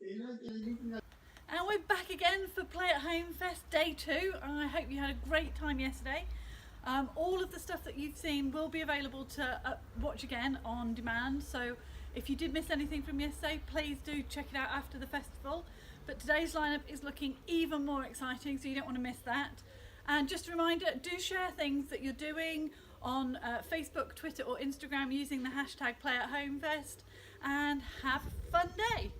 And we're back again for Play at Home Fest Day 2. I hope you had a great time yesterday. All of the stuff that you've seen will be available to watch again on demand. So if you did miss anything from yesterday, please do check it out after the festival. But today's lineup is looking even more exciting, so you don't want to miss that. And just a reminder, do share things that you're doing on Facebook, Twitter or Instagram using the hashtag Play at Home Fest, and have a fun day.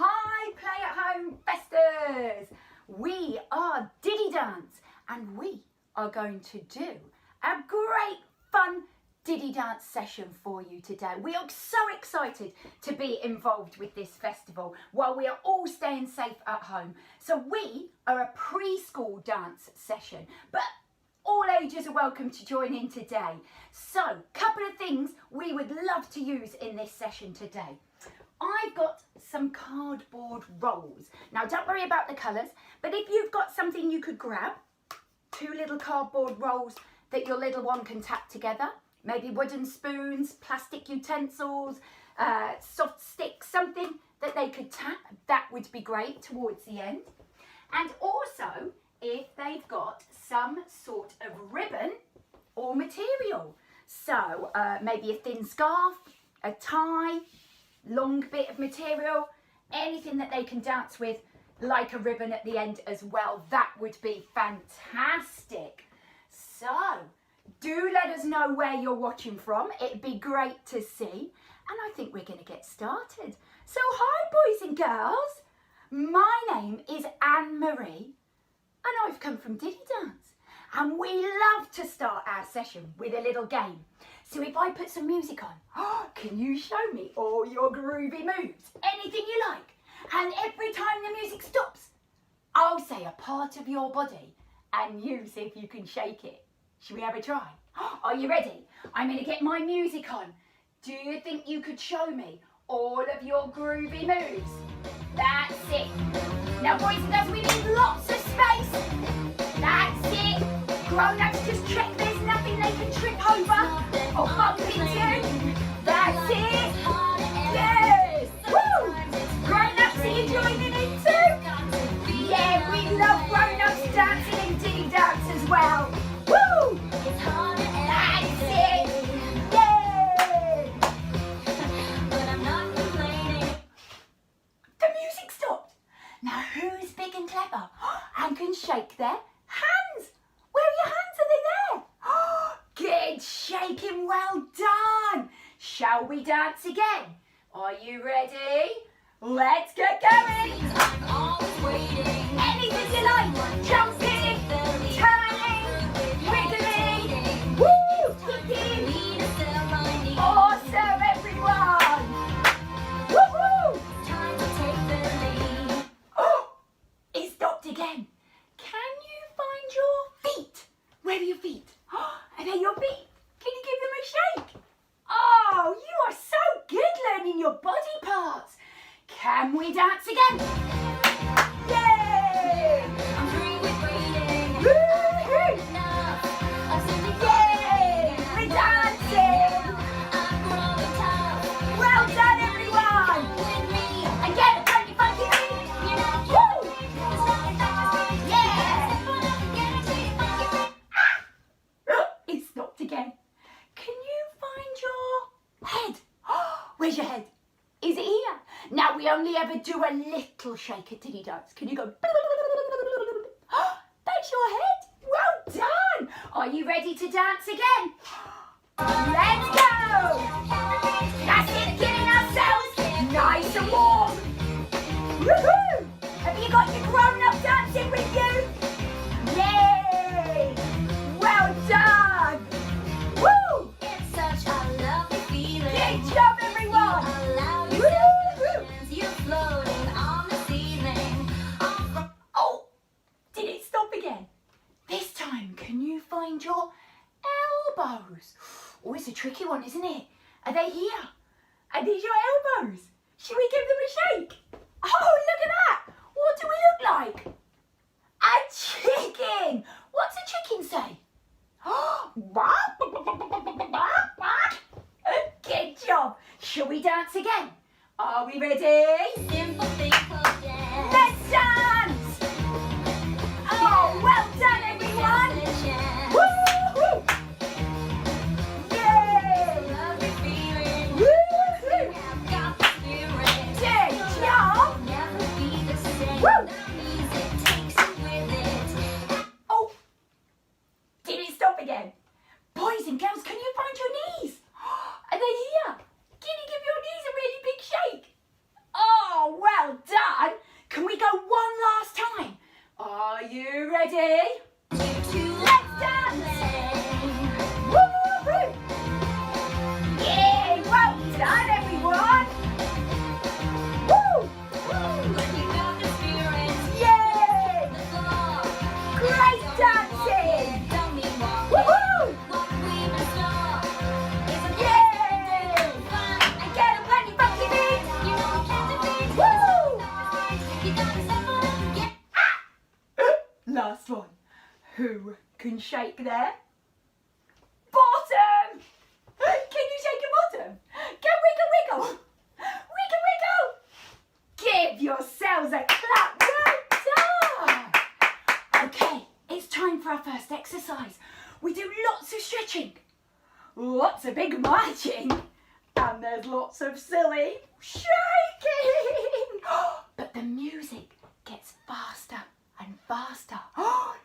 Hi Play at Home Festers! We are Diddy Dance and we are going to do a great fun Diddy Dance session for you today. We are so excited to be involved with this festival while we are all staying safe at home. So we are a preschool dance session, but all ages are welcome to join in today. So, couple of things we would love to use in this session today. I've got some cardboard rolls. Now don't worry about the colours, but if you've got something you could grab, 2 little cardboard rolls that your little one can tap together, maybe wooden spoons, plastic utensils, soft sticks, something that they could tap, that would be great towards the end. And also, if they've got some sort of ribbon or material. So maybe a thin scarf, a tie, long bit of material, anything that they can dance with, like a ribbon at the end as well. That would be fantastic. So do let us know where you're watching from. It'd be great to see. And I think we're going to get started. So hi boys and girls, my name is Anne Marie and I've come from Diddy Dance. And we love to start our session with a little game. So if I put some music on, can you show me all your groovy moves? Anything you like. And every time the music stops, I'll say a part of your body and you see if you can shake it. Should we have a try? Are you ready? I'm going to get my music on. Do you think you could show me all of your groovy moves? That's it. Now boys and girls, we need lots of space. That's it. Grown-ups, just check there's nothing they can trip over or bump into. That's it. Yes. Woo. Grown-ups, are you joining in too? Yeah, we love grown-ups dancing in Diddy Dance as well. Woo. That's it. Yay. The music stopped. Now who's big and clever and can shake their hands? Where are your hands? Are they there? Good shaking, well done. Shall we dance again? Are you ready? Let's get going. I'm always waiting. Anything you like. Jumping, turning, wiggling. Woo! Kicking. Awesome, everyone. Woohoo! Time to take the lead. Oh! It stopped again. Can you find your feet? Where are your feet? Are they your feet? Can you give them a shake? Oh, you are so good learning your body parts. Can we dance again? Yay! I'm free with waiting. Woo-hoo! Yay! We're dancing. I'm growing tough. Well done, everyone. Again, funky, funky. Woo! Yeah! It stopped again. Can you find your head? Where's your head? Is it here? Now we only ever do a little shake at Diddy Dance. Can you go? Are you ready to dance again? Let's go! That's it, getting ourselves nice and warm. Woohoo! Have you got your grown-up dancing with you? Yay! Well done! Woo! It's such a lovely feeling. Good job, everyone! Allow Woo! yourself to dance. You're floating on the ceiling. Oh! Did it stop again? This time, can you find your elbows? Oh, it's a tricky one, isn't it? Are they here? Are these your elbows? Should we give them a shake? Oh, look at that! What do we look like? A chicken! What's a chicken say? Good job! Shall we dance again? Are we ready? Simple simple dance. Let's dance! Oh, well done, everyone! Woo-hoo! Yay! Lovely feeling. Woo-hoo! I've got the spirit. Good job! Never be the same. Woo! The music takes you with it. Oh, did it stop again? Boys and girls, can you find your knees? Are they here? Can you give your knees a really big shake? Oh, well done. Can we go one last time? Are you ready? Let's dance! Woo-hoo! Yeah, well done, everyone. Woo! When you got the spirit. Yay! The floor. Great dancing! Don't mean walking. Woohoo! What we must know is a Yay! fun. And get a bloody funky beat! You know you can't defeat. Woo! You gotta step up. Get Last one. Who can shake their bottom? Can you shake your bottom? Go wiggle, wiggle. Wiggle, wiggle. Give yourselves a clap. Well done. Okay, it's time for our first exercise. We do lots of stretching, lots of big marching, and there's lots of silly shaking. But the music gets faster and faster.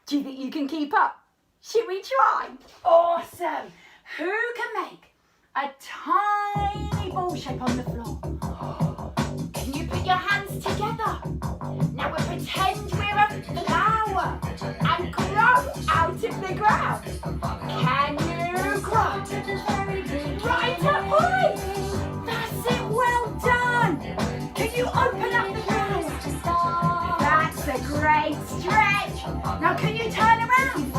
Do you think you can keep up? Should we try? Awesome. Who can make a tiny ball shape on the floor? Can you put your hands together? Now we'll pretend we're a flower and grow out of the ground. Can you grow? Right up high. That's it. Well done. Can you open up the ground? That's a great stretch. Now can you turn around?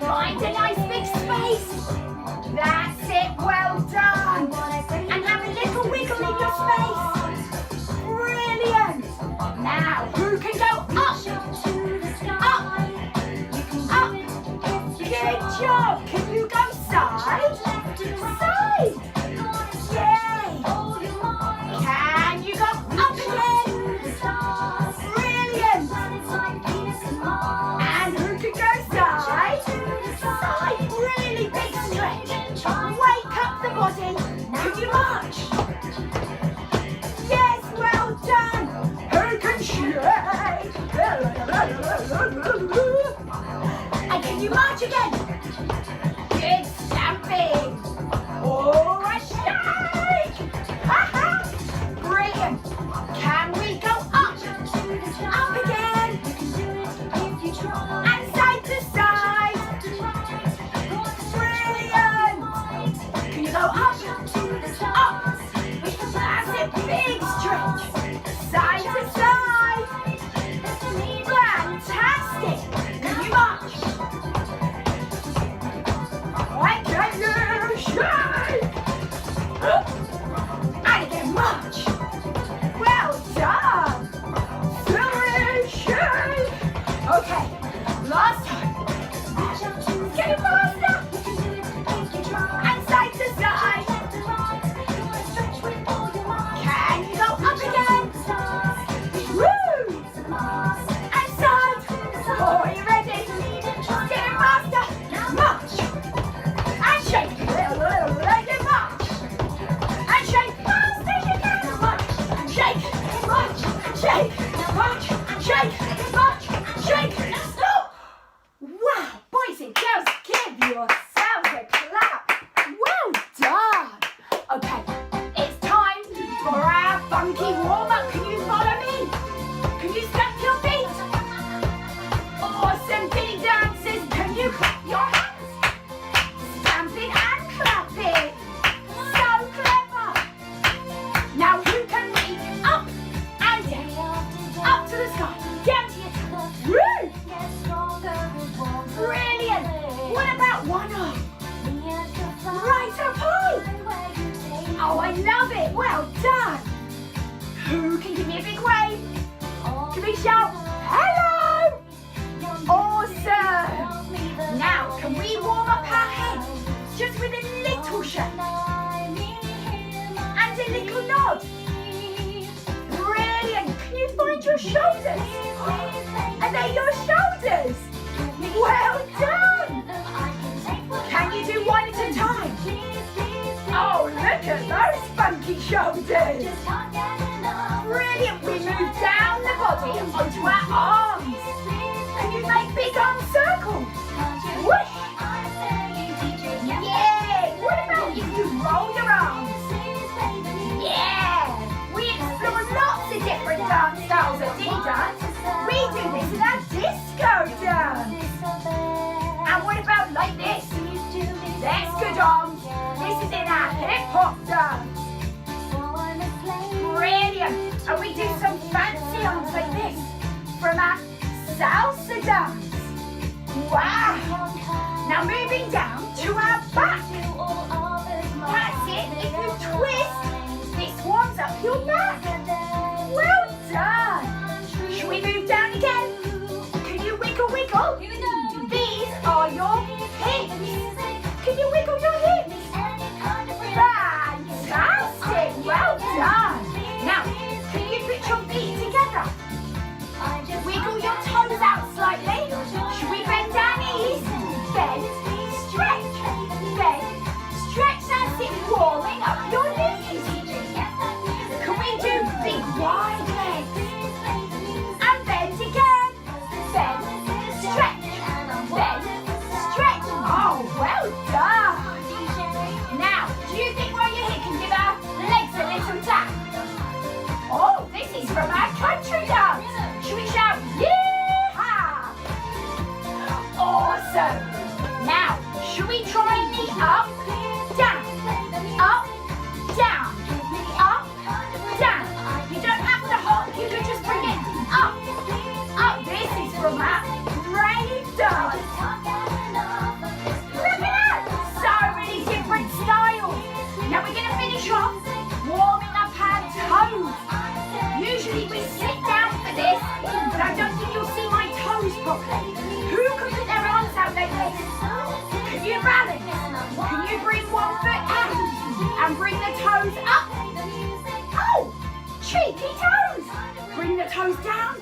Find a nice big space. That's it. Well done. And have a little wiggle in your space. Brilliant. Now who can go up? Up. Good job. Can you go side? Side. Yay. Can you go up again? Brilliant. And who can go side? Side. Really big stretch. Wake up the body. Can you march? Yes, well done. Who can shake? And can you march again? Good stamping. Oh, a shake. Ha-ha. Brilliant. Can we go up? Up again. And side to side. Brilliant. Can you go up? Up. That's a big stretch. Side to side. Fantastic. Can you march? Why can you shake? And again, march. Well done. Silly shake. Okay, last time. Get it faster. And side to side. Can you go up again? Woo! And side. Oh, are you ready? Get it faster. March. And shake. Again, march. And shake. Fast as you can. March. And shake. March. And shake. March. And shake. March. And shake. Stop. Wow, boys and girls, funky warm-up. Can you follow me? Can you stamp your feet? Awesome diddy dancers. Can you clap your hands? Stamping and clapping. So clever. Now you can reach up and down. Up to the sky. Down to your toes. Woo! Brilliant. What about one arm? Right up high. Oh, I love it. Well done. Who can give me a big wave? Can we shout, hello? Awesome. Now, can we warm up our head just with a little shake and a little nod? Brilliant. Can you find your shoulders? Are they your shoulders? Well done. Can you do one at a time? Oh, look at those funky shoulders. Brilliant. We move down the body onto our arms. Can you make big arm circles? Whoosh. Yeah. What about if you roll your arms? Yeah. We explore lots of different dance styles at Diddy Dance. We do this in our disco dance. And what about like this? That's good arms. This is in our hip hop dance. Brilliant. And we do some fancy arms like this from our salsa dance. Wow. Now moving down to our back. That's it. If you twist, this warms up your back. Well done. Should we move down again? Can you wiggle, wiggle? These are your hips. Can you wiggle your hips? Fantastic. Well done. Now, can you put your feet together? Wiggle your toes out slightly. Should we bend our knees? Bend, stretch, bend, stretch. That's it. Warming up your knees. Can we do big wide legs? And bend again. Bend, stretch, bend, stretch. Oh, well done. Now, do you think while you're here can give our legs a little tap? Oh, this is from our country dance. Should we shout, yee-haw? Awesome. Now, should we try the up, down, up, down, up, down? You don't have to hop, you can just bring it up, up. This is from our brave dance. Look at that! So many different styles. Now we're going to finish off warming up our toes. Usually we sit down for this, but I don't think you'll see my toes properly. Who can put their arms out like this? Can you balance? Can you bring one foot out and bring the toes up? Oh, cheeky toes. Bring the toes down.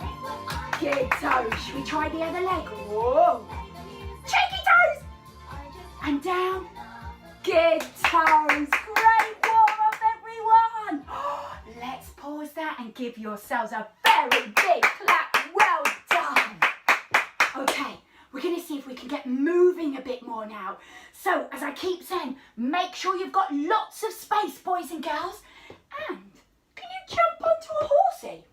Good toes. Should we try the other leg? Whoa. Cheeky toes. And down. Good toes. Great warm up, everyone. Let's pause that and give yourselves a very big clap. Well done. Okay, we're going to see if we can get moving a bit more now. So, as I keep saying, make sure you've got lots of space, boys and girls. And can you jump onto a horsey?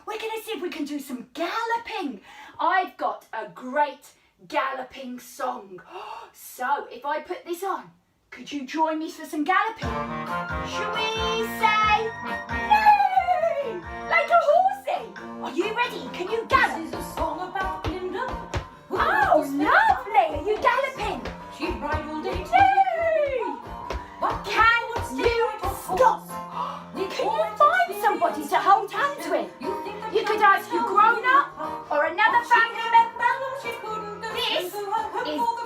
We're going to see if we can do some galloping. I've got a great galloping song. So, if I put this on, could you join me for some galloping? Should we say, yay! Like a horsey? Are you ready? Can you gallop? This is a song about Linda. Oh, lovely! Are you galloping? She bridled it. Yay! Can you stop? Can you find somebody to hold hands with? You could ask your grown-up or another family member. This is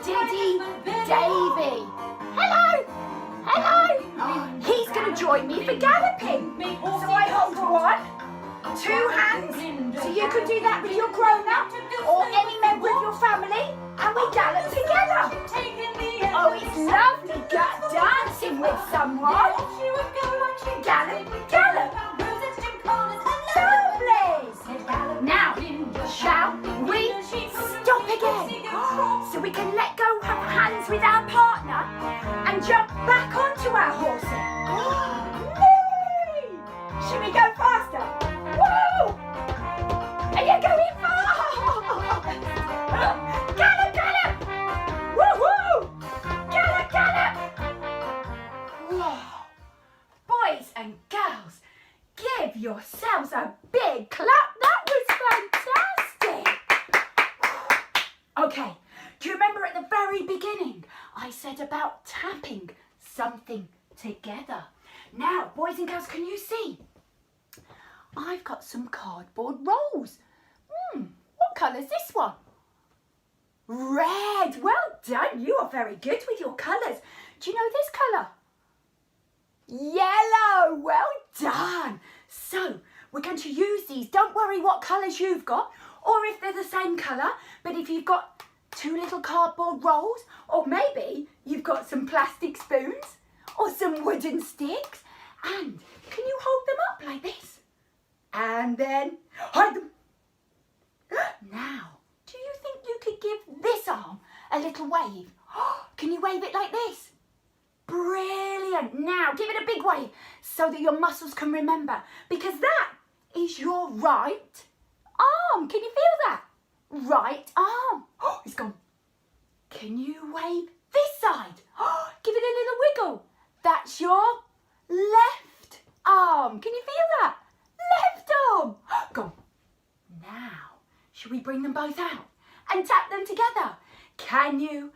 Diddy Davy. Hello! Hello! He's going to join me for galloping. So I hold one, two hands, so you can do that with your grown-up or any member of your family, and we gallop together. Oh, it's lovely dancing with someone. Gallop, gallop. Lovely. Now, shall we stop again? So we can let go of hands with our partner and jump back onto our horsey. Should we go faster? Woo! Are you going fast? Gallop, gallop! Woo-hoo! Gallop, gallop! Whoa! Boys and girls, give yourselves a big clap. That was fantastic. Okay, do you remember at the very beginning I said about tapping something together? Now, boys and girls, can you see? I've got some cardboard rolls. What colour's this one? Red. Well done. You are very good with your colours. Do you know this colour? Yellow. Well done. So, we're going to use these. Don't worry what colours you've got or if they're the same colour, but if you've got 2 little cardboard rolls, or maybe you've got some plastic spoons or some wooden sticks, and can you hold them up like this? And then hide them. Now, do you think you could give this arm a little wave? Can you wave it like this? Brilliant. Now, give it a big wave so that your muscles can remember, because that is your right arm. Can you feel that? Right arm. It's gone. Can you wave this side? Give it a little wiggle. That's your left arm. Can you feel that? Left arm. Go. Now, should we bring them both out and tap them together? Can you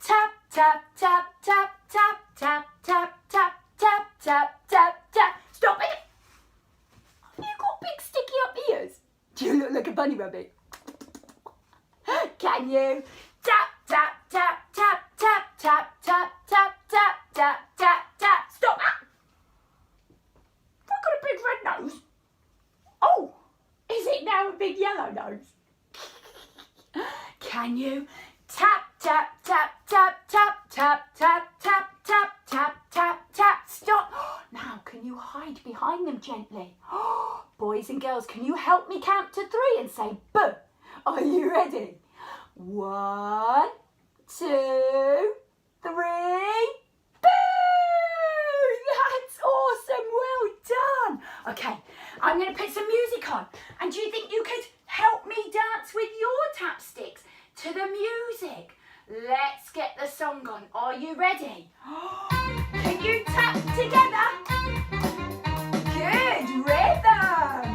tap, tap, tap, tap, tap, tap, tap, tap, tap, tap, tap, tap? Stop it. Have you got big sticky up ears? Do you look like a bunny rabbit? Can you tap, tap, tap, tap, tap, tap, tap, tap, tap, tap, tap, tap? Stop that. Have I got a big red nose? Oh, is it now a big yellow nose? Can you tap, tap, tap, tap, tap, tap, tap, tap, tap, tap, tap, tap? Stop. Now, can you hide behind them gently? Boys and girls, can you help me count to 3 and say boo? Are you ready? 1, 2, 3. Boo! That's awesome. Well done. Okay, I'm going to put some music on. And do you think you could help me dance with your tap sticks to the music? Let's get the song on. Are you ready? Can you tap together? Good rhythm.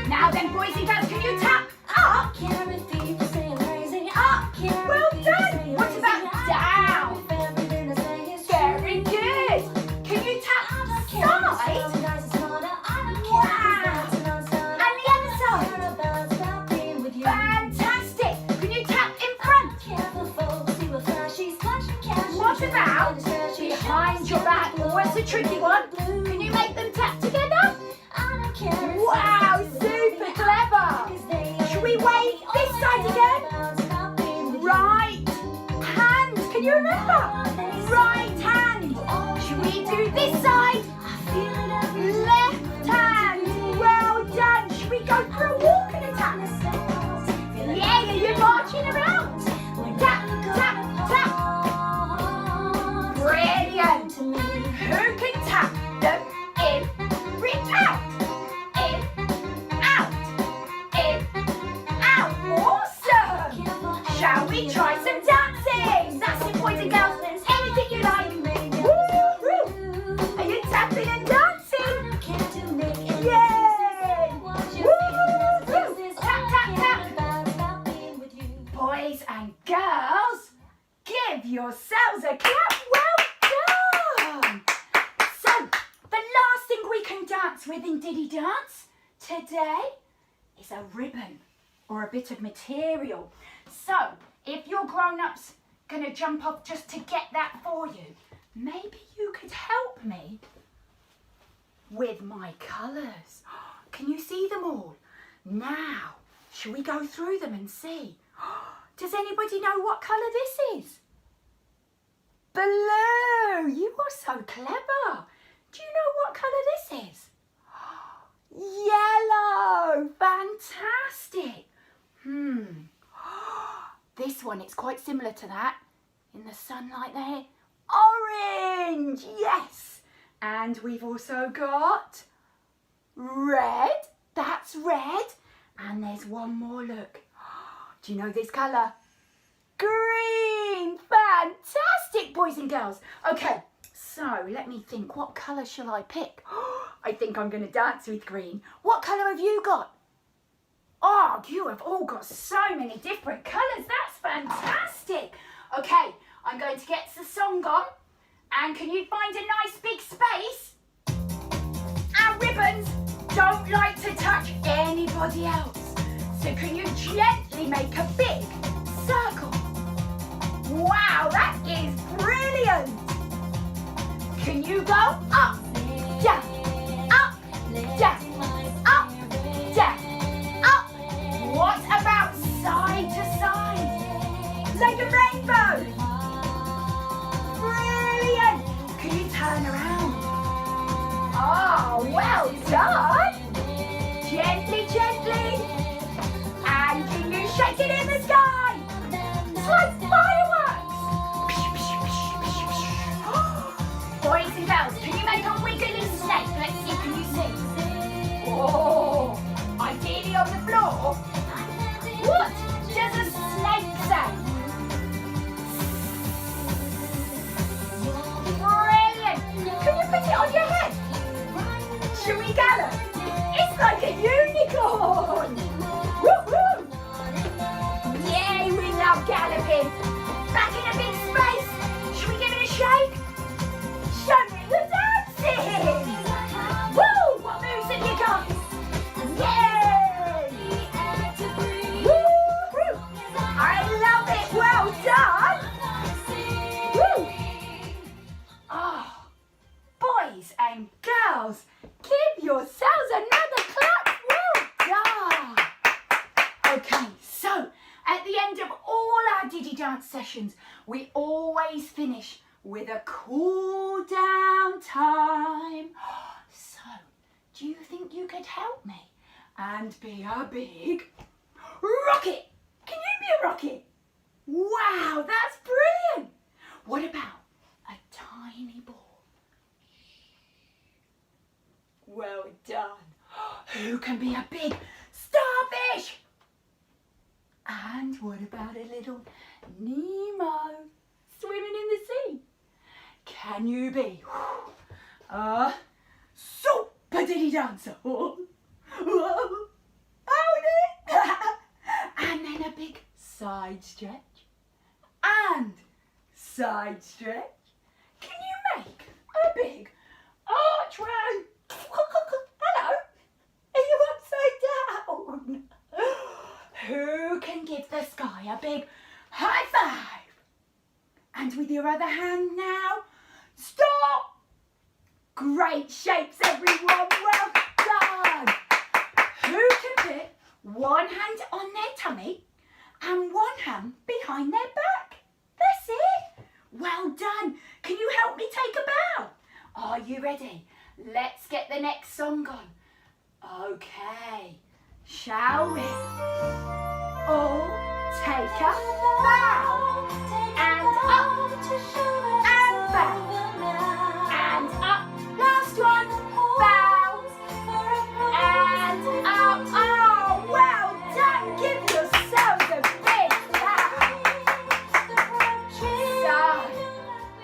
Now then, boys and girls, can you tap up? Up. Well done. What about down? Very good. Can you tap side? Wow. And the other side. Fantastic. Can you tap in front? What about behind your back? Oh, it's a tricky one. Can you make them tap together? Wow, super clever. Should we wave this side again? Right hand. Can you remember? Right hand. Should we do this side? Left hand. Well done. Should we go for a walk and a tap? Yeah, you're marching around. Tap, tap, tap. Brilliant. Who can tap them in, reach out? In, out. In, out. Awesome. Shall we try some dancing? That's it, boys and girls. Anything you like. Woo-hoo. Are you tapping and dancing? Yay! Woo-hoo. Tap, tap, tap. Boys and girls, give yourselves a clap. Well done. So, the last thing we can dance with in Diddy Dance today is a ribbon or a bit of material. So, if your grown-ups going to jump off just to get that for you, maybe you could help me with my colours. Can you see them all? Now, shall we go through them and see? Does anybody know what colour this is? Blue. You are so clever. Do you know what colour this is? Yellow. Fantastic. This one, it's quite similar to that. In the sunlight there. Orange. Yes. And we've also got red, that's red. And there's one more, look. Do you know this colour? Green, fantastic, boys and girls. Okay, so let me think, what colour shall I pick? I think I'm going to dance with green. What colour have you got? Oh, you have all got so many different colours. That's fantastic. Okay, I'm going to get the song on. And can you find a nice big space? Our ribbons don't like to touch anybody else. So can you gently make a big circle? Wow, that is brilliant. Can you go up, down, up, down, up, down, up? What about side to side? Like a rainbow. Brilliant. Can you turn around? Oh, well done. Gently, gently. And can you shake it in the sky? It's like fireworks. Boys and girls, can you make a wiggly snake? Let's see, can you see? Oh, ideally on the floor. What does a snake say? Brilliant. Can you put it on your head? Should we gallop? It's like a unicorn. Woohoo! Yay, we love galloping. Back in a big space. Should we give it a shake? Show me the dancing. Woo! What moves have you got? Yay! Woo-hoo! I love it. Well done. Woo! Oh, boys and girls, give yourselves another clap. Well done. Okay, so at the end of all our Diddy Dance sessions, we always finish with a cool down time. So, do you think you could help me and be a big rocket? Can you be a rocket? Wow, that's brilliant. What about a tiny ball? Well done. Who can be a big starfish? And what about a little Nemo swimming in the sea? Can you be a super diddy dancer? Whoa. And then a big side stretch and side stretch. Can you make a big archway? Hello, are you upside down? Who can give the sky a big high five? And with your other hand now, stop. Great shapes, everyone, well done. Who can put one hand on their tummy and one hand behind their back? That's it. Well done. Can you help me take a bow? Are you ready? Let's get the next song on. Okay, shall we? All take a bow. And up, and bow. And up, last one, bow. And up, oh, well done. Give yourselves a big clap. So,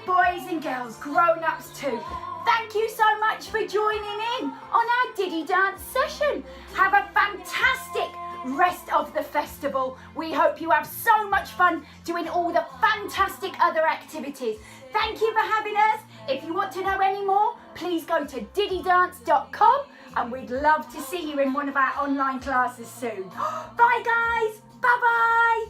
boys and girls, grown-ups too, thank you so much for joining in on our Diddy Dance session. Have a fantastic rest of the festival. We hope you have so much fun doing all the fantastic other activities. Thank you for having us. If you want to know any more, please go to diddydance.com and we'd love to see you in one of our online classes soon. Bye guys. Bye-bye.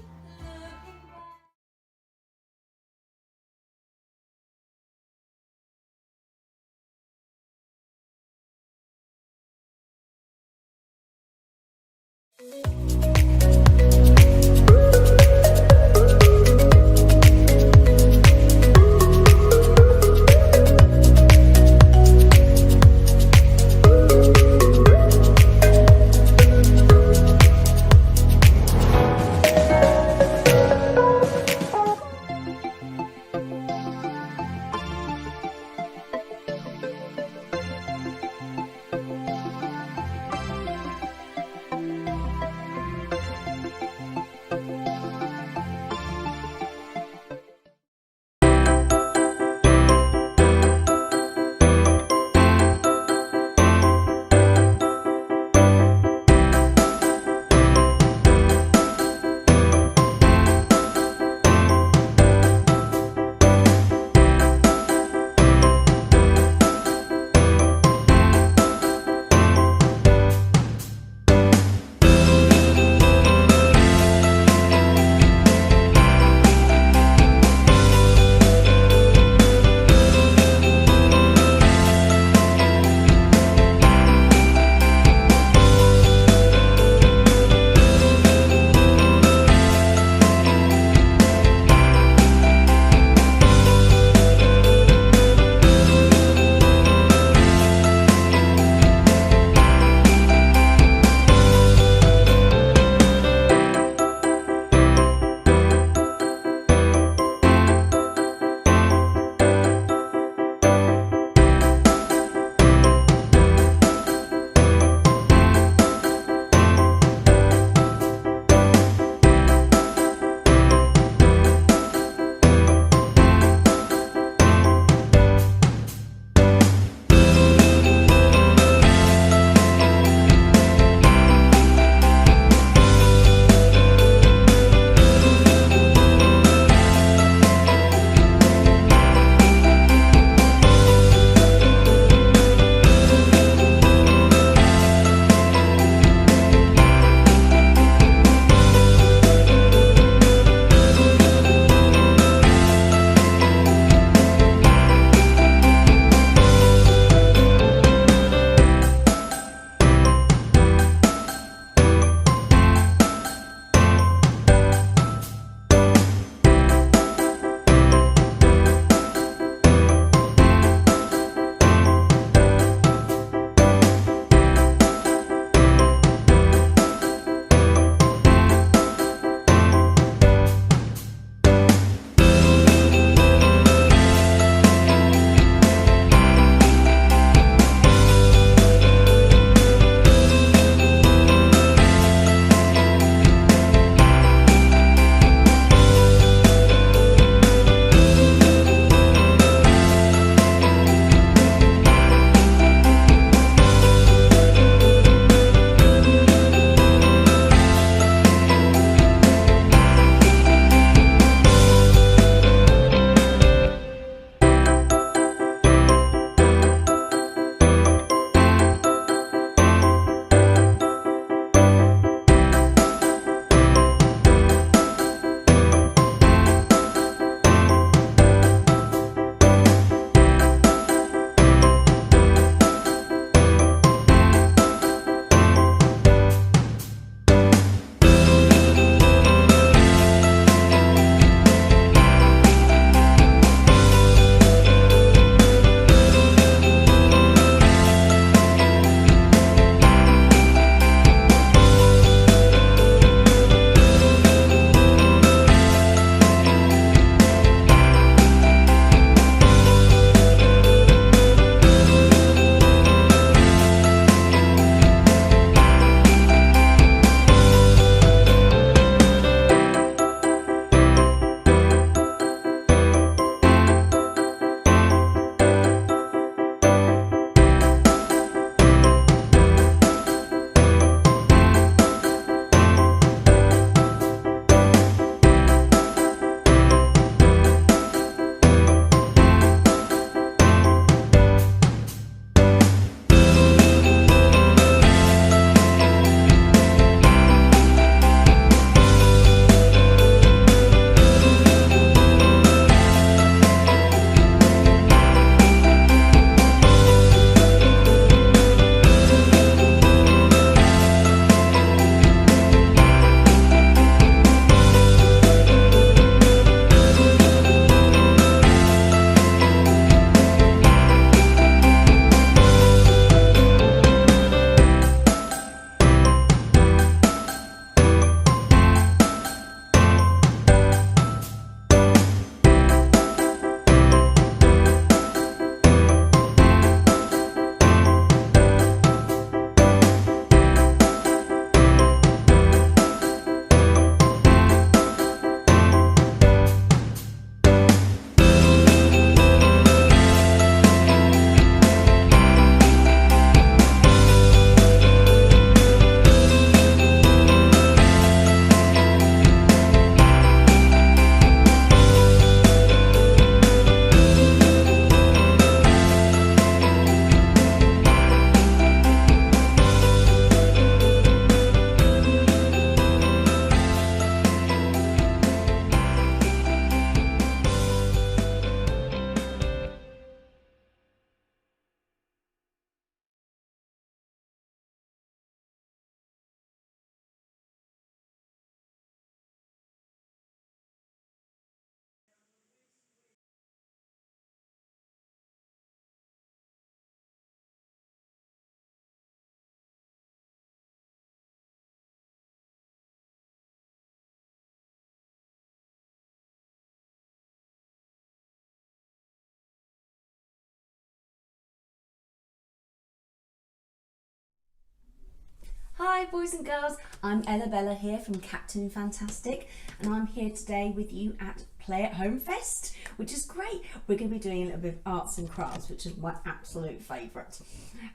Hi boys and girls, I'm Ella Bella here from Captain Fantastic, and I'm here today with you at Play at Home Fest, which is great. We're going to be doing a little bit of arts and crafts, which is my absolute favourite,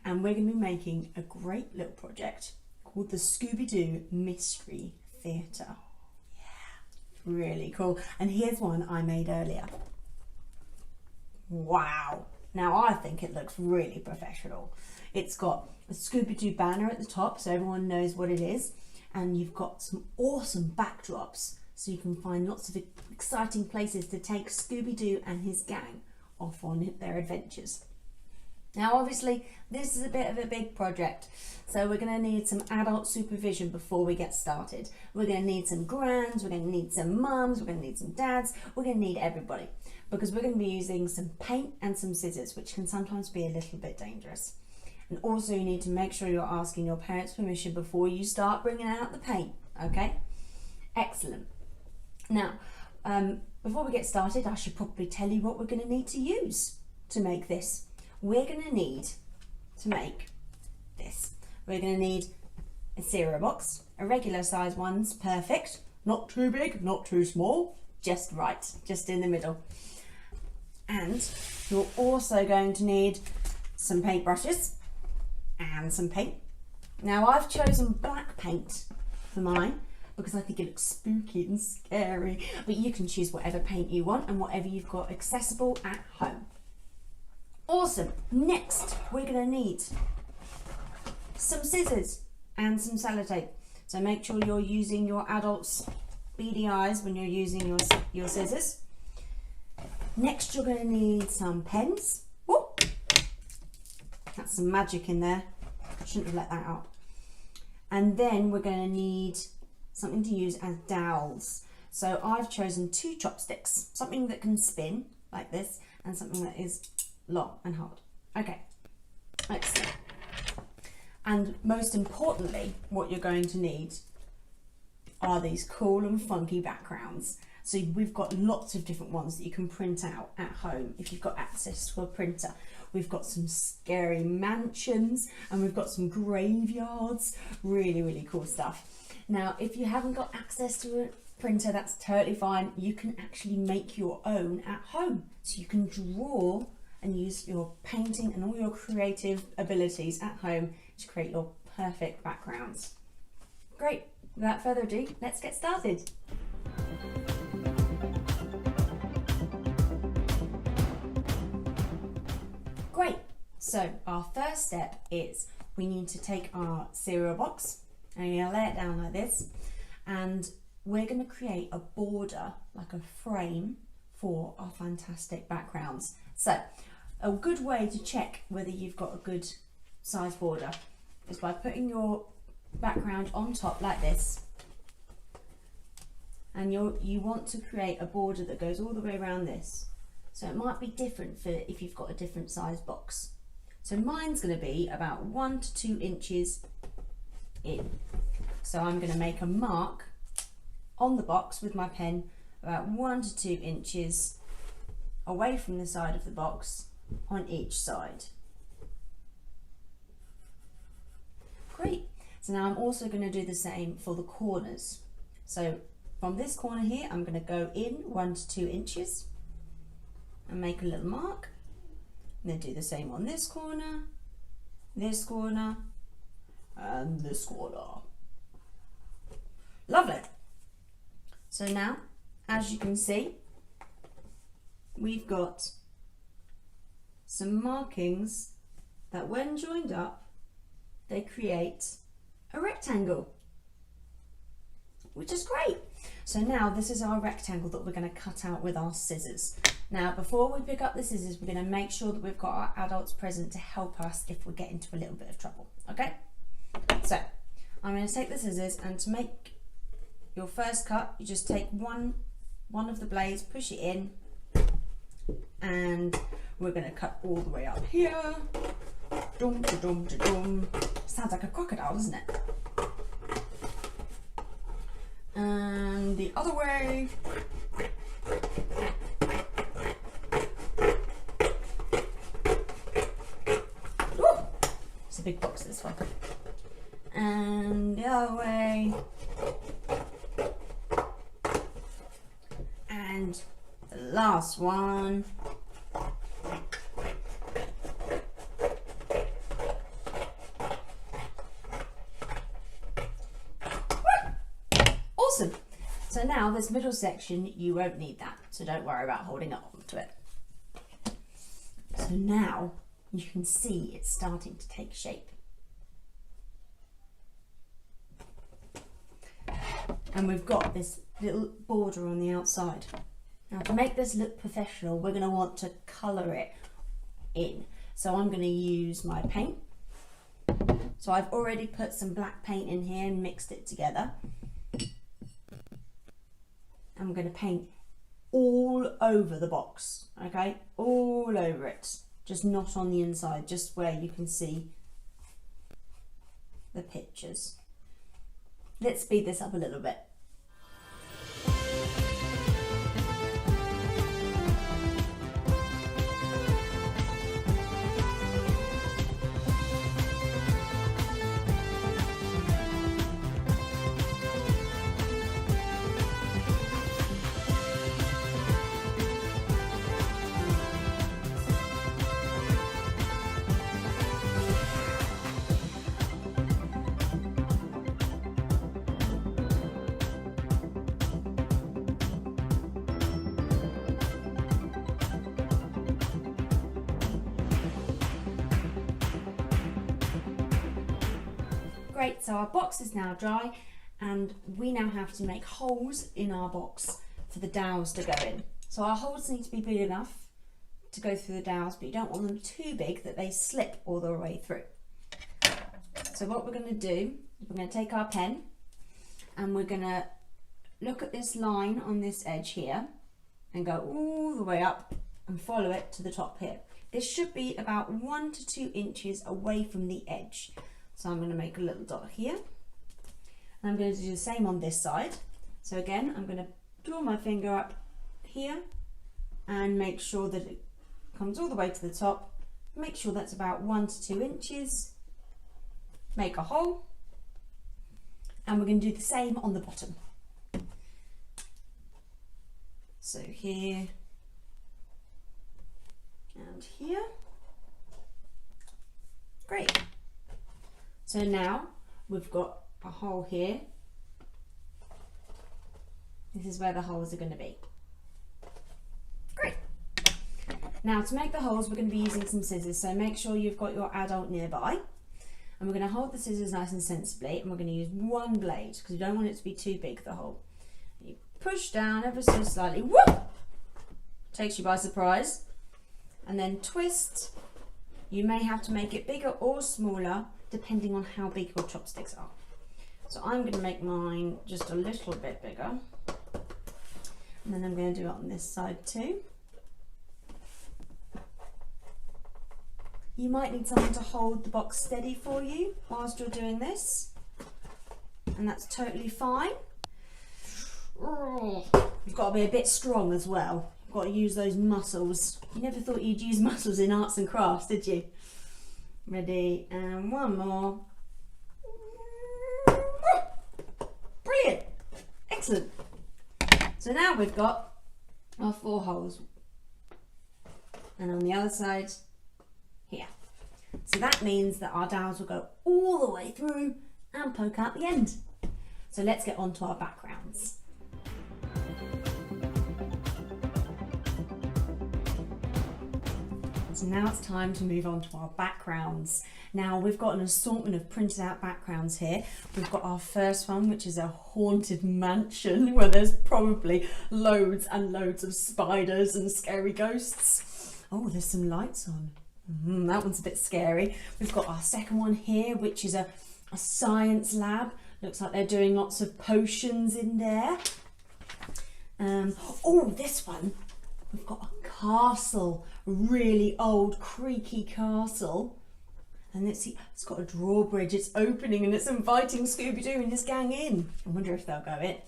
and we're going to be making a great little project called the Scooby-Doo Mystery Theatre. Yeah, really cool. And here's one I made earlier. Wow, now I think it looks really professional. It's got a Scooby-Doo banner at the top so everyone knows what it is, and you've got some awesome backdrops so you can find lots of exciting places to take Scooby-Doo and his gang off on their adventures. Now obviously this is a bit of a big project, so we're going to need some adult supervision before we get started. We're going to need some grands, we're going to need some mums, we're going to need some dads, we're going to need everybody, because we're going to be using some paint and some scissors, which can sometimes be a little bit dangerous. And also you need to make sure you're asking your parents' permission before you start bringing out the paint, okay? Excellent. Now, before we get started, I should probably tell you what we're going to need to use to make this. We're going to need to make this. We're going to need a cereal box, a regular size one's perfect, not too big, not too small, just right, just in the middle. And you're also going to need some paintbrushes and some paint. Now I've chosen black paint for mine because I think it looks spooky and scary, but you can choose whatever paint you want and whatever you've got accessible at home. Awesome. Next we're going to need some scissors and some sellotape, so make sure you're using your adults' beady eyes when you're using your scissors. Next you're going to need some pens. Whoop. That's some magic in there. I shouldn't have let that out. And then we're going to need something to use as dowels. So I've chosen 2 chopsticks, something that can spin like this and something that is long and hard. Okay, excellent. And most importantly, what you're going to need are these cool and funky backgrounds. So we've got lots of different ones that you can print out at home if you've got access to a printer. We've got some scary mansions and we've got some graveyards, really, really cool stuff. Now, if you haven't got access to a printer, that's totally fine. You can actually make your own at home. So you can draw and use your painting and all your creative abilities at home to create your perfect backgrounds. Great, without further ado, let's get started. Great, so our first step is we need to take our cereal box and you're going to lay it down like this, and we're going to create a border, like a frame, for our fantastic backgrounds. So a good way to check whether you've got a good size border is by putting your background on top like this, and you want to create a border that goes all the way around this. So it might be different for if you've got a different size box. So mine's going to be about 1 to 2 inches in. So I'm going to make a mark on the box with my pen about 1 to 2 inches away from the side of the box on each side. Great. So now I'm also going to do the same for the corners. So from this corner here, I'm going to go in 1 to 2 inches and make a little mark, and then do the same on this corner, and this corner. Lovely. So now, as you can see, we've got some markings that when joined up, they create a rectangle, which is great. So now this is our rectangle that we're going to cut out with our scissors. Now before we pick up the scissors, we're going to make sure that we've got our adults present to help us if we get into a little bit of trouble, okay? So I'm going to take the scissors, and to make your first cut, you just take one of the blades, push it in, and we're going to cut all the way up here. Dum, da, dum, da, dum. Sounds like a crocodile, doesn't it? And the other way. Ooh, it's a big box, this one. And the other way. And the last one. Awesome. So now this middle section, you won't need that. So don't worry about holding it onto it. So now you can see it's starting to take shape. And we've got this little border on the outside. Now to make this look professional, we're going to want to colour it in. So I'm going to use my paint. So I've already put some black paint in here and mixed it together. I'm going to paint all over the box, okay? All over it. Just not on the inside, just where you can see the pictures. Let's speed this up a little bit. Great, so our box is now dry and we now have to make holes in our box for the dowels to go in. So our holes need to be big enough to go through the dowels, but you don't want them too big that they slip all the way through. So what we're going to do, we're going to take our pen and we're going to look at this line on this edge here and go all the way up and follow it to the top here. This should be about 1 to 2 inches away from the edge. So I'm going to make a little dot here. And I'm going to do the same on this side. So again, I'm going to draw my finger up here and make sure that it comes all the way to the top. Make sure that's about 1 to 2 inches. Make a hole. And we're going to do the same on the bottom. So here and here. Great. So now we've got a hole here. This is where the holes are going to be. Great. Now to make the holes, we're going to be using some scissors. So make sure you've got your adult nearby. And we're going to hold the scissors nice and sensibly. And we're going to use one blade because you don't want it to be too big, the hole. You push down ever so slightly. Whoop! Takes you by surprise. And then twist. You may have to make it bigger or smaller depending on how big your chopsticks are. So I'm going to make mine just a little bit bigger. And then I'm going to do it on this side too. You might need someone to hold the box steady for you whilst you're doing this. And that's totally fine. You've got to be a bit strong as well. You've got to use those muscles. You never thought you'd use muscles in arts and crafts, did you? Ready, and one more. Brilliant, excellent. So now we've got our 4 holes, and on the other side here. So that means that our dowels will go all the way through and poke out the end. So let's get on to our backgrounds. So now it's time to move on to our backgrounds. Now we've got an assortment of printed out backgrounds here. We've got our first one, which is a haunted mansion where there's probably loads and loads of spiders and scary ghosts. Oh, there's some lights on. That one's a bit scary. We've got our second one here, which is a science lab. Looks like they're doing lots of potions in there. Oh, this one. We've got a castle, a really old creaky castle. And let's see, it's got a drawbridge, it's opening and it's inviting Scooby-Doo and his gang in. I wonder if they'll go in.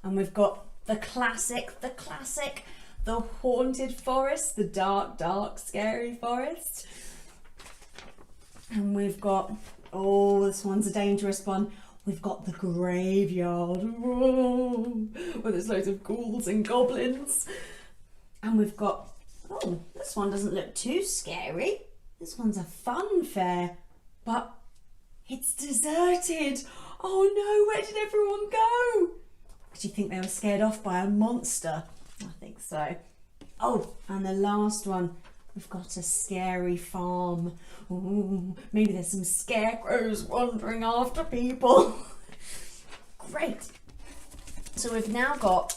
And we've got the classic, the haunted forest, the dark, dark, scary forest. And we've got Oh, this one's a dangerous one. We've got the graveyard. Whoa, where there's loads of ghouls and goblins. And we've got, oh, this one doesn't look too scary. This one's a fun fair, but it's deserted. Oh no, where did everyone go? Do you think they were scared off by a monster? I think so. Oh, and the last one, we've got a scary farm. Ooh, maybe there's some scarecrows wandering after people. Great. So we've now got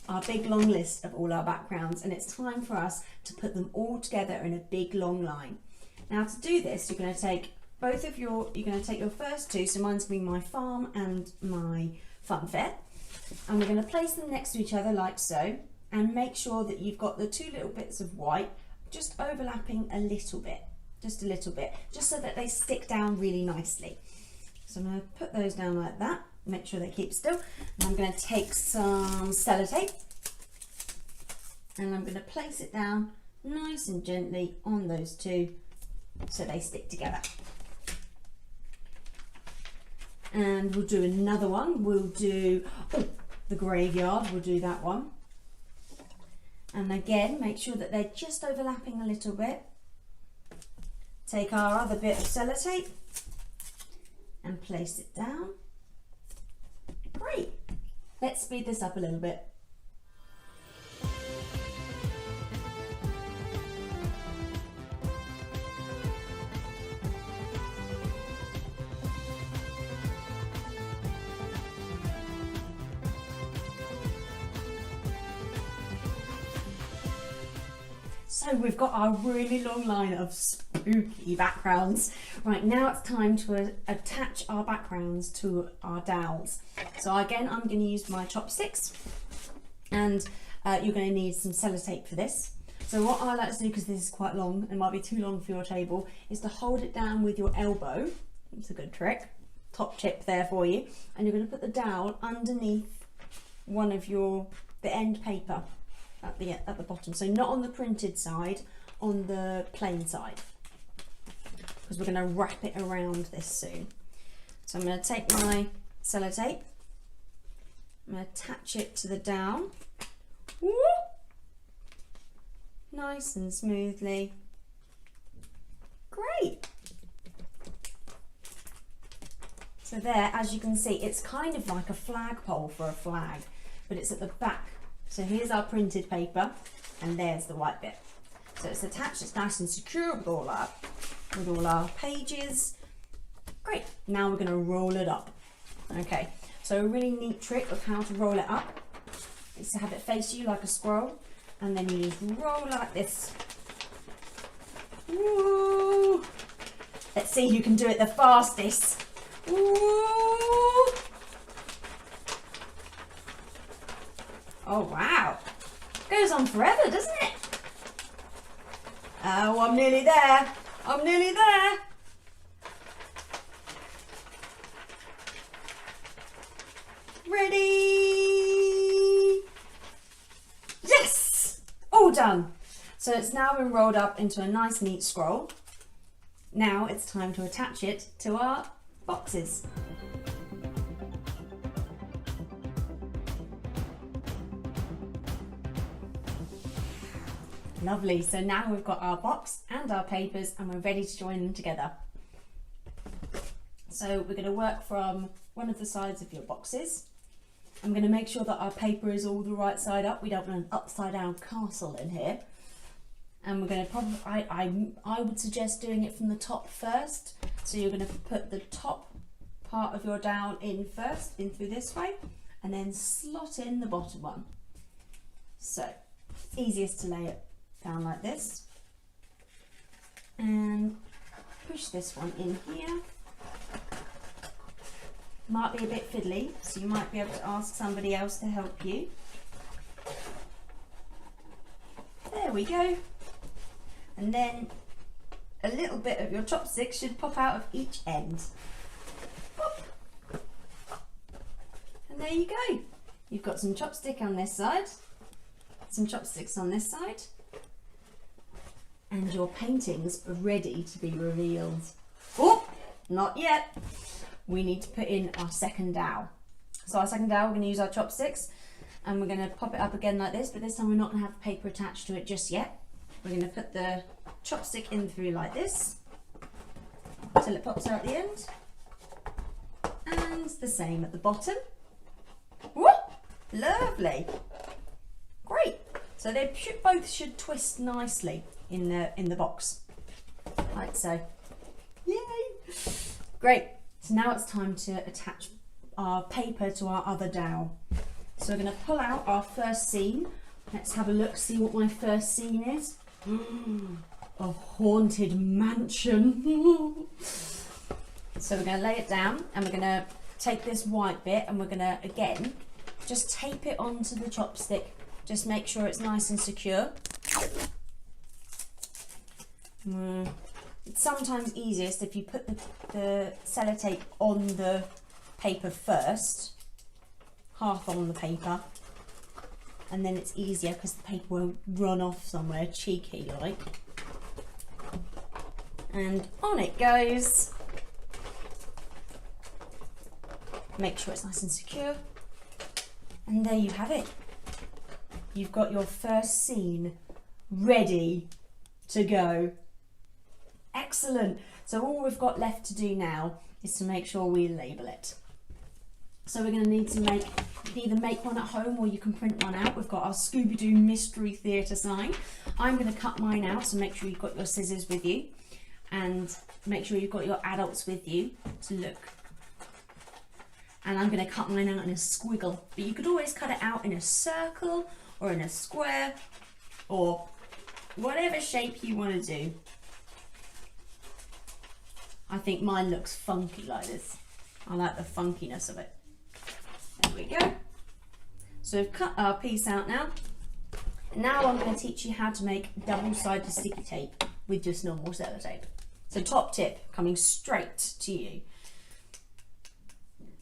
our big long list of all our backgrounds, and it's time for us to put them all together in a big long line. Now to do this, you're going to take you're going to take your first two, so mine's going to be my farm and my fun fair, and we're going to place them next to each other like so, and make sure that you've got the two little bits of white just overlapping a little bit, just so that they stick down really nicely. So I'm going to put those down like that, make sure they keep still, and I'm going to take some sellotape and I'm going to place it down nice and gently on those two so they stick together. And we'll do another one. We'll do the graveyard, we'll do that one. And again, make sure that they're just overlapping a little bit. Take our other bit of sellotape and place it down. Great. Let's speed this up a little bit. So we've got our really long line of spooky backgrounds. Right, now it's time to attach our backgrounds to our dowels. So again, I'm going to use my chopsticks, and you're going to need some sellotape for this. So what I like to do, because this is quite long, it might be too long for your table, is to hold it down with your elbow. It's a good trick. Top tip there for you. And you're going to put the dowel underneath one of the end paper at the bottom. So not on the printed side, on the plain side, because we're going to wrap it around this soon. So I'm going to take my sellotape, I'm going to attach it to the dowel. Woo! Nice and smoothly. Great. So there, as you can see, it's kind of like a flagpole for a flag, but it's at the back. So here's our printed paper, and there's the white bit. So it's attached, it's nice and secure with all our pages. Great, now we're going to roll it up. Okay, so a really neat trick of how to roll it up is to have it face you like a scroll, and then you just roll like this. Woo! Let's see who can do it the fastest. Woo! Oh wow, goes on forever, doesn't it? Oh, I'm nearly there. I'm nearly there. Ready? Yes! All done. So it's now been rolled up into a nice neat scroll. Now it's time to attach it to our boxes. Lovely, so now we've got our box and our papers and we're ready to join them together. So we're going to work from one of the sides of your boxes. I'm going to make sure that our paper is all the right side up. We don't want an upside down castle in here. And we're going to probably, I would suggest doing it from the top first. So you're going to put the top part of your dowel in first, in through this way, and then slot in the bottom one. So it's easiest to lay it down like this and push this one in here. Might be a bit fiddly, so you might be able to ask somebody else to help you. There we go. And then a little bit of your chopsticks should pop out of each end. Pop. And there you go. You've got some chopstick on this side, some chopsticks on this side, and your paintings are ready to be revealed. Oh, not yet. We need to put in our second dowel. So our second dowel, we're going to use our chopsticks and we're going to pop it up again like this, but this time we're not going to have paper attached to it just yet. We're going to put the chopstick in through like this till it pops out the end, and the same at the bottom. Whoop! Lovely. Great. So they both should twist nicely in the box, like so. Yay! Great. So now it's time to attach our paper to our other dowel. So we're going to pull out our first seam. Let's have a look, see what my first seam is. A haunted mansion. So we're going to lay it down and we're going to take this white bit and we're going to, again, just tape it onto the chopstick. Just make sure it's nice and secure. It's sometimes easiest if you put the sellotape on the paper first, half on the paper, and then it's easier because the paper won't run off somewhere cheeky like. And on it goes. Make sure it's nice and secure. And there you have it. You've got your first scene ready to go. Excellent. So all we've got left to do now is to make sure we label it. So we're going to need to either make one at home or you can print one out. We've got our Scooby-Doo Mystery Theatre sign. I'm going to cut mine out, so make sure you've got your scissors with you and make sure you've got your adults with you to look. And I'm going to cut mine out in a squiggle, but you could always cut it out in a circle or in a square or whatever shape you want to do. I think mine looks funky like this. I like the funkiness of it. There we go. So we've cut our piece out now. And now I'm going to teach you how to make double-sided sticky tape with just normal sellotape. So top tip coming straight to you.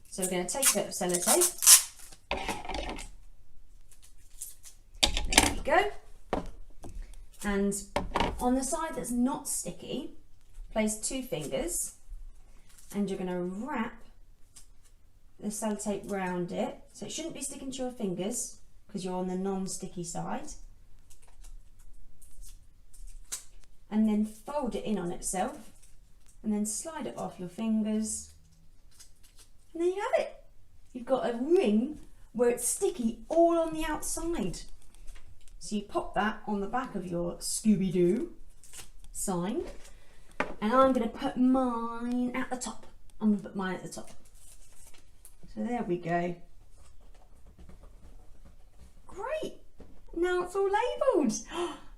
So we're going to take a bit of sellotape. There we go. And on the side that's not sticky, place 2 fingers and you're going to wrap the sellotape round it. So it shouldn't be sticking to your fingers because you're on the non-sticky side. And then fold it in on itself and then slide it off your fingers. And there you have it. You've got a ring where it's sticky all on the outside. So you pop that on the back of your Scooby-Doo sign. And I'm going to put mine at the top. I'm going to put mine at the top. So there we go. Great. Now it's all labelled.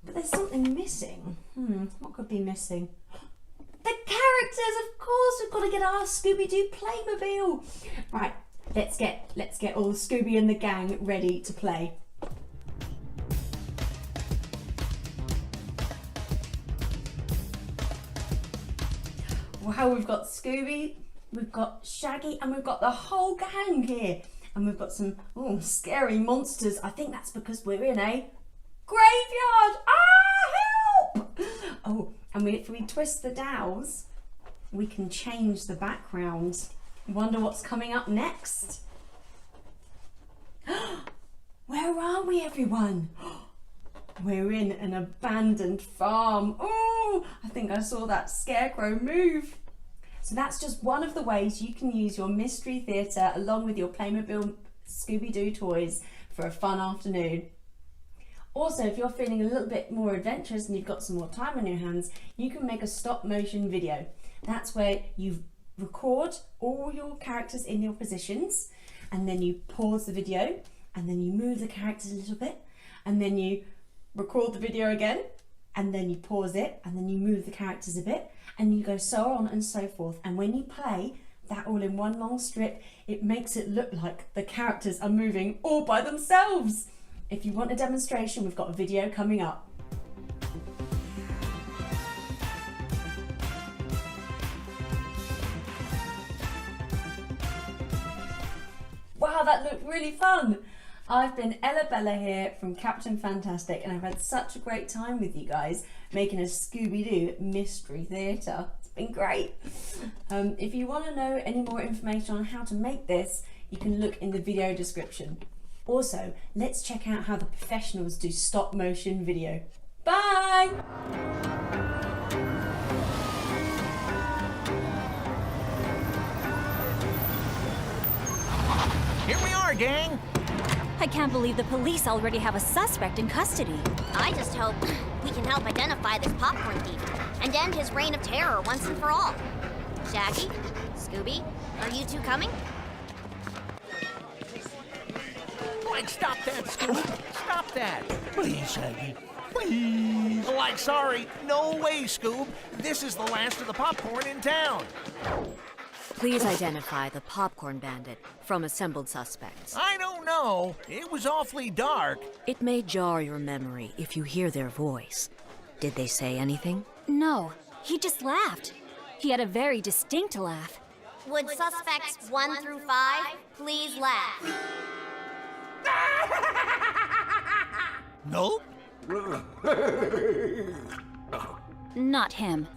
But there's something missing. What could be missing? The characters, of course. We've got to get our Scooby-Doo Playmobil. Right, let's get all Scooby and the gang ready to play. Wow, we've got Scooby, we've got Shaggy, and we've got the whole gang here. And we've got some scary monsters. I think that's because we're in a graveyard. Help! Oh, and if we twist the dowels, we can change the background. Wonder what's coming up next. Where are we, everyone? We're in an abandoned farm. Oh, I think I saw that scarecrow move. So that's just one of the ways you can use your Mystery Theatre along with your Playmobil Scooby-Doo toys for a fun afternoon. Also, if you're feeling a little bit more adventurous and you've got some more time on your hands, you can make a stop motion video. That's where you record all your characters in your positions and then you pause the video and then you move the characters a little bit and then you record the video again and then you pause it and then you move the characters a bit and you go so on and so forth. And when you play that all in one long strip, it makes it look like the characters are moving all by themselves. If you want a demonstration, we've got a video coming up. Wow, that looked really fun. I've been Ella Bella here from Captain Fantastic and I've had such a great time with you guys making a Scooby-Doo Mystery Theatre. It's been great. If you want to know any more information on how to make this, you can look in the video description. Also, let's check out how the professionals do stop motion video. Bye! Here we are, gang. I can't believe the police already have a suspect in custody. I just hope we can help identify this popcorn thief and end his reign of terror once and for all. Shaggy? Scooby? Are you two coming? Like, stop that, Scoob. Stop that. Please, Shaggy. Please. Like, sorry. No way, Scoob. This is the last of the popcorn in town. Please identify the popcorn bandit from assembled suspects. I don't know. It was awfully dark. It may jar your memory if you hear their voice. Did they say anything? No, he just laughed. He had a very distinct laugh. Would suspects 1 through 5 please laugh? Nope. Not him.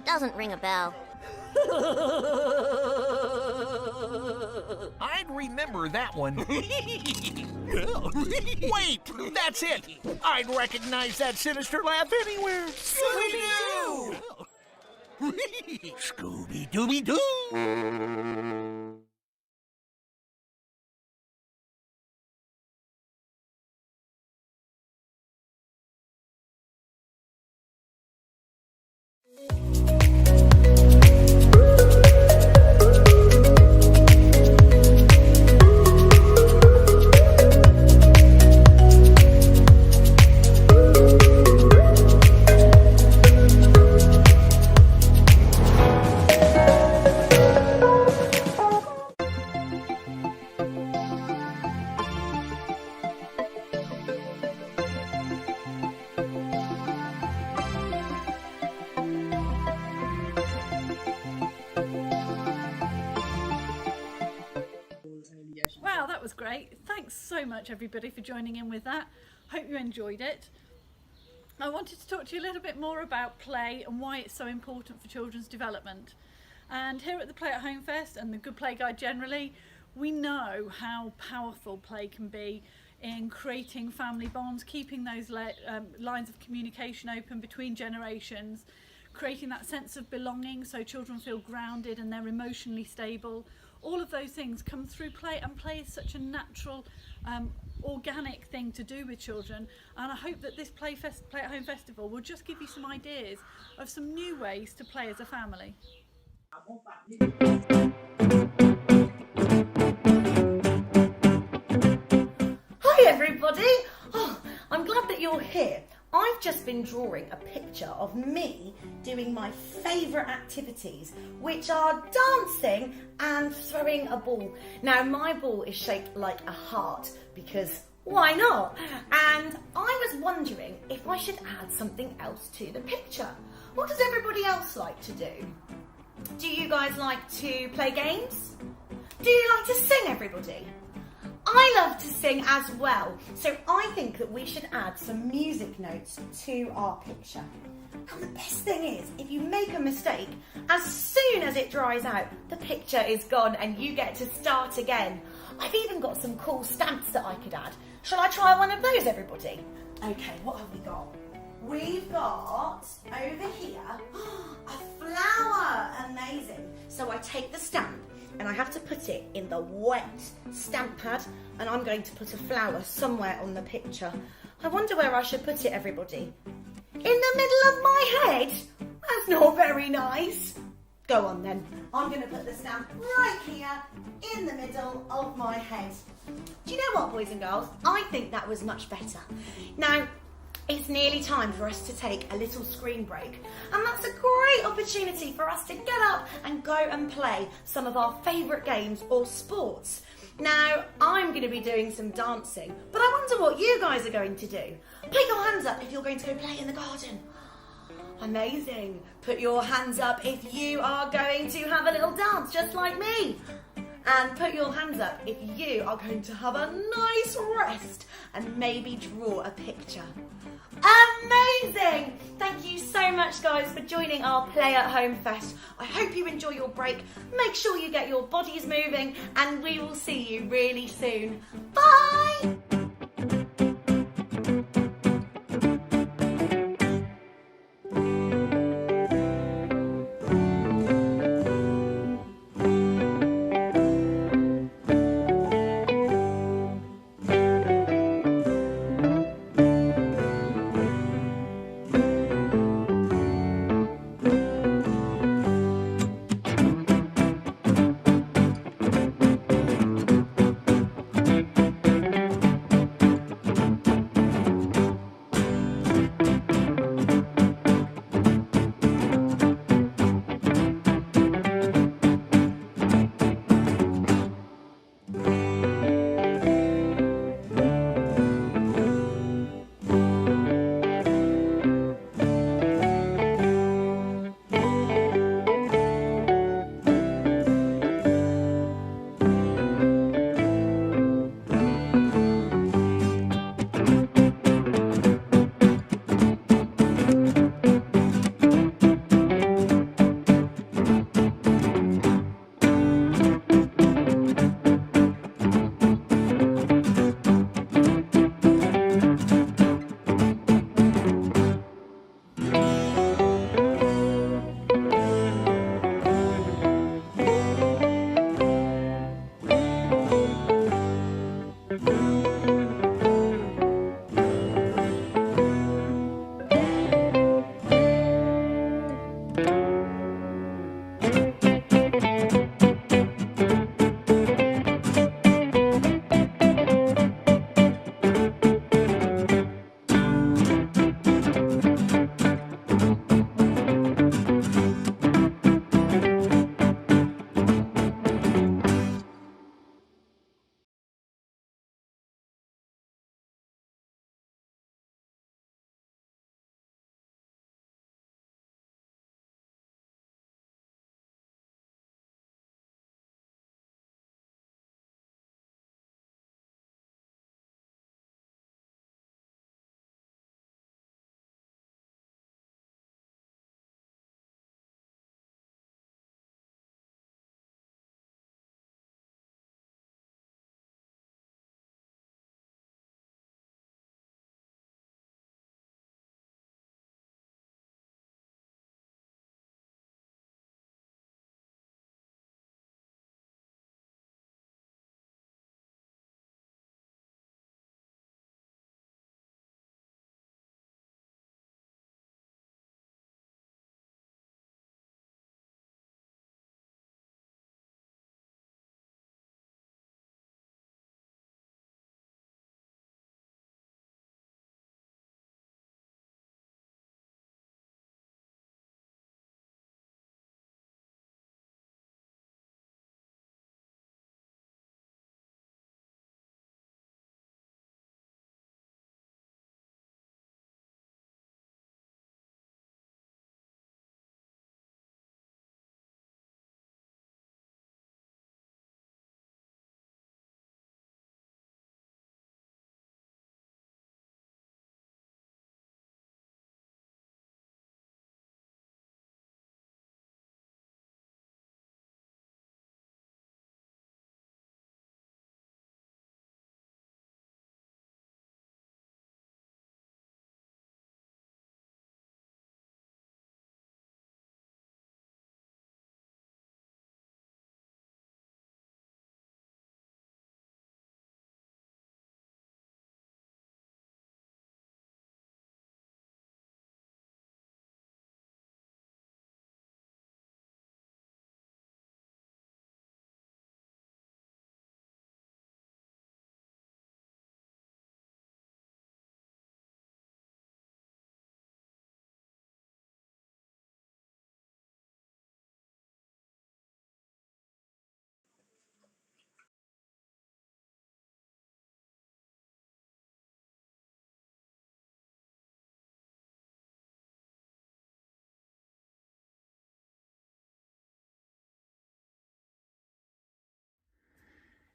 Doesn't ring a bell. I'd remember that one. Wait, that's it. I'd recognize that sinister laugh anywhere. Scooby-Doo! Scooby-Dooby-Doo! Wow, that was great. Thanks so much, everybody, for joining in with that. Hope you enjoyed it. I wanted to talk to you a little bit more about play and why it's so important for children's development. And here at the Play at Home Fest and the Good Play Guide generally, we know how powerful play can be in creating family bonds, keeping those lines of communication open between generations, creating that sense of belonging so children feel grounded and they're emotionally stable. All of those things come through play, and play is such a natural, organic thing to do with children. And I hope that this Play at Home Festival will just give you some ideas of some new ways to play as a family. Hi everybody! Oh, I'm glad that you're here. I've just been drawing a picture of me doing my favourite activities, which are dancing and throwing a ball. Now, my ball is shaped like a heart because why not? And I was wondering if I should add something else to the picture. What does everybody else like to do? Do you guys like to play games? Do you like to sing, everybody? I love to sing as well, so I think that we should add some music notes to our picture. And the best thing is, if you make a mistake, as soon as it dries out, the picture is gone and you get to start again. I've even got some cool stamps that I could add. Shall I try one of those, everybody? Okay, what have we got? We've got, over here, a flower. Amazing. So I take the stamp and I have to put it in the wet stamp pad, and I'm going to put a flower somewhere on the picture. I wonder where I should put it, everybody. In the middle of my head? That's not very nice. Go on then. I'm going to put the stamp right here in the middle of my head. Do you know what, boys and girls? I think that was much better. Now, it's nearly time for us to take a little screen break, and that's a great opportunity for us to get up and go and play some of our favourite games or sports. Now, I'm going to be doing some dancing, but I wonder what you guys are going to do. Put your hands up if you're going to go play in the garden. Amazing. Put your hands up if you are going to have a little dance just like me. and put your hands up if you are going to have a nice rest and maybe draw a picture. Amazing! Thank you so much, guys, for joining our Play at Home Fest. I hope you enjoy your break. Make sure you get your bodies moving, and we will see you really soon. Bye!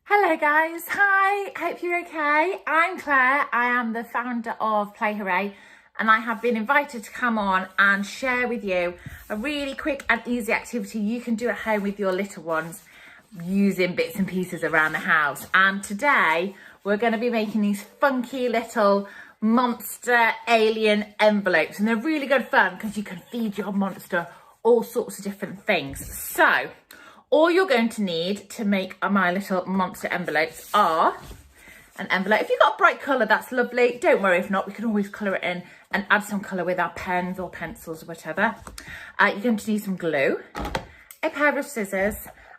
Hello guys, hi, hope you're okay. I'm Claire, I am the founder of Play Hooray, and I have been invited to come on and share with you a really quick and easy activity you can do at home with your little ones using bits and pieces around the house. And today we're going to be making these funky little monster alien envelopes, and they're really good fun because you can feed your monster all sorts of different things. So all you're going to need to make my little monster envelopes are an envelope. If you've got a bright colour, that's lovely. Don't worry if not, we can always colour it in and add some colour with our pens or pencils or whatever. You're going to need some glue, a pair of scissors,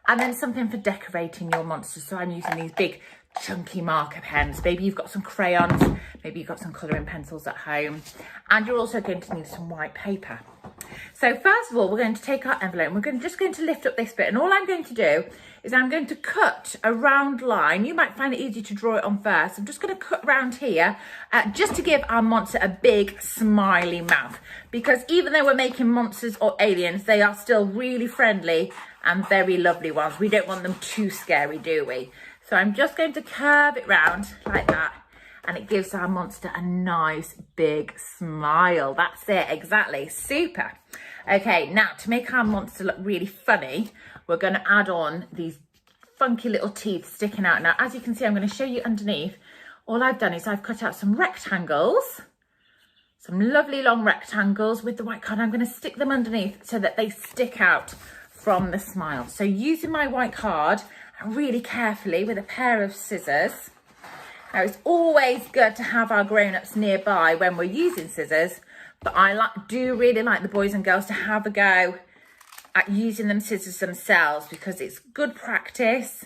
and then something for decorating your monsters. So I'm using these big chunky marker pens. Maybe you've got some crayons, maybe you've got some colouring pencils at home, and you're also going to need some white paper. So first of all, we're going to take our envelope and we're just going to lift up this bit, and all I'm going to do is I'm going to cut a round line. You might find it easy to draw it on first. I'm just going to cut around here just to give our monster a big smiley mouth, because even though we're making monsters or aliens, they are still really friendly and very lovely ones. We don't want them too scary, do we? So I'm just going to curve it round like that, and it gives our monster a nice big smile. That's it, exactly, super. Okay, now to make our monster look really funny, we're going to add on these funky little teeth sticking out. Now, as you can see, I'm going to show you underneath. All I've done is I've cut out some rectangles, some lovely long rectangles with the white card. I'm going to stick them underneath so that they stick out from the smile. So using my white card, and really carefully with a pair of scissors. Now, it's always good to have our grown-ups nearby when we're using scissors, but I do really like the boys and girls to have a go at using them scissors themselves, because it's good practice,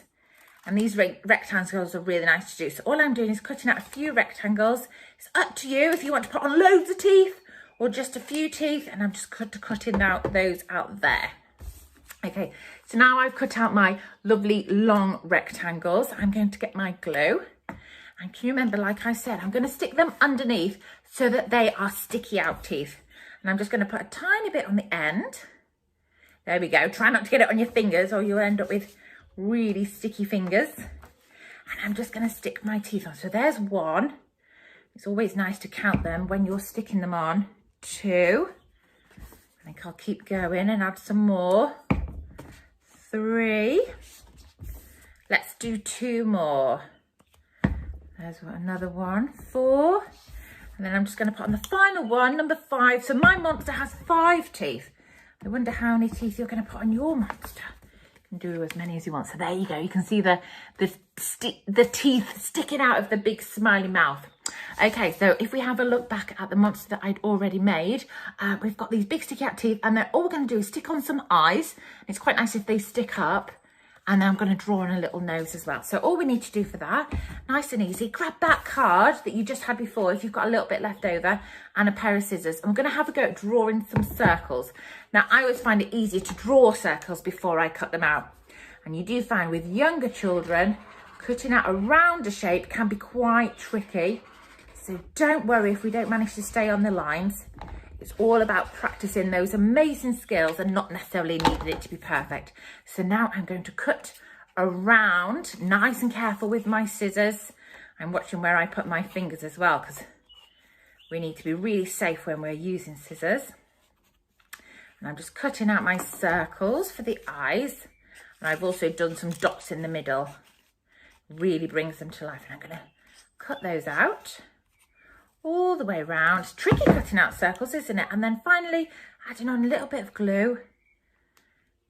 and these rectangles are really nice to do. So all I'm doing is cutting out a few rectangles. It's up to you if you want to put on loads of teeth or just a few teeth, and I'm just cutting out those out there. Okay, so now I've cut out my lovely long rectangles. I'm going to get my glue. And can you remember, like I said, I'm going to stick them underneath so that they are sticky out teeth. And I'm just going to put a tiny bit on the end. There we go. Try not to get it on your fingers or you'll end up with really sticky fingers. And I'm just going to stick my teeth on. So there's one. It's always nice to count them when you're sticking them on. 2. I think I'll keep going and add some more. 3. Let's do 2 more. There's another one. 4. And then I'm just going to put on the final one, number 5. So my monster has 5 teeth. I wonder how many teeth you're going to put on your monster. You can do as many as you want. So there you go. You can see the teeth sticking out of the big smiley mouth. Okay, so if we have a look back at the monster that I'd already made, we've got these big sticky out teeth, and then all we're going to do is stick on some eyes. It's quite nice if they stick up. And then I'm going to draw on a little nose as well. So all we need to do for that, nice and easy, grab that card that you just had before, if you've got a little bit left over, and a pair of scissors. And we're going to have a go at drawing some circles. Now, I always find it easier to draw circles before I cut them out. And you do find with younger children, cutting out a rounder shape can be quite tricky. So don't worry if we don't manage to stay on the lines. It's all about practicing those amazing skills and not necessarily needing it to be perfect. So now I'm going to cut around, nice and careful with my scissors. I'm watching where I put my fingers as well, because we need to be really safe when we're using scissors. And I'm just cutting out my circles for the eyes. And I've also done some dots in the middle. Really brings them to life. And I'm going to cut those out all the way around. It's tricky cutting out circles, isn't it? And then finally adding on a little bit of glue,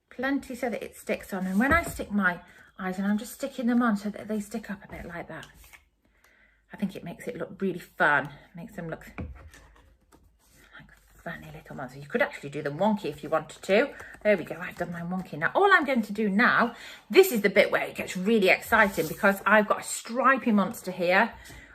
plenty so that it sticks on. And when I stick my eyes, and I'm just sticking them on so that they stick up a bit like that, I think it makes it look really fun. It makes them look like funny little monsters. You could actually do them wonky if you wanted to. There we go, I've done mine wonky. Now all I'm going to do now, this is the bit where it gets really exciting, because I've got a stripy monster here.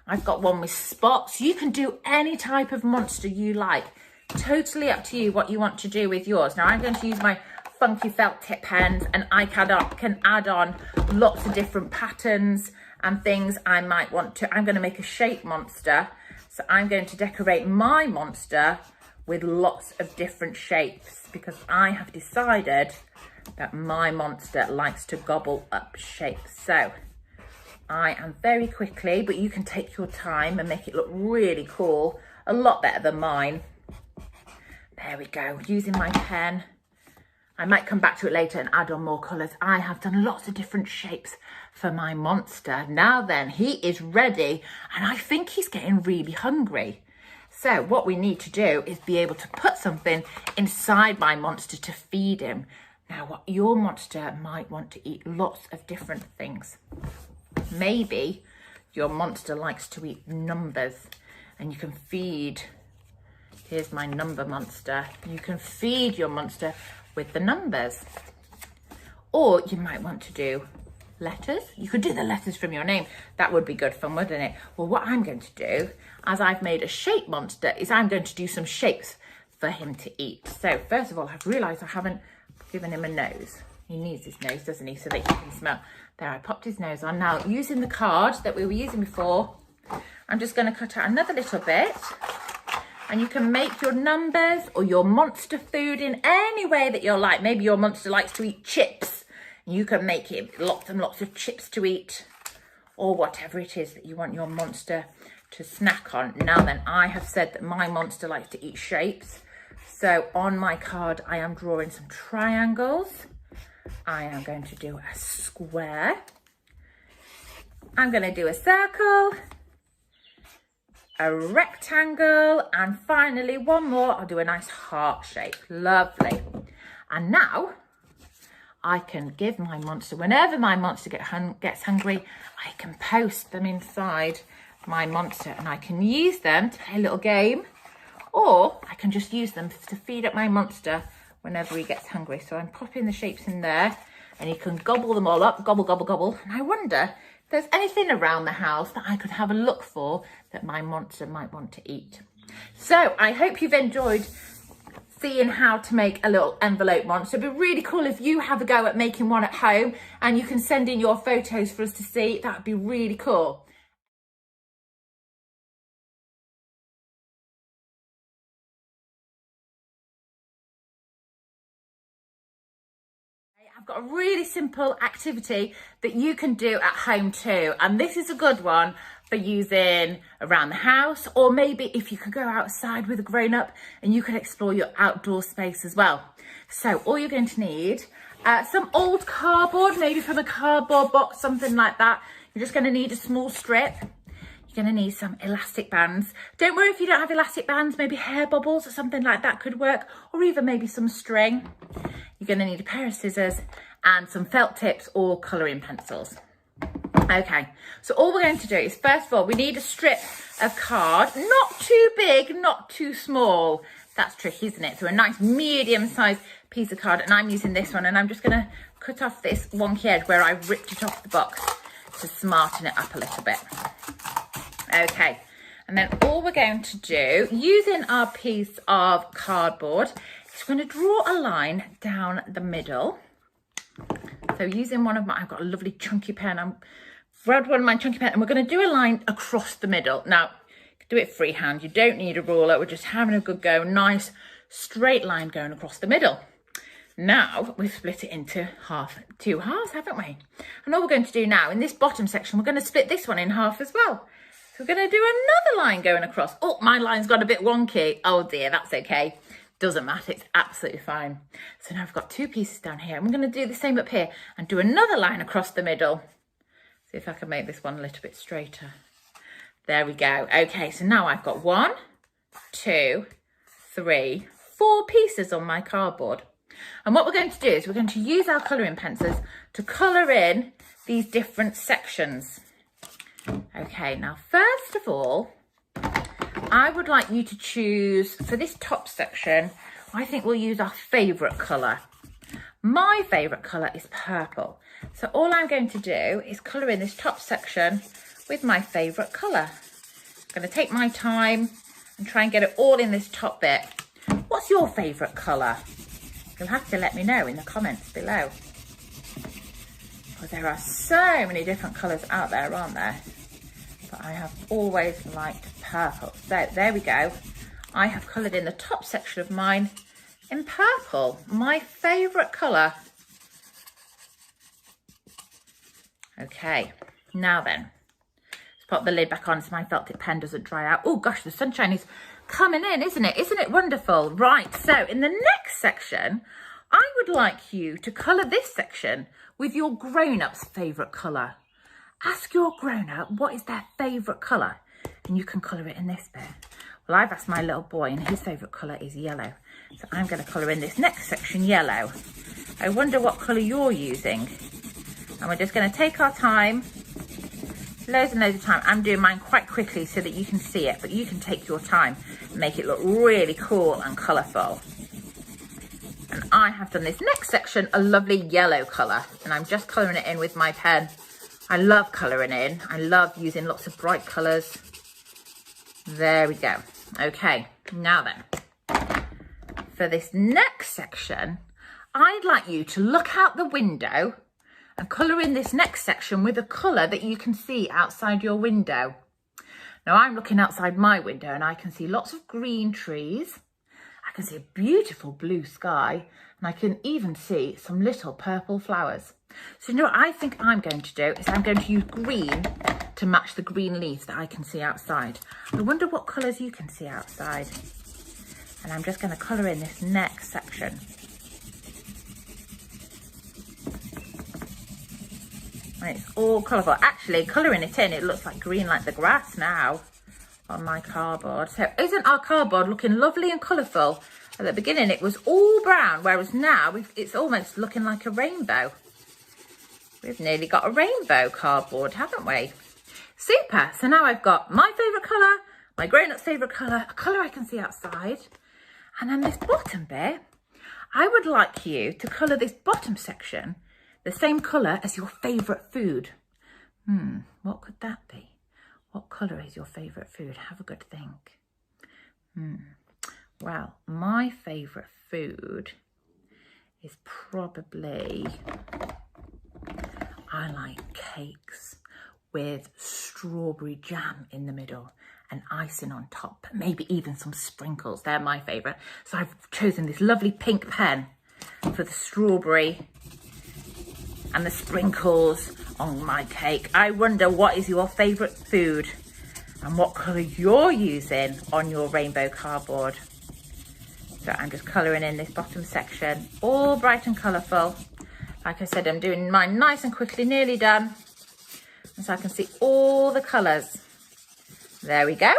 I've got one with spots. You can do any type of monster you like. Totally up to you what you want to do with yours. Now I'm going to use my funky felt tip pens, and I can add on lots of different patterns and things I might want to. I'm going to make a shape monster. So I'm going to decorate my monster with lots of different shapes, because I have decided that my monster likes to gobble up shapes. So I am very quickly, but you can take your time and make it look really cool, a lot better than mine. There we go, using my pen. I might come back to it later and add on more colours. I have done lots of different shapes for my monster. Now then, he is ready, and I think he's getting really hungry. So what we need to do is be able to put something inside my monster to feed him. Now, what your monster might want to eat lots of different things. Maybe your monster likes to eat numbers, and you can feed, here's my number monster. You can feed your monster with the numbers. Or you might want to do letters. You could do the letters from your name. That would be good fun, wouldn't it? Well, what I'm going to do, as I've made a shape monster, is I'm going to do some shapes for him to eat. So first of all, I've realised I haven't given him a nose. He needs his nose, doesn't he, so that he can smell. There, I popped his nose on. Now, using the card that we were using before, I'm just going to cut out another little bit. And you can make your numbers or your monster food in any way that you like. Maybe your monster likes to eat chips. You can make it lots and lots of chips to eat, or whatever it is that you want your monster to snack on. Now then, I have said that my monster likes to eat shapes. So on my card, I am drawing some triangles. I am going to do a square. I'm going to do a circle, a rectangle, and finally one more. I'll do a nice heart shape. Lovely. And now I can give my monster, whenever my monster gets hungry, I can post them inside my monster, and I can use them to play a little game, or I can just use them to feed up my monster whenever he gets hungry. So I'm popping the shapes in there, and he can gobble them all up, gobble, gobble, gobble. And I wonder if there's anything around the house that I could have a look for that my monster might want to eat. So I hope you've enjoyed seeing how to make a little envelope monster. It'd be really cool if you have a go at making one at home, and you can send in your photos for us to see. That would be really cool. I've got a really simple activity that you can do at home too, and this is a good one for using around the house, or maybe if you could go outside with a grown-up and you can explore your outdoor space as well. So all you're going to need, some old cardboard, maybe from a cardboard box, something like that. You're just going to need a small strip. You're going to need some elastic bands. Don't worry if you don't have elastic bands, maybe hair bubbles or something like that could work, or even maybe some string. You're going to need a pair of scissors and some felt tips or colouring pencils. Okay, so all we're going to do is, first of all, we need a strip of card, not too big, not too small. That's tricky, isn't it? So a nice medium-sized piece of card, and I'm using this one, and I'm just going to cut off this wonky edge where I ripped it off the box to smarten it up a little bit. Okay, and then all we're going to do, using our piece of cardboard, is we're going to draw a line down the middle. So using one of my, I've got a lovely chunky pen, I've grabbed one of my chunky pen, and we're going to do a line across the middle. Now, you can do it freehand, you don't need a ruler, we're just having a good go, nice straight line going across the middle. Now, we've split it into two halves, haven't we? And all we're going to do now, in this bottom section, we're going to split this one in half as well. So we're going to do another line going across. Oh, my line's got a bit wonky. Oh dear, that's okay. Doesn't matter, it's absolutely fine. So now I've got two pieces down here. I'm going to do the same up here and do another line across the middle. See if I can make this one a little bit straighter. There we go. Okay, so now I've got 1, 2, 3, 4 pieces on my cardboard. And what we're going to do is we're going to use our colouring pencils to colour in these different sections. Okay, now first of all, I would like you to choose, for this top section, I think we'll use our favourite colour. My favourite colour is purple. So all I'm going to do is colour in this top section with my favourite colour. I'm going to take my time and try and get it all in this top bit. What's your favourite colour? You'll have to let me know in the comments below. Because there are so many different colours out there, aren't there? But I have always liked purple. So there we go. I have coloured in the top section of mine in purple, my favourite colour. Okay, Now then, let's pop the lid back on so my felt tip pen doesn't dry out. Oh gosh, the sunshine is coming in, isn't it? Isn't it wonderful? Right, so in the next section, I would like you to colour this section with your grown-up's favourite colour. Ask your grown-up what is their favourite colour, and you can colour it in this bit. Well, I've asked my little boy, and his favourite colour is yellow. So I'm going to colour in this next section yellow. I wonder what colour you're using. And we're just going to take our time, loads and loads of time. I'm doing mine quite quickly so that you can see it, but you can take your time and make it look really cool and colourful. And I have done this next section a lovely yellow colour, and I'm just colouring it in with my pen. I love colouring in. I love using lots of bright colours. There we go. Okay, now then, for this next section, I'd like you to look out the window and colour in this next section with a colour that you can see outside your window. Now I'm looking outside my window and I can see lots of green trees. I can see a beautiful blue sky, and I can even see some little purple flowers. So you know what I think I'm going to do is I'm going to use green to match the green leaves that I can see outside. I wonder what colours you can see outside. And I'm just going to colour in this next section. And it's all colourful. Actually, colouring it in, it looks like green like the grass now on my cardboard. So isn't our cardboard looking lovely and colourful? At the beginning it was all brown, whereas now it's almost looking like a rainbow. We've nearly got a rainbow cardboard, haven't we? Super. So now I've got my favourite colour, my grown-up's favourite colour, a colour I can see outside. And then this bottom bit, I would like you to colour this bottom section the same colour as your favourite food. What could that be? What colour is your favourite food? Have a good think. Well, my favourite food is probably, I like cakes with strawberry jam in the middle and icing on top, maybe even some sprinkles. They're my favourite. So I've chosen this lovely pink pen for the strawberry and the sprinkles on my cake. I wonder what is your favourite food and what colour you're using on your rainbow cardboard. So I'm just colouring in this bottom section, all bright and colourful. Like I said, I'm doing mine nice and quickly, nearly done. And so I can see all the colours. There we go.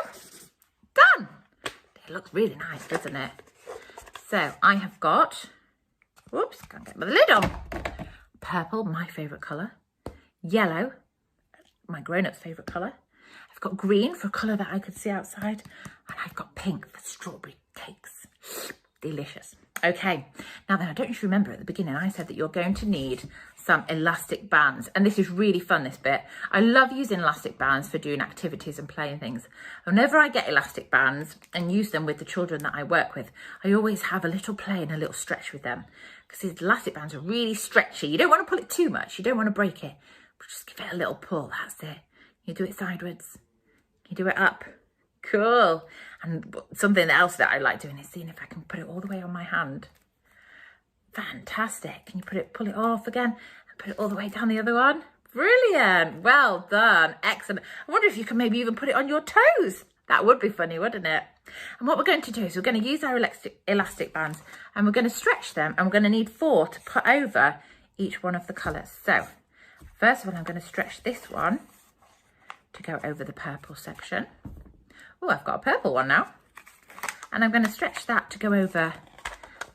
Done. It looks really nice, doesn't it? So I have got, whoops, can't get the lid on. Purple, my favourite colour. Yellow, my grown-up's favourite colour. I've got green for a colour that I could see outside. And I've got pink for strawberry cakes. Delicious. Okay, now then, I don't know if you remember at the beginning, I said that you're going to need some elastic bands. And this is really fun, this bit. I love using elastic bands for doing activities and playing things. Whenever I get elastic bands and use them with the children that I work with, I always have a little play and a little stretch with them. Because these elastic bands are really stretchy. You don't want to pull it too much. You don't want to break it. But just give it a little pull. That's it. You do it sideways. You do it up. Cool. And something else that I like doing is seeing if I can put it all the way on my hand. Fantastic. Can you pull it off again and put it all the way down the other one? Brilliant. Well done. Excellent. I wonder if you can maybe even put it on your toes. That would be funny, wouldn't it? And what we're going to do is we're going to use our elastic bands and we're going to stretch them, and we're going to need 4 to put over each one of the colours. So first of all, I'm going to stretch this one to go over the purple section. Oh, I've got a purple one now. And I'm going to stretch that to go over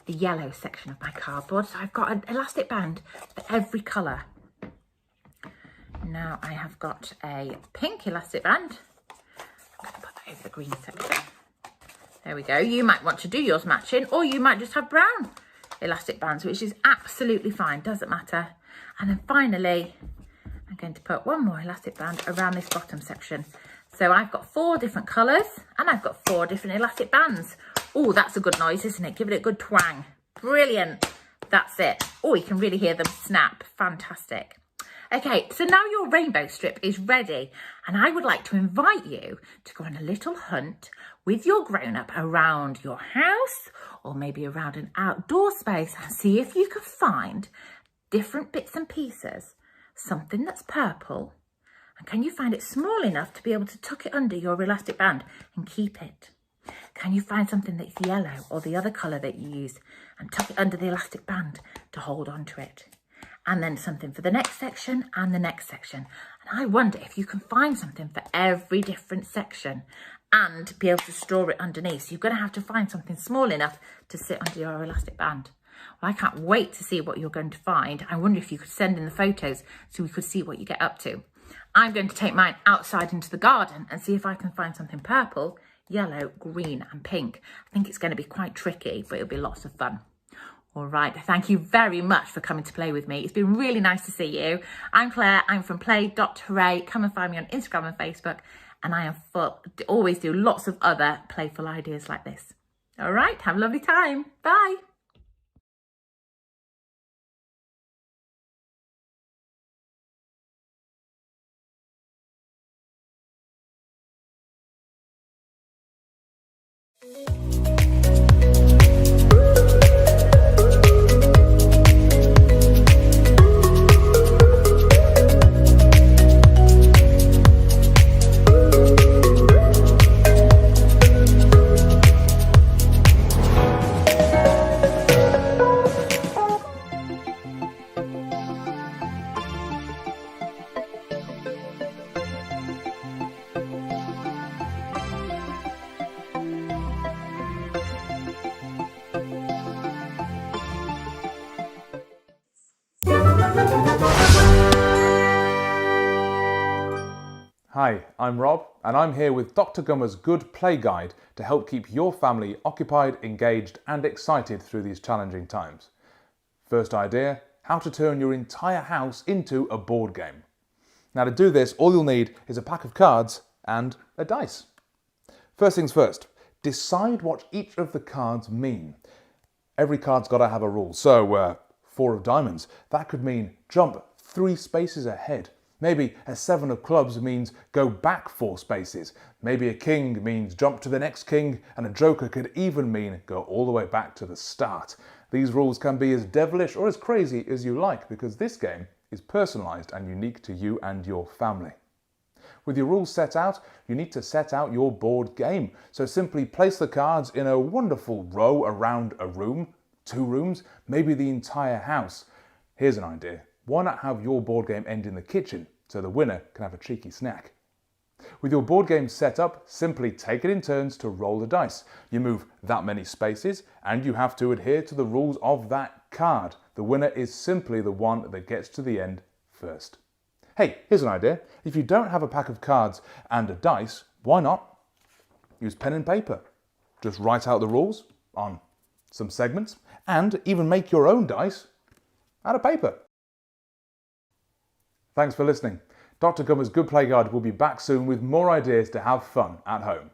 the yellow section of my cardboard. So I've got an elastic band for every colour. Now I have got a pink elastic band. I'm going to put that over the green section. There we go. You might want to do yours matching, or you might just have brown elastic bands, which is absolutely fine, doesn't matter. And then finally, I'm going to put one more elastic band around this bottom section. So I've got 4 different colours and I've got 4 different elastic bands. Oh, that's a good noise, isn't it? Give it a good twang. Brilliant. That's it. Oh, you can really hear them snap. Fantastic. Okay, so now your rainbow strip is ready, and I would like to invite you to go on a little hunt with your grown-up around your house or maybe around an outdoor space and see if you can find different bits and pieces, something that's purple And can you find it small enough to be able to tuck it under your elastic band and keep it? Can you find something that's yellow or the other colour that you used and tuck it under the elastic band to hold on to it? And then something for the next section and the next section. And I wonder if you can find something for every different section and be able to store it underneath. So you're going to have to find something small enough to sit under your elastic band. Well, I can't wait to see what you're going to find. I wonder if you could send in the photos so we could see what you get up to. I'm going to take mine outside into the garden and see if I can find something purple, yellow, green and pink. I think it's going to be quite tricky, but it'll be lots of fun. All right, thank you very much for coming to play with me. It's been really nice to see you. I'm Claire, I'm from Play.Hooray. Come and find me on Instagram and Facebook. And I am always do lots of other playful ideas like this. All right, have a lovely time. Bye. Hi, I'm Rob, and I'm here with Dr. Gummer's Good Play Guide to help keep your family occupied, engaged, and excited through these challenging times. First idea, how to turn your entire house into a board game. Now to do this, all you'll need is a pack of cards and a dice. First things first, decide what each of the cards mean. Every card's got to have a rule. So, 4 of diamonds, that could mean jump 3 spaces ahead. Maybe a 7 of clubs means go back 4 spaces. Maybe a king means jump to the next king, and a joker could even mean go all the way back to the start. These rules can be as devilish or as crazy as you like, because this game is personalised and unique to you and your family. With your rules set out, you need to set out your board game. So simply place the cards in a wonderful row around a room, 2 rooms, maybe the entire house. Here's an idea. Why not have your board game end in the kitchen so the winner can have a cheeky snack? With your board game set up, simply take it in turns to roll the dice. You move that many spaces and you have to adhere to the rules of that card. The winner is simply the one that gets to the end first. Hey, here's an idea. If you don't have a pack of cards and a dice, why not use pen and paper? Just write out the rules on some segments and even make your own dice out of paper. Thanks for listening. Dr. Gummer's Good Play Guide will be back soon with more ideas to have fun at home.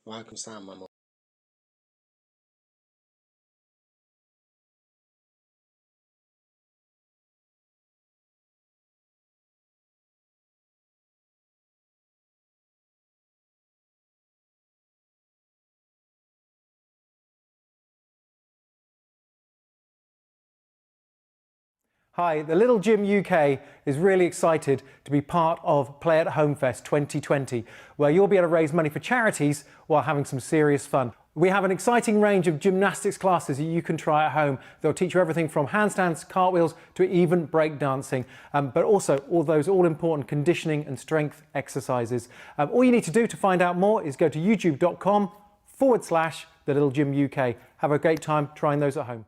Walaikum salam, Mama. Hi, the Little Gym UK is really excited to be part of Play at Home Fest 2020, where you'll be able to raise money for charities while having some serious fun. We have an exciting range of gymnastics classes that you can try at home. They'll teach you everything from handstands, cartwheels, to even breakdancing, but also all those all-important conditioning and strength exercises. All you need to do to find out more is go to youtube.com/The Little Gym UK. Have a great time trying those at home.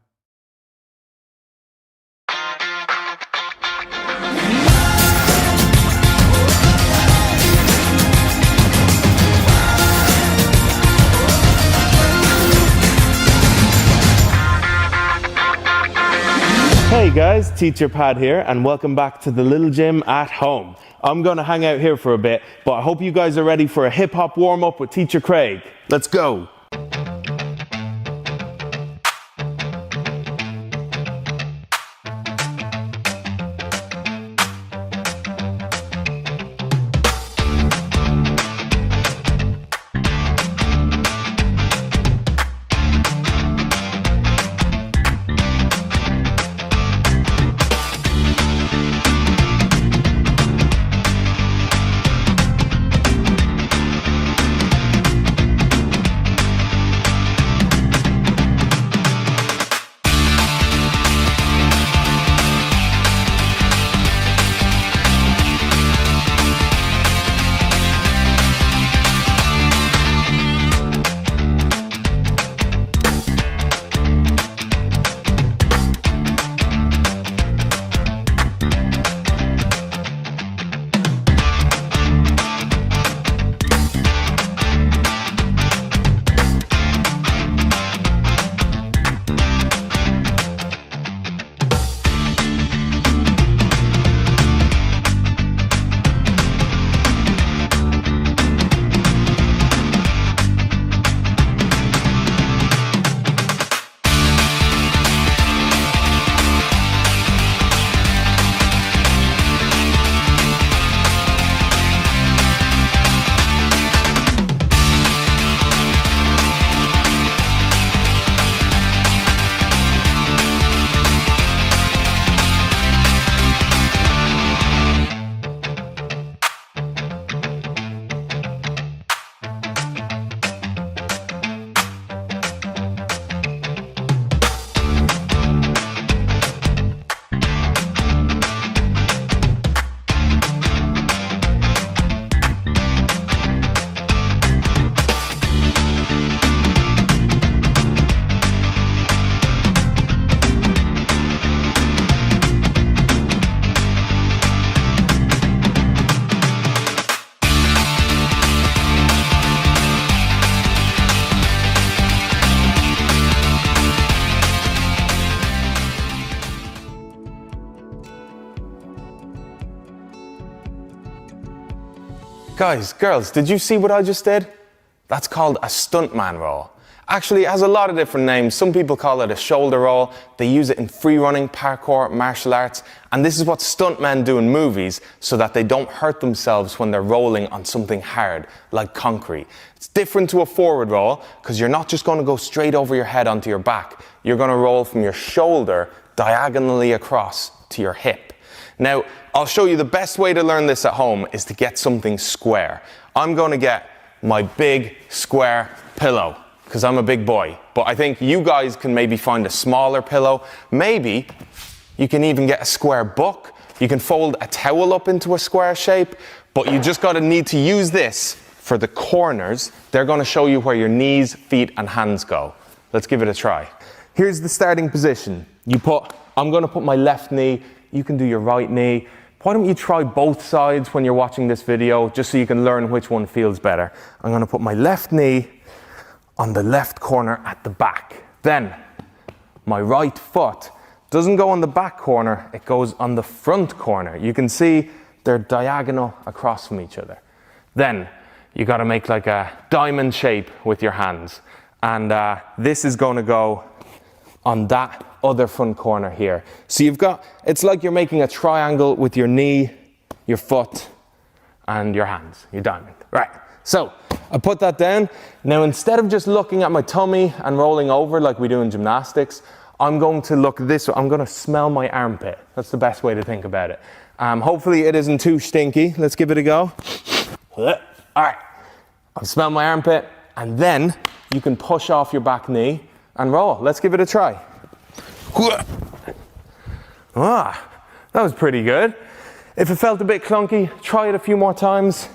Hey guys, Teacher Pat here and welcome back to the Little Gym at Home. I'm going to hang out here for a bit, but I hope you guys are ready for a hip hop warm up with Teacher Craig. Let's go! Guys, girls, did you see what I just did? That's called a stuntman roll. Actually, it has a lot of different names. Some people call it a shoulder roll. They use it in free running, parkour, martial arts. And this is what stuntmen do in movies so that they don't hurt themselves when they're rolling on something hard, like concrete. It's different to a forward roll because you're not just going to go straight over your head onto your back. You're going to roll from your shoulder diagonally across to your hip. Now, I'll show you the best way to learn this at home is to get something square. I'm going to get my big square pillow because I'm a big boy. But I think you guys can maybe find a smaller pillow. Maybe you can even get a square book. You can fold a towel up into a square shape, but you just need to use this for the corners. They're going to show you where your knees, feet, and hands go. Let's give it a try. Here's the starting position. I'm going to put my left knee. You can do your right knee. Why don't you try both sides when you're watching this video, just so you can learn which one feels better. I'm going to put my left knee on the left corner at the back. Then my right foot doesn't go on the back corner, it goes on the front corner. You can see they're diagonal across from each other. Then you got to make like a diamond shape with your hands. And this is going to go on that other front corner here. So you've got, it's like you're making a triangle with your knee, your foot, and your hands, your diamond. Right, so I put that down. Now instead of just looking at my tummy and rolling over like we do in gymnastics, I'm going to look this way. I'm going to smell my armpit. That's the best way to think about it. Hopefully it isn't too stinky. Let's give it a go. All right, I'll smell my armpit, and then you can push off your back knee and roll. Let's give it a try. Ah, that was pretty good. If it felt a bit clunky, try it a few more times.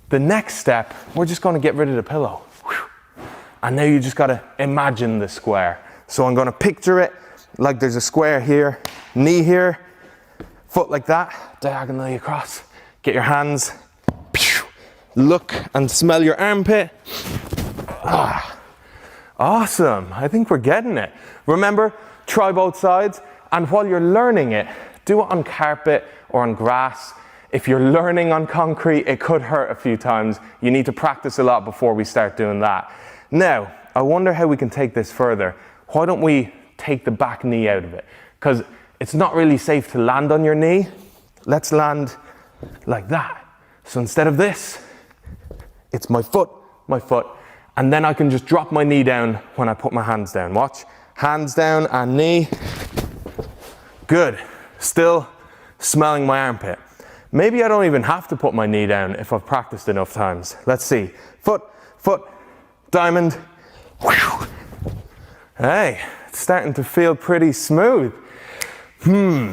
The next step, we're just going to get rid of the pillow. And now you just got to imagine the square. So I'm going to picture it like there's a square here, knee here, foot like that, diagonally across. Get your hands, look and smell your armpit. Ah, awesome. I think we're getting it. Remember, try both sides. And while you're learning it, do it on carpet or on grass. If you're learning on concrete, it could hurt a few times. You need to practice a lot before we start doing that. Now, I wonder how we can take this further. Why don't we take the back knee out of it? Because it's not really safe to land on your knee. Let's land like that. So instead of this, it's my foot, and then I can just drop my knee down when I put my hands down. Watch, hands down and knee. Good, still smelling my armpit. Maybe I don't even have to put my knee down if I've practiced enough times. Let's see, foot, diamond. Hey, it's starting to feel pretty smooth.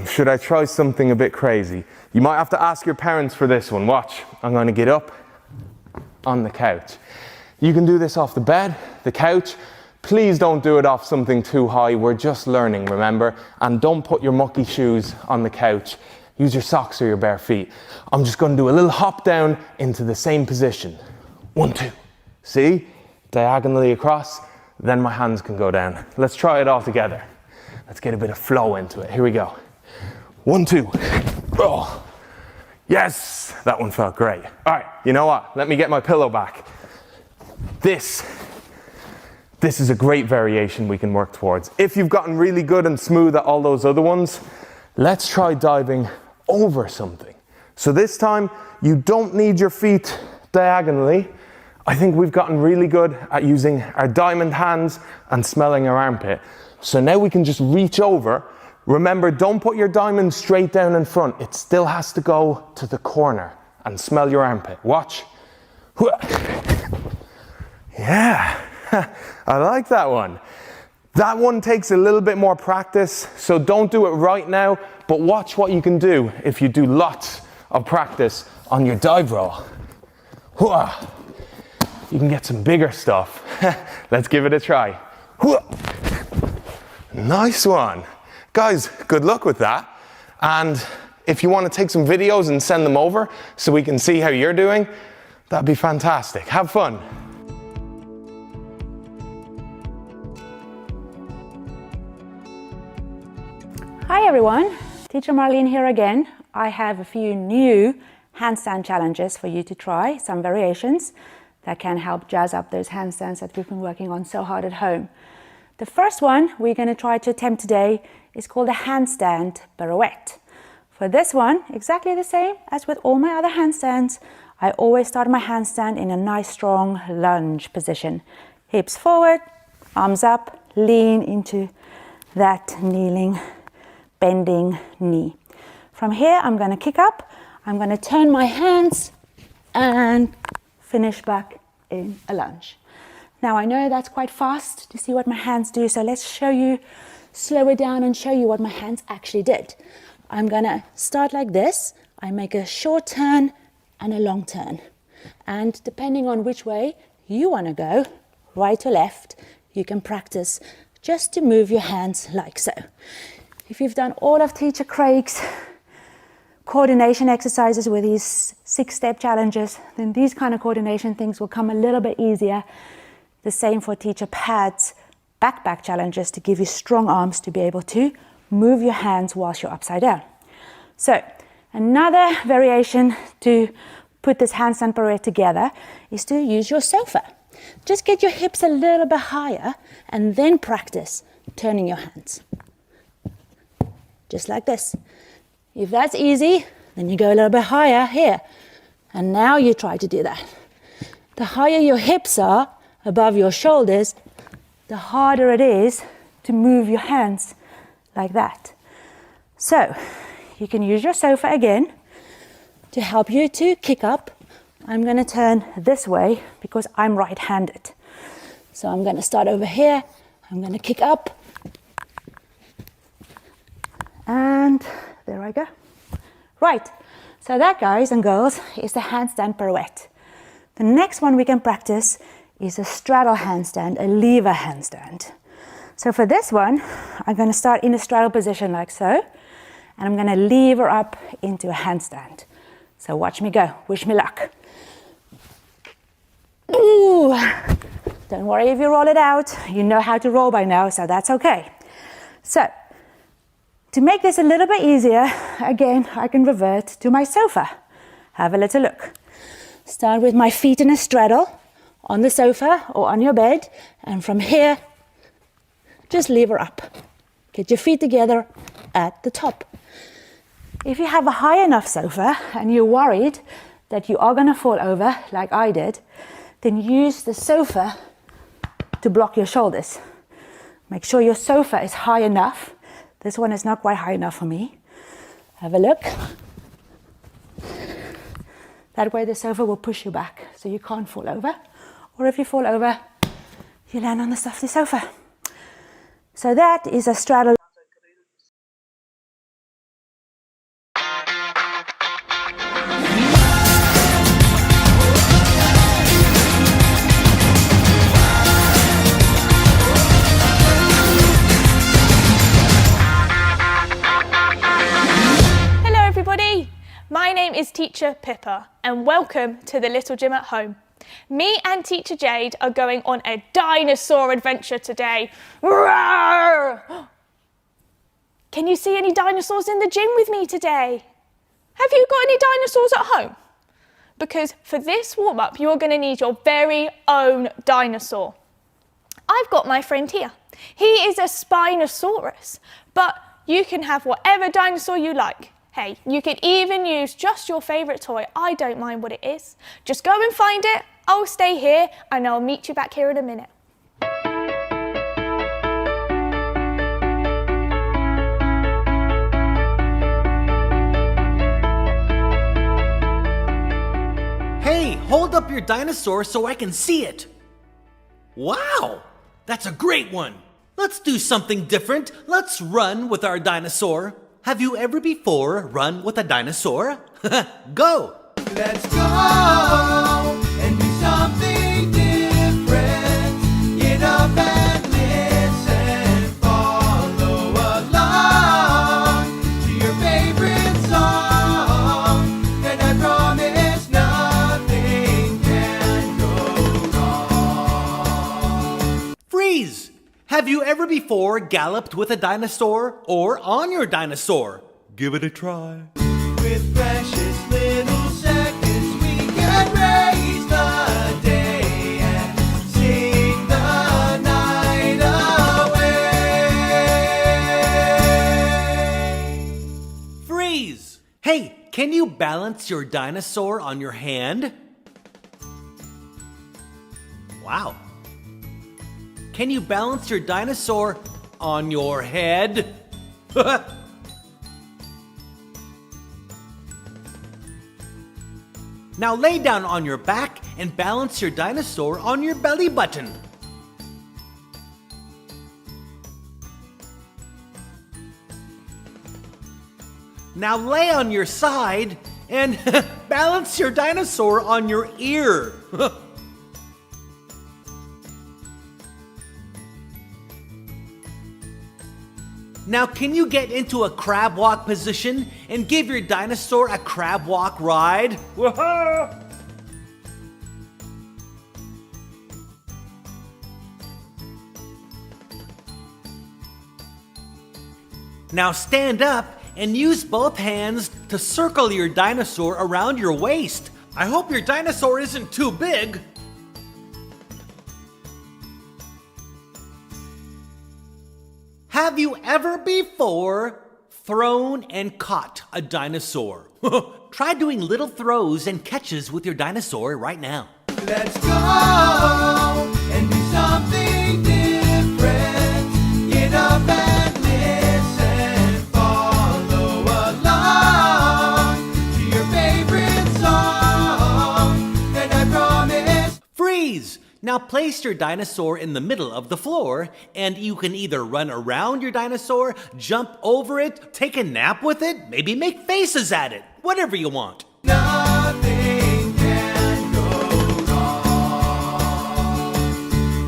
Should I try something a bit crazy? You might have to ask your parents for this one. Watch, I'm going to get up on the couch. You can do this off the bed, the couch. Please don't do it off something too high. We're just learning, remember? And don't put your mucky shoes on the couch. Use your socks or your bare feet. I'm just going to do a little hop down into the same position. 1, 2. See? Diagonally across. Then my hands can go down. Let's try it all together. Let's get a bit of flow into it. Here we go. 1, 2. Oh. Yes, that one felt great. All right, you know what? Let me get my pillow back. This is a great variation we can work towards. If you've gotten really good and smooth at all those other ones, let's try diving over something. So this time, you don't need your feet diagonally. I think we've gotten really good at using our diamond hands and smelling our armpit. So now we can just reach over. Remember, don't put your diamond straight down in front. It still has to go to the corner and smell your armpit. Watch. Yeah, I like that one. That one takes a little bit more practice, so don't do it right now, but watch what you can do if you do lots of practice on your dive roll. You can get some bigger stuff. Let's give it a try. Nice one. Guys, good luck with that. And if you want to take some videos and send them over so we can see how you're doing, that'd be fantastic. Have fun. Hi everyone, Teacher Marlene here again. I have a few new handstand challenges for you to try, some variations that can help jazz up those handstands that we've been working on so hard at home. The first one we're going to try to attempt today is called a handstand pirouette. For this one, exactly the same as with all my other handstands, I always start my handstand in a nice strong lunge position. Hips forward, arms up, lean into that kneeling, bending knee. From here, I'm going to kick up, I'm going to turn my hands and finish back in a lunge. Now I know that's quite fast to see what my hands do, so let's slow it down and show you what my hands actually did. I'm gonna start like this. I make a short turn and a long turn. And depending on which way you wanna go, right or left, you can practice just to move your hands like so. If you've done all of Teacher Craig's coordination exercises with these 6-step challenges, then these kind of coordination things will come a little bit easier. The same for Teacher Pat's backpack challenges to give you strong arms to be able to move your hands whilst you're upside down. So another variation to put put this handstand pirouette together is to use your sofa. Just get your hips a little bit higher and then practice turning your hands. Just like this. If that's easy, then you go a little bit higher here. And now you try to do that. The higher your hips are above your shoulders, the harder it is to move your hands like that. So you can use your sofa again to help you to kick up. I'm going to turn this way because I'm right-handed. So I'm going to start over here. I'm going to kick up. And there I go. Right, so that, guys and girls, is the handstand pirouette. The next one we can practice is a straddle handstand, a lever handstand. So for this one, I'm going to start in a straddle position like so, and I'm going to lever up into a handstand. So watch me go, wish me luck. Ooh. Don't worry if you roll it out, you know how to roll by now, so that's okay. So, to make this a little bit easier, again, I can revert to my sofa. Have a little look. Start with my feet in a straddle on the sofa or on your bed, and from here, just lever up. Get your feet together at the top. If you have a high enough sofa and you're worried that you are going to fall over, like I did, then use the sofa to block your shoulders. Make sure your sofa is high enough. This one is not quite high enough for me. Have a look. That way the sofa will push you back so you can't fall over. Or if you fall over, you land on the stuffy sofa. So that is a straddle. My name is Teacher Pippa and welcome to the Little Gym at Home. Me and Teacher Jade are going on a dinosaur adventure today. Roar! Can you see any dinosaurs in the gym with me today? Have you got any dinosaurs at home? Because for this warm-up, you're going to need your very own dinosaur. I've got my friend here. He is a Spinosaurus, but you can have whatever dinosaur you like. Hey, you could even use just your favourite toy. I don't mind what it is. Just go and find it. I'll stay here and I'll meet you back here in a minute. Hey, hold up your dinosaur so I can see it. Wow, that's a great one. Let's do something different. Let's run with our dinosaur. Have you ever before run with a dinosaur? Go! Let's go and do something different. Get up and listen, follow along to your favorite song. And I promise nothing can go wrong. Freeze! Have you ever before galloped with a dinosaur or on your dinosaur? Give it a try. With precious little seconds we can raise the day and sing the night away. Freeze! Hey, can you balance your dinosaur on your hand? Wow. Can you balance your dinosaur on your head? Now lay down on your back and balance your dinosaur on your belly button. Now lay on your side and balance your dinosaur on your ear. Now can you get into a crab walk position and give your dinosaur a crab walk ride? Whoa! Now stand up and use both hands to circle your dinosaur around your waist. I hope your dinosaur isn't too big. Have you ever before thrown and caught a dinosaur? Try doing little throws and catches with your dinosaur right now. Let's go and do something different. Get up and listen, follow along to your favorite song, and I promise. Freeze! Now place your dinosaur in the middle of the floor, and you can either run around your dinosaur, jump over it, take a nap with it, maybe make faces at it, whatever you want. Nothing can go wrong.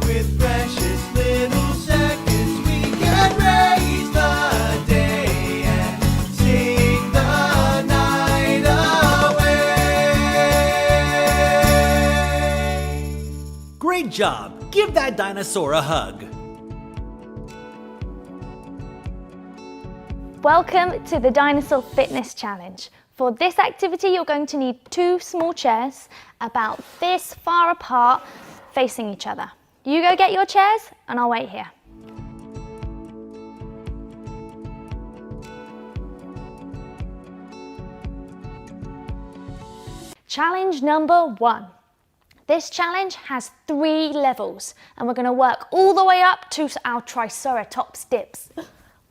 With precious little seconds, we can raise the day and sing the night away. Great job! Give that dinosaur a hug. Welcome to the Dinosaur Fitness Challenge. For this activity, you're going to need 2 small chairs about this far apart, facing each other. You go get your chairs, and I'll wait here. Challenge number 1. This challenge has 3 levels, and we're going to work all the way up to our Triceratops dips.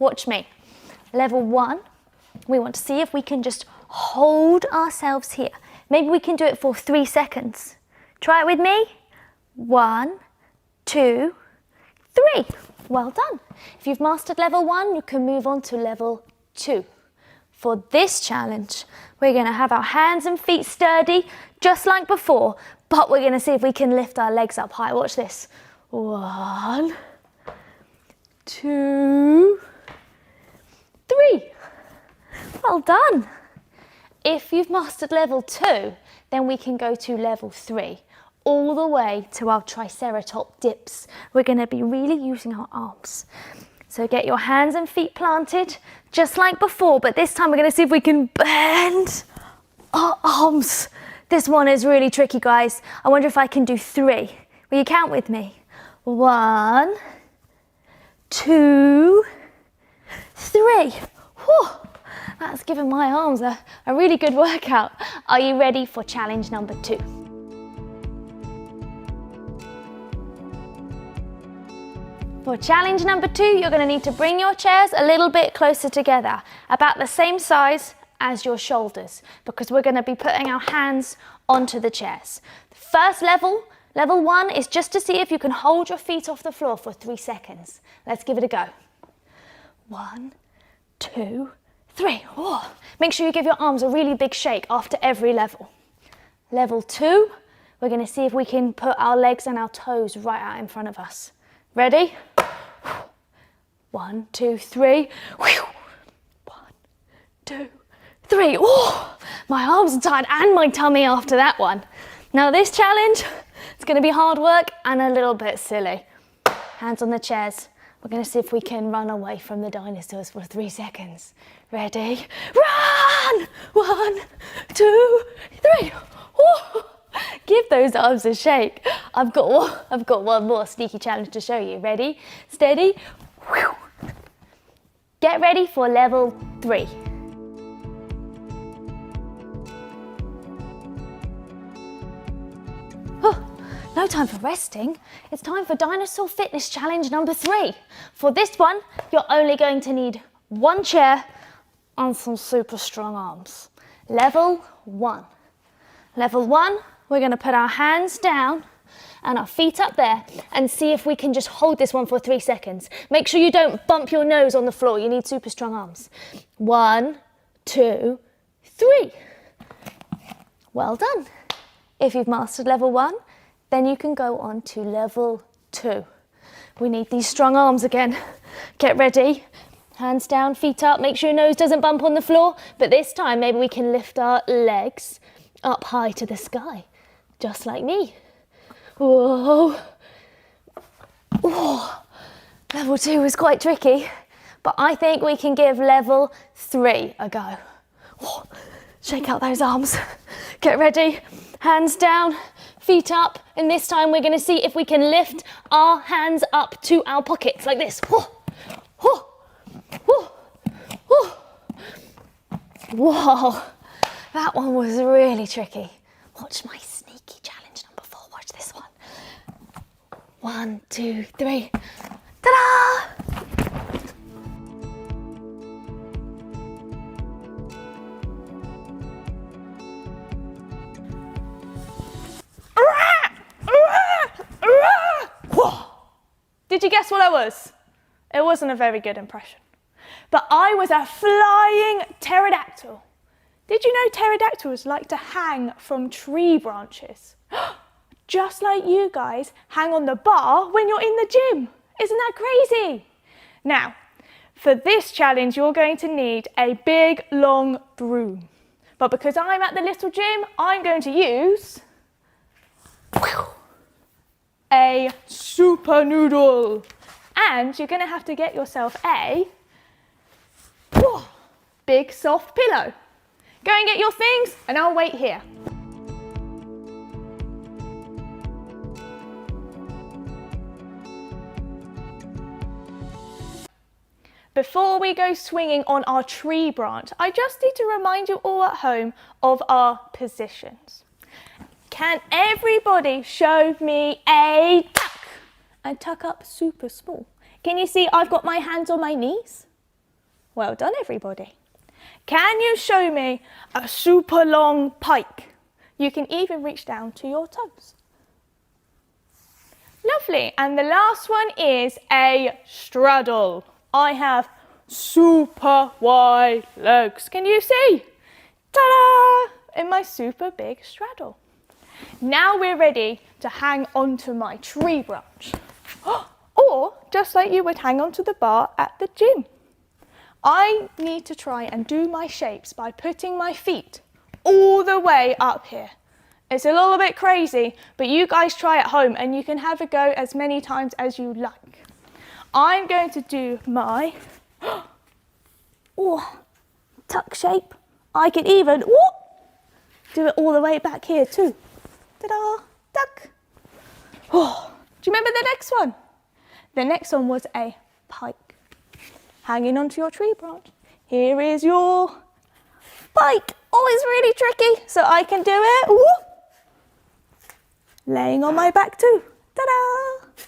Watch me. Level 1, we want to see if we can just hold ourselves here. Maybe we can do it for 3 seconds. Try it with me. 1, 2, 3. Well done. If you've mastered level 1, you can move on to level 2. For this challenge, we're going to have our hands and feet sturdy, just like before, but we're going to see if we can lift our legs up high. Watch this. 1, 2, 3. Well done. If you've mastered level 2, then we can go to level 3, all the way to our Triceratops dips. We're going to be really using our arms. So get your hands and feet planted, just like before, but this time we're going to see if we can bend our arms. This one is really tricky, guys. I wonder if I can do 3. Will you count with me? 1, 2, 3. Whew. That's given my arms a really good workout. Are you ready for challenge number 2? For challenge number 2, you're going to need to bring your chairs a little bit closer together, about the same size as your shoulders, because we're going to be putting our hands onto the chairs. The first level, level 1, is just to see if you can hold your feet off the floor for 3 seconds. Let's give it a go. 1, 2, 3. Oh. Make sure you give your arms a really big shake after every level. Level 2, we're going to see if we can put our legs and our toes right out in front of us. Ready? 1, 2, 3. 1, 2, 3. Oh, my arms are tired and my tummy after that one. Now this challenge, it's going to be hard work and a little bit silly. Hands on the chairs. We're going to see if we can run away from the dinosaurs for 3 seconds. Ready? Run! 1, 2, 3. Oh. Give those arms a shake. I've got one more sneaky challenge to show you. Ready? Steady. Get ready for level 3. Oh, no time for resting. It's time for Dinosaur Fitness Challenge number 3. For this one, you're only going to need 1 chair and some super strong arms. Level 1. Level 1, we're going to put our hands down and our feet up there and see if we can just hold this one for 3 seconds. Make sure you don't bump your nose on the floor. You need super strong arms. 1, 2, 3. Well done. If you've mastered level 1, then you can go on to level 2. We need these strong arms again. Get ready. Hands down, feet up. Make sure your nose doesn't bump on the floor. But this time, maybe we can lift our legs up high to the sky, just like me. Whoa. Oh. Level 2 was quite tricky, but I think we can give level 3 a go. Shake out those arms. Get ready. Hands down, feet up. And this time we're going to see if we can lift our hands up to our pockets like this. Whoa, that one was really tricky. Watch my sneaky challenge number 4. Watch this one. 1, 2, 3. Ta-da! Did you guess what I was? It wasn't a very good impression. But I was a flying pterodactyl. Did you know pterodactyls like to hang from tree branches? Just like you guys hang on the bar when you're in the gym. Isn't that crazy? Now, for this challenge, you're going to need a big, long broom. But because I'm at the little gym, I'm going to use a super noodle. And you're going to have to get yourself a big soft pillow. Go and get your things and I'll wait here. Before we go swinging on our tree branch, I just need to remind you all at home of our positions. Can everybody show me a tuck? And tuck up super small. Can you see I've got my hands on my knees? Well done, everybody. Can you show me a super long pike? You can even reach down to your toes. Lovely. And the last one is a straddle. I have super wide legs. Can you see? Ta-da! In my super big straddle. Now we're ready to hang onto my tree branch. Or just like you would hang onto the bar at the gym. I need to try and do my shapes by putting my feet all the way up here. It's a little bit crazy, but you guys try at home and you can have a go as many times as you like. I'm going to do my tuck shape. I can even do it all the way back here too. Ta-da! Tuck. Do you remember the next one? The next one was a pike. Hanging onto your tree branch. Here is your pike. Oh, it's really tricky, so I can do it. Laying on my back too. Ta-da!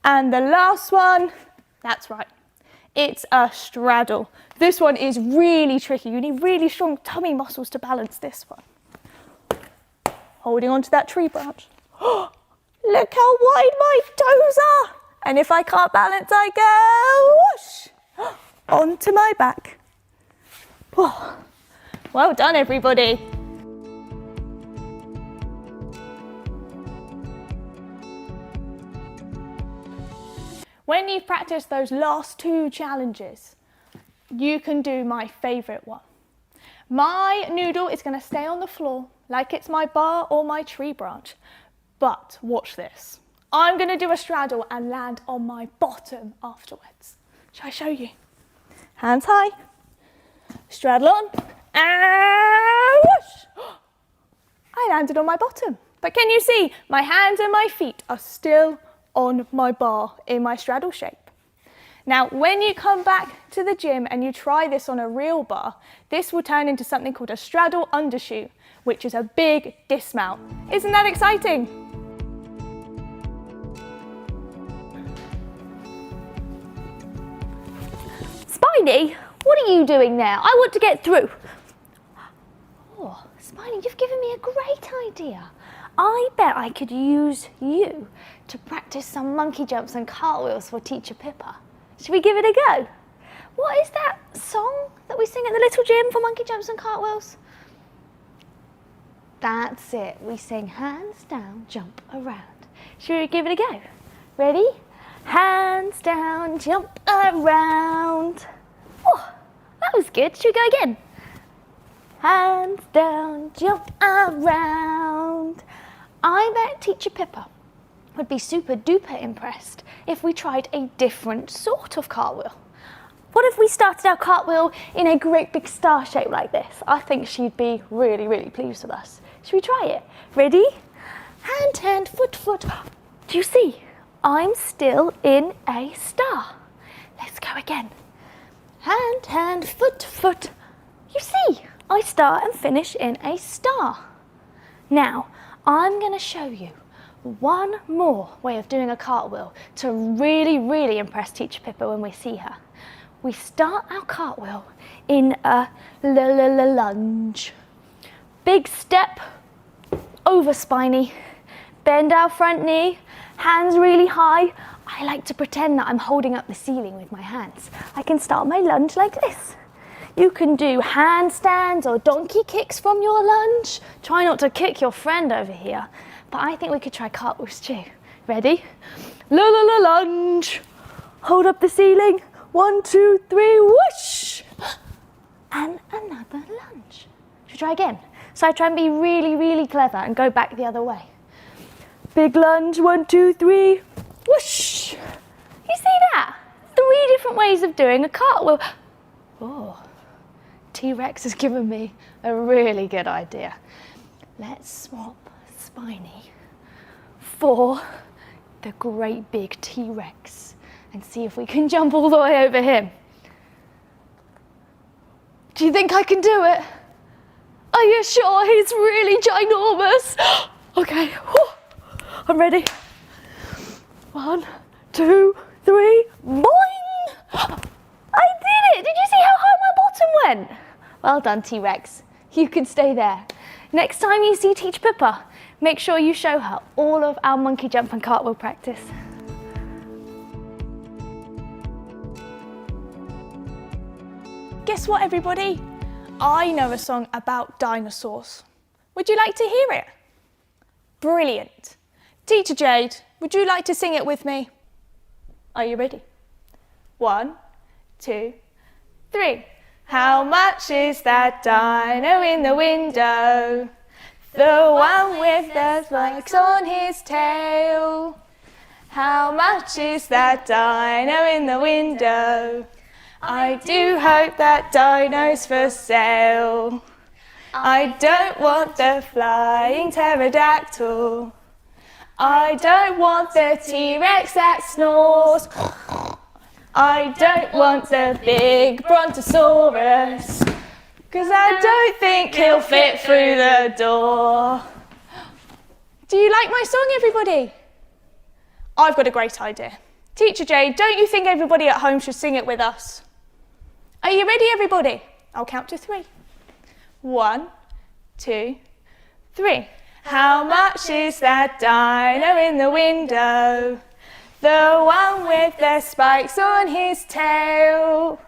And the last one, that's right, it's a straddle. This one is really tricky. You need really strong tummy muscles to balance this one. Holding onto that tree branch. Look how wide my toes are. And if I can't balance, I go whoosh onto my back. Well done, everybody. When you've practiced those last 2 challenges, you can do my favourite one. My noodle is going to stay on the floor like it's my bar or my tree branch. But watch this. I'm going to do a straddle and land on my bottom afterwards. Shall I show you? Hands high. Straddle on. And whoosh. I landed on my bottom. But can you see? My hands and my feet are still on my bar in my straddle shape. Now, when you come back to the gym and you try this on a real bar, this will turn into something called a straddle undershoot, which is a big dismount. Isn't that exciting? Spiny, what are you doing there? I want to get through. Oh, Spiny, you've given me a great idea. I bet I could use you to practice some monkey jumps and cartwheels for Teacher Pippa. Should we give it a go? What is that song that we sing at the little gym for monkey jumps and cartwheels? That's it. We sing hands down, jump around. Should we give it a go? Ready? Hands down, jump around. Oh, that was good. Should we go again? Hands down, jump around. I bet Teacher Pippa would be super duper impressed if we tried a different sort of cartwheel. What if we started our cartwheel in a great big star shape like this? I think she'd be really, really pleased with us. Should we try it? Ready? Hand, turn, foot, foot. Do you see? I'm still in a star. Let's go again. Hand, hand, foot, foot. You see, I start and finish in a star. Now, I'm going to show you one more way of doing a cartwheel to really, really impress Teacher Pippa when we see her. We start our cartwheel in a lunge. Big step, over spiny, bend our front knee, hands really high. I like to pretend that I'm holding up the ceiling with my hands. I can start my lunge like this. You can do handstands or donkey kicks from your lunge. Try not to kick your friend over here. But I think we could try cartwheels too. Ready? Lunge. Hold up the ceiling. 1, 2, 3, whoosh. And another lunge. Should we try again? So I try and be really, really clever and go back the other way. Big lunge, 1, 2, 3, whoosh. You see that? 3 different ways of doing a cartwheel. Oh, T-Rex has given me a really good idea. Let's swap Spiny for the great big T-Rex and see if we can jump all the way over him. Do you think I can do it? Are you sure? He's really ginormous. Okay, I'm ready. 1, 2, 3, boing! I did it! Did you see how high my bottom went? Well done, T-Rex. You can stay there. Next time you see Teacher Pippa, make sure you show her all of our monkey jump and cartwheel practice. Guess what, everybody? I know a song about dinosaurs. Would you like to hear it? Brilliant. Teacher Jade, would you like to sing it with me? Are you ready? 1, 2, 3. How much is that dino in the window? The one with the spikes on his tail. How much is that dino in the window? I do hope that dino's for sale. I don't want the flying pterodactyl. I don't want the T-Rex that snores. I don't want the big brontosaurus, 'cause I don't think he'll fit through the door. Do you like my song, everybody? I've got a great idea. Teacher Jade, don't you think everybody at home should sing it with us? Are you ready, everybody? I'll count to 3. 1, 2, 3. How much is that dino in the window? The one with the spikes on his tail.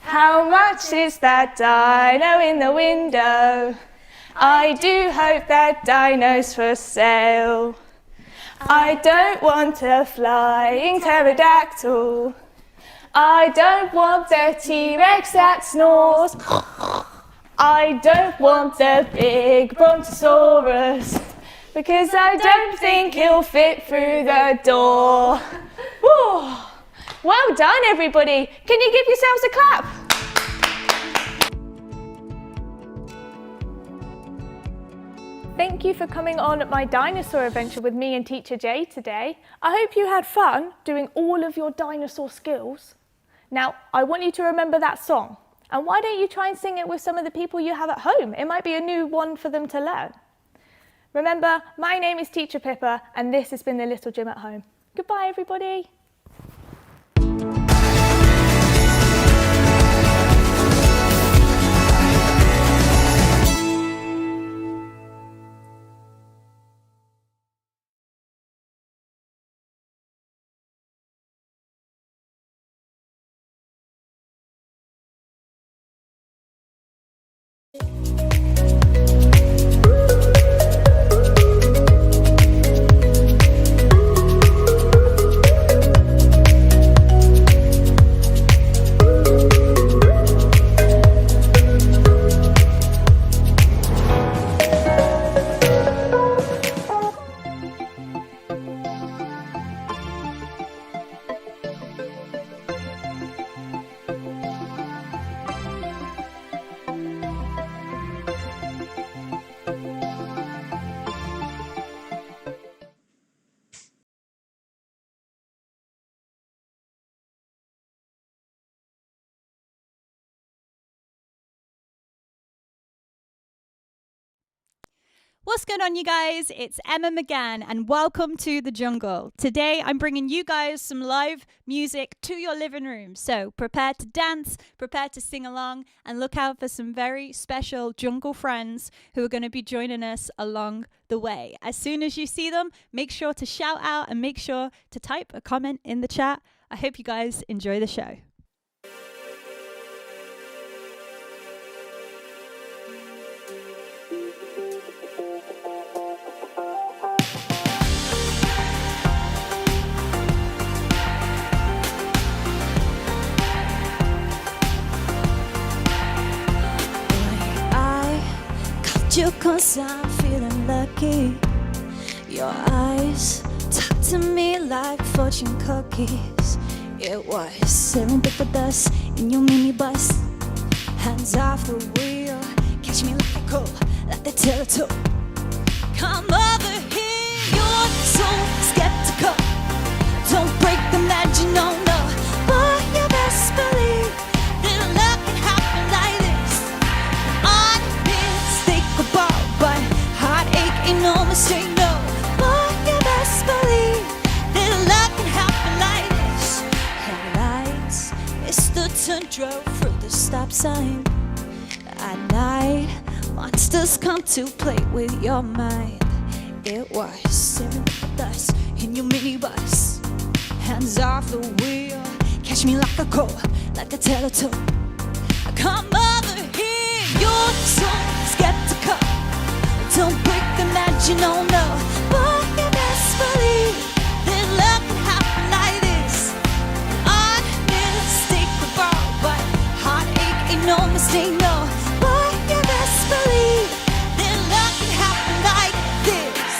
How much is that dino in the window? I do hope that dino's for sale. I don't want a flying pterodactyl. I don't want the T-Rex that snores. I don't want the big brontosaurus, because I don't think he'll fit through the door. Woo. Well done, everybody. Can you give yourselves a clap? Thank you for coming on my dinosaur adventure with me and Teacher Jade today. I hope you had fun doing all of your dinosaur skills. Now, I want you to remember that song. And why don't you try and sing it with some of the people you have at home? It might be a new one for them to learn. Remember, my name is Teacher Pippa, and this has been the Little Gym at Home. Goodbye, everybody. What's going on, you guys? It's Emma McGann and welcome to The Jungle. Today I'm bringing you guys some live music to your living room. So prepare to dance, prepare to sing along, and look out for some very special jungle friends who are going to be joining us along the way. As soon as you see them, make sure to shout out and make sure to type a comment in the chat. I hope you guys enjoy the show. You cause I'm feeling lucky. Your eyes talk to me like fortune cookies. It was serendipitous in your minibus. Hands off the wheel, catch me like a cool, like the Teletubby. Come over here, you're so skeptical. Don't break the magic, no, no. But you best believe that love can happen like this. Unmistakable, but heartache ain't no mistake, no. But you best believe that love can happen like this. Headlights, it's the tundra through the stop sign. At night, monsters come to play with your mind. It was serendipitous in your minibus. Hands off the wheel, catch me like a cold, like a Teletubby. Come over here, you're so skeptical. Don't break the magic, no, no. But you best believe that love can happen like this. Unmistakable, but heartache ain't no mistake, no. But you best believe that love can happen like this.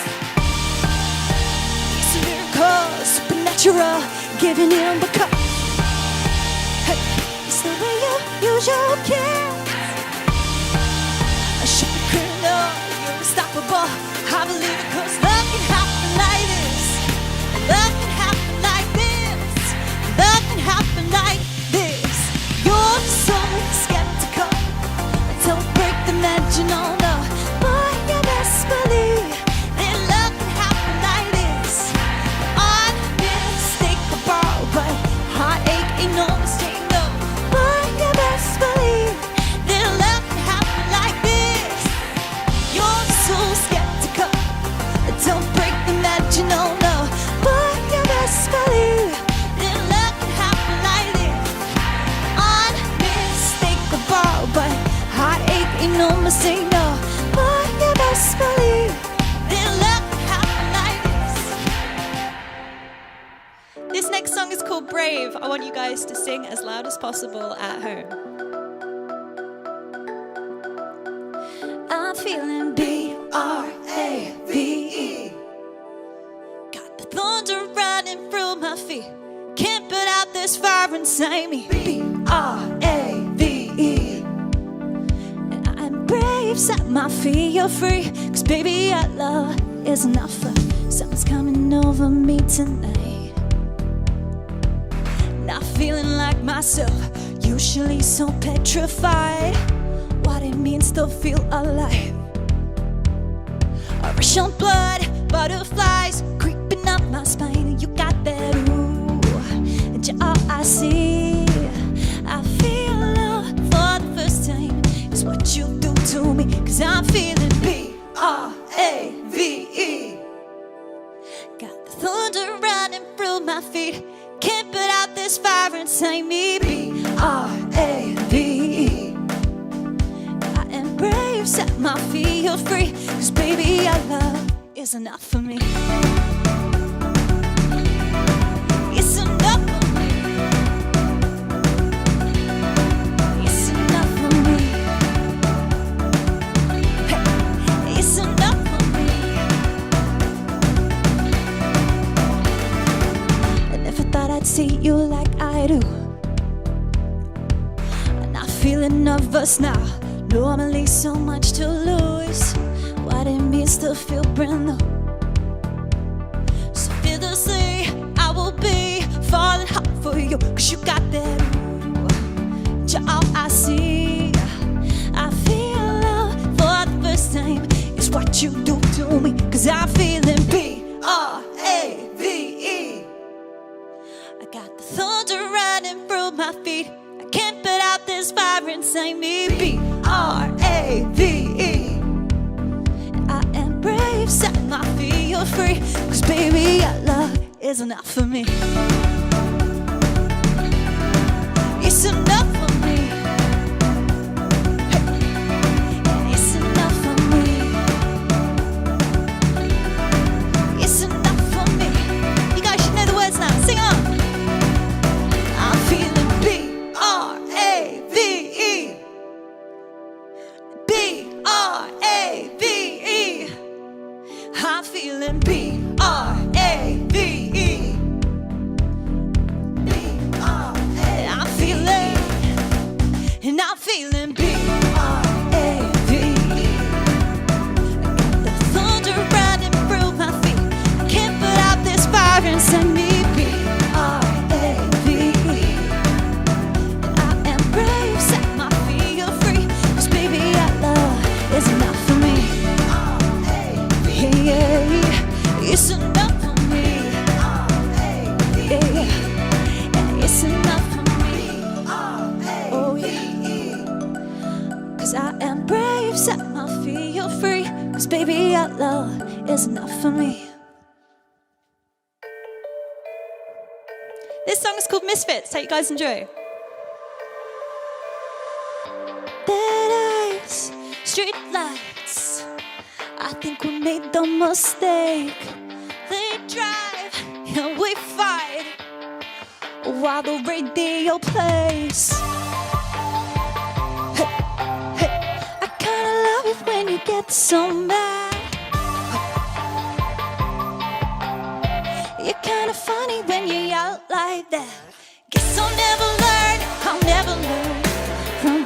It's a miracle, supernatural, giving in because hey, it's the way you use your kids. A sharp criminal, you're unstoppable. I believe it cause love can happen like this. Love can happen like this. Love can happen like this. You're so skeptical. Don't break the magic, no, no. But you best believe that love can happen like this. Unmistakable, but heartache ain't no mistake, no. But you best believe that love can happen like this. You're so skeptical. Don't break the magic, no, no. But you best believe that love can happen like this. Unmistakable, but heartache ain't no mistake, no. But you best believe that love can happen like this. This next song is called Brave. I want you guys to sing as loud as possible at home. I'm feeling B-R-A-V-E. Got the thunder running through my feet. Can't put out this fire inside me. B-R-A-V-E. And I'm brave, set my feet, you're free. Cause baby, our love is enough for someone's coming over me tonight. Not feeling like myself, usually so petrified. What it means to feel alive. A rush of blood, butterflies creeping up my spine. You got that ooh, and you're all I see. I feel love for the first time. It's what you do to me. Cause I'm feeling B-R-A-V-E. Got the thunder running through my feet. Can't put out this fire inside me. B-R-A-V-E. I am brave, set my feet free. Cause baby, our love is enough for me. It's enough for me. It's enough for me. Hey, it's enough for me. I never thought I'd see you like I do. I'm not feeling nervous now. Normally so much to lose. What it means to feel brand new. So fearlessly I will be falling hard for you. Cause you got that ooh, you're all I see. I feel love for the first time. It's what you do to me, 'cause I'm feeling B-R-A-V-E. I got the thunder running through my feet. I can't put out this fire inside me. B-R-A-V-E. I am brave, set my feet free, 'cause baby, your love is enough for me. It's enough for me. It's enough for me. It's enough for me. You guys should know the words now. Sing on. I'm feeling B-R-A-V-E. B-R-A-V-E. I'm feeling B-R-A-V-E. I'm feeling, and I'm feeling B-R-A-V-E. The thunder running through my feet. I can't put out this fire inside me. B-R-A-V-E. And I am brave, set my feet free, 'cause baby, your love is enough for me. Yeah, it's enough for me. Yeah, it's enough for me. Oh yeah, 'cause I am brave, set my feet free, 'cause baby, your love is enough for me. This song is called Misfits. Hope you guys enjoy. Dead eyes, street lights. I think we made the mistake. They drive and we fight while the radio plays. Hey, hey. I kinda love it when you get so mad. You're kinda funny when you yell like that. Guess I'll never learn, I'll never learn from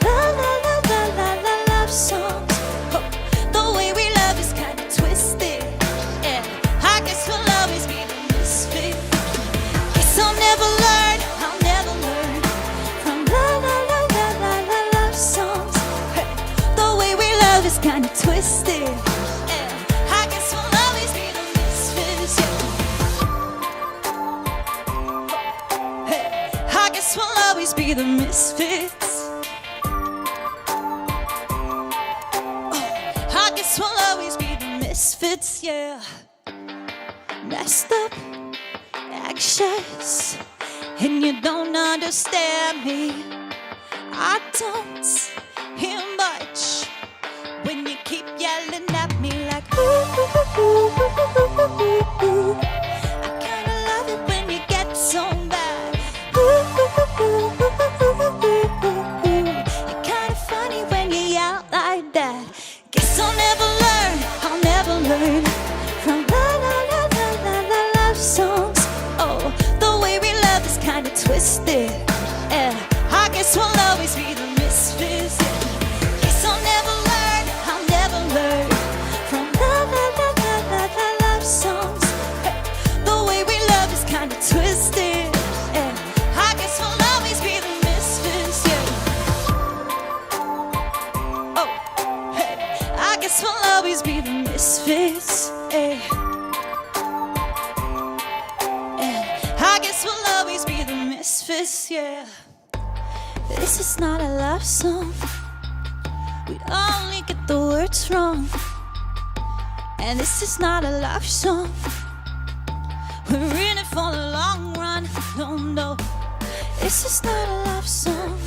love songs. Oh, the way we love is kinda twisted. Yeah, I guess we'll always be the misfit. Guess I'll never learn, I'll never learn from love songs. Hey, the way we love is kinda twisted. Yeah, I guess we'll always be the misfits. Yeah. Hey, I guess we'll always be the misfits. I guess we'll always be the misfits, yeah. Messed up, anxious, and you don't understand me. I don't hear much when you keep yelling at me like ooh, ooh, ooh, ooh, ooh, ooh. I kinda love it when you get so mad. Ooh, ooh, ooh, ooh, ooh, ooh, ooh, ooh. You're kinda funny when you yell like that. Guess I'll never learn, I'll never learn from love songs. Oh, the way we love is kinda twisted. Yeah, I guess we'll always be the misfits. Yeah. Guess I'll never learn, I'll never learn from love songs. Hey, the way we love is kinda twisted. Yeah, I guess we'll always be the misfits. Yeah. Oh, hey, I guess we'll always be the misfits. Yeah. I guess we'll always be the misfits, yeah. This is not a love song. We only get the words wrong. And this is not a love song. We're in it for the long run. No, no. This is not a love song.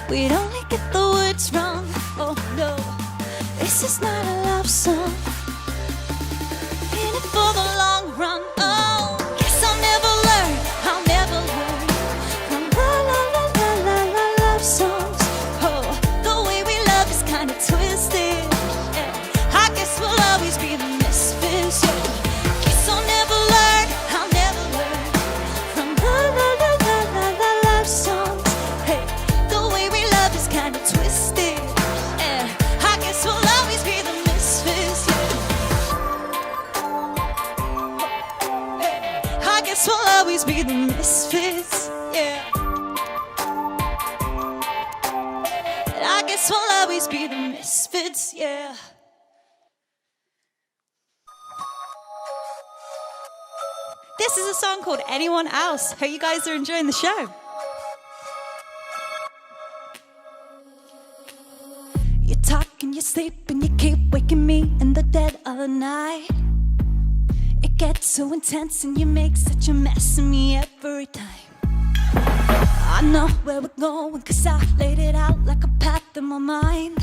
We'd only get the words wrong. Oh no. This is not a love song. In it for the long run. Oh, guess I'll never learn, I'll never learn from love songs. Oh, the way we love is kinda twisted. Yeah, I guess we'll always be the misfits. Yeah. Guess I'll never learn, I'll never learn from love songs. Hey, the way we love is kinda twisted. Yeah, I guess we'll always be the misfits. Yeah. I guess we'll always be the misfits, yeah. I guess we'll always be the misfits, yeah. This is a song called Anyone Else. Hope you guys are enjoying the show. You talk and you sleep and you keep waking me in the dead of the night. It gets so intense and you make such a mess of me every time. I know where we're going, cause I laid it out like a path in my mind.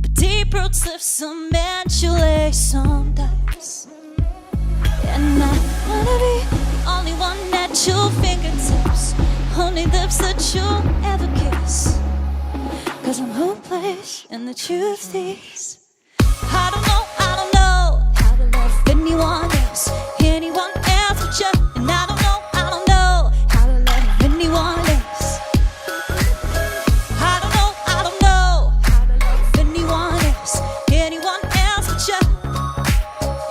But deep roots live some eventually sometimes. And I wanna be the only one at your fingertips, only lips that you'll ever kiss. Cause I'm hopeless, and the truth is I don't know how to love anyone else but you. And I don't know how to love anyone else. I don't know how to love anyone else but you.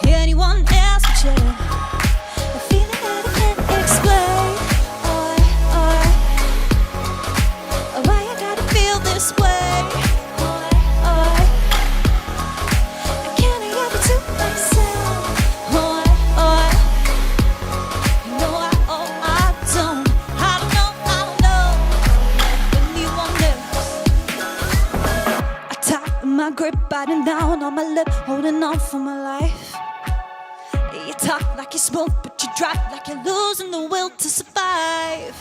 Anyone else but you. A feeling that I can't explain. Why I gotta feel this way. I can't help it to myself. You know I don't. I don't know anyone else. I tighten my grip, biting down on my lip, holding on for my life. You talk like you smoke, but you drop like you're losing the will to survive.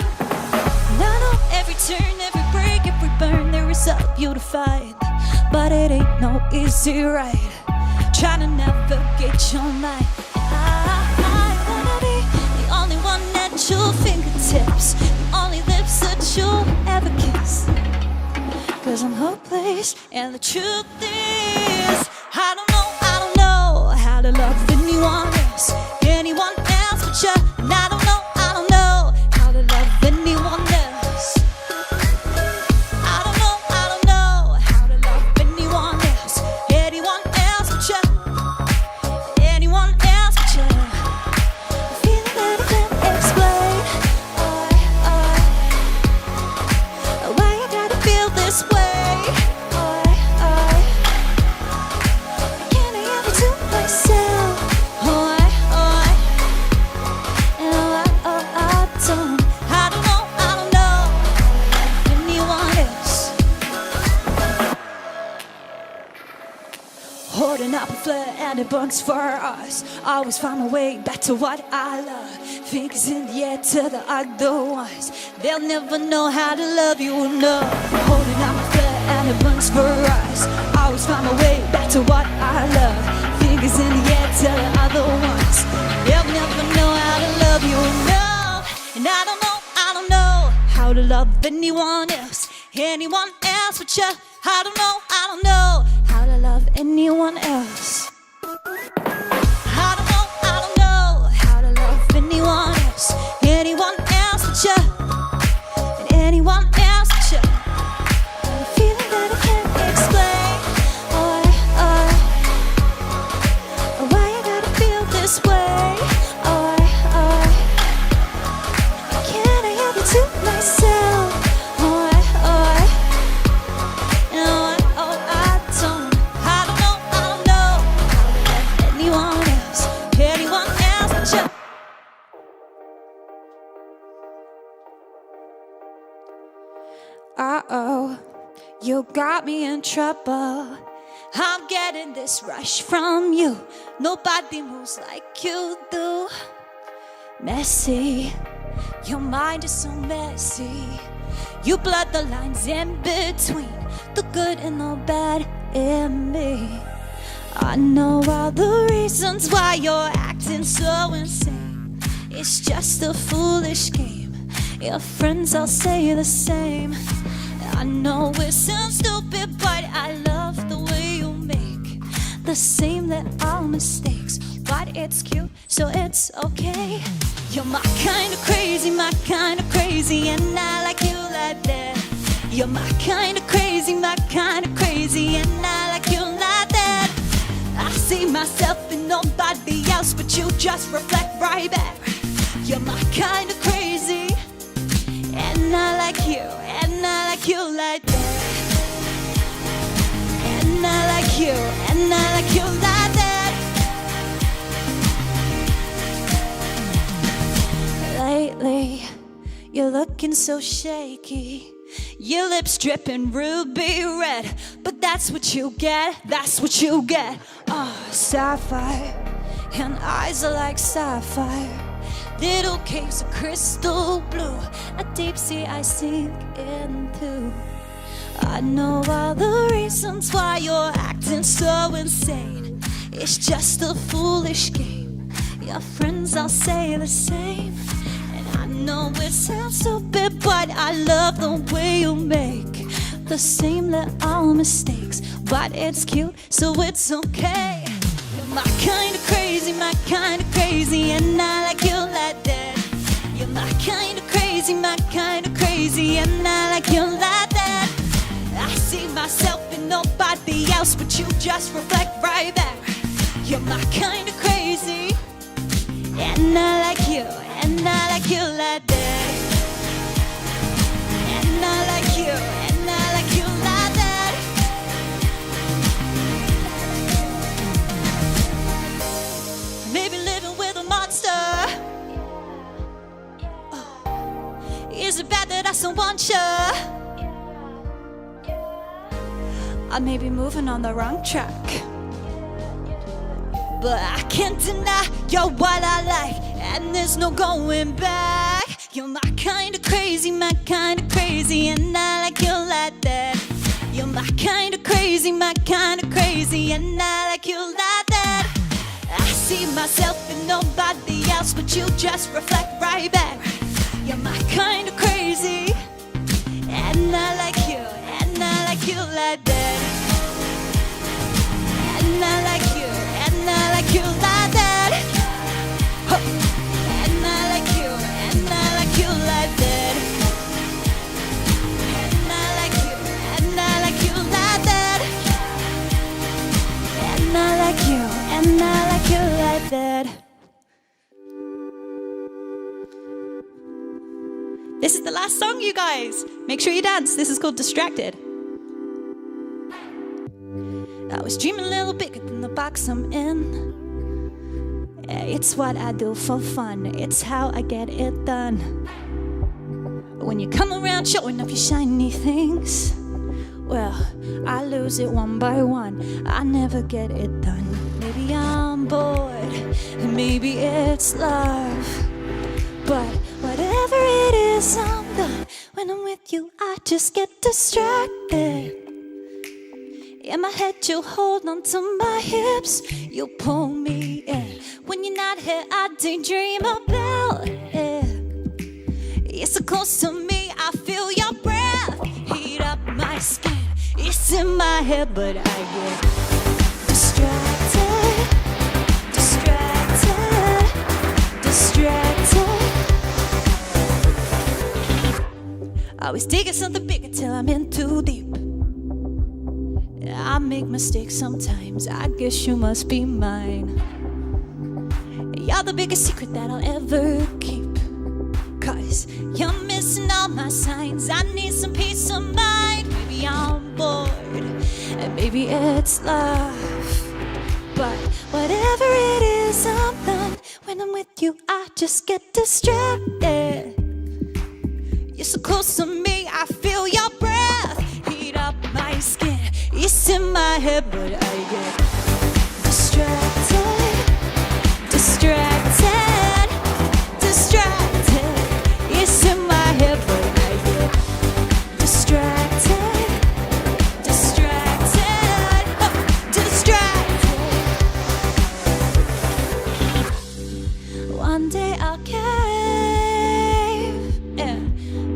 And I know every turn, every break, every burn, there is a beautified. But it ain't no easy ride, trying to navigate your mind. I wanna be the only one at your fingertips, the only lips that you'll ever kiss. Cause I'm hopeless, and the truth is I don't know how to love anyone else but you. And I don't know how to love anyone else. I don't know how to love anyone else but you. Anyone else but you. A feeling that I can't explain. Why I gotta feel this way. I can't help it to myself. I don't know anyone else. Holding up a flare and it burns for us. Always find my way back to what I love. Fingers in the air to the other ones. They'll never know how to love you enough. Holding up a flare and it burns for us. Always find my way back to what I love. Fingers in the air to the other ones. They'll never know how to love you enough. And I don't know how to love anyone else but you. I don't know how to love anyone else. I don't know how to love anyone else but you. And anyone else but you. A feeling that I can't explain. Why I gotta feel this way. I can't help it to myself. Uh-oh, you got me in trouble. I'm getting this rush from you. Nobody moves like you do. Messy, your mind is so messy. You blur the lines in between the good and the bad in me. I know all the reasons why you're acting so insane. It's just a foolish game. Your friends all say the same. I know it sounds stupid, but I love the way you make the same little mistakes. But it's cute, so it's okay. You're my kind of crazy, and I like you like that. You're my kind of crazy, and I like you like that. I see myself in nobody else, but you just reflect right back. You're my kind of crazy, and I like you like that. And I like you like that. walking so shaky. Your lips dripping ruby red, but that's what you get, that's what you get. Sapphire, and eyes are like sapphire. Little caves of crystal blue, a deep sea I sink into. I know all the reasons why you're acting so insane. It's just a foolish game. Your friends all say the same. And I know it sounds stupid, but I love the way you make the same little mistakes. But it's cute, so it's okay. You're my kind of crazy, my kind of crazy, and I like you like that. You're my kind of crazy, my kind of crazy, and I like you like that. I see myself in nobody else, but you just reflect right back. You're my kind of crazy, and I like you, and I like you like that. And I like you, and I like you like that. Maybe living with a monster. Oh. Is it bad that I still want you? I may be moving on the wrong track, but I can't deny you're what I like, and there's no going back. You're my kind of crazy, my kind of crazy, and I like you like that. You're my kind of crazy, my kind of crazy, and I like you like that. I see myself in nobody else, but you just reflect right back. You're my kind of crazy, and I like you, and I like you like that. And I like you, and I like you like that. Huh. And I like you, and I like you like that. And I like you, and I like you like that. And I like you, and I like you like that. This is the last song, you guys. Make sure you dance. This is called Distracted. I was dreaming a little bigger than the box I'm in. Yeah, it's what I do for fun. It's how I get it done. When you come around showing off your shiny things, well, I lose it one by one. I never get it done. Maybe I'm bored, and maybe it's love, but whatever it is, I'm done. When I'm with you, I just get distracted. In my head, you hold on to my hips, you pull me in. When you're not here, I daydream about it. You're so close to me, I feel your breath heat up my skin. It's in my head, but I get distracted, distracted, distracted. I was digging something bigger till I'm in too deep. I make mistakes sometimes, I guess you must be mine. You're the biggest secret that I'll ever keep, 'cause you're missing all my signs. I need some peace of mind. Maybe I'm bored, and maybe it's love, but whatever it is, I'm done. When I'm with you, I just get distracted. You're so close to me, I feel your breath heat up my skin. It's in my head, but I get distracted, distracted, distracted. It's in my head, but I get distracted, distracted, distracted. One day I'll cave, yeah,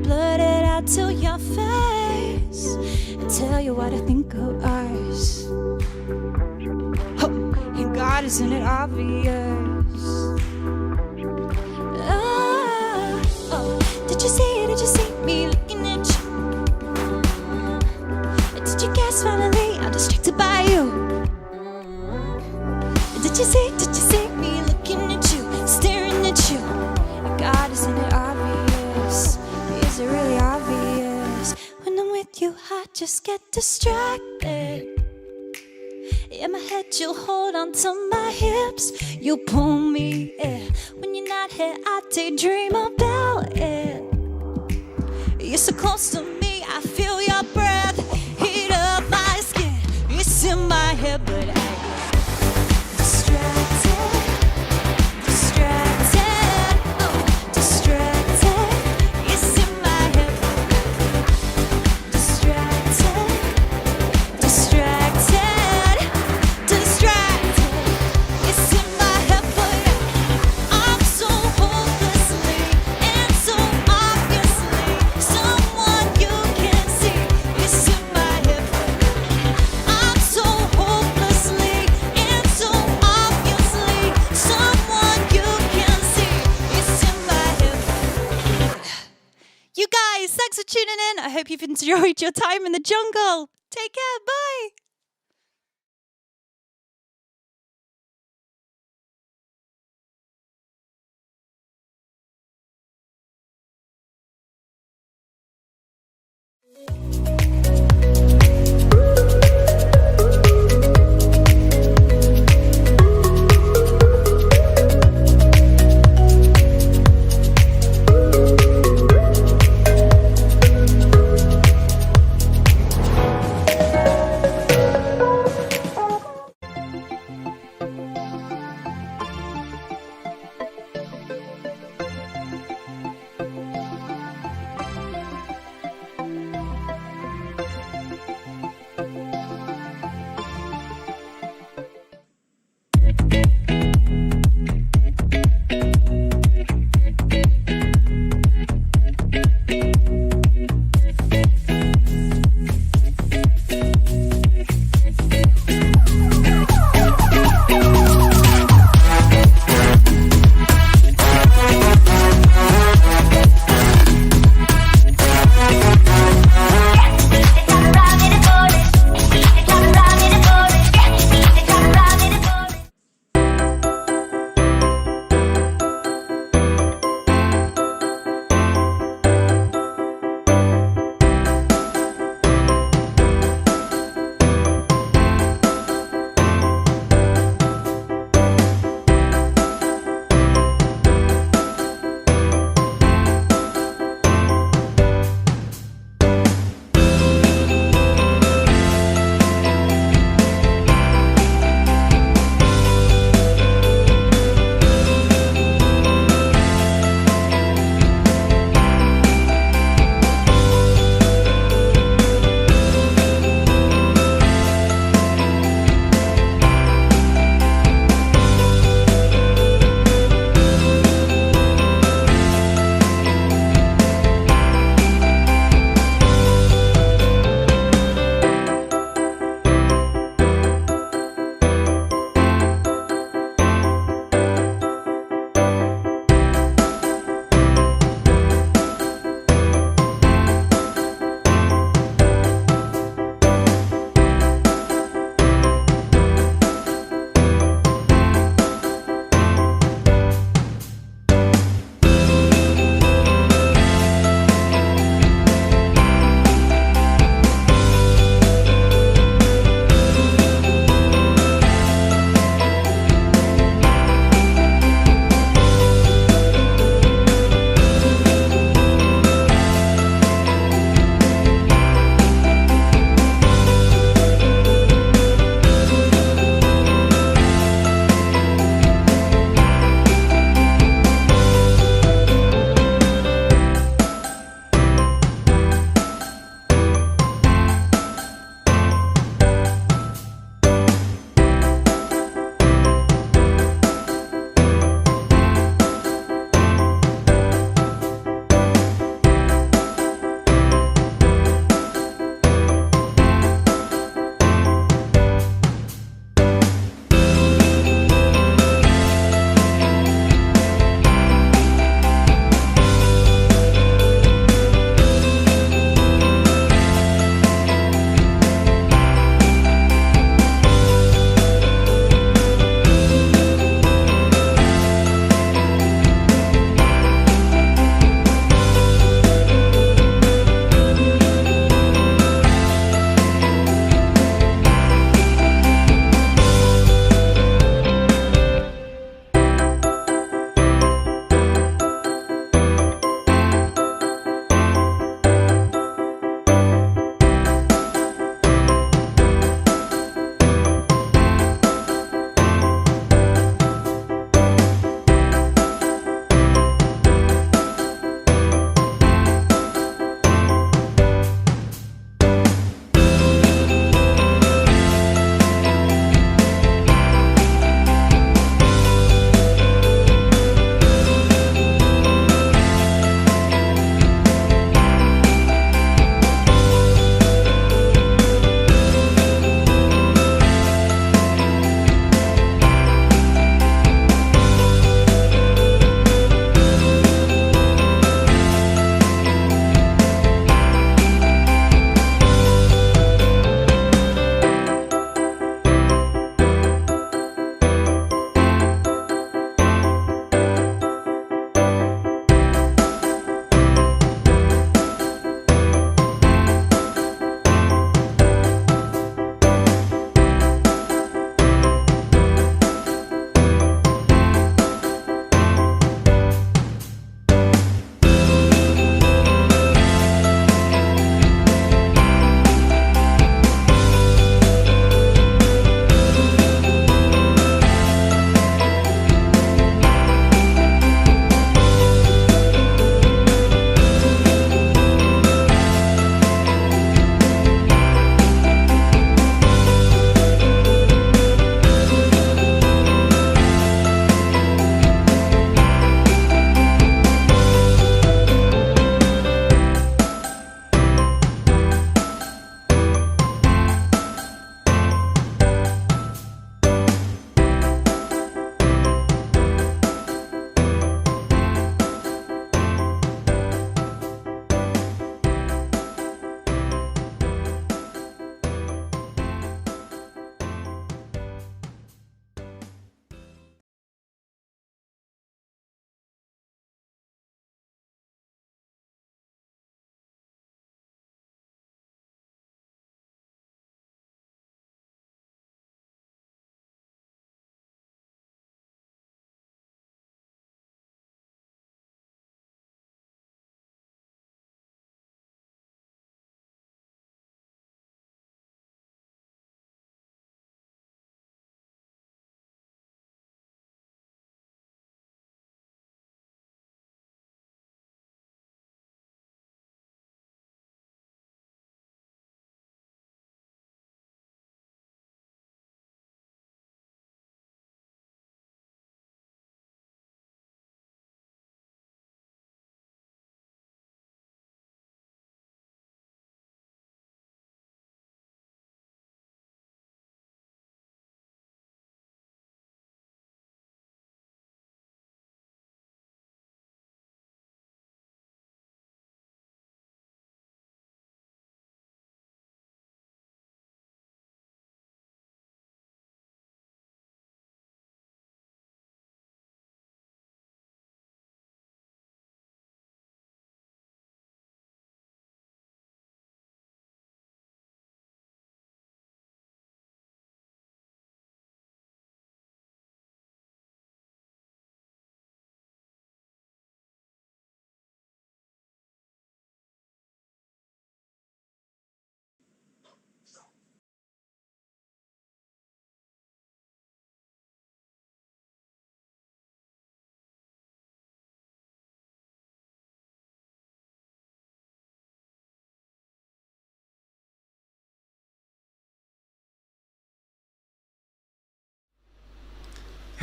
blurt it out to your face and tell you what I think of us. Oh, and God, isn't it obvious? Oh, did you see it? Did you see me looking at you? Did you guess finally I'm distracted by you? Did you see me looking at you, staring at you? God, isn't it obvious? Is it really obvious? When I'm with you, I just get distracted. In my head, you hold on to my hips, you pull me in. When you're not here, I daydream about it. You're so close to me, I feel your breath heat up my skin. It's in my head, but I get distracted, distracted, oh, distracted. It's in my head, distracted, distracted, distracted. It's in my head, but I'm so hopelessly and so obviously someone you can see. It's in my head, I'm so hopelessly and so obviously someone you can see. It's in my head. You guys, thanks for tuning in. I hope you've enjoyed your time in the jungle. Take care. Bye.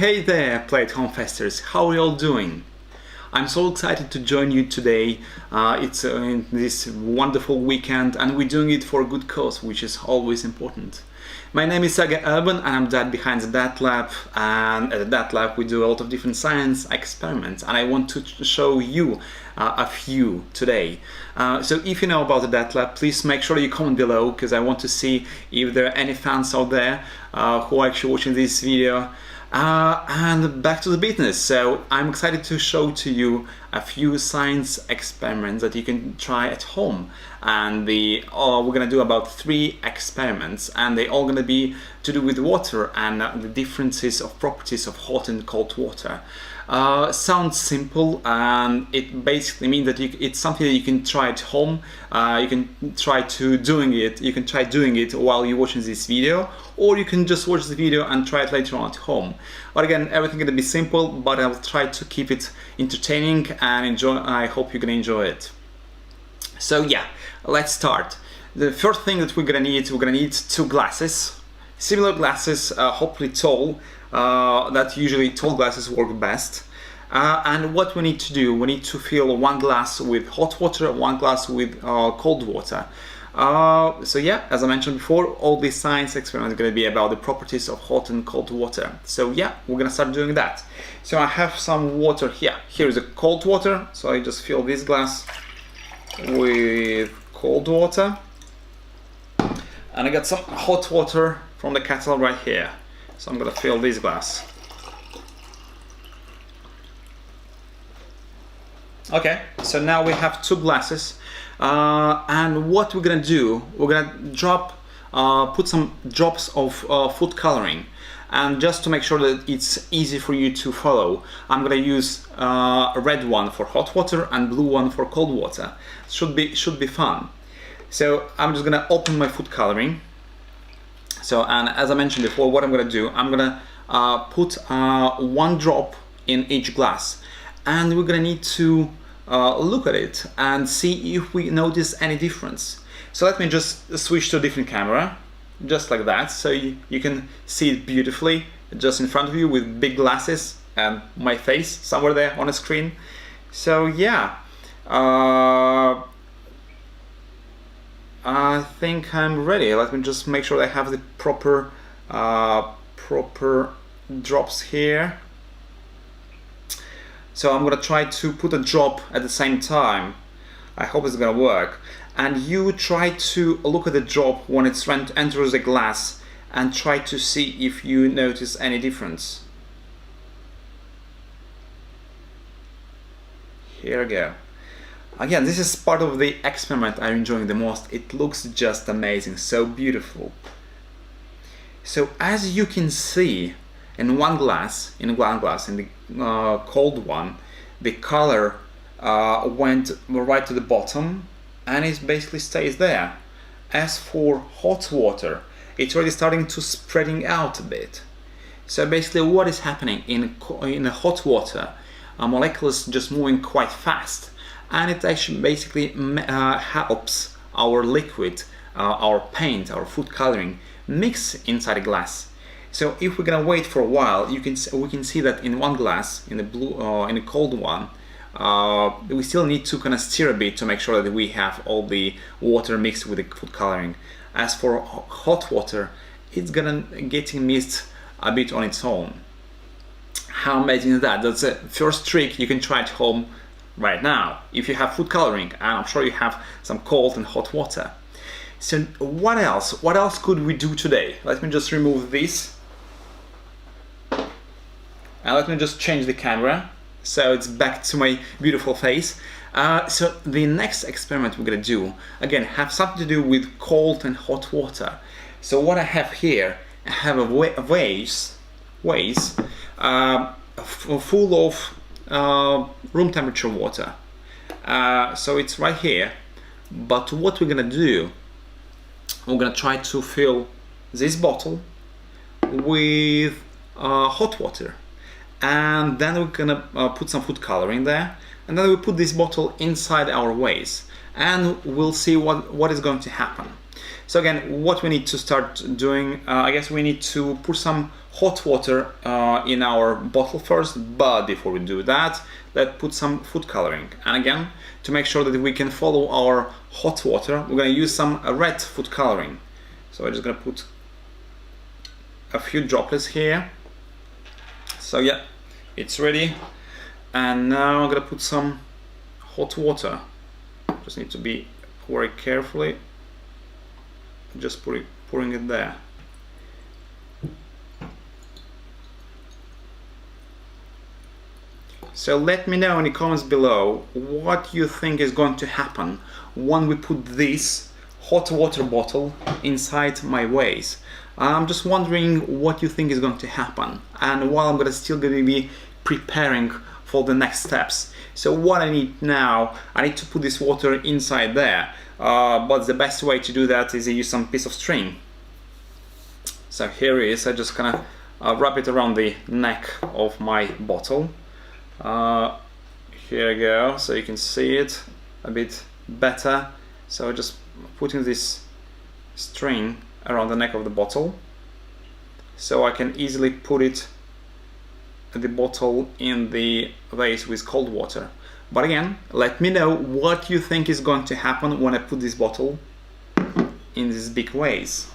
Hey there, Play at Home Festers, how are you all doing? I'm so excited to join you today. It's this wonderful weekend and we're doing it for a good cause, which is always important. My name is Sergey Urban and I'm dad behind the Dat Lab, and at the Dat Lab we do a lot of different science experiments, and I want to show you a few today. So if you know about the Dat Lab, please make sure you comment below, because I want to see if there are any fans out there who are actually watching this video. And back to the business. So I'm excited to show to you a few science experiments that you can try at home, and we're gonna do about 3 experiments, and they're all gonna be to do with water and the differences of properties of hot and cold water. Sounds simple, and it basically means that it's something that you can try at home. You can try doing it while you're watching this video, or you can just watch the video and try it later on at home. But again, everything's gonna be simple, but I'll try to keep it entertaining and I hope you're gonna enjoy it. So yeah, let's start. The first thing that we're gonna need 2 glasses, similar glasses, hopefully tall. That usually tall glasses work best. And what we need to do, we need to fill 1 glass with hot water, 1 glass with cold water. So yeah, as I mentioned before, all these science experiments are going to be about the properties of hot and cold water. So yeah, we're going to start doing that. So I have some water here. Here is a cold water, so I just fill this glass with cold water. And I got some hot water from the kettle right here. So I'm going to fill this glass. Okay, so now we have 2 glasses. And what we're gonna do, we're gonna put some drops of food coloring, and just to make sure that it's easy for you to follow, I'm gonna use a red one for hot water and blue one for cold water. Should be fun. So I'm just gonna open my food coloring. So, and as I mentioned before, what I'm gonna do, I'm gonna put 1 drop in each glass, and we're gonna need to look at it and see if we notice any difference. So let me just switch to a different camera, just like that, so you can see it beautifully just in front of you with big glasses and my face somewhere there on the screen. So yeah, I think I'm ready. Let me just make sure I have the proper drops here. So I'm gonna try to put a drop at the same time. I hope it's gonna work. And you try to look at the drop when it enters the glass and try to see if you notice any difference. Here we go. Again, this is part of the experiment I'm enjoying the most. It looks just amazing, so beautiful. So as you can see, in one glass, in the cold one, the color went right to the bottom, and it basically stays there. As for hot water, it's already starting to spreading out a bit. So basically, what is happening in the hot water? Molecules just moving quite fast, and it actually basically helps our liquid, our paint, our food coloring mix inside the glass. So if we're gonna wait for a while, we can see that in one glass, in the blue, in the cold one, we still need to kind of stir a bit to make sure that we have all the water mixed with the food coloring. As for hot water, it's gonna getting mixed a bit on its own. How amazing is that? That's the first trick you can try at home right now. If you have food coloring, and I'm sure you have some cold and hot water. So what else? What else could we do today? Let me just remove this. And let me just change the camera so it's back to my beautiful face. So the next experiment we're gonna do, again, have something to do with cold and hot water. So what I have here, I have a vase full of room temperature water. So it's right here. But what we're gonna do, we're gonna try to fill this bottle with hot water. And then we're gonna put some food coloring there, and then we put this bottle inside our vase, and we'll see what is going to happen. So again, what we need to start doing, I guess we need to put some hot water in our bottle first, but before we do that, let's put some food coloring. And again, to make sure that we can follow our hot water, we're going to use some red food coloring. So I'm just going to put a few droplets here. So yeah, it's ready. And now I'm going to put some hot water. Just need to be very carefully. Just pouring it there. So let me know in the comments below what you think is going to happen when we put this hot water bottle inside my vase. I'm just wondering what you think is going to happen, and while I'm still going to be preparing for the next steps. So what I need now, I need to put this water inside there, but the best way to do that is to use some piece of string. So here it is. I just kind of wrap it around the neck of my bottle. Here we go, so you can see it a bit better. So just putting this string around the neck of the bottle, so I can easily put it, the bottle, in the vase with cold water. But again, let me know what you think is going to happen when I put this bottle in this big vase.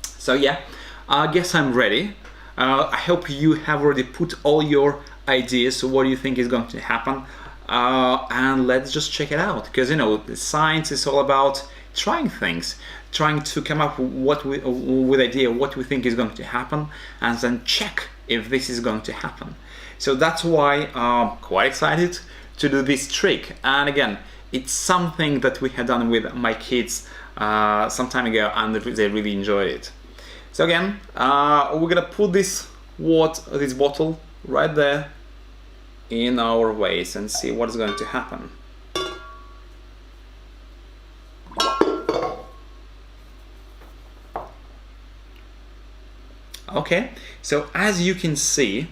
So yeah, I guess I'm ready. I hope you have already put all your ideas, so what do you think is going to happen, and let's just check it out, because you know, science is all about trying things, trying to come up with idea what we think is going to happen, and then check if this is going to happen. So that's why I'm quite excited to do this trick. And again, it's something that we had done with my kids some time ago, and they really enjoyed it. So again, we're gonna put this bottle right there in our vase and see what's going to happen. Okay, so as you can see,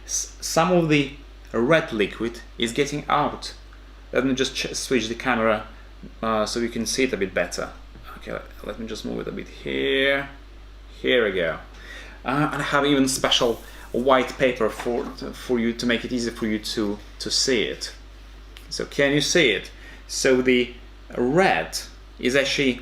some of the red liquid is getting out. Let me just switch the camera so you can see it a bit better. Okay, let me just move it a bit here. Here we go. And I have even special white paper for you to make it easy for you to see it. So can you see it? So the red is actually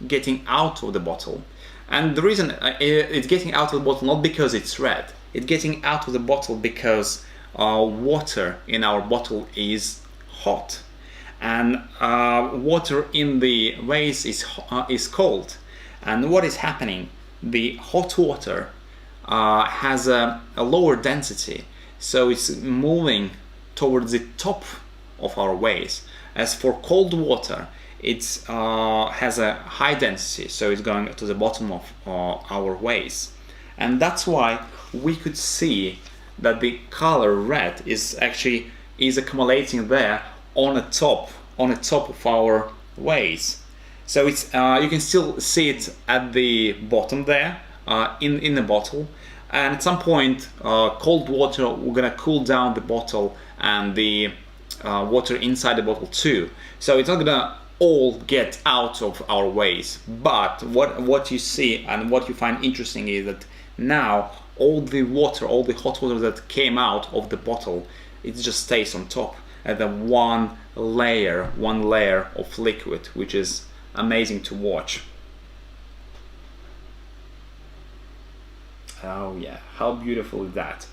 getting out of the bottle, and the reason it's getting out of the bottle not because it's red, it's getting out of the bottle because water in our bottle is hot, and water in the vase is cold. And what is happening, the hot water has a lower density, so it's moving towards the top of our vase. As for cold water, it has a high density, so it's going to the bottom of our vase. And that's why we could see that the color red is accumulating there on the top of our vase. So it's you can still see it at the bottom there in the bottle, and at some point cold water we're gonna cool down the bottle and the water inside the bottle too, so it's not gonna all get out of our vase. But what you see and what you find interesting is that now all the hot water that came out of the bottle, it just stays on top at the one layer of liquid, which is amazing to watch. Oh yeah, how beautiful is that?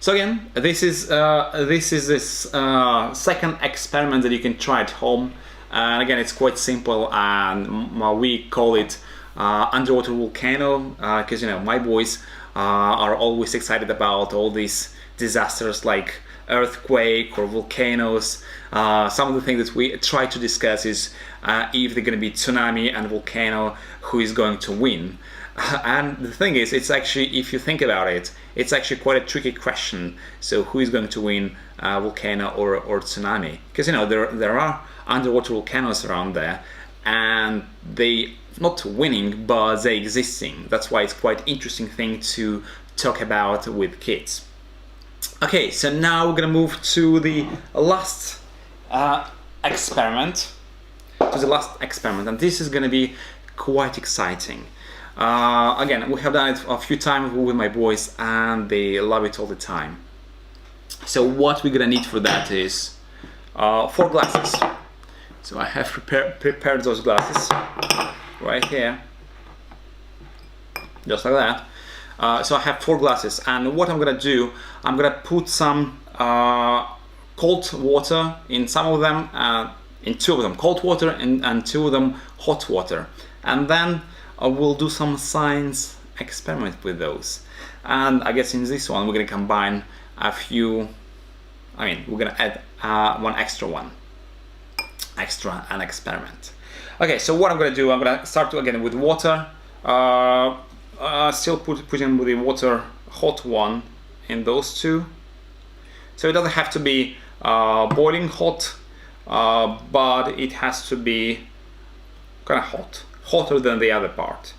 So again, this is this second experiment that you can try at home, and again it's quite simple, and we call it underwater volcano, because you know, my boys are always excited about all these disasters like earthquake or volcanoes. Some of the things that we try to discuss is if they're going to be tsunami and volcano, who is going to win? And the thing is, it's actually, if you think about it, it's actually quite a tricky question. So who is going to win, volcano or tsunami? Because you know, there are underwater volcanoes around there, and they not winning, but they existing. That's why it's quite interesting thing to talk about with kids. Okay, so now we're gonna move to the last experiment, and this is going to be quite exciting. Again, we have done it a few times with my boys and they love it all the time. So what we're gonna need for that is 4 glasses. So I have prepared those glasses right here, just like that. So I have 4 glasses, and what I'm gonna do, I'm gonna put some cold water in some of them, in 2 of them cold water, and 2 of them hot water, and then we'll do some science experiment with those. And I guess in this one we're gonna combine a few, we're gonna add one extra an experiment. Okay, so what I'm gonna do, I'm gonna start again with water. Still put in with the water, hot one in those 2. So it doesn't have to be boiling hot, but it has to be kind of hot, hotter than the other part.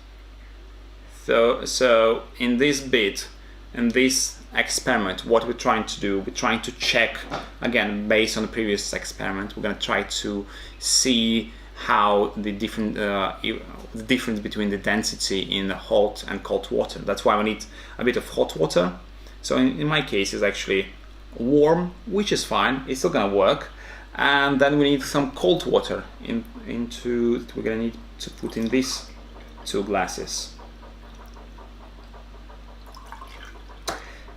So in this bit, in this experiment, what we're trying to do, we're trying to check, again, based on the previous experiment, we're going to try to see how the difference between the density in the hot and cold water. That's why we need a bit of hot water. So in my case, it's actually warm, which is fine, it's still going to work. And then we need some cold water we're going to need to put in these 2 glasses.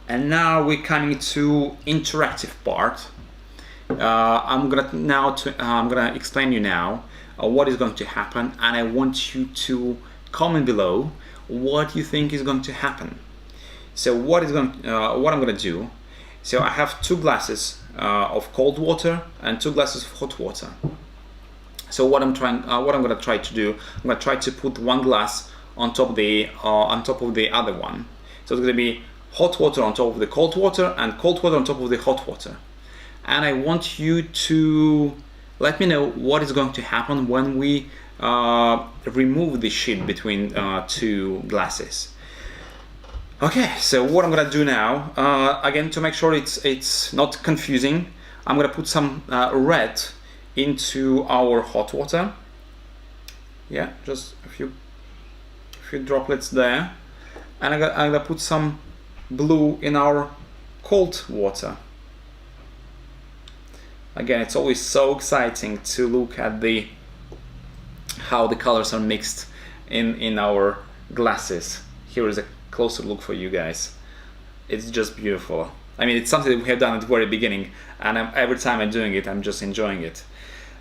And now we're coming to interactive part. I'm gonna explain you now what is going to happen, and I want you to comment below what you think is going to happen. So what I'm gonna do. So I have 2 glasses of cold water and 2 glasses of hot water. So what I'm gonna try to do, I'm gonna try to put 1 glass on top of the other one. So it's gonna be hot water on top of the cold water and cold water on top of the hot water. And I want you to let me know what is going to happen when we remove the sheet between 2 glasses. Okay, so what I'm gonna do now, again, to make sure it's not confusing, I'm gonna put some red into our hot water. Yeah, just a few droplets there. And I'm gonna put some blue in our cold water. Again, it's always so exciting to look at how the colors are mixed in our glasses. Here is a closer look for you guys. It's just beautiful. It's something that we have done at the very beginning, and every time I'm doing it, I'm just enjoying it.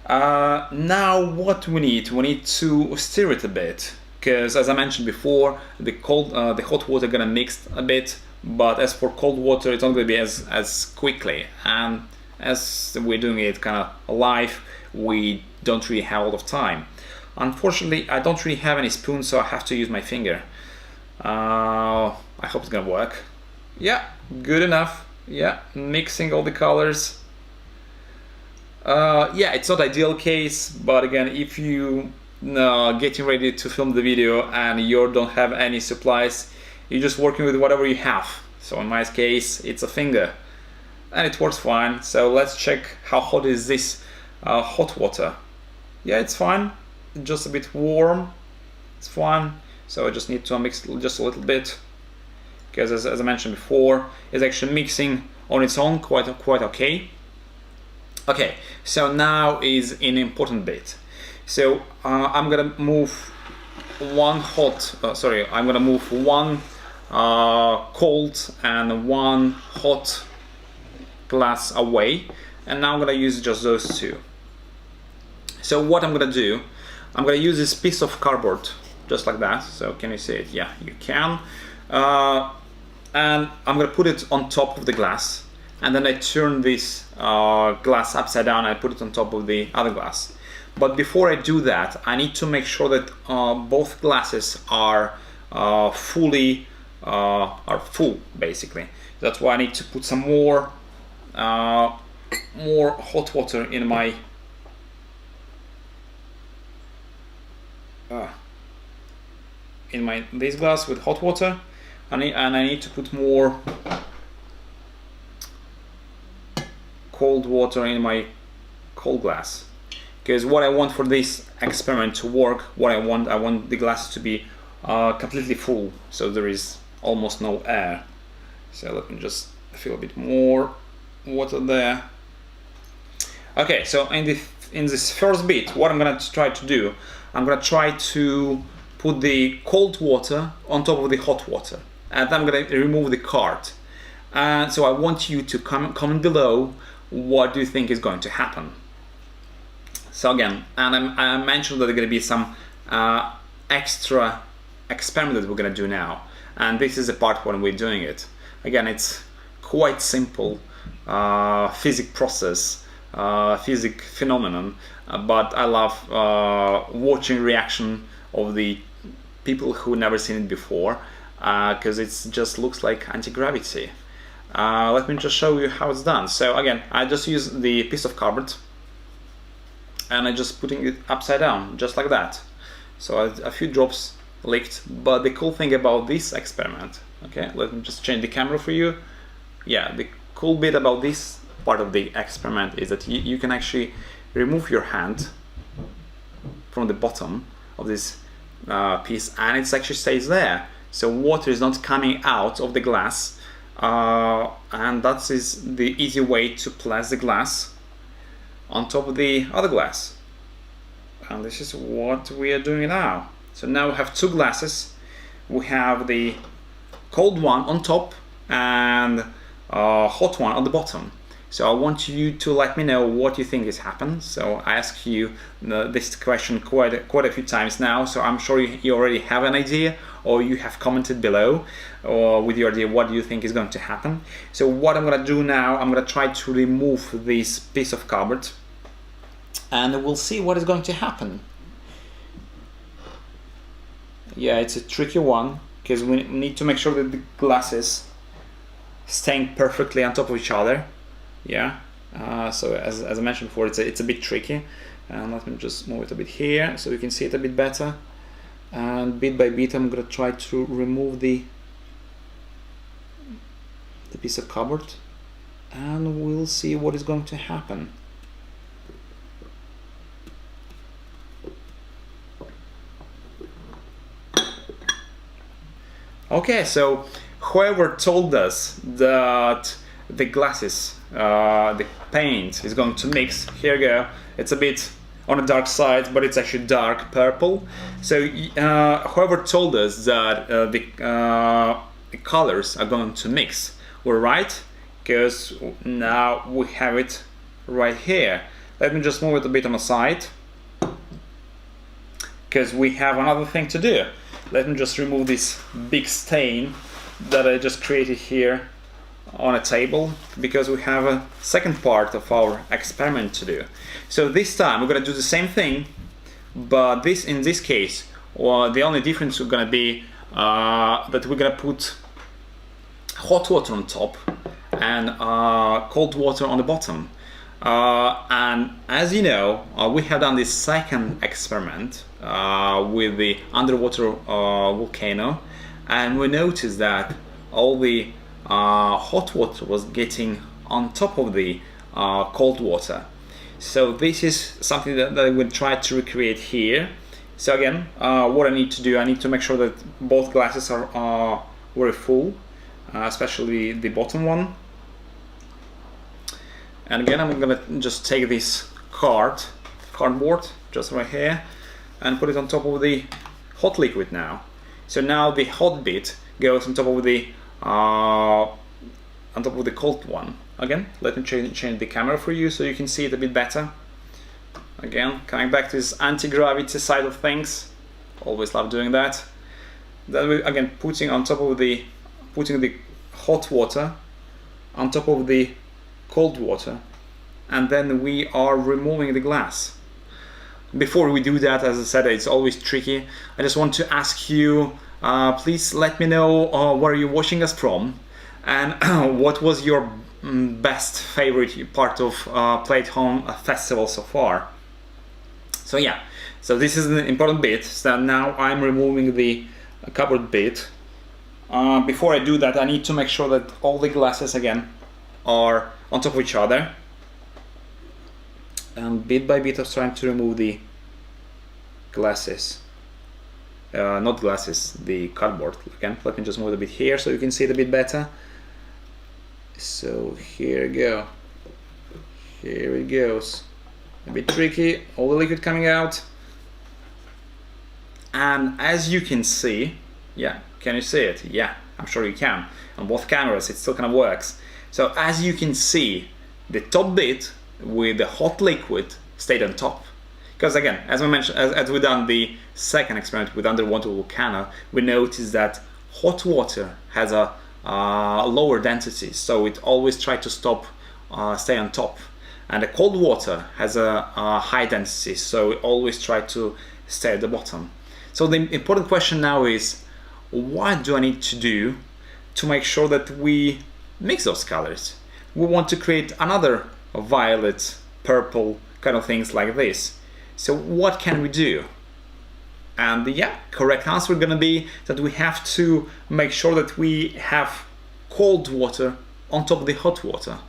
Now what we need to stir it a bit, because as I mentioned before, the hot water gonna mix a bit, but as for cold water, it's not gonna be as quickly, and as we're doing it kind of live, we don't really have a lot of time. Unfortunately, I don't really have any spoon, so I have to use my finger. I hope it's gonna work. Yeah, good enough. Yeah, mixing all the colors. Yeah, it's not ideal case, but again, if you getting ready to film the video and you don't have any supplies, you're just working with whatever you have. So in my case, it's a finger, and it works fine. So let's check how hot is this hot water. Yeah, it's fine, just a bit warm, it's fine. So I just need to mix just a little bit, because as I mentioned before, it's actually mixing on its own quite okay. Okay, so now is an important bit. So I'm gonna move one cold and one hot glass away, and now I'm gonna use just those 2. So what I'm gonna do, I'm gonna use this piece of cardboard just like that. So can you see it? Yeah, you can. And I'm gonna put it on top of the glass, and then I turn this glass upside down and I put it on top of the other glass. But before I do that, I need to make sure that both glasses are full, basically. That's why I need to put some more hot water in my this glass with hot water, and I need to put more cold water in my cold glass. because what I want for this experiment to work, I want the glasses to be completely full, so there is almost no air. So let me just fill a bit more water there. Okay, so in this first bit, what I'm gonna try to do, I'm gonna try to put the cold water on top of the hot water, and then I'm gonna remove the card. And so I want you to comment below, what do you think is going to happen? So again, and I mentioned that there are going to be some extra experiment that we're going to do now, and this is the part when we're doing it. Again, it's quite simple physics process, physics phenomenon, but I love watching reaction of the people who never seen it before, because it just looks like anti-gravity. Let me just show you how it's done. So again, I just use the piece of cardboard and I just putting it upside down, just like that. So a few drops leaked. But the cool thing about this experiment, okay, let me just change the camera for you. Yeah, the cool bit about this part of the experiment is that you can actually remove your hand from the bottom of this piece, and it actually stays there. So water is not coming out of the glass. And that is the easy way to place the glass on top of the other glass, and this is what we are doing now. So now we have two glasses. We have the cold one on top and hot one on the bottom. So I want you to let me know what you think has happened. So I asked you this question quite a few times now, so I'm sure you already have an idea, or you have commented below with your idea what do you think is going to happen. So what I'm going to do now, I'm going to try to remove this piece of cardboard, and we'll see what is going to happen. Yeah, it's a tricky one, because we need to make sure that the glasses staying perfectly on top of each other. Yeah, so as I mentioned before, it's a bit tricky, and let me just move it a bit here so you can see it a bit better. And bit by bit I'm gonna try to remove the piece of cardboard, and we'll see what is going to happen. Okay, so whoever told us that the glasses, the paint is going to mix, here you go, it's a bit on the dark side, but it's actually dark purple. So whoever told us that the colors are going to mix were right, because now we have it right here. Let me just move it a bit on the side, because we have another thing to do. Let me just remove this big stain that I just created here on a table, because we have a second part of our experiment to do. So this time we're going to do the same thing, but in this case, the only difference is going to be that we're going to put hot water on top and cold water on the bottom. And as you know, we have done this second experiment with the underwater volcano, and we noticed that all the hot water was getting on top of the cold water. So this is something that I will try to recreate here. So again, what I need to do, I need to make sure that both glasses are very full, especially the bottom one. And again, I'm gonna just take this cardboard just right here and put it on top of the hot liquid now. So now the hot bit goes on top of the cold one. Again, let me change the camera for you so you can see it a bit better. Again, coming back to this anti-gravity side of things, always love doing that. Then we again putting the hot water on top of the cold water, and then we are removing the glass. Before we do that, as I said, it's always tricky. I just want to ask you, please let me know where you're watching us from, and what was your best favorite part of Play at Home festival so far. So yeah, so this is an important bit. So now I'm removing the cupboard bit. Before I do that, I need to make sure that all the glasses again are on top of each other. and bit by bit I was trying to remove the glasses. Not glasses, the cardboard. Again, let me just move it a bit here so you can see it a bit better. So here we go. Here it goes. A bit tricky, all the liquid coming out. And as you can see, yeah, can you see it? Yeah, I'm sure you can. On both cameras it still kind of works. So as you can see, the top bit with the hot liquid stayed on top. Because again, as we mentioned, as we done the second experiment with underwater volcano, we noticed that hot water has a lower density, so it always tries to stay on top. And the cold water has a high density, so it always tries to stay at the bottom. So the important question now is, what do I need to do to make sure that we mix those colors? We want to create another violet, purple kind of things like this. So what can we do? And the correct answer is going to be that we have to make sure that we have cold water on top of the hot water.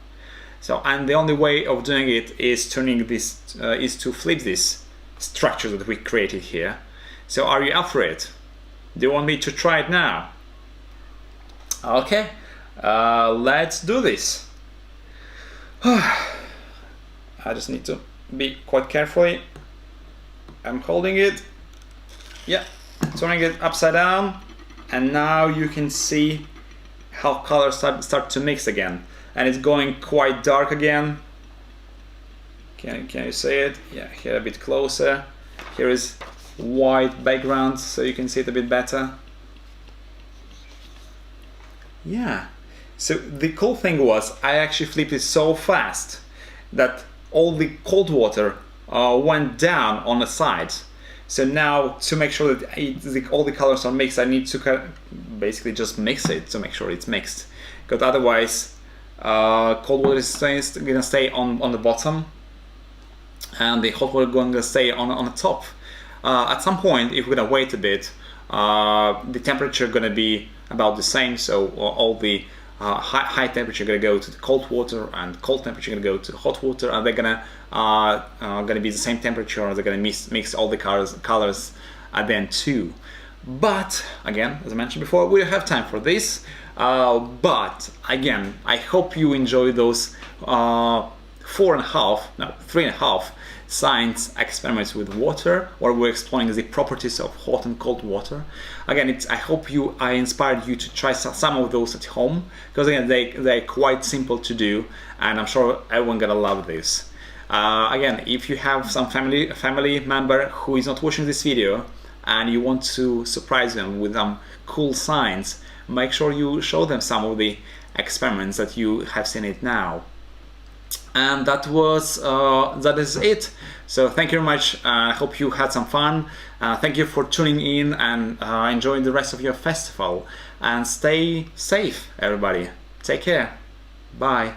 So, and the only way of doing it is turning this, is to flip this structure that we created here. So are you up for it? Do you want me to try it now? Okay, let's do this. I just need to be quite carefully. I'm holding it, turning it upside down, and now you can see how colors start to mix again, and it's going quite dark again. Can you see it? Yeah, here a bit closer. Here is white background, so you can see it a bit better. Yeah, so the cool thing was I actually flipped it so fast that all the cold water went down on the sides. So now, to make sure that all the colors are mixed, I need to basically just mix it to make sure it's mixed, because otherwise cold water is going to stay on the bottom and the hot water is going to stay on the top. At some point, if we're going to wait a bit, the temperature is going to be about the same, so all the high temperature going to go to the cold water, and cold temperature going to go to the hot water, and they're gonna be the same temperature, or they're gonna mix all the colors at the end too. But again, as I mentioned before, we don't have time for this. But again, I hope you enjoy those 3.5 science experiments with water, where we're exploring the properties of hot and cold water. Again, I hope I inspired you to try some of those at home, because again, they're quite simple to do, and I'm sure everyone's gonna love this. Again, if you have some family member who is not watching this video and you want to surprise them with some cool science, make sure you show them some of the experiments that you have seen it now. And that is it. So thank you very much. I hope you had some fun. Thank you for tuning in, and enjoy the rest of your festival, and stay safe, everybody. Take care. Bye.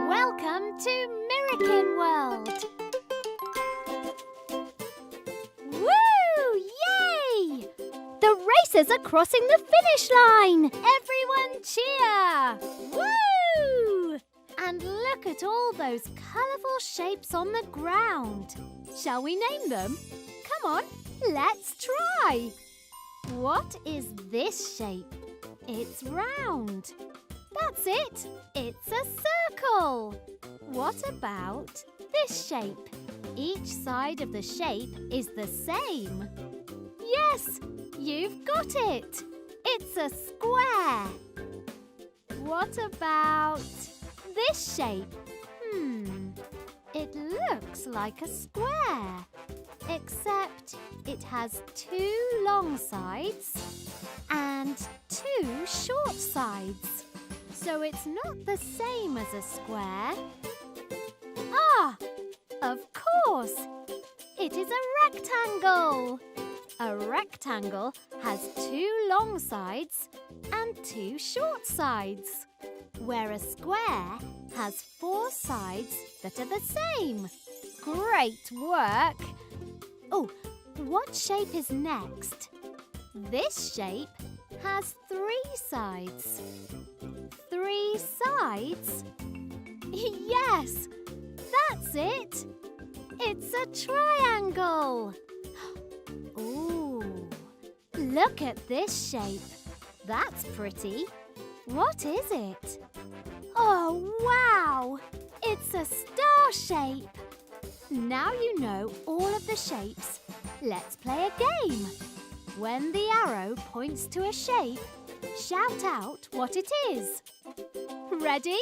Welcome to Mirakin World! Woo! Yay! The racers are crossing the finish line! Everyone cheer! Woo! And look at all those colourful shapes on the ground. Shall we name them? Come on, let's try! What is this shape? It's round. That's it! It's a circle! What about this shape? Each side of the shape is the same. Yes, you've got it! It's a square. What about this shape? It looks like a square, except it has 2 long sides and 2 short sides. So it's not the same as a square. Ah, of course! It is a rectangle. A rectangle has 2 long sides and 2 short sides, where a square has 4 sides that are the same. Great work! Oh, what shape is next? This shape has 3 sides. 3 sides? Yes, that's it! It's a triangle! Ooh, look at this shape. That's pretty. What is it? Oh, wow! It's a star shape. Now you know all of the shapes. Let's play a game. When the arrow points to a shape, shout out what it is. Ready?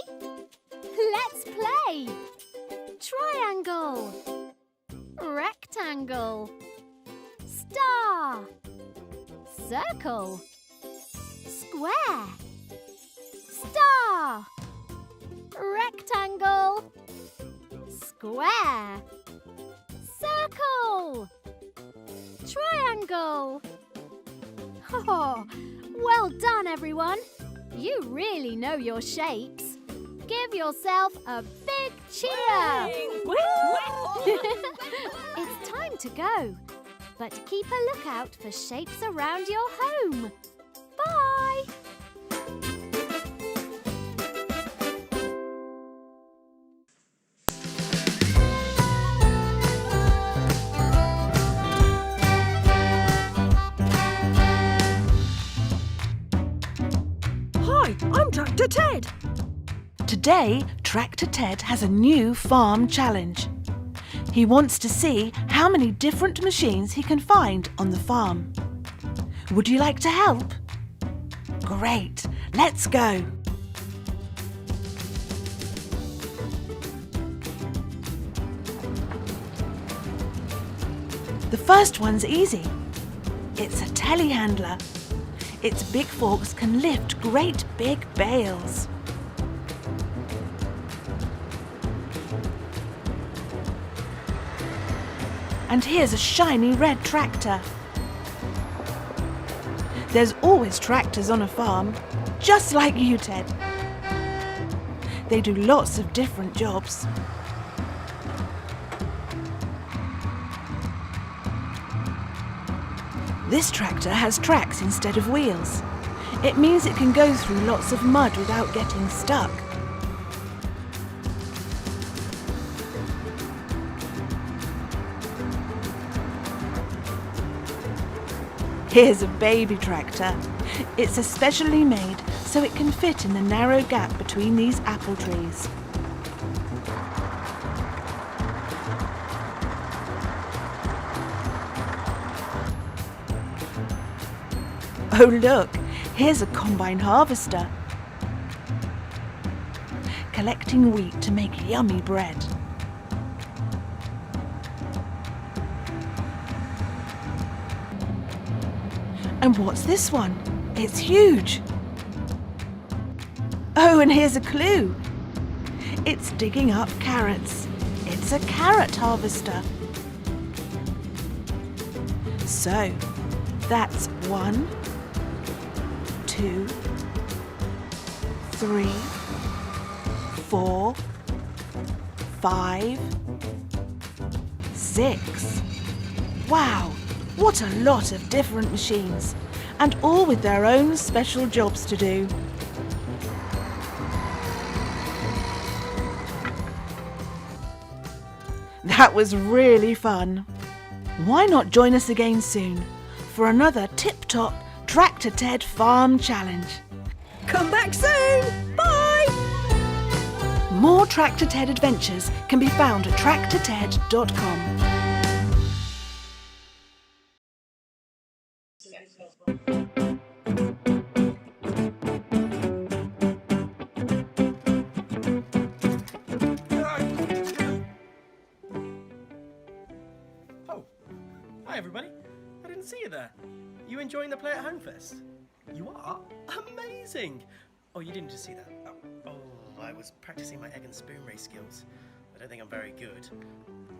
Let's play! Triangle, rectangle, star, circle, square, star, rectangle, square, circle, triangle. Oh, well done, everyone. You really know your shapes. Give yourself a big cheer. It's time to go, but keep a lookout for shapes around your home. Bye. Hi, I'm Tractor Ted. Today, Tractor Ted has a new farm challenge. He wants to see how many different machines he can find on the farm. Would you like to help? Great, let's go. The first one's easy. It's a telehandler. Its big forks can lift great big bales. And here's a shiny red tractor. There's always tractors on a farm, just like you, Ted. They do lots of different jobs. This tractor has tracks instead of wheels. It means it can go through lots of mud without getting stuck. Here's a baby tractor. It's especially made so it can fit in the narrow gap between these apple trees. Oh look, here's a combine harvester. Collecting wheat to make yummy bread. And what's this one? It's huge. Oh, and here's a clue. It's digging up carrots. It's a carrot harvester. So, that's 1, 2, 3, 4, 5, 6. Wow, what a lot of different machines, and all with their own special jobs to do. That was really fun. Why not join us again soon for another tip-top Tractor Ted Farm Challenge? Come back soon! Bye! More Tractor Ted adventures can be found at tractorted.com. Hi, everybody. I didn't see you there. You enjoying the Play at Home Fest? You are? Amazing! Oh, you didn't just see that. Oh, I was practicing my egg and spoon race skills. I don't think I'm very good.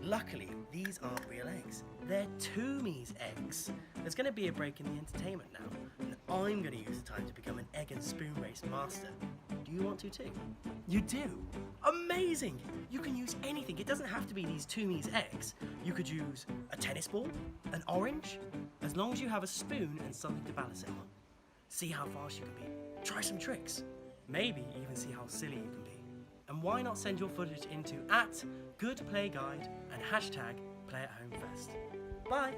Luckily, these aren't real eggs. They're Toomey's eggs. There's going to be a break in the entertainment now, and I'm going to use the time to become an egg and spoon race master. Do you want to too? You do? Amazing! You can use anything. It doesn't have to be these Toomey's eggs. You could use a tennis ball, an orange, as long as you have a spoon and something to balance it on. See how fast you can be. Try some tricks. Maybe even see how silly you can be. And why not send your footage into @GoodPlayGuide and #PlayAtHomeFest. Bye!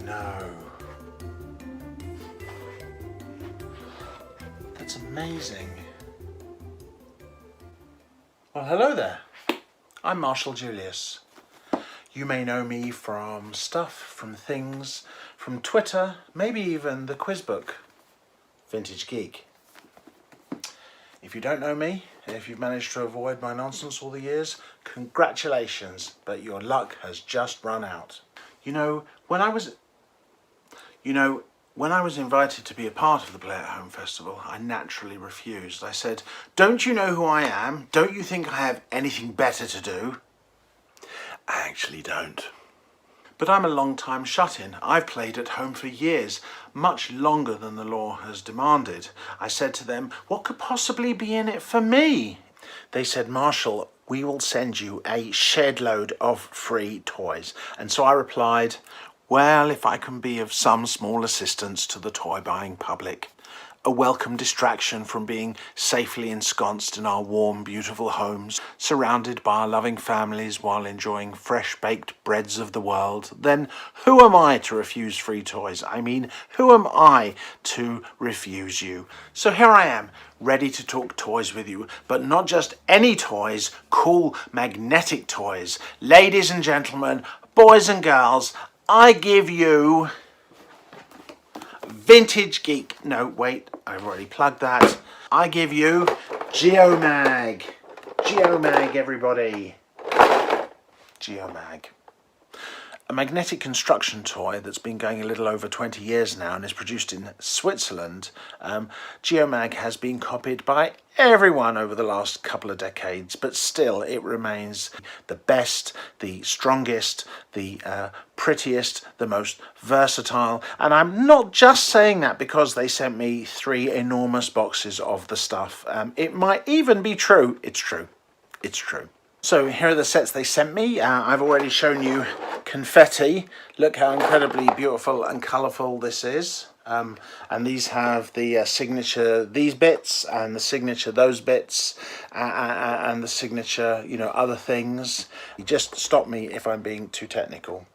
No. That's amazing. Well, hello there. I'm Marshall Julius. You may know me from stuff, from things, from Twitter, maybe even the quiz book, Vintage Geek. If you don't know me, if you've managed to avoid my nonsense all the years, congratulations, but your luck has just run out. You know, when I was invited to be a part of the Play at Home Festival, I naturally refused. I said, "Don't you know who I am? Don't you think I have anything better to do?" I actually don't. But I'm a long-time shut-in. I've played at home for years, much longer than the law has demanded. I said to them, "What could possibly be in it for me?" They said, "Marshall, we will send you a shed load of free toys." And so I replied, "Well, if I can be of some small assistance to the toy buying public, a welcome distraction from being safely ensconced in our warm, beautiful homes, surrounded by our loving families while enjoying fresh-baked breads of the world, then who am I to refuse free toys? I mean, who am I to refuse you?" So here I am, ready to talk toys with you, but not just any toys, cool magnetic toys. Ladies and gentlemen, boys and girls, I give you Vintage Geek. No, wait, I've already plugged that. I give you Geomag. Geomag, everybody. Geomag. A magnetic construction toy that's been going a little over 20 years now and is produced in Switzerland. Geomag has been copied by everyone over the last couple of decades, but still it remains the best, the strongest, the prettiest, the most versatile. And I'm not just saying that because they sent me 3 enormous boxes of the stuff. It might even be true. It's true. It's true. So here are the sets they sent me. I've already shown you confetti. Look how incredibly beautiful and colourful this is. And these have the signature these bits, and the signature those bits, and the signature, you know, other things. You just stop me if I'm being too technical.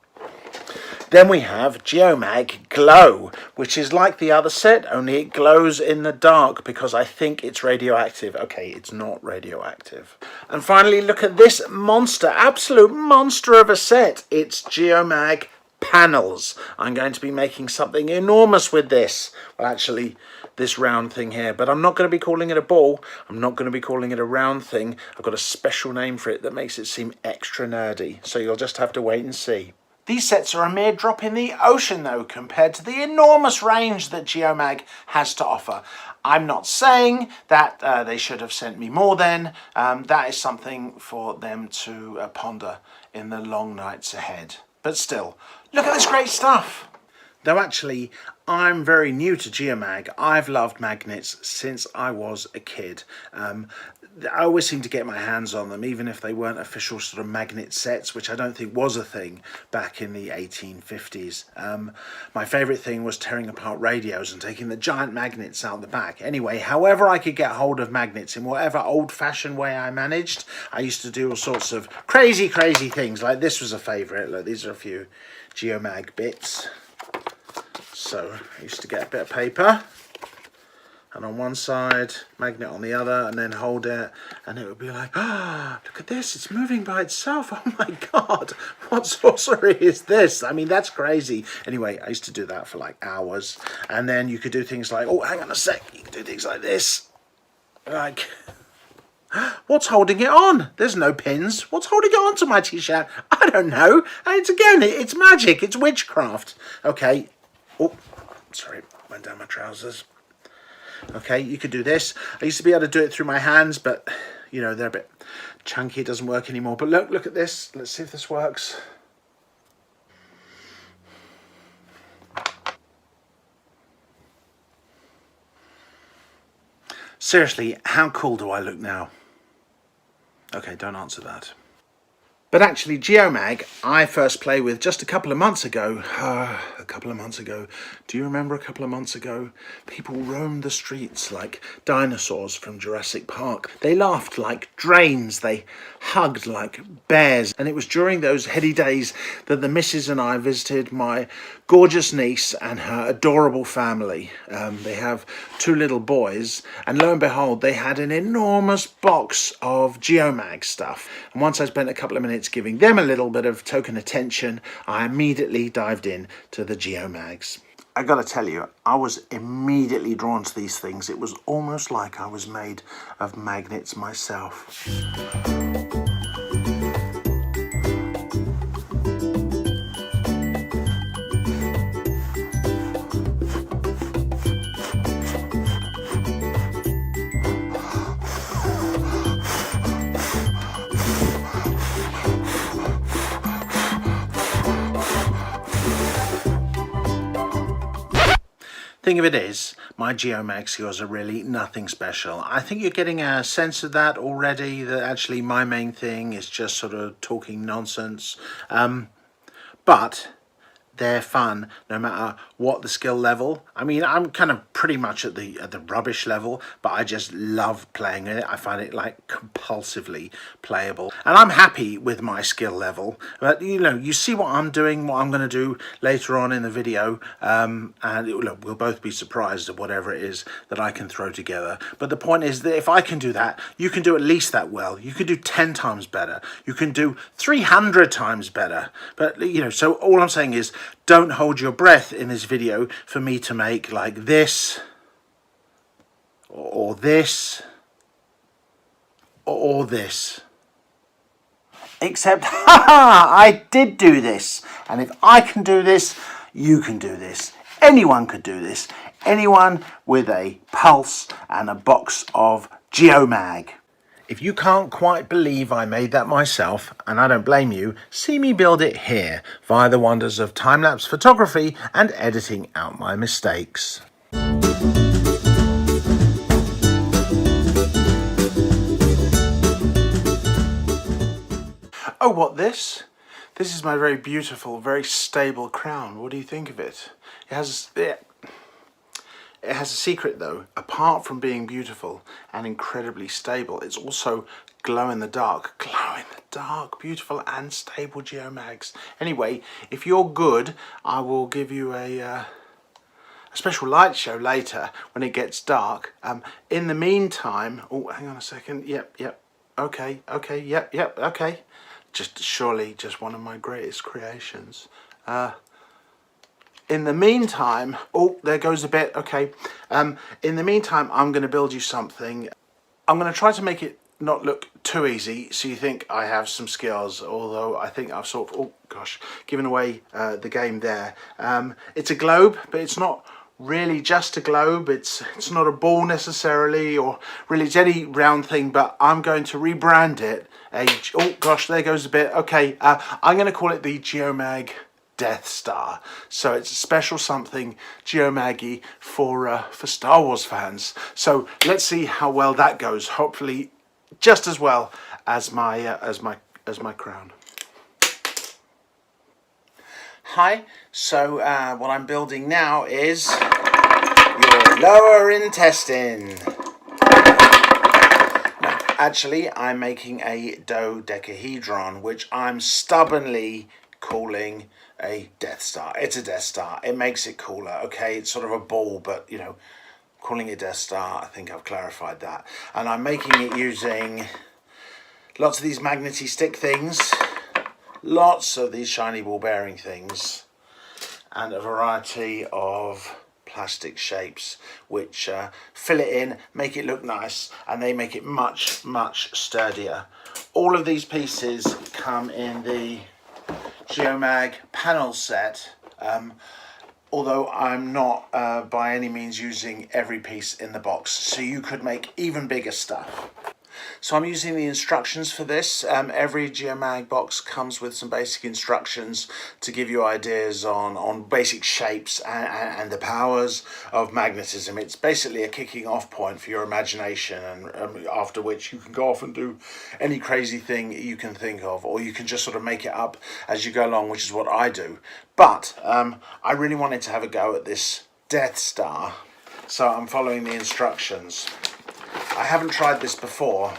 Then we have Geomag Glow, which is like the other set, only it glows in the dark because I think it's radioactive. Okay, it's not radioactive. And finally, look at this monster, absolute monster of a set. It's Geomag Panels. I'm going to be making something enormous with this. Well, actually, this round thing here, but I'm not going to be calling it a ball. I'm not going to be calling it a round thing. I've got a special name for it that makes it seem extra nerdy. So you'll just have to wait and see. These sets are a mere drop in the ocean, though, compared to the enormous range that Geomag has to offer. I'm not saying that they should have sent me more then. That is something for them to ponder in the long nights ahead. But still, look at this great stuff. Though actually, I'm very new to Geomag. I've loved magnets since I was a kid. I always seem to get my hands on them, even if they weren't official sort of magnet sets, which I don't think was a thing back in the 1850s. My favourite thing was tearing apart radios and taking the giant magnets out the back. Anyway, however I could get hold of magnets, in whatever old-fashioned way I managed, I used to do all sorts of crazy things. Like this was a favourite. Look, these are a few Geomag bits. So I used to get a bit of paper, and on one side, magnet on the other, and then hold it, and it would be like, ah, look at this, it's moving by itself. Oh my God, what sorcery is this? I mean, that's crazy. Anyway, I used to do that for like hours. And then you could do things like, oh, hang on a sec, you could do things like this. Like, what's holding it on? There's no pins. What's holding it on to my t-shirt? I don't know. And it's magic, it's witchcraft. Okay, oh, sorry, went down my trousers. Okay, you could do this. I used to be able to do it through my hands, but, you know, they're a bit chunky. It doesn't work anymore. But look at this. Let's see if this works. Seriously, how cool do I look now? Okay, don't answer that. But actually, Geomag, I first played with just a couple of months ago. A couple of months ago. Do you remember a couple of months ago? People roamed the streets like dinosaurs from Jurassic Park. They laughed like drains. They hugged like bears. And it was during those heady days that the missus and I visited my gorgeous niece and her adorable family. They have 2 little boys. And lo and behold, they had an enormous box of Geomag stuff. And once I spent a couple of minutes giving them a little bit of token attention, I immediately dived in to the Geomags. I gotta tell you, I was immediately drawn to these things. It was almost like I was made of magnets myself. Thing of it is, my Geomag skills are really nothing special. I think you're getting a sense of that already, that actually my main thing is just sort of talking nonsense. But they're fun no matter what the skill level. I mean, I'm kind of pretty much at the rubbish level, but I just love playing it. I find it like compulsively playable, and I'm happy with my skill level. But you know, you see what I'm doing, what I'm going to do later on in the video, and we'll both be surprised at whatever it is that I can throw together. But the point is that if I can do that, you can do at least that well. You can do 10 times better. You can do 300 times better. But you know, so all I'm saying is, don't hold your breath in this video for me to make like this, or this, or this. Except, haha, I did do this. And if I can do this, you can do this. Anyone could do this. Anyone with a pulse and a box of Geomag. If you can't quite believe I made that myself, and I don't blame you, see me build it here via the wonders of time-lapse photography and editing out my mistakes. Oh, what this? This is my very beautiful, very stable crown. What do you think of it? It has a secret though. Apart from being beautiful and incredibly stable, it's also glow in the dark. Glow in the dark, beautiful and stable Geomags. Anyway, if you're good, I will give you a special light show later when it gets dark. In the meantime, oh, hang on a second. Yep. Okay. Yep. Okay. Surely just one of my greatest creations. In the meantime, oh, there goes a bit, okay. In the meantime, I'm going to build you something. I'm going to try to make it not look too easy, so you think I have some skills, although I think I've sort of, oh gosh, given away the game there. It's a globe, but it's not really just a globe. It's not a ball necessarily, or really it's any round thing, but I'm going to rebrand it. Oh gosh, there goes a bit. Okay, I'm going to call it the Geomag Death Star. So it's a special something Geomaggy for Star Wars fans. So let's see how well that goes. Hopefully, just as well as my crown. Hi. So what I'm building now is your lower intestine. No, actually, I'm making a dodecahedron, which I'm stubbornly calling a Death Star. It's a Death Star. It makes it cooler, okay? It's sort of a ball, but, you know, calling it Death Star, I think I've clarified that. And I'm making it using lots of these magnety stick things, lots of these shiny ball bearing things, and a variety of plastic shapes which fill it in, make it look nice, and they make it much, much sturdier. All of these pieces come in the Geomag panel set, although I'm not by any means using every piece in the box, so you could make even bigger stuff. So I'm using the instructions for this. Every Geomag box comes with some basic instructions to give you ideas on basic shapes and the powers of magnetism. It's basically a kicking off point for your imagination, and after which you can go off and do any crazy thing you can think of, or you can just sort of make it up as you go along, which is what I do. But I really wanted to have a go at this Death Star, so I'm following the instructions. I haven't tried this before,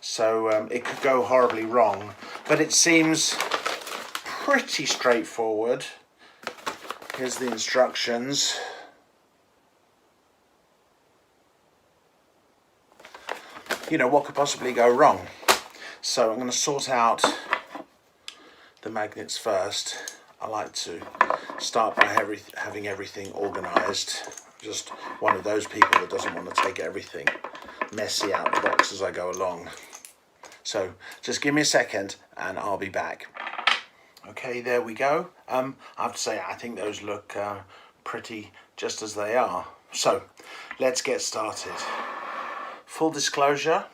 so it could go horribly wrong, but it seems pretty straightforward. Here's the instructions. You know, what could possibly go wrong? So I'm going to sort out the magnets first. I like to start by having everything organised. Just one of those people that doesn't want to take everything messy out the box as I go along. So just give me a second and I'll be back. Okay, there we go. I have to say, I think those look pretty just as they are. So let's get started. Full disclosure,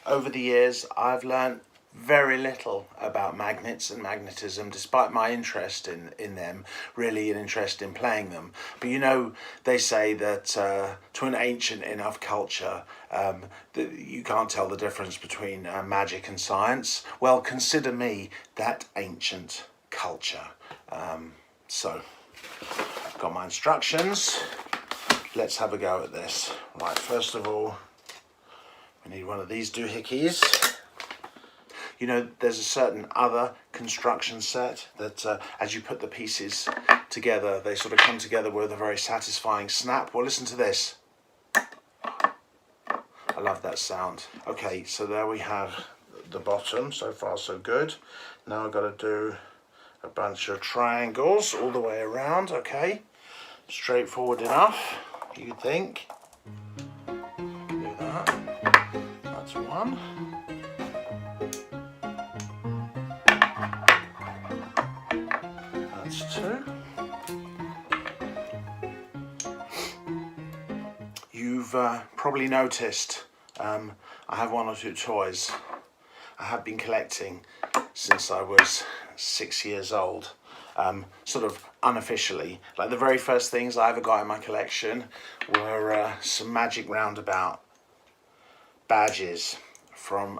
over the years I've learned very little about magnets and magnetism, despite my interest in them, really an interest in playing them. But you know, they say that to an ancient enough culture, you can't tell the difference between magic and science. Well, consider me that ancient culture. So, I've got my instructions. Let's have a go at this. Right, first of all, we need one of these doohickeys. You know, there's a certain other construction set that as you put the pieces together, they sort of come together with a very satisfying snap. Well, listen to this. I love that sound. Okay, so there we have the bottom. So far, so good. Now I've got to do a bunch of triangles all the way around. Okay, straightforward enough, you'd think. Do that. That's one. Two. You've probably noticed I have one or two toys I have been collecting since I was 6 years old, sort of unofficially. Like the very first things I ever got in my collection were some magic roundabout badges from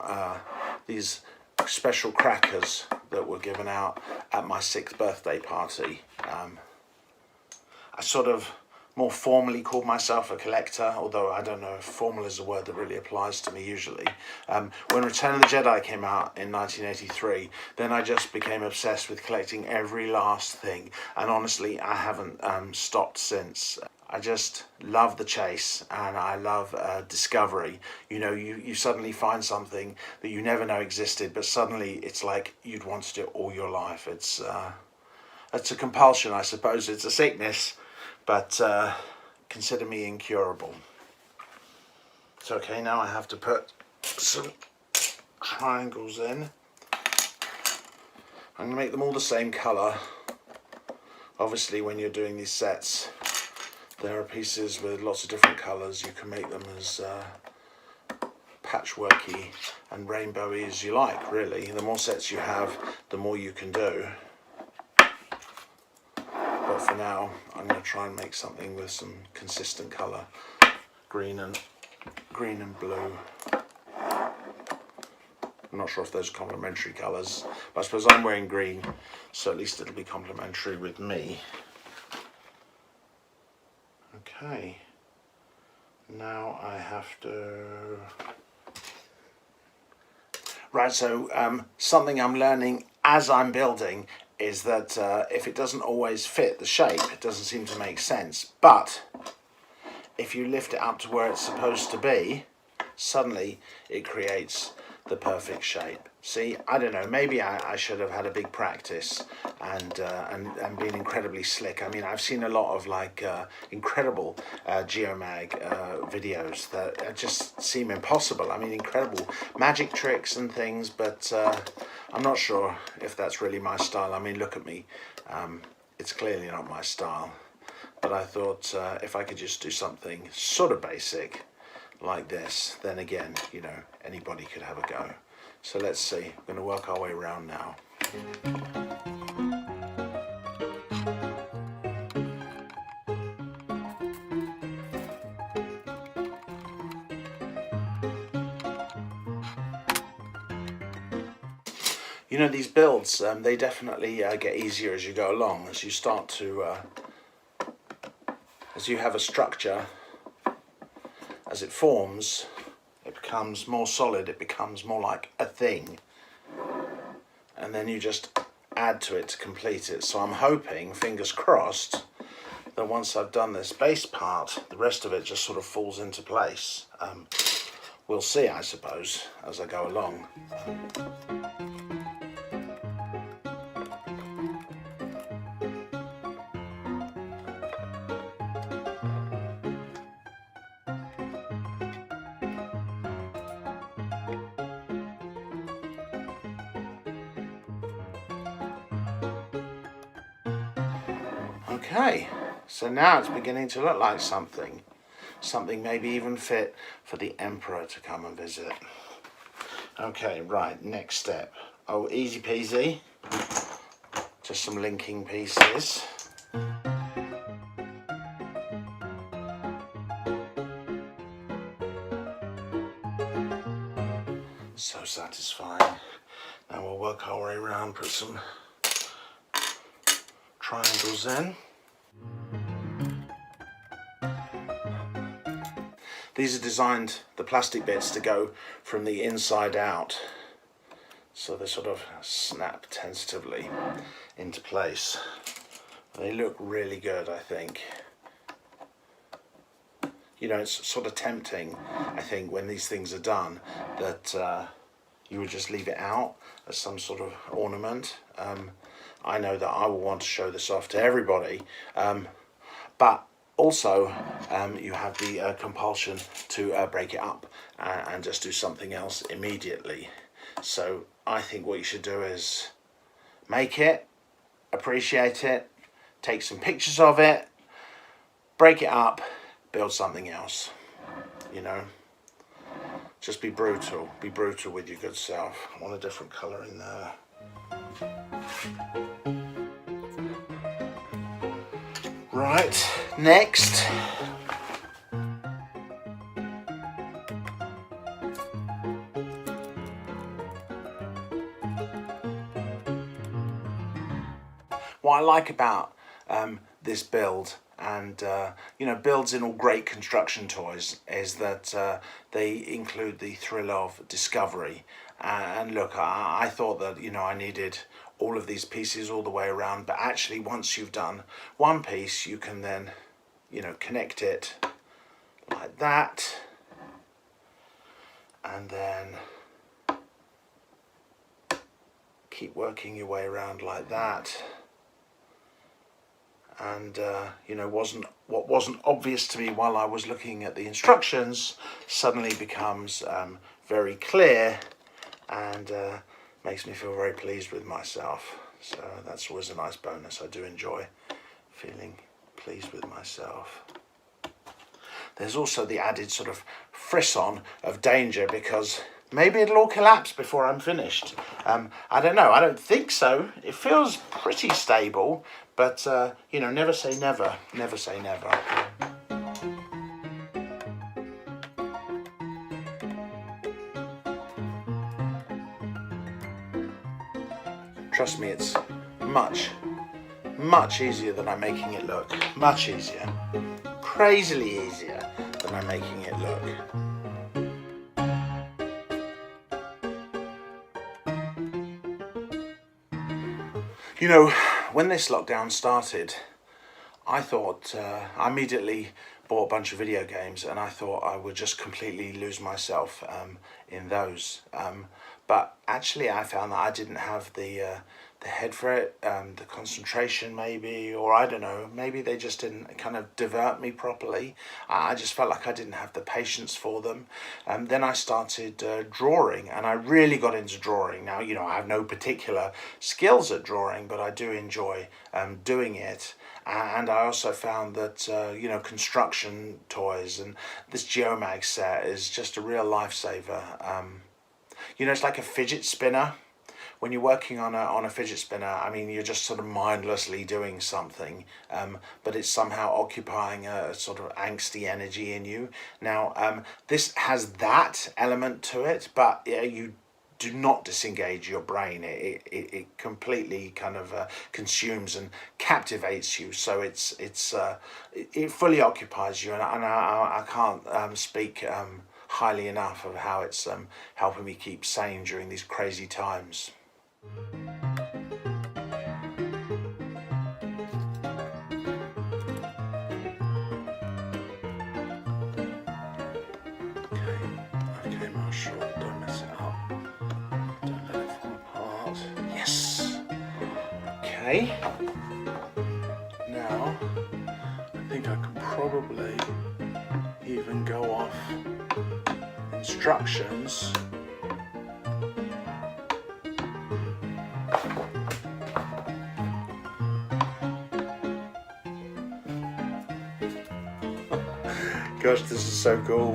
these special crackers that were given out at my 6th birthday party. I sort of more formally called myself a collector, although I don't know if formal is a word that really applies to me usually. When Return of the Jedi came out in 1983, then I just became obsessed with collecting every last thing, and honestly I haven't stopped since. I just love the chase, and I love discovery. You know, you suddenly find something that you never know existed, but suddenly it's like you'd wanted it all your life. It's a compulsion, I suppose. It's a sickness, but consider me incurable. It's okay, now I have to put some triangles in. I'm going to make them all the same colour. Obviously, when you're doing these sets, there are pieces with lots of different colours. You can make them as patchworky and rainbowy as you like, really. The more sets you have, the more you can do. But for now, I'm going to try and make something with some consistent colour. Green and blue. I'm not sure if those are complementary colours, but I suppose I'm wearing green, so at least it'll be complementary with me. Okay, now I have to... Right, so something I'm learning as I'm building is that if it doesn't always fit the shape, it doesn't seem to make sense. But if you lift it up to where it's supposed to be, suddenly it creates the perfect shape. See, I don't know, maybe I should have had a big practice and been incredibly slick. I mean, I've seen a lot of like incredible Geomag videos that just seem impossible. I mean, incredible magic tricks and things, but I'm not sure if that's really my style. I mean, look at me. It's clearly not my style. But I thought if I could just do something sort of basic, like this, then again, you know, anybody could have a go. So let's see, we're going to work our way around now. You know, these builds, they definitely get easier as you go along, as you start to, as you have a structure, as it forms, it becomes more solid, it becomes more like a thing. And then you just add to it to complete it. So I'm hoping, fingers crossed, that once I've done this base part, the rest of it just sort of falls into place. We'll see, I suppose, as I go along. Okay, so now it's beginning to look like something maybe even fit for the Emperor to come and visit. Okay, right, next step. Oh, easy peasy. Just some linking pieces. So satisfying. Now we'll work our way around, put some triangles in. These are designed, the plastic bits, to go from the inside out, so they sort of snap tentatively into place. They look really good, I think. You know, it's sort of tempting, I think, when these things are done, that you would just leave it out as some sort of ornament. I know that I will want to show this off to everybody, but also you have the compulsion to break it up and just do something else immediately. So I think what you should do is make it, appreciate it, take some pictures of it, break it up, build something else, you know. Just be brutal with your good self. I want a different colour in there. Right, next. What I like about this build, and you know, builds in all great construction toys, is that they include the thrill of discovery. And look, I thought that, you know, I needed all of these pieces all the way around, but actually once you've done one piece, you can then, you know, connect it like that, and then keep working your way around like that. And you know, what wasn't obvious to me while I was looking at the instructions suddenly becomes very clear, and makes me feel very pleased with myself. So that's always a nice bonus. I do enjoy feeling pleased with myself. There's also the added sort of frisson of danger, because maybe it'll all collapse before I'm finished. I don't know, I don't think so. It feels pretty stable, but you know, never say never, never say never. Trust me, it's much, much easier than I'm making it look. Much easier. Crazily easier than I'm making it look. You know, when this lockdown started, I thought, I immediately bought a bunch of video games, and I thought I would just completely lose myself in those. But actually I found that I didn't have the head for it, the concentration maybe, or I don't know, maybe they just didn't kind of divert me properly. I just felt like I didn't have the patience for them. Then I started drawing, and I really got into drawing. Now, you know, I have no particular skills at drawing, but I do enjoy doing it. And I also found that, you know, construction toys and this Geomag set is just a real lifesaver. You know, it's like a fidget spinner. When you're working on a fidget spinner, I mean, you're just sort of mindlessly doing something, but it's somehow occupying a sort of angsty energy in you. Now, this has that element to it, but you do not disengage your brain. It completely kind of consumes and captivates you. So it fully occupies you, and I can't speak highly enough of how it's helping me keep sane during these crazy times. Okay, Marshall, don't mess it up. Don't let it fall apart. Yes! Okay. Now, I think I can probably even go off instructions. Gosh, this is so cool.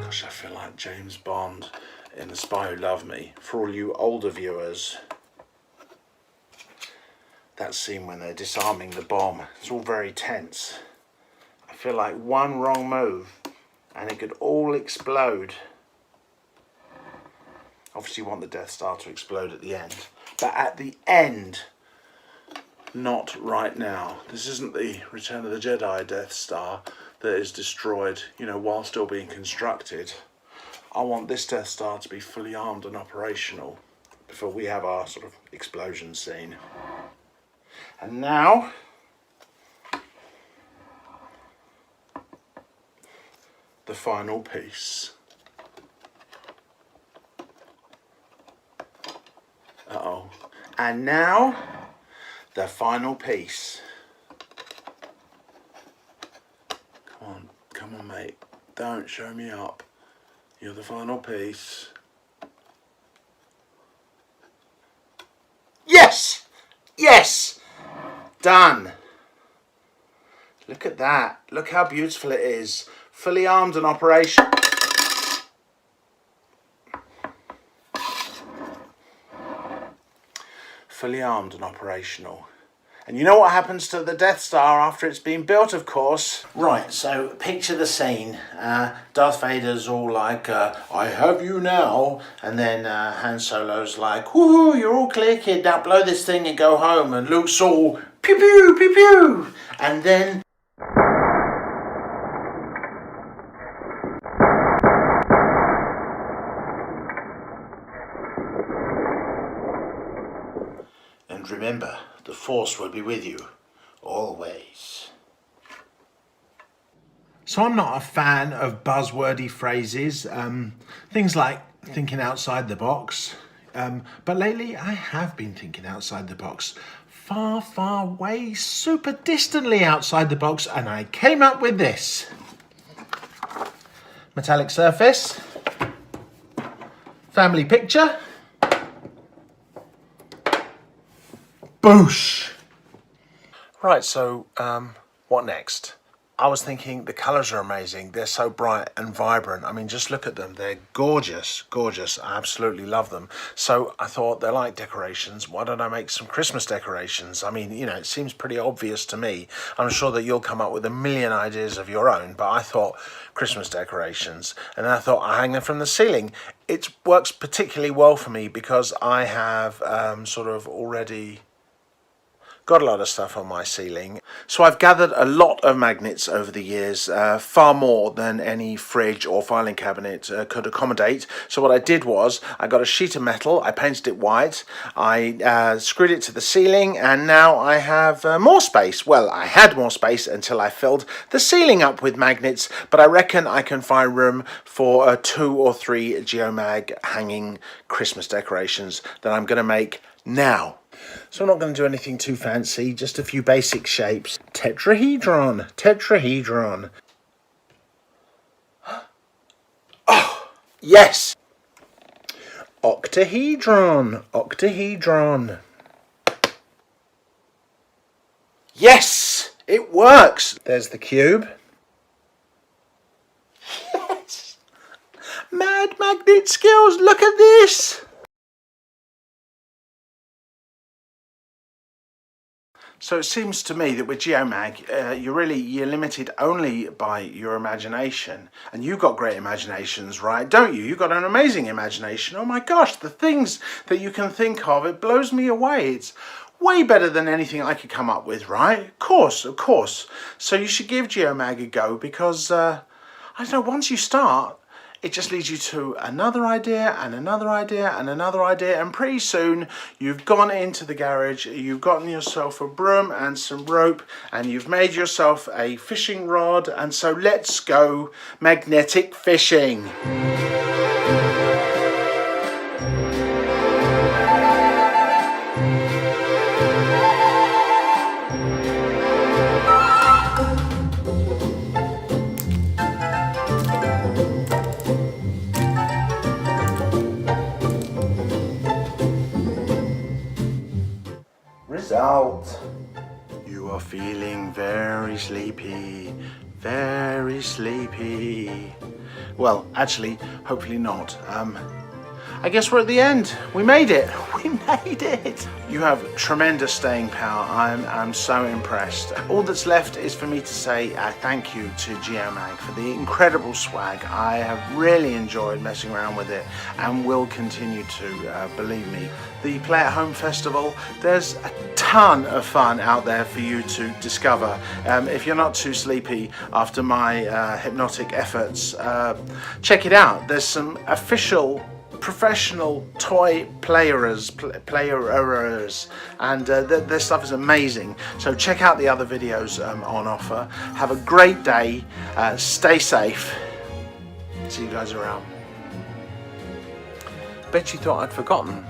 Gosh, I feel like James Bond in The Spy Who Loved Me. For all you older viewers, that scene when they're disarming the bomb, it's all very tense. I feel like one wrong move and it could all explode. Obviously you want the Death Star to explode at the end, but at the end, not right now. This isn't the Return of the Jedi Death Star that is destroyed, you know, while still being constructed. I want this Death Star to be fully armed and operational before we have our sort of explosion scene. And now, the final piece. Uh-oh. And now, the final piece. Come on, mate. Don't show me up. You're the final piece. Yes! Yes! Done. Look at that. Look how beautiful it is. Fully armed and operational. Fully armed and operational. And you know what happens to the Death Star after it's been built, of course. Right, so picture the scene. Darth Vader's all like, I have you now. And then Han Solo's like, woohoo, you're all clear, kid. Now blow this thing and go home. And Luke's all, pew pew, pew pew. And then... And remember, the Force will be with you, always. So I'm not a fan of buzzwordy phrases, things like thinking outside the box. But lately I have been thinking outside the box. Far, far away, super distantly outside the box, and I came up with this. Metallic surface. Family picture. Boosh! Right, so what next? I was thinking the colours are amazing. They're so bright and vibrant. I mean, just look at them. They're gorgeous, gorgeous. I absolutely love them. So I thought they're like decorations. Why don't I make some Christmas decorations? I mean, you know, it seems pretty obvious to me. I'm sure that you'll come up with a million ideas of your own, but I thought Christmas decorations. And then I thought I hang them from the ceiling. It works particularly well for me because I have sort of already got a lot of stuff on my ceiling. So I've gathered a lot of magnets over the years, far more than any fridge or filing cabinet could accommodate. So what I did was I got a sheet of metal, I painted it white, I screwed it to the ceiling, and now I have more space. Well, I had more space until I filled the ceiling up with magnets, but I reckon I can find room for 2 or 3 Geomag hanging Christmas decorations that I'm going to make now. So I'm not going to do anything too fancy, just a few basic shapes. Tetrahedron, tetrahedron. Oh, yes! Octahedron, octahedron. Yes! It works! There's the cube. Yes! Mad magnet skills, look at this! So it seems to me that with Geomag, you're limited only by your imagination. And you've got great imaginations, right? Don't you? You've got an amazing imagination. Oh my gosh, the things that you can think of, it blows me away. It's way better than anything I could come up with, right? Of course, of course. So you should give Geomag a go because, I don't know, once you start, it just leads you to another idea and another idea and another idea, and pretty soon you've gone into the garage, you've gotten yourself a broom and some rope, and you've made yourself a fishing rod, and so let's go magnetic fishing. Result. You are feeling very sleepy, very sleepy. Well, actually, hopefully not. I guess we're at the end. We made it. We made it. You have tremendous staying power. I'm so impressed. All that's left is for me to say thank you to Geomag for the incredible swag. I have really enjoyed messing around with it and will continue to, believe me. The Play at Home Festival, there's a ton of fun out there for you to discover. If you're not too sleepy after my hypnotic efforts, check it out. There's some official professional toy players, and their stuff is amazing. So check out the other videos on offer. Have a great day. Stay safe. See you guys around. Bet you thought I'd forgotten.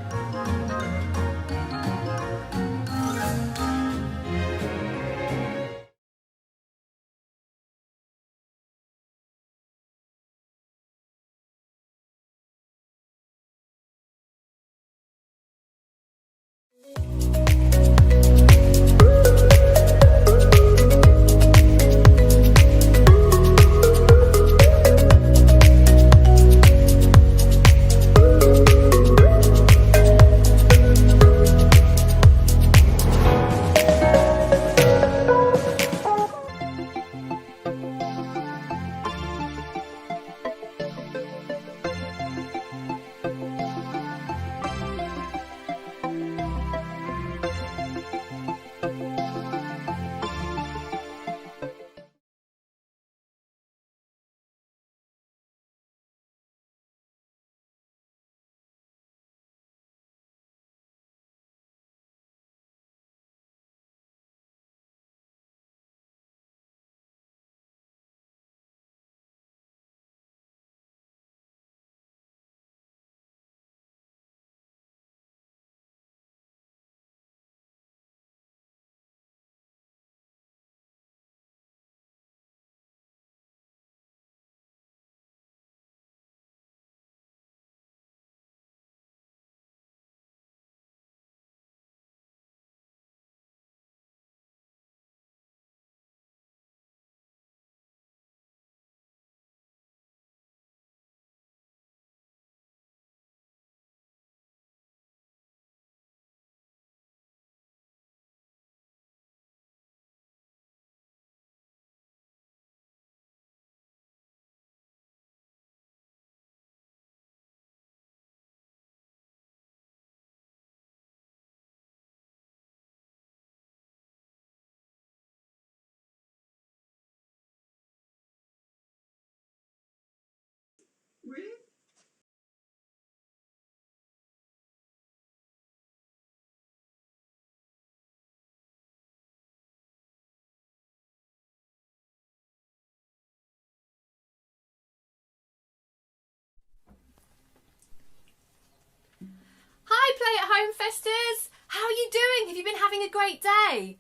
Homefesters! How are you doing? Have you been having a great day?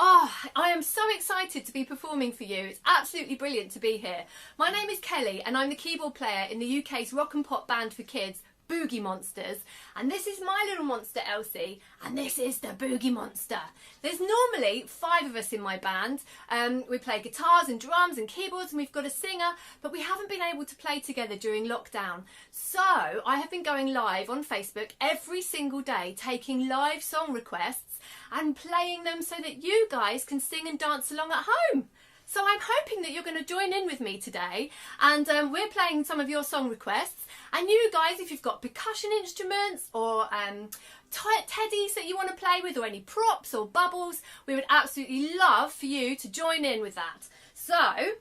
Oh, I am so excited to be performing for you. It's absolutely brilliant to be here. My name is Kelly and I'm the keyboard player in the UK's rock and pop band for kids, Boogie Monsters. And this is my little monster, Elsie, and this is the Boogie Monster. There's normally 5 of us in my band. We play guitars and drums and keyboards and we've got a singer, but we haven't been able to play together during lockdown. So I have been going live on Facebook every single day, taking live song requests and playing them so that you guys can sing and dance along at home. So I'm hoping that you're going to join in with me today, and we're playing some of your song requests. And you guys, if you've got percussion instruments or teddies that you want to play with, or any props or bubbles, we would absolutely love for you to join in with that. So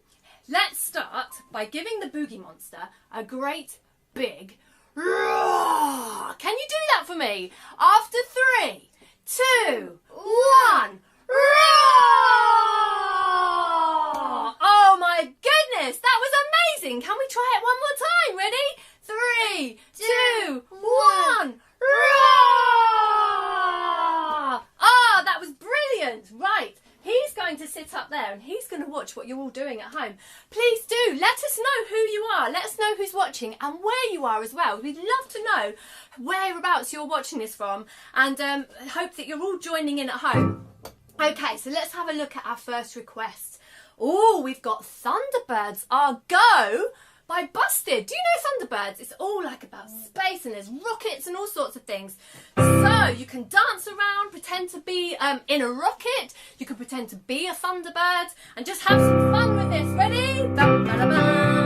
let's start by giving the Boogie Monster a great big roar. Can you do that for me? After 3, 2, 1, roar! Oh my goodness, that was amazing. Can we try it one more time? Ready? 3, 2, 1, roar! Ah, that was brilliant. Right, he's going to sit up there and he's going to watch what you're all doing at home. Please do let us know who you are. Let us know who's watching and where you are as well. We'd love to know whereabouts you're watching this from, and hope that you're all joining in at home. Okay, so let's have a look at our first request. Oh, we've got Thunderbirds Are Go by Busted. Do you know Thunderbirds? It's all like about space and there's rockets and all sorts of things. So you can dance around, pretend to be in a rocket. You can pretend to be a Thunderbird and just have some fun with this. Ready? Bum, ba, da, bum.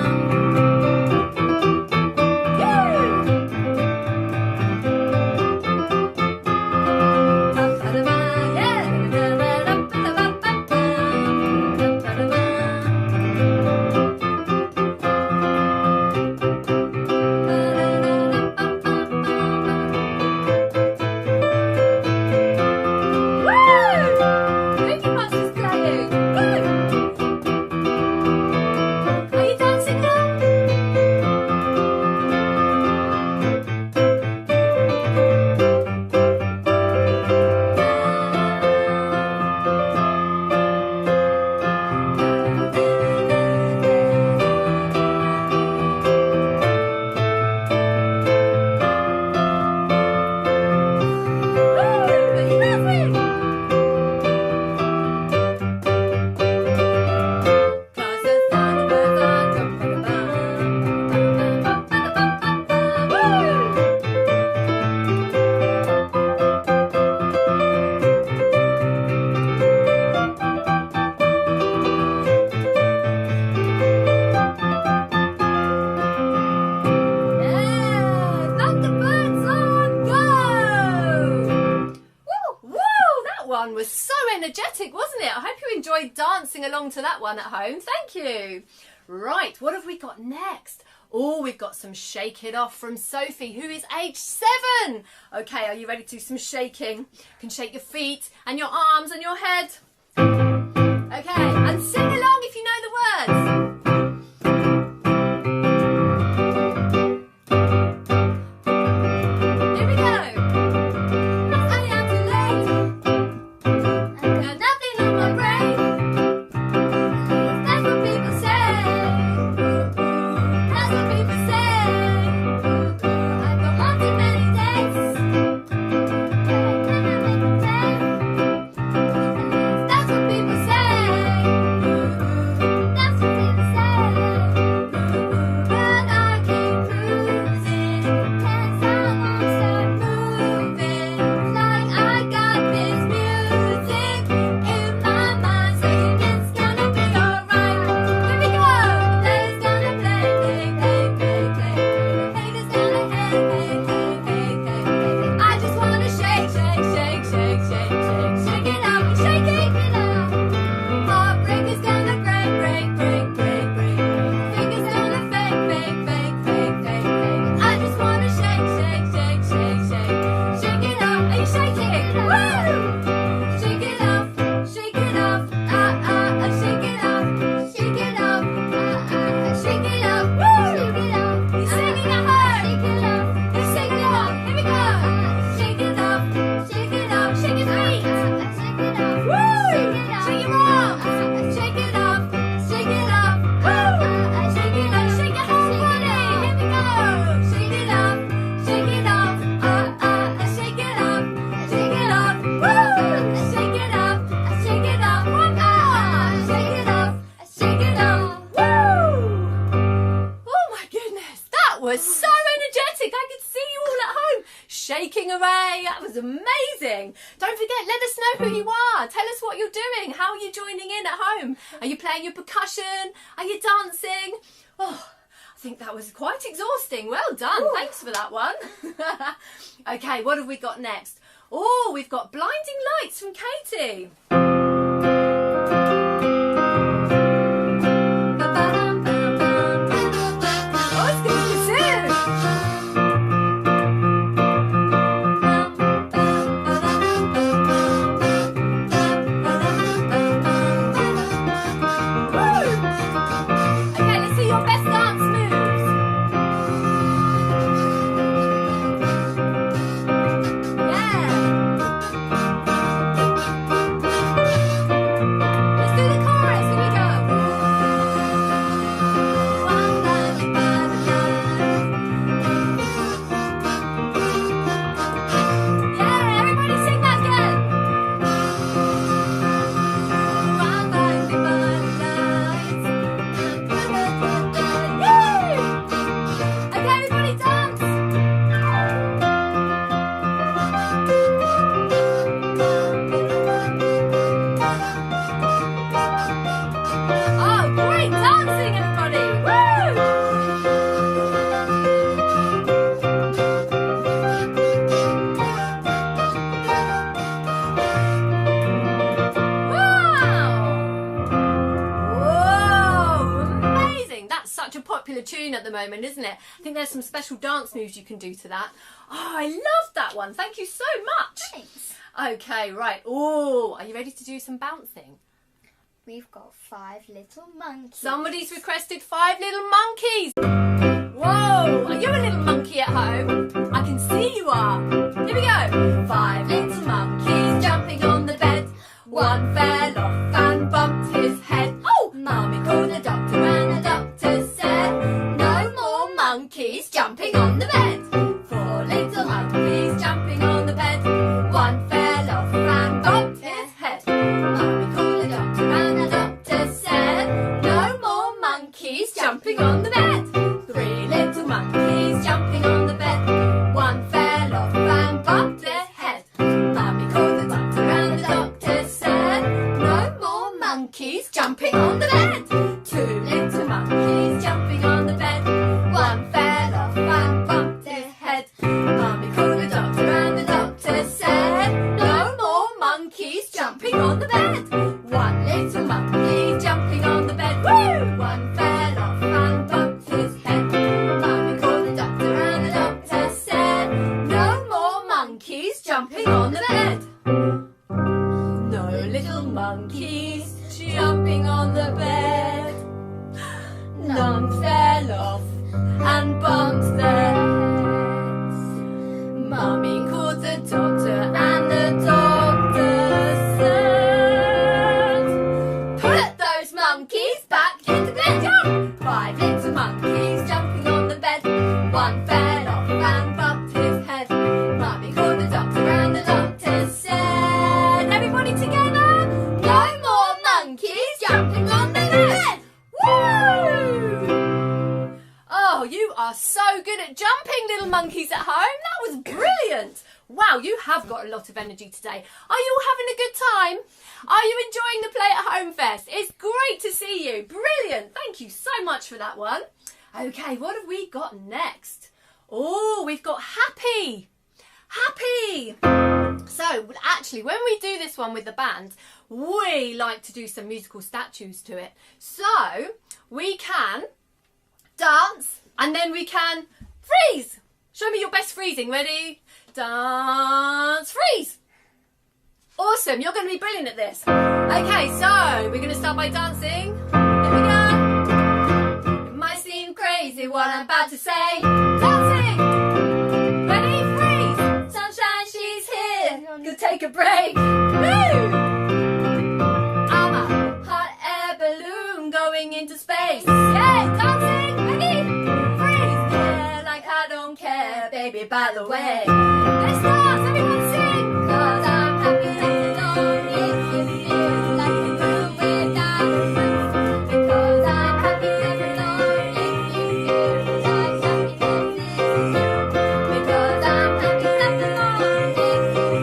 Was so energetic, wasn't it? I hope you enjoyed dancing along to that one at home. Thank you. Right, what have we got next? Oh, we've got some Shake It Off from Sophie, who is age 7. Okay, are you ready to do some shaking? You can shake your feet and your arms and your head. Okay, and sing along if you know the words. was amazing. Don't forget, let us know who you are. Tell us what you're doing. How are you joining in at home? Are you playing your percussion? Are you dancing? Oh, I think that was quite exhausting. Well done. Ooh. Thanks for that one. Okay, what have we got next? Oh, we've got Blinding Lights from Katie. Tune at the moment, isn't it? I think there's some special dance moves you can do to that. Oh, I loved that one. Thank you so much. Thanks. Okay, right. Oh, are you ready to do some bouncing? We've got 5 little monkeys. Somebody's requested 5 little monkeys. Whoa, are you a little monkey at home? I can see you are. Here we go. 5 little monkeys jumping on the bed. One fell off and bumped his head. Oh, Mummy called the doctor and the doctor said, no more monkeys jumping on the bed. 4 little monkeys jumping on the bed. One fell off and bumped his head. Mummy called the doctor and the doctor said, no more monkeys jumping on the bed. 3 little monkeys jumping on the bed. One fell off and bumped his head. Mummy called the doctor and the doctor said, no more monkeys jumping on the bed. 2 little monkeys jumping on the bed. One fell off and bumped his head. Mummy called the doctor and the doctor said, no more monkeys jumping on the bed. 1 little monkey jumping on the bed. Woo! One fell off and bumped his head. Mummy called the doctor and the doctor said, no more monkeys jumping on the bed. No little monkeys jumping on the bed. None fell off and bumped their heads. Mummy called the doctor and the doctor said, put those monkeys back in the bed. Jump! 5 little monkeys jumping on the bed. One fell off and bumped his head. Mummy called the doctor and the doctor said, everybody together, no more monkeys jumping on the bed. Woo! Oh, you are so good at jumping, little monkeys at home. That was brilliant. Wow, you have got a lot of energy today. Are you all having a good time? Are you enjoying the Play at Home Fest? It's great to see you. Brilliant. Thank you so much for that one. Okay, what have we got next? Oh, we've got Happy. Happy. So, actually, when we do this one with the band, we like to do some musical statues to it. So, we can dance and then we can freeze. Show me your best freezing. Ready? Dance, freeze. Awesome, you're going to be brilliant at this. Okay, so we're going to start by dancing. Here we go. It might seem crazy what I'm about to say. Dancing. Ready, freeze. Sunshine, she's here. Gonna take a break. Woo! I'm a hot air balloon going into space. Yeah, dancing. Ready, freeze. Yeah, like I don't care, baby, by the way. Let's dance, everyone sing. 'Cause I'm happy and alone. If you feel like you do it down the roof. Because I'm happy and alone. If you feel like happiness is you. Because I'm happy and alone. If you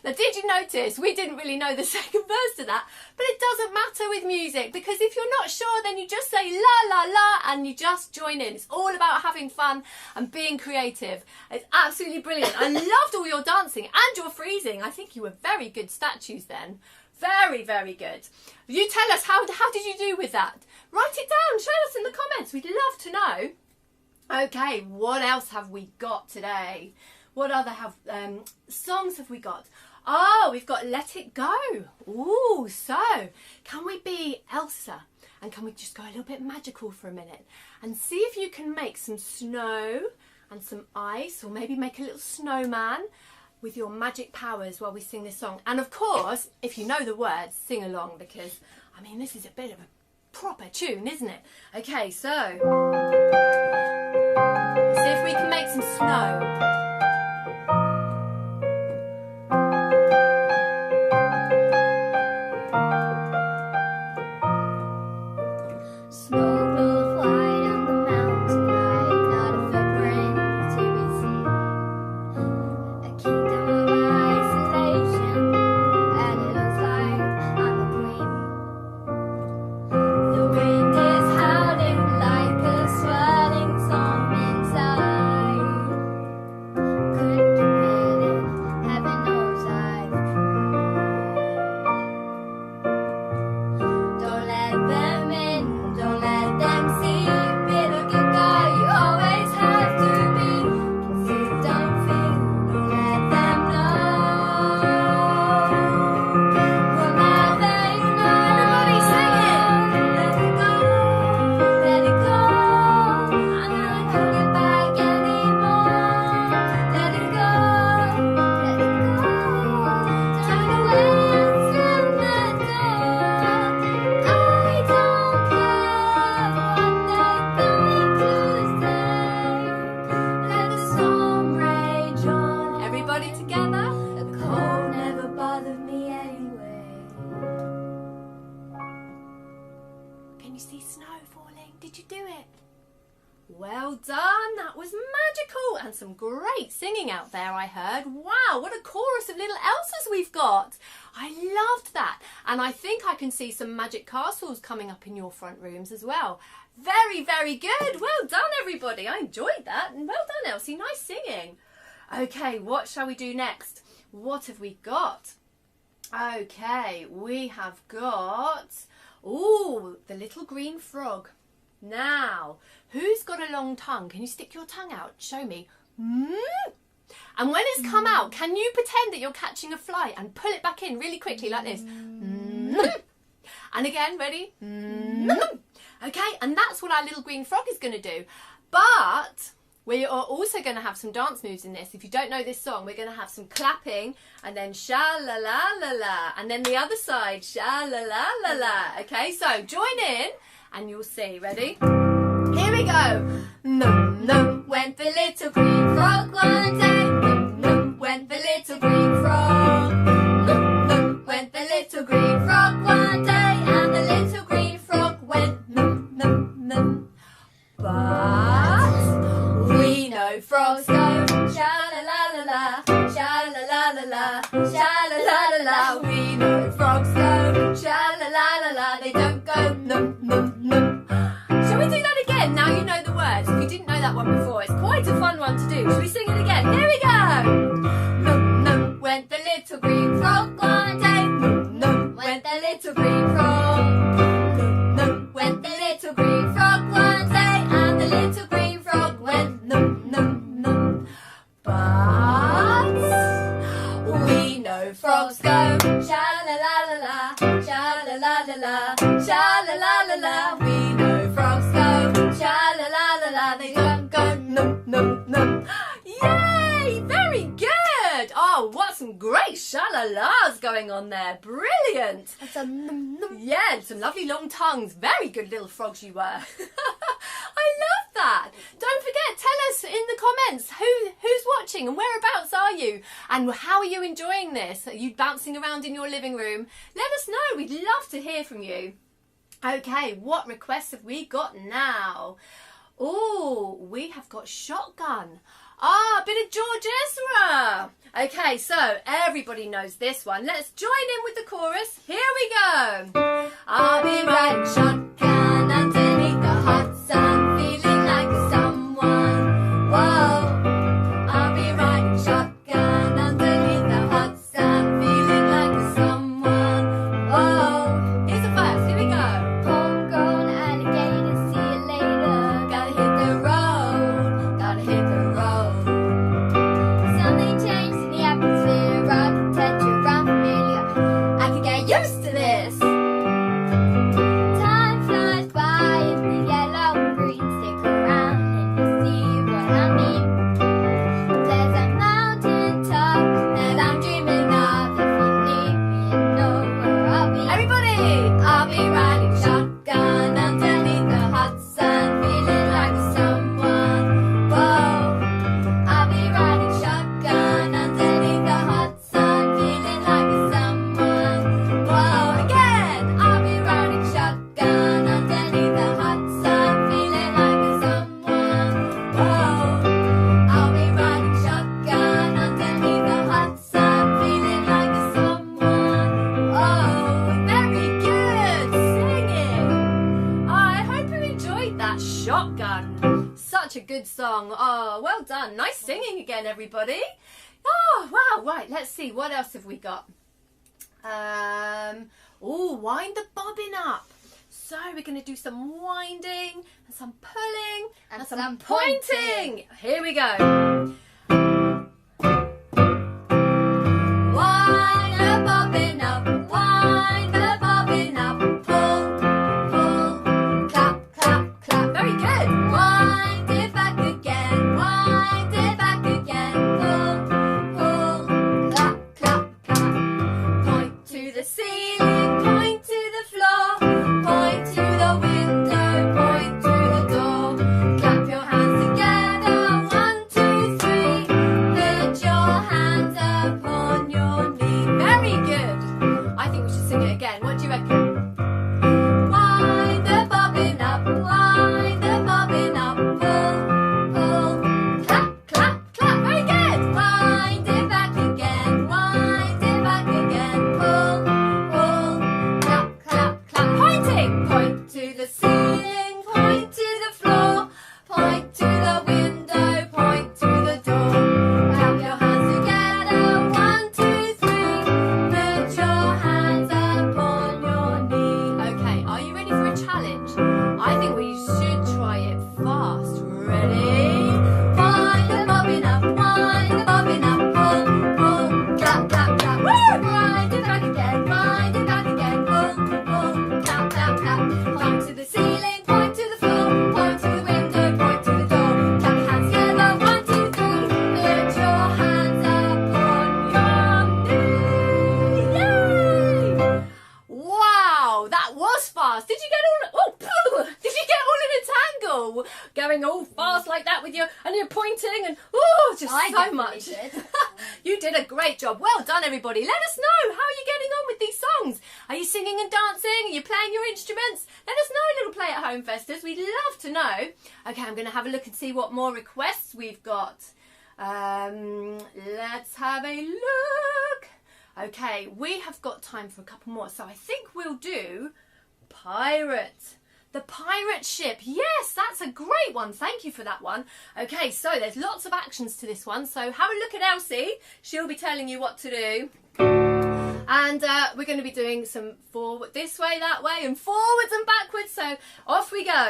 Now, did you notice we didn't really know the second verse to that? But it doesn't matter with music, because if you're not sure, then you just say la la la and you just join in. It's all about having fun and being creative. It's absolutely brilliant. I loved all your dancing and your freezing. I think you were very good statues then. Very, very good. You tell us, how did you do with that? Write it down, show us in the comments. We'd love to know. Okay, what else have we got today? What other songs have we got? Oh, we've got Let It Go. Ooh, so can we be Elsa? And can we just go a little bit magical for a minute and see if you can make some snow and some ice, or maybe make a little snowman with your magic powers while we sing this song. And of course, if you know the words, sing along, because, I mean, this is a bit of a proper tune, isn't it? Okay, so let's see if we can make some snow. Well done, that was magical, and some great singing out there, I heard. Wow, what a chorus of little Elsas we've got. I loved that, and I think I can see some magic castles coming up in your front rooms as well. Very, very good. Well done, everybody. I enjoyed that, and well done, Elsie. Nice singing. Okay, what shall we do next? What have we got? Okay, we have got, ooh, the little green frog. Now, who's got a long tongue? Can you stick your tongue out? Show me. And when it's come out, can you pretend that you're catching a fly and pull it back in really quickly like this? And again, ready? Okay, and that's what our little green frog is going to do. But we are also going to have some dance moves in this. If you don't know this song, we're going to have some clapping and then sha-la-la-la-la. And then the other side, sha-la-la-la-la. Okay, so join in and you'll see. Ready? Here we go. Num, went the little green frog one day. Num, went the little green frog. Num, went the little green frog one day. And the little green frog went num. But we know frogs go sha-la-la-la-la, sha-la-la-la-la, sha-la-la-la-la. We know frogs go sha-la-la-la-la. They don't go num. Shall we do that again? Now you know the words. If you didn't know that one before, it's quite a fun one to do. Shall we sing it again? Here we go. Num, went the little green frog one day. Num, went the little green frog. Num, went the little green frog one day. And the little green frog went num. But we know frogs go sha-la-la-la-la, sha-la-la-la-la, sha-la-la-la-la. We know frogs go sha-la-la-la-la. They don't go num. Yay! Very good! Oh, what some great sha-la-las going on there. Brilliant! Yeah, some lovely long tongues. Very good little frogs you were. I love that. Don't forget, tell us in the comments who's watching and whereabouts are you and how are you enjoying this? Are you bouncing around in your living room? Let us know. We'd love to hear from you. Okay, what requests have we got now? Oh, we have got Shotgun. Ah, a bit of George Ezra. Okay, so everybody knows this one. Let's join in with the chorus. Here we go. I'll be riding shotgun underneath the hot sun, feeling like someone. Whoa. I'll be riding shotgun underneath the hot sun, feeling like someone. Whoa. Here's the verse. Here we go. Homegrown alligator, see you later. Gotta hit the road. Gotta hit the road. Something changed in the atmosphere. Architecture unfamiliar. I can get used to this. Time flies by in the yellow and green. Stick around and you'll see what I mean. There's a mountain top that I'm dreaming of. If you need me, you know where I'll be. Everybody! I'll be riding shotgun underneath the hot sun, feeling like someone. Whoa! I'll be riding shotgun underneath the hot sun, feeling like someone. Whoa! Again! I'll be riding shotgun underneath the hot sun, feeling like someone. Whoa! I'll be riding shotgun underneath the hot sun, feeling like someone. Oh, very good singing. I hope you enjoyed that Shotgun. Such a good song. Oh, well done. Nice singing again, everybody. Oh, wow. Right, let's see. What else have we got? Oh, wind the bobbin up. So we're going to do some winding and some pulling and some pointing. Here we go. Wind the bobbin up, wind the bobbin up, pull, pull, clap, clap, clap. Very good. Wind it back again, wind it back again, pull, pull, clap, clap, clap. Point to the ceiling, point to the floor, point to the window, point to the door. Clap your hands together, 1, 2, 3. Put your hands upon your knee. Very good. I think we should sing it again. What do you reckon? Wind the bobbin up, wind the bobbin up, pull, pull, clap, clap, clap. Very good. Wind it back again, wind it back again, pull, pull, clap, clap, clap. Pointing. Point to the ceiling, point to the floor, point to the window, point to the door. Clap your hands together, 1, 2, 3. Put your hands upon your knee. Okay, are you ready for a challenge? I think we should try it fast. Ready? Wind the bobbin up, wind the bobbin up, pull, pull, clap, clap, clap. Woo! Wind it back again, wind it back again, pull, pull, clap, clap, clap. Point to the ceiling, point to the floor, point to the window, point to the door. Clap your hands together, 1, 2, 3. Put your hands upon your knee. Yay! Wow, that was fast. Did you get all? Did you get all in a tangle? Going all fast like that with your and you're pointing and just I so definitely much. did. You did a great job. Well done, everybody. Let us know. How are you getting on with these songs? Are you singing and dancing? Are you playing your instruments? Let us know, little Play at Home Festers. We'd love to know. Okay, I'm going to have a look and see what more requests we've got. Let's have a look. Okay, we have got time for a couple more. So I think we'll do Pirate. The pirate ship. Yes, that's a great one. Thank you for that one. Okay, so there's lots of actions to this one. So have a look at Elsie. She'll be telling you what to do. And we're going to be doing some forward this way, that way, and forwards and backwards. So off we go.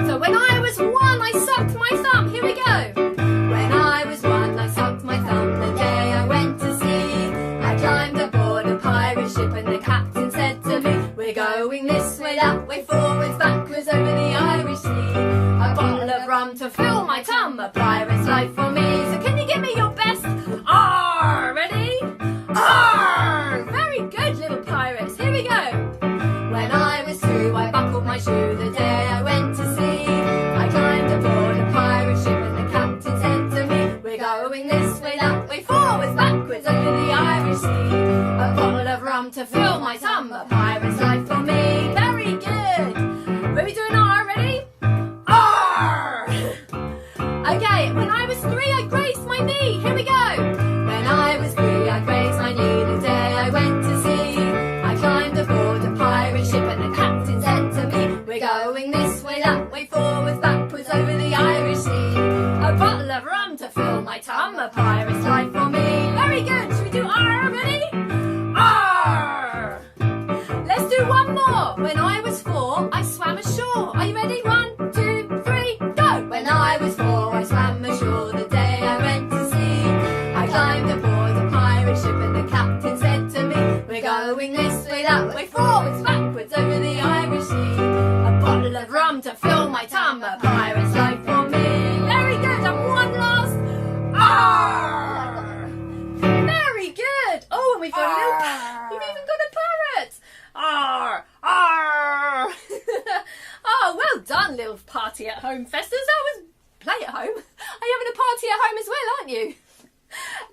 So when I was 1, I sucked my thumb. Here we go. When I was 1, I sucked my thumb the day I went to sea. I climbed aboard a pirate ship and the captain said to me, we're going this way, that way, forwards, backwards, over the Irish Sea. A bottle of rum to fill my tum, a pirate's life for me. So can you give me your best? Arr! Ready? Arr! Very good, little pirates. Here we go. When I was 2, I buckled my shoe the day I went to sea. I climbed aboard a pirate ship and the captain said to me, we're going this way, that way, forwards, backwards, over the Irish Sea. A bottle of rum to fill my tum, a pirate's life for me. Very good. Are we doing R? Ready? R. Okay, 3, here we go. When I was 3, I raised my knee the day I went to sea. I climbed aboard a pirate ship and the captain said to me, we're going this way, that way, forwards, backwards, over the Irish Sea. A bottle of rum to fill my tum, a pirate's life for me. Very good, should we do R, ready? R! Let's do one more. When I was 4, I swam ashore. Are you ready? 1, 2, 3, go! When I was 4, I swam ashore the day I went to sea. I climbed aboard a pirate ship and the captain said to me, we're going this way, that way, forwards, backwards, over the Irish Sea. A bottle of rum to fill my tum, a pirate's life for me. Very good, and one last R! Very good. Oh, and we've got a little, we've even got a parrot. R, R. Oh, well done, little party at home festers. That was play at home. Are you having a party at home as well, aren't you?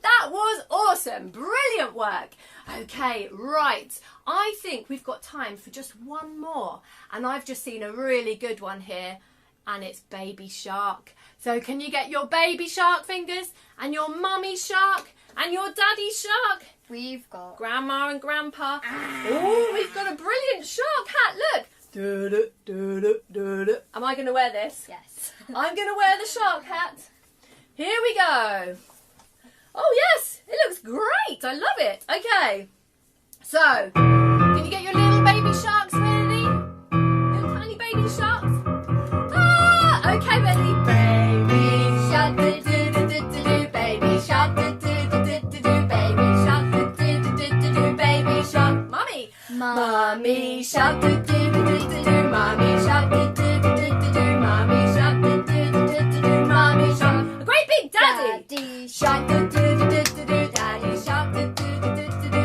That was awesome. Brilliant work. Okay, right. I think we've got time for just one more. And I've just seen a really good one here. And it's Baby Shark. So can you get your baby shark fingers? And your mummy shark? And your daddy shark? We've got Grandma and Grandpa. Oh, we've got a brilliant shark hat. Look. Am I going to wear this? Yes. I'm going to wear the shark hat. Here we go. Oh, yes. It looks great. I love it. Okay. So, can you get your little baby sharks ready? Little tiny baby sharks? Ah, okay, ready? Baby shark, do-do-do-do-do-do. Baby shark, do-do-do-do-do-do. Baby shark, do-do-do-do-do-do. Baby shark. Mummy. Mummy shark, do-do-do-do-do-do. Mummy shark, do-do-do-do-do-do. Mummy shark, do-do-do-do-do-do. Mummy shark. A great big daddy. Daddy Shark, do-do-do-do-do-do. Daddy shark, do-do-do-do-do-do.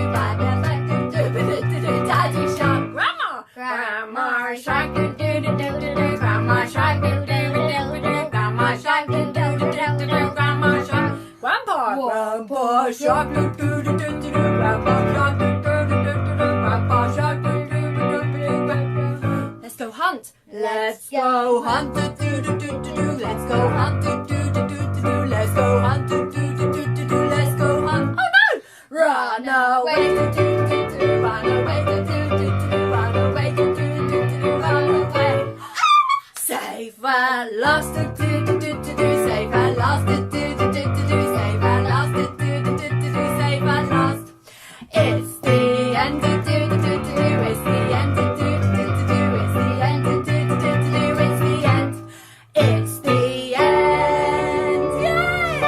Daddy shark. Grandma. Grandma shark, do-do-do-do-do-do. Grandma shark, do-do-do-do-do-do. Grandma shark, do-do-do-do-do-do. Grandma shark. Grandpa. Grandpa shark, do-do-do-do-do-do. Grandpa shark, do-do-do-do-do-do. Grandpa shark, do-do-do-do-do-do. Let's go hunt. Let's go hunt. Do-do-do-do-do-do. Let's go hunt. Do-do-do-do-do-do. Let's go hunt. Do-do-do-do-do-do. Let's go hunt. Oh no! Run away. Do-do-do-do-do. Run away. Do-do-do-do-do. Run away. Do-do-do-do-do. Run away. Safe at last. Do-do-do-do-do. Safe at last. Do-do-do-do-do. Safe at last. Do-do-do-do-do. Safe at last. It's the end. Do-do-do-do-do. It's the end. Do-do-do-do-do. It's the end. Do-do-do-do-do. It's the end. It's the end. Yay!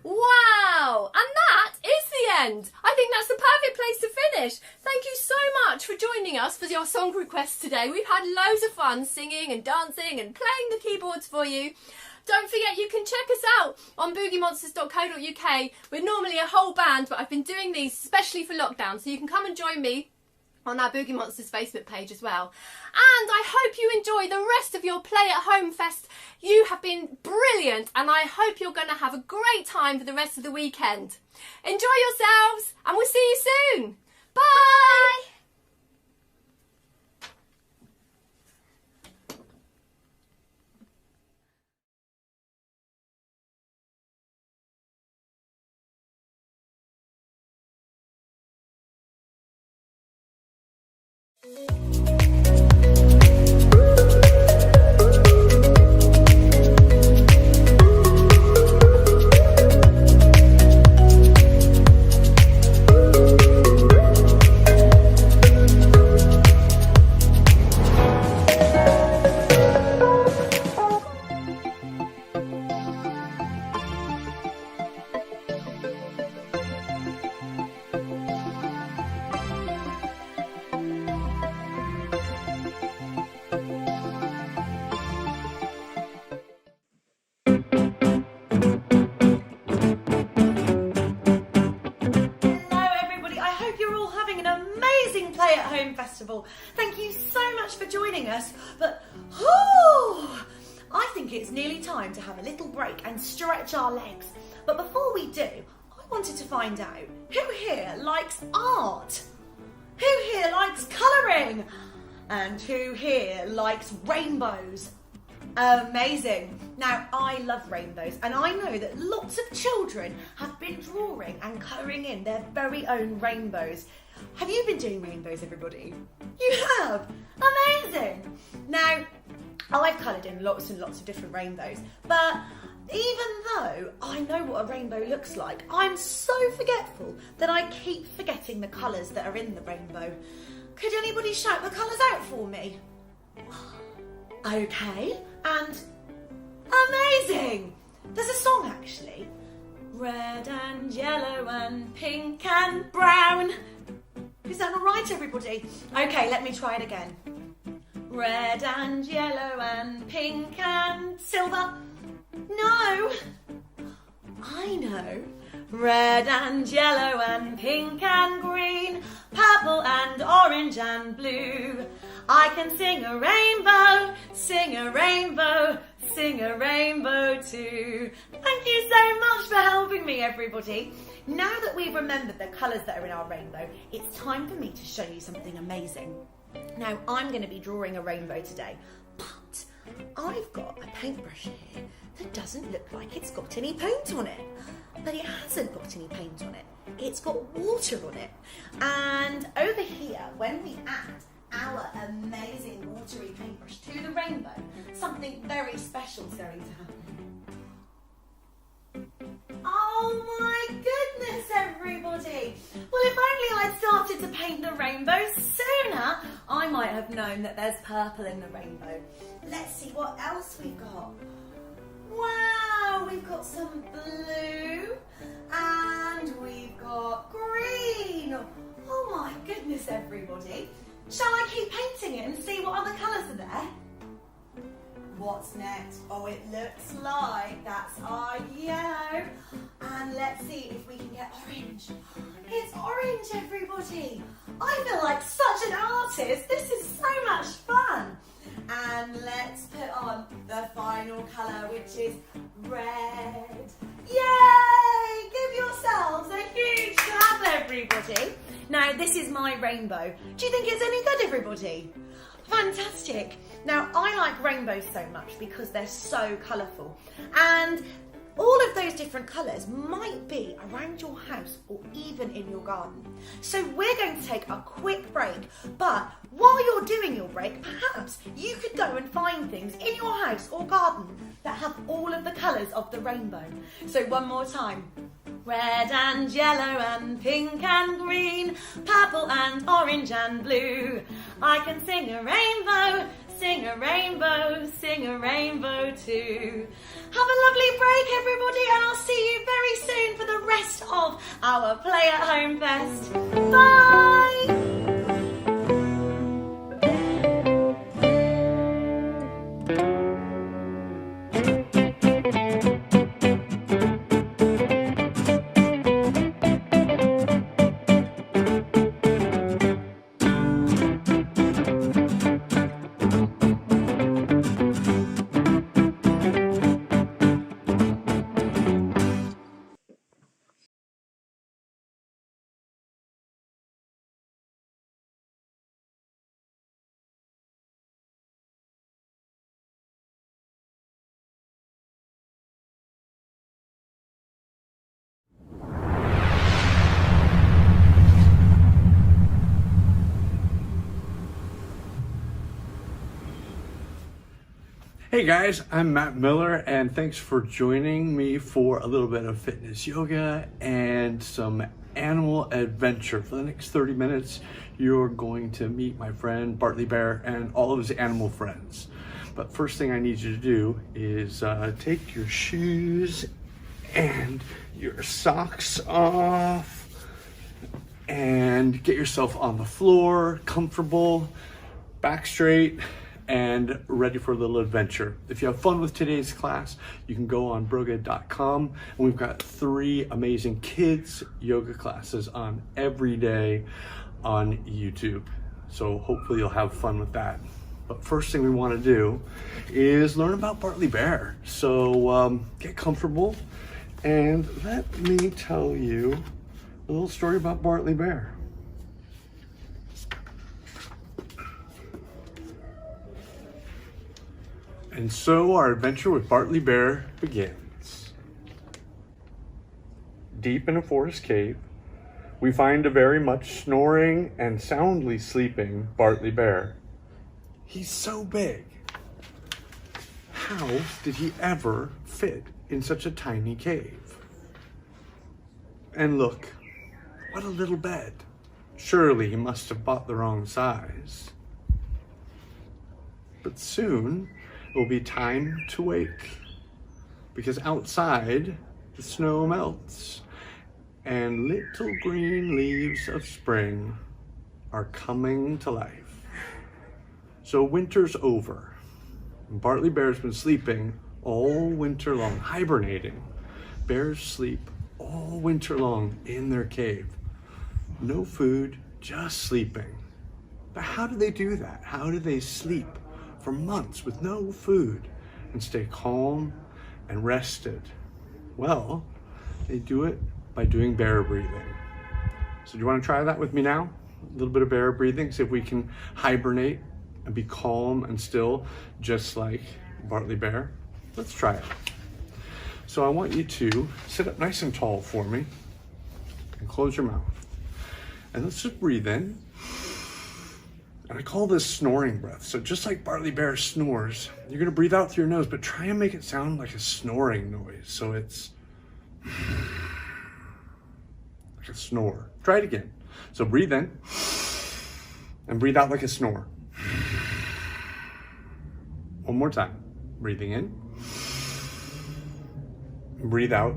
Wow! And that is the end. I think that's the perfect place to finish. Thank you so much for joining us for your song requests today. We've had loads of fun singing and dancing and playing the keyboards for you. Don't forget you can check us out on boogiemonsters.co.uk. We're normally a whole band, but I've been doing these especially for lockdown, so you can come and join me on our Boogie Monsters Facebook page as well. And I hope you enjoy the rest of your Play at Home Fest. You have been brilliant, and I hope you're going to have a great time for the rest of the weekend. Enjoy yourselves, and we'll see you soon. Bye! Play at Home Festival. Thank you so much for joining us, but I think it's nearly time to have a little break and stretch our legs. But before we do, I wanted to find out who here likes art? Who here likes colouring? And who here likes rainbows? Amazing. Now, I love rainbows, and I know that lots of children have been drawing and colouring in their very own rainbows. Have you been doing rainbows, everybody? You have? Amazing. Now, I've coloured in lots and lots of different rainbows, but even though I know what a rainbow looks like, I'm so forgetful that I keep forgetting the colours that are in the rainbow. Could anybody shout the colours out for me? Okay, and amazing! There's a song actually. Red and yellow and pink and brown. Is that all right, everybody? Okay, let me try it again. Red and yellow and pink and silver. No, I know. Red and yellow and pink and green, purple and orange and blue. I can sing a rainbow, sing a rainbow, sing a rainbow too. Thank you so much for helping me, everybody. Now that we've remembered the colours that are in our rainbow, it's time for me to show you something amazing. Now, I'm going to be drawing a rainbow today, but I've got a paintbrush here that doesn't look like it's got any paint on it. But it hasn't got any paint on it. It's got water on it. And over here, when we add our amazing watery paintbrush to the rainbow, something very special is going to happen. Oh my goodness, everybody! Well, if only I'd started to paint the rainbow sooner, I might have known that there's purple in the rainbow. Let's see what else we've got. Wow, we've got some blue and we've got green. Oh my goodness, everybody. Shall I keep painting it and see what other colours are there? What's next? Oh, it looks like that's our yellow. And let's see if we can get orange. It's orange, everybody. I feel like such an artist. This is so much fun. And let's put on the final colour, which is red. Yay! Give yourselves a huge clap, everybody. Now, this is my rainbow. Do you think it's any good, everybody? Fantastic. Now, I like rainbows so much because they're so colourful. And all of those different colours might be around your house or even in your garden. So we're going to take a quick break, but while you're doing your break, perhaps you could go and find things in your house or garden that have all of the colours of the rainbow. So one more time. Red and yellow and pink and green, purple and orange and blue. I can sing a rainbow, sing a rainbow, sing a rainbow too. Have a lovely break, everybody, and I'll see you very soon for the rest of our Play at Home Fest. Bye! Hey guys, I'm Matt Miller and thanks for joining me for a little bit of fitness yoga and some animal adventure. For the next 30 minutes, you're going to meet my friend Bartley Bear and all of his animal friends. But first thing I need you to do is take your shoes and your socks off and get yourself on the floor, comfortable, back straight, and ready for a little adventure. If you have fun with today's class, you can go on broga.com, and we've got 3 amazing kids yoga classes on every day on YouTube. So hopefully you'll have fun with that. But first thing we want to do is learn about Bartley Bear. So get comfortable and let me tell you a little story about Bartley Bear. And so our adventure with Bartley Bear begins. Deep in a forest cave, we find a very much snoring and soundly sleeping Bartley Bear. He's so big. How did he ever fit in such a tiny cave? And look, what a little bed. Surely he must have bought the wrong size. But soon it will be time to wake, because outside the snow melts and little green leaves of spring are coming to life. So winter's over. And Bartley Bear's been sleeping all winter long, hibernating. Bears sleep all winter long in their cave. No food, just sleeping. But how do they do that? How do they sleep for months with no food and stay calm and rested? Well, they do it by doing bear breathing. So do you want to try that with me now? A little bit of bear breathing, see if we can hibernate and be calm and still, just like Bartley Bear. Let's try it. So I want you to sit up nice and tall for me and close your mouth. And let's just breathe in. And I call this snoring breath. So just like Bartley Bear snores, you're gonna breathe out through your nose, but try and make it sound like a snoring noise. So it's like a snore. Try it again. So breathe in and breathe out like a snore. One more time. Breathing in. Breathe out.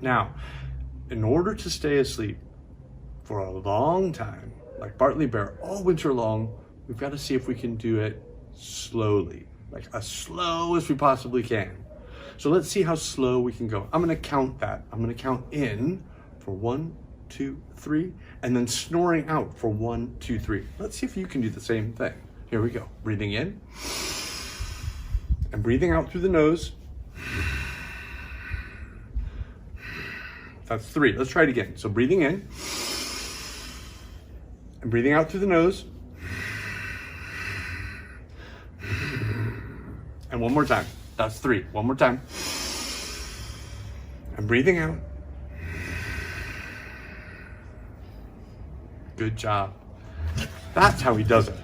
Now, in order to stay asleep for a long time, like Bartley Bear, all winter long, we've got to see if we can do it slowly, like as slow as we possibly can. So let's see how slow we can go. I'm going to count that. I'm going to count in for 1, 2, 3, and then snoring out for 1, 2, 3. Let's see if you can do the same thing. Here we go. Breathing in and breathing out through the nose. That's 3. Let's try it again. So breathing in and breathing out through the nose. And one more time. That's 3. One more time. And breathing out. Good job. That's how he does it.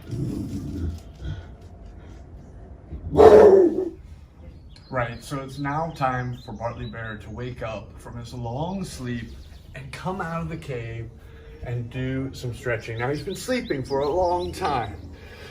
Right, so it's now time for Bartley Bear to wake up from his long sleep and come out of the cave and do some stretching. Now he's been sleeping for a long time.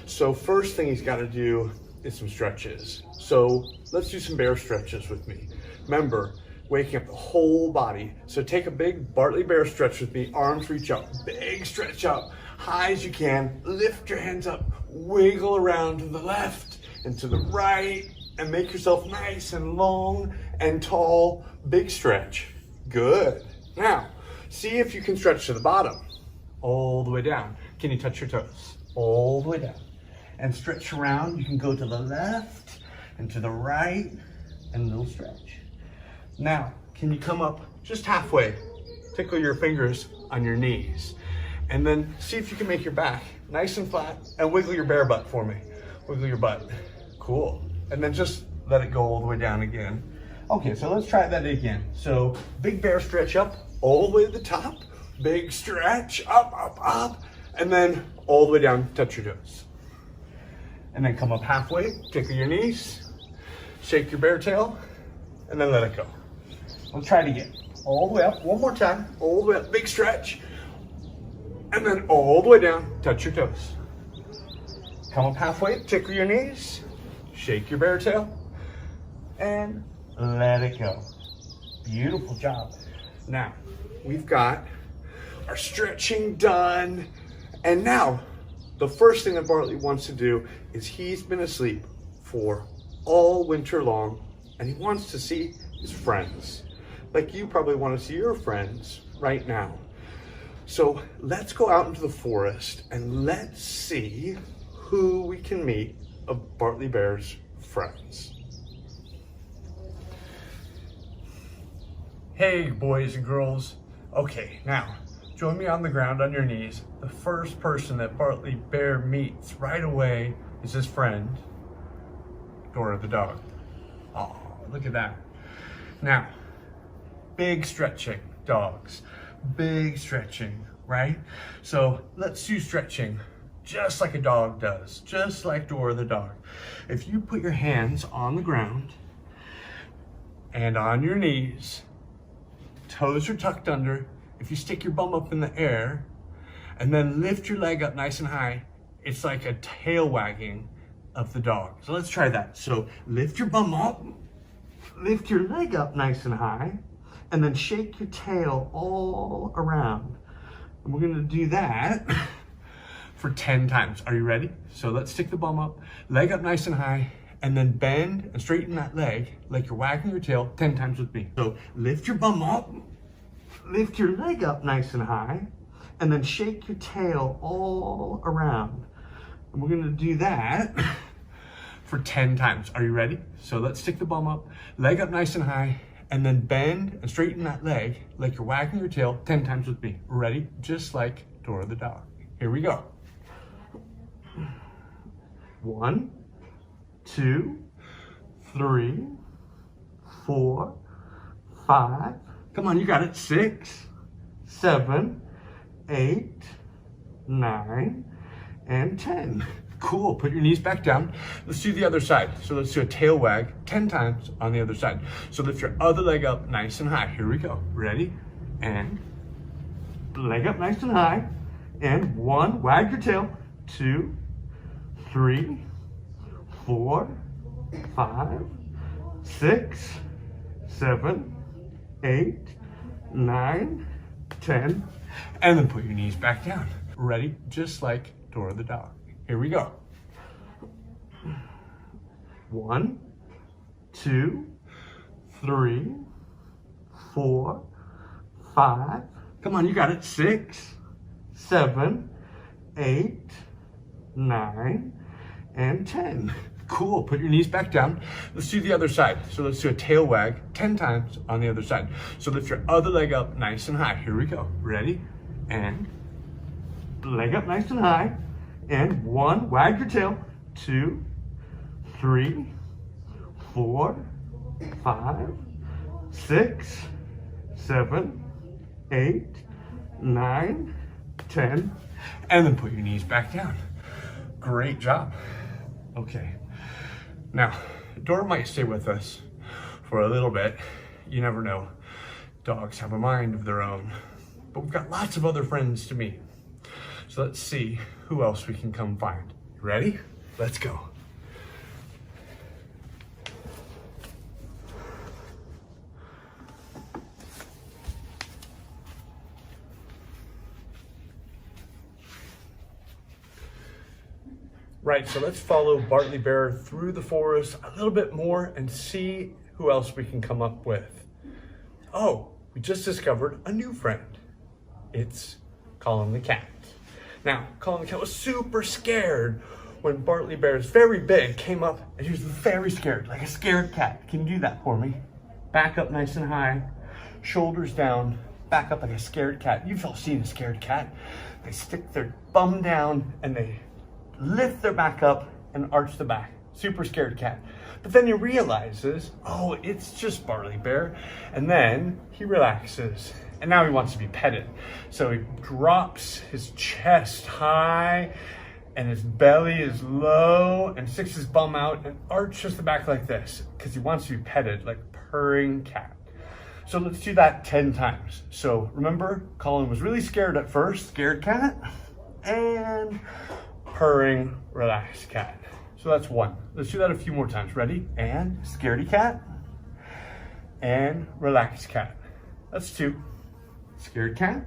So first thing he's got to do is some stretches. So let's do some bear stretches with me. Remember, waking up the whole body. So take a big Bartley Bear stretch with me. Arms reach up, big stretch up, high as you can. Lift your hands up, wiggle around to the left and to the right, and make yourself nice and long and tall. Big stretch. Good. Now, see if you can stretch to the bottom. All the way down. Can you touch your toes? All the way down. And stretch around. You can go to the left and to the right, and a little stretch. Now, can you come up just halfway? Tickle your fingers on your knees. And then see if you can make your back nice and flat, and wiggle your bear butt for me. Wiggle your butt. Cool. And then just let it go all the way down again. Okay, so let's try that again. So big bear stretch up, all the way to the top. Big stretch, up, up, up. And then all the way down, touch your toes. And then come up halfway, tickle your knees, shake your bear tail, and then let it go. Let's try it again. All the way up, one more time. All the way up, big stretch. And then all the way down, touch your toes. Come up halfway, tickle your knees, shake your bear tail, and let it go. Beautiful job. Now, we've got our stretching done. And now, the first thing that Bartley wants to do is he's been asleep for all winter long, and he wants to see his friends. Like you probably want to see your friends right now. So let's go out into the forest and let's see who we can meet of Bartley Bear's friends. Hey, boys and girls. Okay, now join me on the ground on your knees. The first person that Bartley Bear meets right away is his friend, Dora the dog. Oh, look at that. Now, big stretching, dogs. Big stretching, right? So let's do stretching just like a dog does, just like Dora the dog. If you put your hands on the ground and on your knees, toes are tucked under, if you stick your bum up in the air and then lift your leg up nice and high, it's like a tail wagging of the dog. So let's try that. So lift your bum up, lift your leg up nice and high, and then shake your tail all around. And we're gonna do that for 10 times. Are you ready? So let's stick the bum up, leg up nice and high, and then bend and straighten that leg like you're wagging your tail 10 times with me. So lift your bum up, lift your leg up nice and high, and then shake your tail all around. And we're gonna do that for 10 times. Are you ready? So let's stick the bum up, leg up nice and high, and then bend and straighten that leg like you're wagging your tail 10 times with me. Ready? Just like Dora the dog. Here we go. 1, 2, 3, 4, 5. Come on, you got it. 6, 7, 8, 9, and 10. Cool, put your knees back down. Let's do the other side. So let's do a tail wag 10 times on the other side. So lift your other leg up nice and high. Here we go. Ready? And leg up nice and high. And 1, wag your tail. 2, 3, 4, 5, 6, 7, 8, 9, 10. And then put your knees back down. Ready? Just like Dora the dog. Here we go. 1, 2, 3, 4, 5. Come on, you got it. 6, 7, 8, 9, and 10. Cool, put your knees back down. Let's do the other side. So let's do a tail wag 10 times on the other side. So lift your other leg up nice and high. Here we go. Ready? And leg up nice and high. And 1, wag your tail. 2, 3, 4, 5, 6, 7, 8, 9, 10. And then put your knees back down. Great job. Okay. Now, Dora might stay with us for a little bit. You never know. Dogs have a mind of their own. But we've got lots of other friends to meet. So let's see who else we can come find. You ready? Let's go. Right, so let's follow Bartley Bear through the forest a little bit more and see who else we can come up with. Oh, we just discovered a new friend. It's Colin the cat. Now, Colin the cat was super scared when Bartley Bear's very big came up, and he was very scared, like a scared cat. Can you do that for me? Back up nice and high, shoulders down, back up like a scared cat. You've all seen a scared cat. They stick their bum down and they lift their back up and arch the back. Super scared cat. But then he realizes, oh, it's just Bartley Bear. And then he relaxes. And now he wants to be petted. So he drops his chest high and his belly is low and sticks his bum out and arches the back like this because he wants to be petted like a purring cat. So let's do that 10 times. So remember, Colin was really scared at first, scared cat, and purring, relaxed cat. So that's 1. Let's do that a few more times. Ready? And scaredy cat. And relaxed cat. That's 2. Scared cat.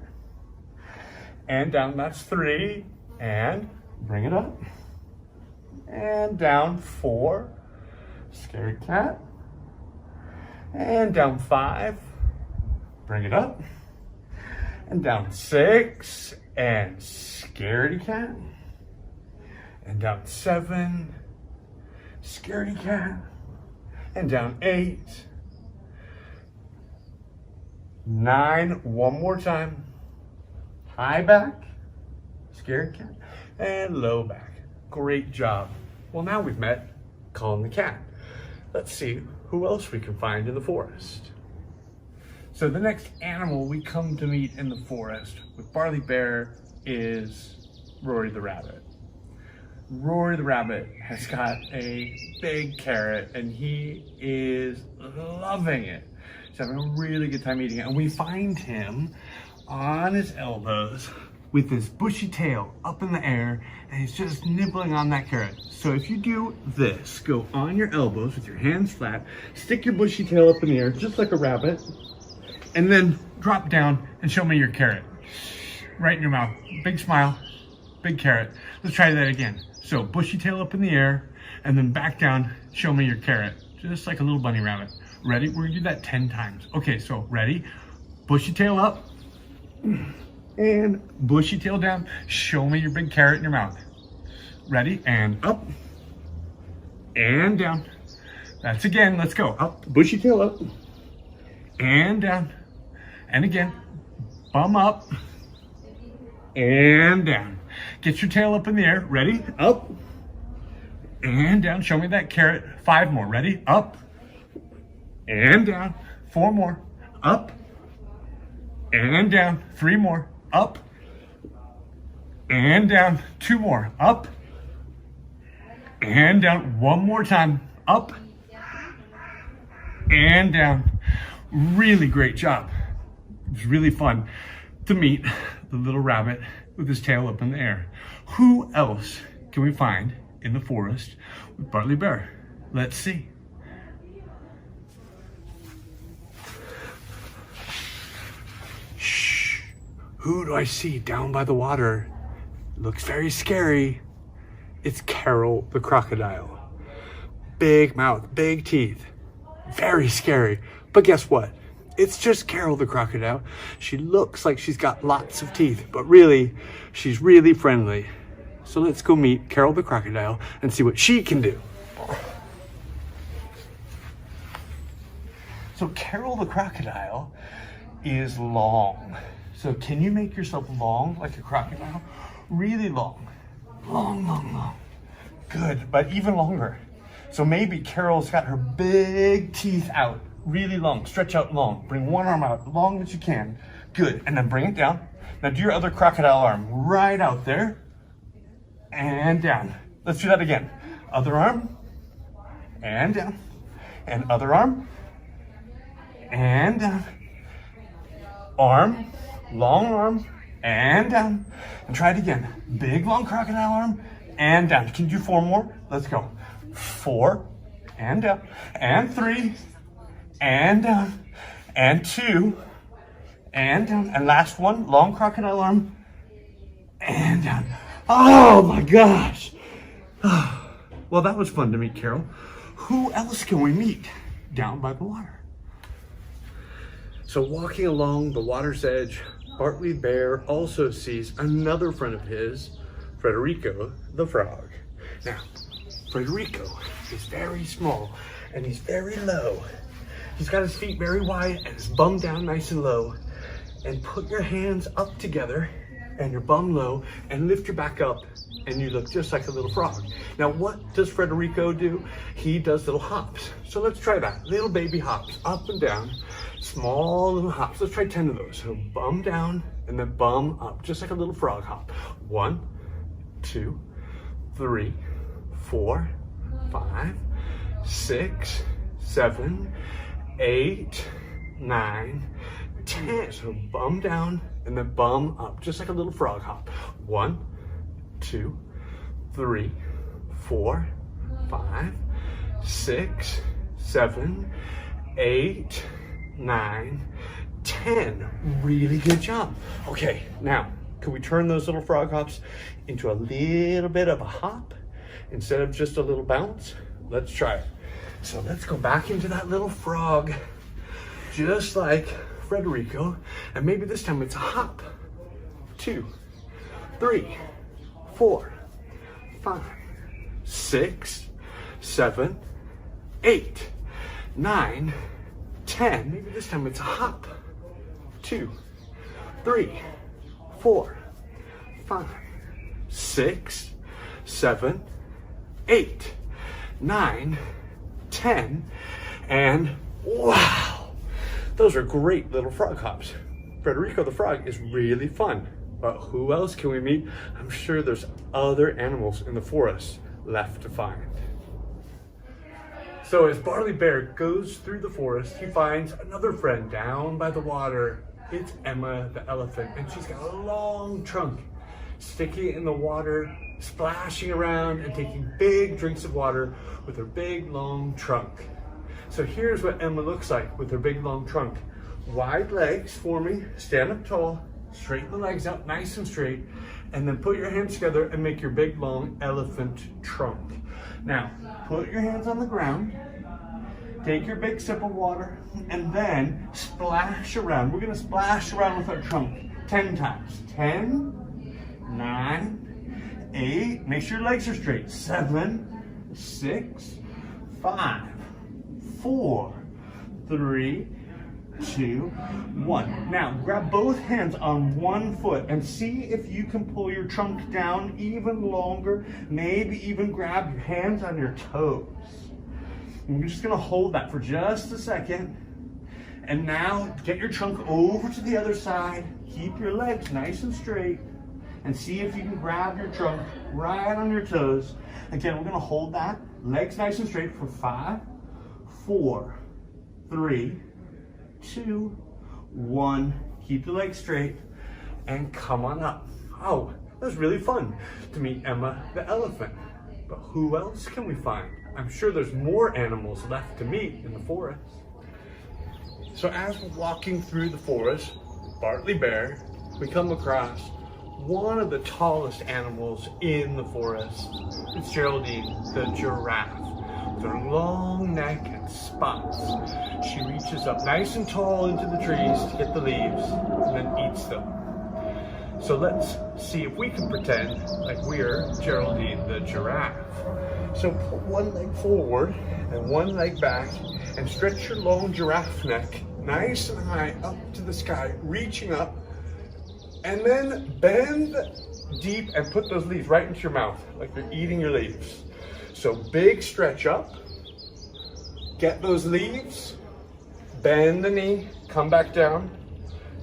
And down, that's 3. And bring it up. And down 4. Scared cat. And down 5. Bring it up. And down 6. And scaredy cat. And down 7, scaredy cat, and down 8, 9, one more time, high back, scared cat, and low back. Great job. Well, now we've met Colin the cat. Let's see who else we can find in the forest. So the next animal we come to meet in the forest with Barley Bear is Rory the rabbit. Rory the rabbit has got a big carrot and he is loving it. He's having a really good time eating it. And we find him on his elbows with his bushy tail up in the air, and he's just nibbling on that carrot. So if you do this, go on your elbows with your hands flat, stick your bushy tail up in the air just like a rabbit, and then drop down and show me your carrot. Right in your mouth. Big smile, big carrot. Let's try that again. So bushy tail up in the air, and then back down, show me your carrot. Just like a little bunny rabbit. Ready? We're gonna do that 10 times. Okay, so ready? Bushy tail up, and bushy tail down. Show me your big carrot in your mouth. Ready? And up, and down. That's again, let's go. Up, bushy tail up, and down. And again, bum up, and down. Get your tail up in the air. Ready? Up, and down. Show me that carrot. 5 more. Ready? Up, and down. 4 more. Up, and down. 3 more. Up, and down. 2 more. Up, and down. 1 more time. Up, and down. Really great job. It was really fun to meet the little rabbit with his tail up in the air. Who else can we find in the forest with Barley Bear? Let's see. Shh. Who do I see down by the water? Looks very scary. It's Carol the crocodile. Big mouth, big teeth. Very scary. But guess what? It's just Carol the crocodile. She looks like she's got lots of teeth, but really, she's really friendly. So let's go meet Carol the crocodile and see what she can do. So Carol the crocodile is long. So can you make yourself long like a crocodile? Really long. Long, long, long. Good, but even longer. So maybe Carol's got her big teeth out. Really long, stretch out long. Bring one arm out, long as you can. Good, and then bring it down. Now do your other crocodile arm right out there. And down. Let's do that again. Other arm, and down. And other arm, and down. Arm, long arm, and down. And try it again. Big long crocodile arm, and down. Can you do 4 more? Let's go. 4, and down. And 3, and down, and 2, and down, and last one, long crocodile arm, and down. Oh my gosh. Well, that was fun to meet Carol. Who else can we meet down by the water? So walking along the water's edge, Bartley Bear also sees another friend of his, Frederico the frog. Now, Frederico is very small and he's very low. He's got his feet very wide and his bum down nice and low. And put your hands up together and your bum low and lift your back up and you look just like a little frog. Now what does Frederico do? He does little hops. So let's try that. Little baby hops, up and down, small little hops. Let's try 10 of those. So bum down and then bum up, just like a little frog hop. 1, 2, 3, 4, 5, 6, 7, 8, 9, 10. So bum down and then bum up, just like a little frog hop. 1, 2, 3, 4, 5, 6, 7, 8, 9, 10. Really good job. Okay, now, can we turn those little frog hops into a little bit of a hop instead of just a little bounce? Let's try it. So let's go back into that little frog, just like Frederico, and maybe this time it's a hop. 2, 3, 4, 5, 6, 7, 8, 9, 10. Maybe this time it's a hop. 2, 3, 4, 5, 6, 7, 8, 9, 10, and wow! Those are great little frog hops. Frederico the frog is really fun. But who else can we meet? I'm sure there's other animals in the forest left to find. So as Barley Bear goes through the forest, he finds another friend down by the water. It's Emma the elephant, and she's got a long trunk, sticking in the water, splashing around and taking big drinks of water with her big long trunk. So here's what Emma looks like with her big long trunk. Wide legs for me, stand up tall, straighten the legs out nice and straight, and then put your hands together and make your big long elephant trunk. Now, put your hands on the ground, take your big sip of water, and then splash around. We're gonna splash around with our trunk 10 times. 10, 9, 8, make sure your legs are straight. 7, 6, 5, 4, 3, 2, 1. Now grab both hands on one foot and see if you can pull your trunk down even longer. Maybe even grab your hands on your toes. And we're just gonna hold that for just a second. And now get your trunk over to the other side. Keep your legs nice and straight and see if you can grab your trunk right on your toes. Again, we're gonna hold that, legs nice and straight for 5, 4, 3, 2, 1. Keep the legs straight and come on up. Oh, that was really fun to meet Emma the elephant. But who else can we find? I'm sure there's more animals left to meet in the forest. So as we're walking through the forest, Bartley Bear, we come across one of the tallest animals in the forest. It's Geraldine, the giraffe. With her long neck and spots, she reaches up nice and tall into the trees to get the leaves and then eats them. So let's see if we can pretend like we're Geraldine the giraffe. So put one leg forward and one leg back and stretch your long giraffe neck nice and high up to the sky, reaching up, and then bend deep and put those leaves right into your mouth like you're eating your leaves. So big stretch up, get those leaves, bend the knee, come back down.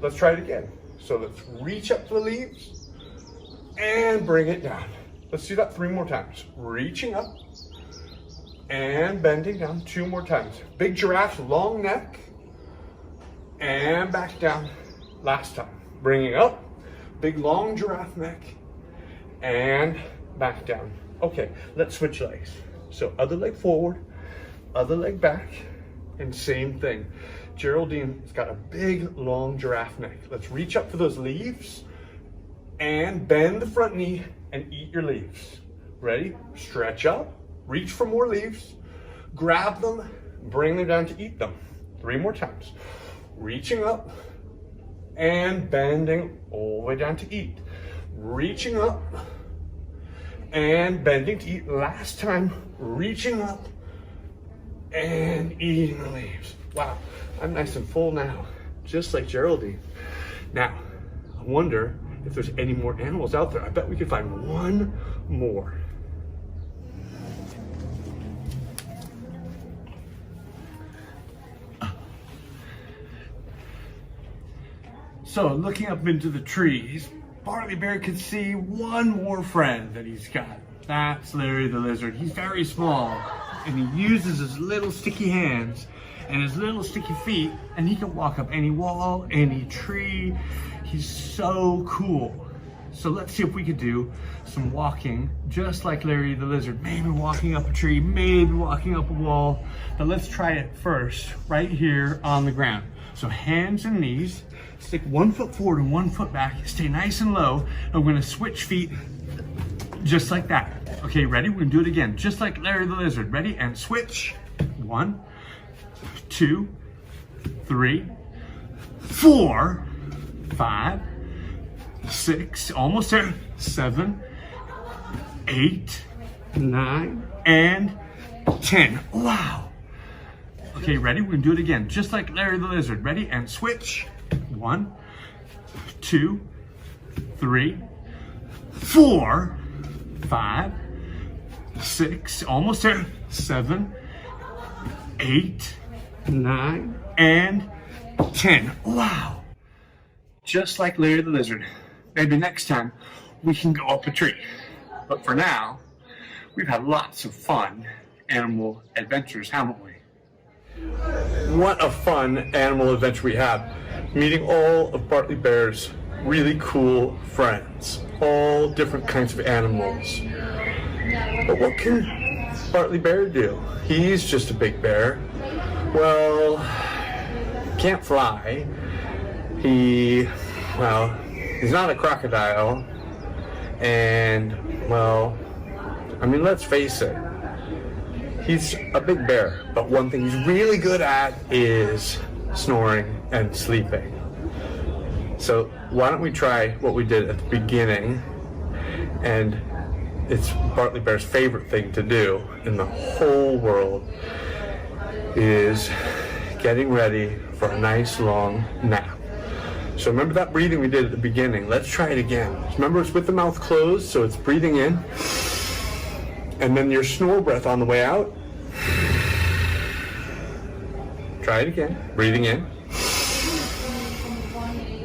Let's try it again. So let's reach up for the leaves and bring it down. Let's do that 3 more times. Reaching up and bending down 2 more times. Big giraffe, long neck, and back down. Last time. Bringing up, big long giraffe neck, and back down. Okay, let's switch legs. So other leg forward, other leg back, and same thing. Geraldine's got a big long giraffe neck. Let's reach up for those leaves and bend the front knee and eat your leaves. Ready? Stretch up, reach for more leaves, grab them, bring them down to eat them. 3 more times. Reaching up and bending all the way down to eat. Reaching up and bending to eat. Last time, reaching up and eating the leaves. Wow, I'm nice and full now, just like Geraldine. Now, I wonder if there's any more animals out there. I bet we could find one more. So looking up into the trees, Bartley Bear could see one more friend that he's got. That's Larry the lizard. He's very small and he uses his little sticky hands and his little sticky feet, and he can walk up any wall, any tree. He's so cool. So let's see if we could do some walking just like Larry the lizard. Maybe walking up a tree, maybe walking up a wall. But let's try it first right here on the ground. So hands and knees, stick 1 foot forward and 1 foot back, stay nice and low. And we're gonna switch feet just like that. Okay, ready? We're gonna do it again, just like Larry the lizard. Ready? And switch. 1, 2, 3, 4, 5, 6, almost there, 7, 8, 9, and 10. Wow. Okay, ready? We're gonna do it again, just like Larry the lizard. Ready? And switch. 1, 2, 3, 4, 5, 6, almost there, 7, 8, 9, and 10. Wow. Just like Larry the Lizard. Maybe next time we can go up a tree. But for now, we've had lots of fun animal adventures, haven't we? What a fun animal adventure we had. Meeting all of Bartley Bear's really cool friends. All different kinds of animals. But what can Bartley Bear do? He's just a big bear. Well, can't fly. He's not a crocodile. And, well, I mean, let's face it. He's a big bear, but one thing he's really good at is snoring and sleeping. So why don't we try what we did at the beginning, and it's Bartley Bear's favorite thing to do in the whole world is getting ready for a nice long nap. So remember that breathing we did at the beginning. Let's try it again. Remember, it's with the mouth closed, so it's breathing in. And then your snore breath on the way out. Try it again. Breathing in.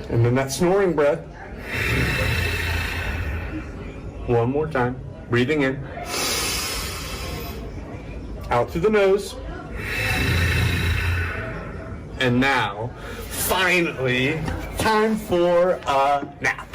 And then that snoring breath. One more time. Breathing in. Out through the nose. And now, finally, time for a nap.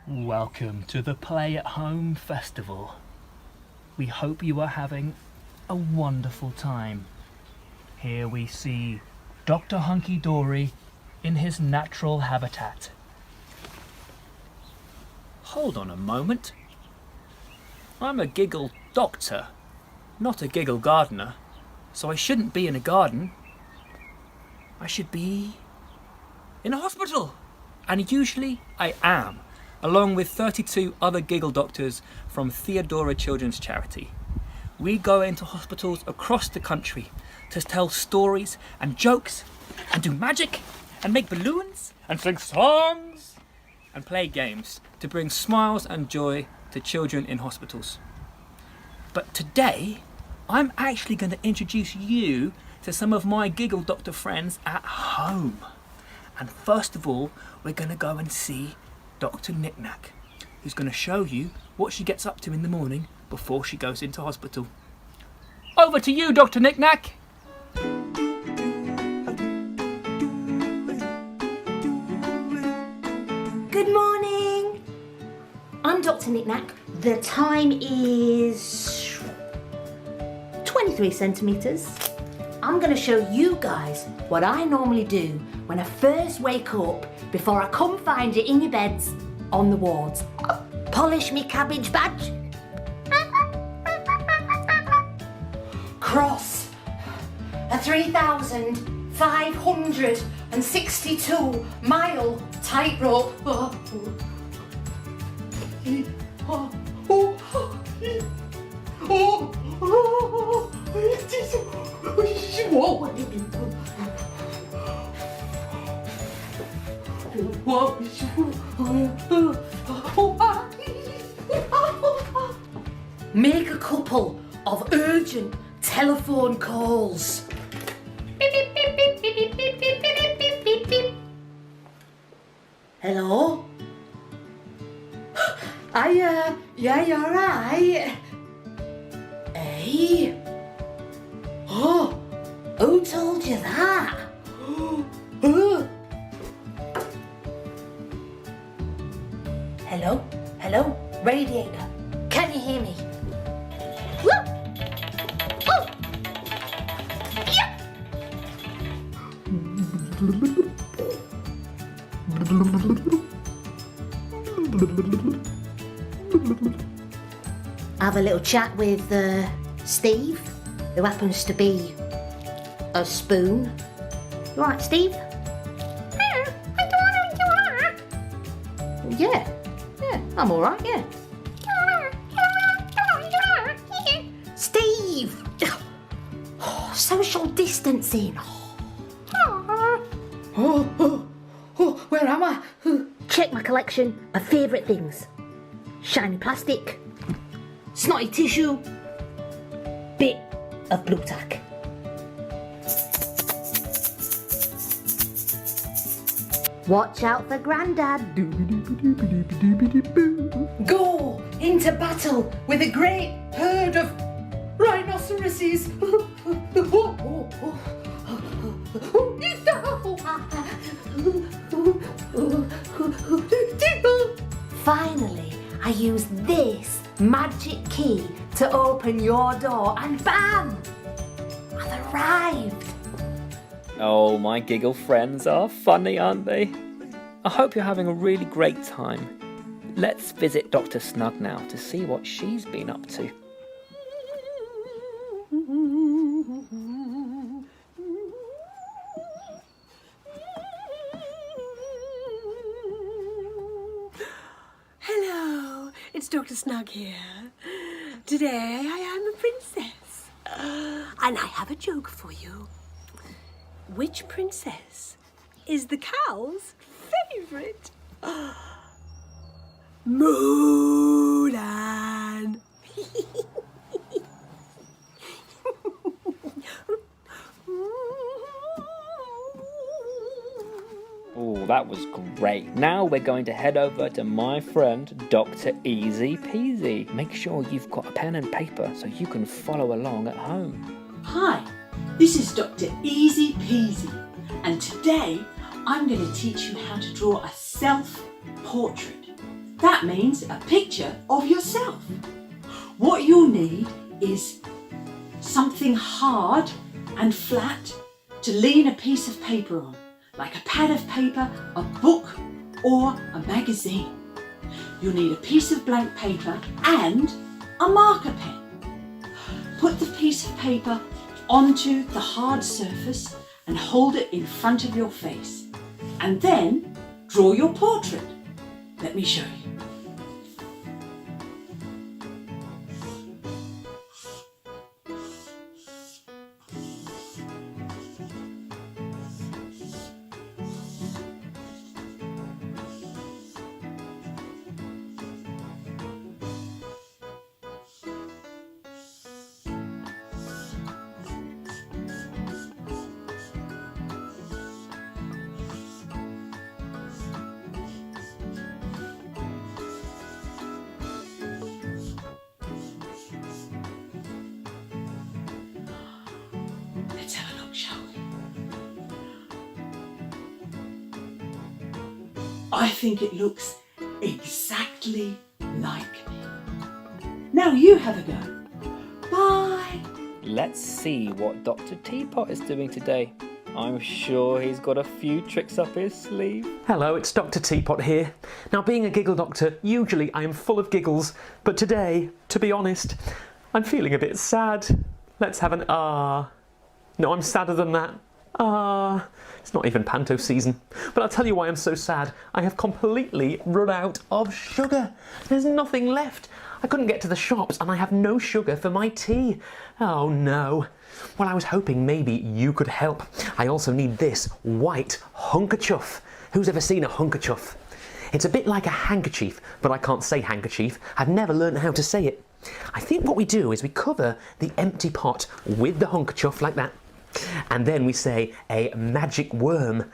Welcome to the Play at Home Festival. We hope you are having a wonderful time. Here we see Dr. Hunky Dory in his natural habitat. Hold on a moment. I'm a giggle doctor, not a giggle gardener, so I shouldn't be in a garden. I should be in a hospital. And usually I am, along with 32 other giggle doctors from Theodora Children's Charity. We go into hospitals across the country to tell stories and jokes and do magic and make balloons and sing songs and play games to bring smiles and joy to children in hospitals. But today, I'm actually going to introduce you to some of my giggle doctor friends at home. And first of all, we're going to go and see Dr. Knick-Knack, who's going to show you what she gets up to in the morning before she goes into hospital. Over to you, Dr. Knick-Knack! Good morning! I'm Dr. Knick-Knack. The time is 23 centimetres. I'm going to show you guys what I normally do when I first wake up before I come find you in your beds on the wards. Polish me cabbage badge. Cross a 3,562 mile tightrope. Make a couple of urgent telephone calls. Beep, beep, beep, beep, beep, beep, beep, beep, beep, beep, beep, beep. Hello? Yeah, you're right. Hey? Oh, who told you that? Hello? Hello? Radiator, can you hear me? Have a little chat with Steve, who happens to be a spoon. You alright, Steve? Yeah, I'm alright, yeah. Steve! Oh, social distancing. Where am I? Check my collection of favourite things. Shiny plastic, snotty tissue, bit of blue tack. Watch out for Grandad. Go into battle with a great herd of rhinoceroses. Finally, I use this magic key to open your door and bam! I've arrived. Oh, my giggle friends are funny, aren't they? I hope you're having a really great time. Let's visit Dr. Snug now to see what she's been up to. Hello, it's Dr. Snug here. Today I am a princess. And I have a joke for you. Which princess is the cow's favourite? Mulan. Oh, that was great. Now we're going to head over to my friend, Dr. Easy Peasy. Make sure you've got a pen and paper so you can follow along at home. Hi, this is Dr. Easy Peasy, and today I'm going to teach you how to draw a self-portrait. That means a picture of yourself. What you'll need is something hard and flat to lean a piece of paper on, like a pad of paper, a book, or a magazine. You'll need a piece of blank paper and a marker pen. Put the piece of paper onto the hard surface and hold it in front of your face. And then draw your portrait. Let me show you. Let's have a look, shall we? I think it looks exactly like me. Now you have a go. Bye. Let's see what Dr. Teapot is doing today. I'm sure he's got a few tricks up his sleeve. Hello, it's Dr. Teapot here. Now, being a giggle doctor, usually I am full of giggles, but today, to be honest, I'm feeling a bit sad. Let's have an ah. No, I'm sadder than that. Ah, it's not even panto season. But I'll tell you why I'm so sad. I have completely run out of sugar. There's nothing left. I couldn't get to the shops and I have no sugar for my tea. Oh no. Well, I was hoping maybe you could help. I also need this white hunkerchuff. Who's ever seen a hunkerchuff? It's a bit like a handkerchief, but I can't say handkerchief. I've never learned how to say it. I think what we do is we cover the empty pot with the hunkerchuff like that. And then we say a magic word.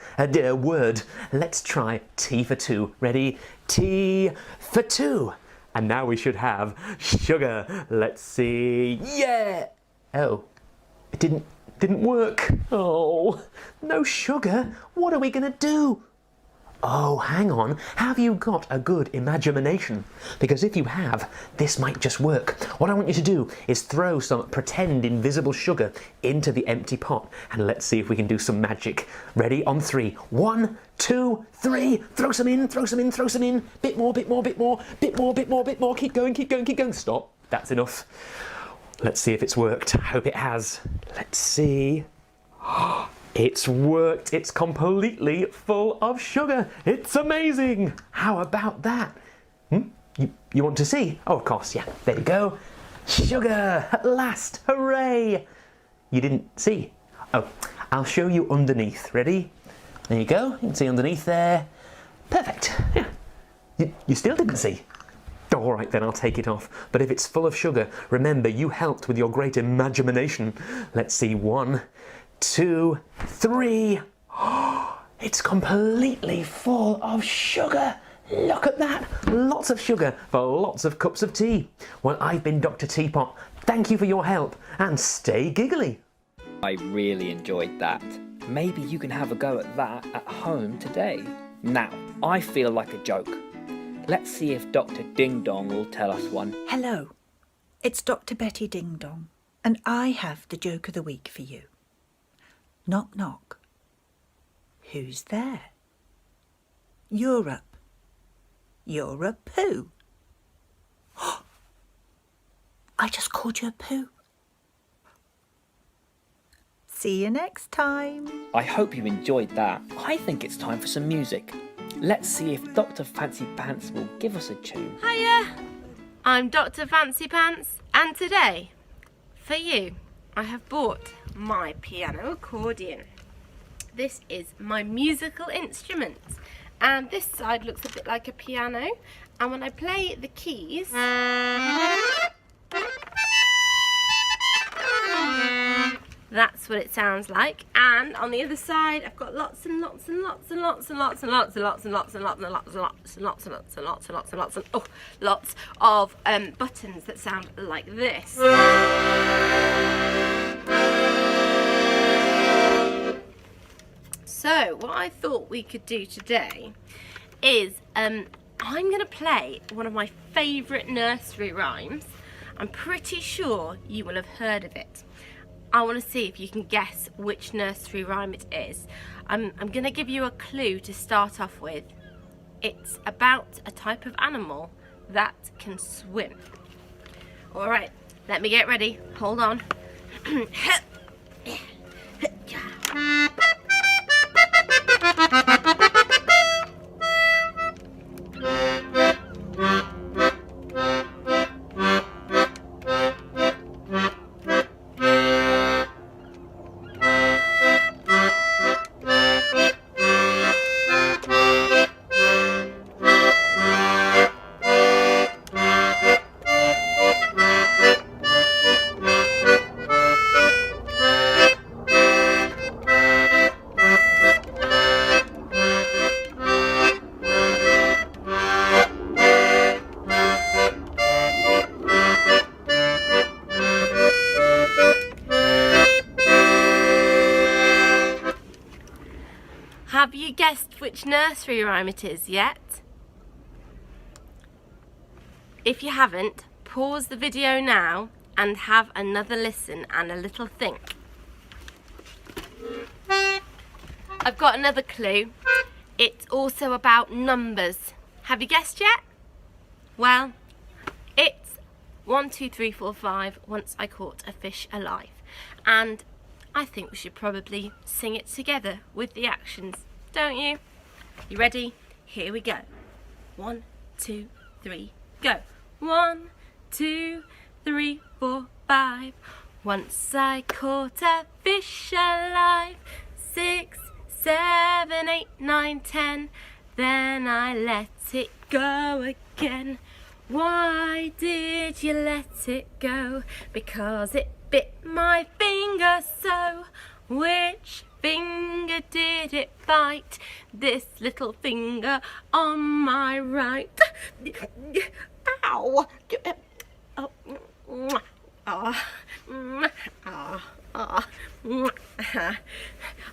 Let's try T for two. Ready? T for two. And now we should have sugar. Let's see. Yeah! Oh, it didn't work. Oh, no sugar. What are we gonna do? Oh, hang on. Have you got a good imagination? Because if you have, this might just work. What I want you to do is throw some pretend invisible sugar into the empty pot, and let's see if we can do some magic. Ready? On 3. 1, 2, 3. Throw some in, throw some in, throw some in. Bit more, bit more, bit more, bit more, bit more, bit more. Keep going, keep going, keep going. Stop. That's enough. Let's see if it's worked. I hope it has. Let's see. It's worked. It's completely full of sugar. It's amazing. How about that? You want to see? Oh, of course, yeah. There you go. Sugar, at last. Hooray. You didn't see? Oh, I'll show you underneath. Ready? There you go. You can see underneath there. Perfect. Yeah. You still didn't see? All right, then I'll take it off. But if it's full of sugar, remember you helped with your great imagination. Let's see. 1, 2, 3. It's completely full of sugar. Look at that. Lots of sugar for lots of cups of tea. Well, I've been Dr. Teapot. Thank you for your help and stay giggly. I really enjoyed that. Maybe you can have a go at that at home today. Now, I feel like a joke. Let's see if Dr. Ding Dong will tell us one. Hello, it's Dr. Betty Ding Dong, and I have the joke of the week for you. Knock, knock. Who's there? Europe. You're a poo. I just called you a poo. See you next time. I hope you enjoyed that. I think it's time for some music. Let's see if Dr. Fancy Pants will give us a tune. Hiya! I'm Dr. Fancy Pants, and today, for you, I have bought my piano accordion. This is my musical instrument, and this side looks a bit like a piano, and when I play the keys, that's what it sounds like. And on the other side, I've got lots and lots and lots and lots and lots and lots and lots and lots and lots and lots and lots and lots and lots and lots and lots and lots and lots of buttons that sound like this. So what I thought we could do today is I'm going to play one of my favourite nursery rhymes. I'm pretty sure you will have heard of it. I want to see if you can guess which nursery rhyme it is. I'm going to give you a clue to start off with. It's about a type of animal that can swim. Alright, let me get ready. Hold on. Have you guessed which nursery rhyme it is yet? If you haven't, pause the video now and have another listen and a little think. I've got another clue. It's also about numbers. Have you guessed yet? Well, it's 1, 2, 3, 4, 5, once I caught a fish alive. And I think we should probably sing it together with the actions, don't you? You ready? Here we go. 1, 2, 3, go. 1, 2, 3, 4, 5. Once I caught a fish alive. 6, 7, 8, 9, 10. Then I let it go again. Why did you let it go? Because it bit my finger so. Which finger did it bite? This little finger on my right. Ow! Ah,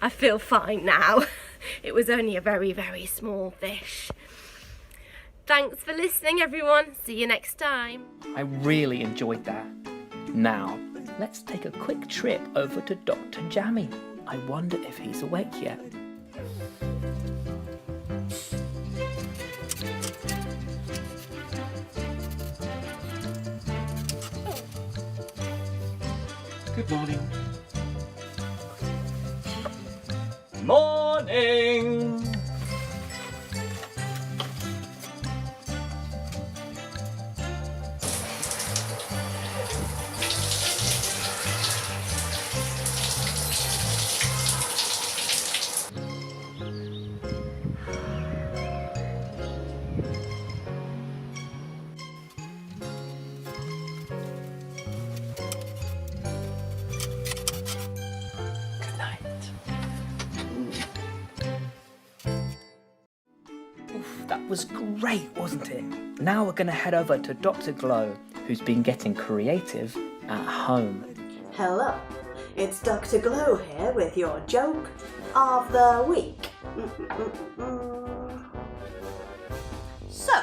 I feel fine now. It was only a very, very small fish. Thanks for listening, everyone. See you next time. I really enjoyed that. Now, let's take a quick trip over to Dr. Jammy. I wonder if he's awake yet. Good morning. Morning! That was great, wasn't it? Now we're going to head over to Dr. Glow, who's been getting creative at home. Hello, it's Dr. Glow here with your joke of the week. So,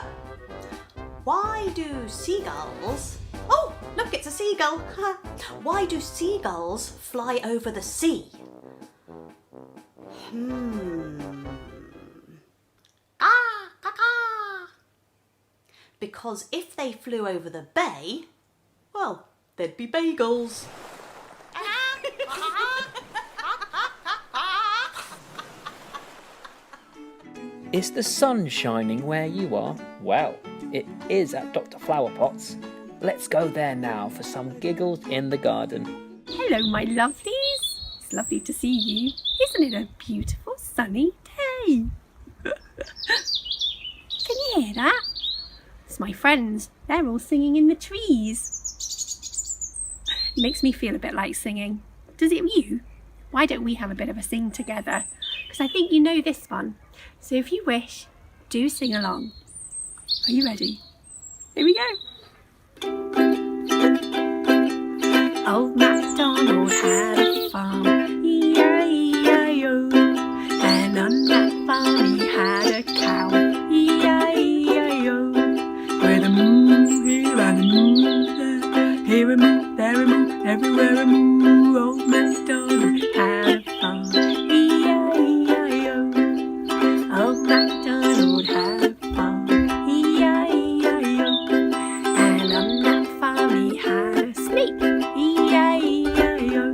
why do seagulls... Oh, look, it's a seagull. Why do seagulls fly over the sea? Because if they flew over the bay, well, there'd be bagels. Is the sun shining where you are? Well, it is at Dr. Flowerpot's. Let's go there now for some giggles in the garden. Hello, my lovelies. It's lovely to see you. Isn't it a beautiful sunny day? Can you hear that? It's my friends. They're all singing in the trees. It makes me feel a bit like singing. Does it you? Why don't we have a bit of a sing together? Because I think you know this one. So if you wish, do sing along. Are you ready? Here we go. Old MacDonald had a farm, E-I-E-I-O. And on that farm he had a cow, E-I-E-I-O. With a moo here and a moo there, here a moo, there a moo, everywhere a moo. Old MacDonald had a farm, E-I-E-I-O. Old MacDonald had a farm, E-I-E-I-O. And on that farm he had a snake, E-I-E-I-O.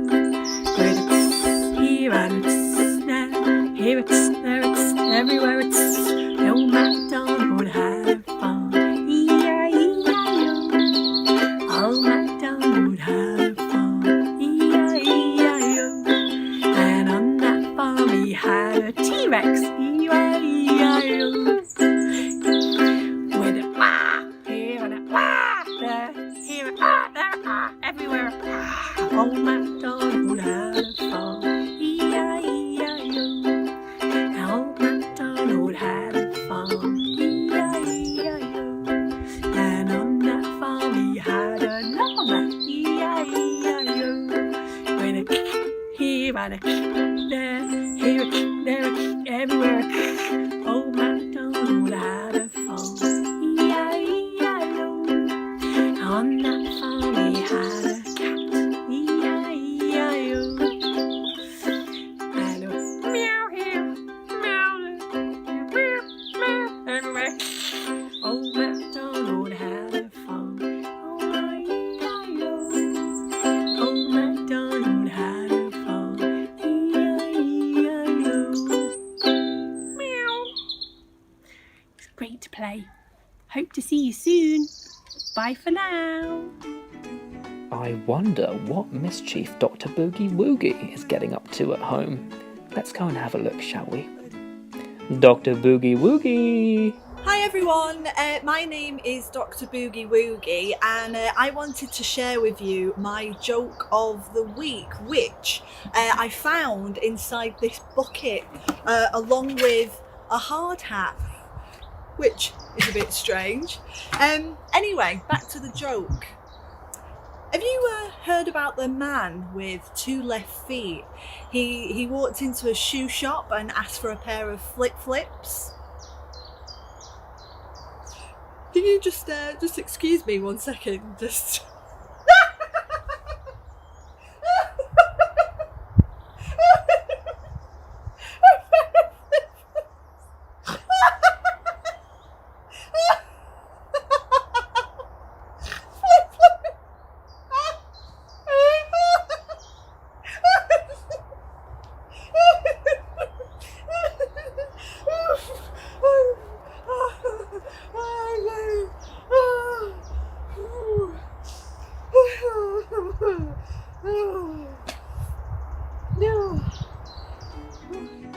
With a tss here and a tss there, here a tss, there a tss, everywhere a tss. Old MacDonald had a farm, E-I-E-I-O. Old MacDonald had a farm, E-I-E-I-O. And on that farm he had a T-Rex, E-I-E-I-O. With a wah here and a wah there, here and there, everywhere. Old MacDonald had a farm, E-I-E-I-O. Old MacDonald had a farm, E-I-E-I-O. And on that farm he had a llama, E-I-E-I-O. With a here and a there, here a there a everywhere. Old MacDonald had a farm, E-I-E-I-O. On that farm he had a cat, E-I-E-I-O. And a meow here, meow there, meow, meow, everywhere. Old MacDonald had a farm, E-I-E-I-O. Old MacDonald had a farm, E-I-E-I-O. Meow. It's great to play. Hope to see you soon. Bye for now. I wonder what mischief Dr. Boogie Woogie is getting up to at home. Let's go and have a look, shall we? Dr. Boogie Woogie! Hi everyone, my name is Dr. Boogie Woogie and I wanted to share with you my joke of the week, which I found inside this bucket along with a hard hat, which is a bit strange. Anyway, back to the joke. Have you heard about the man with 2 left feet? He walked into a shoe shop and asked for a pair of flip-flips. Can you just excuse me 1 second? Just...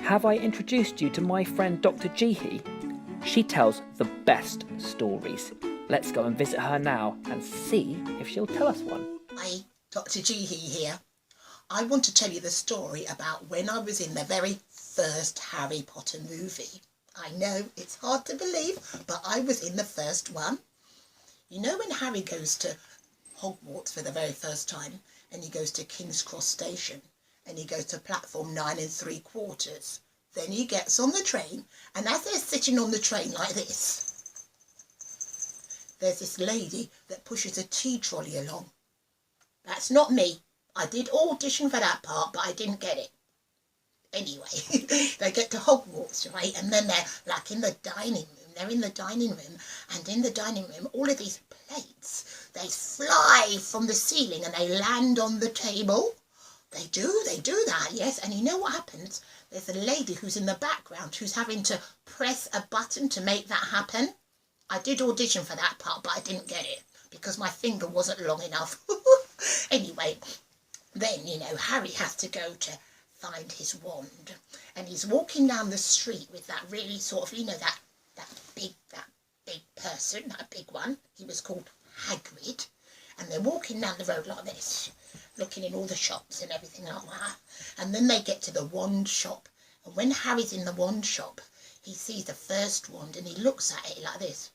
Have I introduced you to my friend Dr. Jihi? She tells the best stories. Let's go and visit her now and see if she'll tell us one. Hi, Dr. Jihi here. I want to tell you the story about when I was in the very first Harry Potter movie. I know, it's hard to believe, but I was in the first one. You know when Harry goes to Hogwarts for the very first time and he goes to King's Cross Station and he goes to platform 9 3/4. Then he gets on the train, and as they're sitting on the train like this, there's this lady that pushes a tea trolley along. That's not me. I did audition for that part, but I didn't get it. Anyway, they get to Hogwarts, right? And then they're like in the dining room. They're in the dining room, and in the dining room, all of these plates, they fly from the ceiling and they land on the table. They do that, yes. And you know what happens? There's a lady who's in the background who's having to press a button to make that happen. I did audition for that part, but I didn't get it because my finger wasn't long enough. Anyway, then, you know, Harry has to go to find his wand. And he's walking down the street with that really sort of, you know, that big person, that big one. He was called Hagrid. And they're walking down the road like this, looking in all the shops and everything like that. And then they get to the wand shop. And when Harry's in the wand shop, he sees the first wand and he looks at it like this.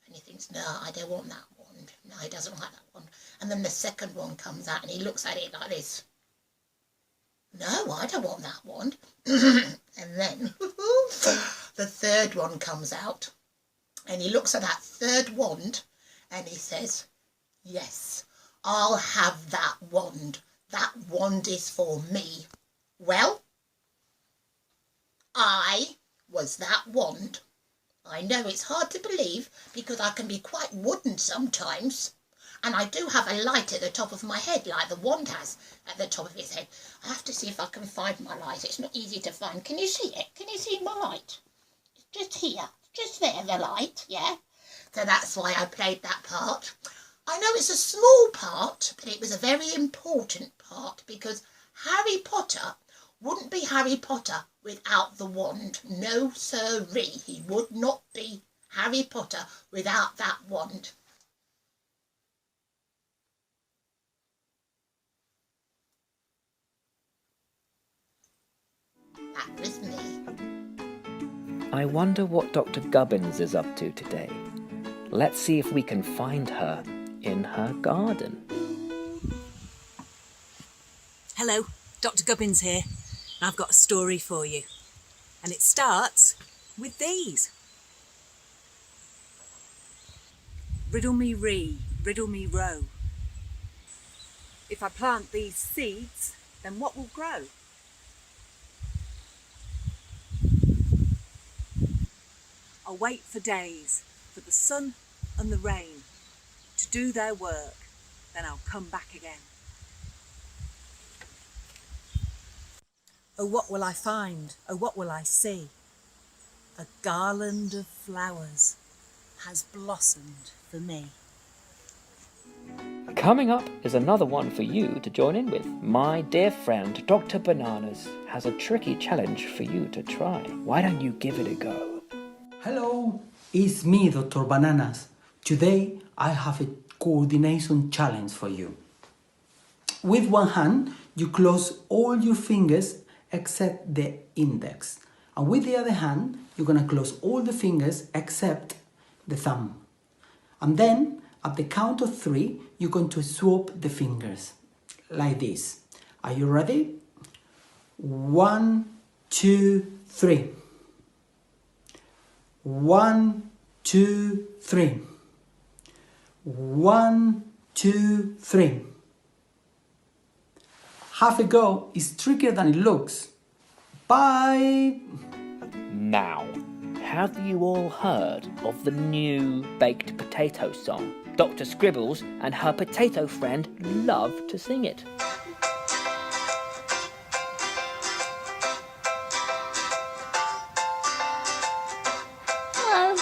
And he thinks, no, I don't want that wand. No, he doesn't like that wand. And then the second one comes out and he looks at it like this. No, I don't want that wand. And then the third one comes out and he looks at that third wand and he says, yes, I'll have that wand. That wand is for me. Well, I was that wand. I know it's hard to believe because I can be quite wooden sometimes. And I do have a light at the top of my head like the wand has at the top of his head. I have to see if I can find my light. It's not easy to find. Can you see it? Can you see my light? It's just here. Just there, the light, yeah? So that's why I played that part. I know it's a small part, but it was a very important part because Harry Potter wouldn't be Harry Potter without the wand. No sirree, he would not be Harry Potter without that wand. That was me. I wonder what Dr. Gubbins is up to today. Let's see if we can find her in her garden. Hello, Dr. Gubbins here. I've got a story for you. And it starts with these. Riddle me ree, riddle me row. If I plant these seeds, then what will grow? I'll wait for days, for the sun and the rain to do their work, then I'll come back again. Oh, what will I find? Oh, what will I see? A garland of flowers has blossomed for me. Coming up is another one for you to join in with. My dear friend Dr. Bananas has a tricky challenge for you to try. Why don't you give it a go? Hello, it's me, Dr. Bananas. Today I have a coordination challenge for you. With one hand, you close all your fingers except the index. And with the other hand, you're going to close all the fingers except the thumb. And then At the count of 3, you're going to swap the fingers like this. Are you ready? 1, 2, 3. 1, 2, 3. 1, 2, 3. Have a go. It's trickier than it looks. Bye! Now, have you all heard of the new baked potato song? Dr. Scribbles and her potato friend love to sing it. Hello.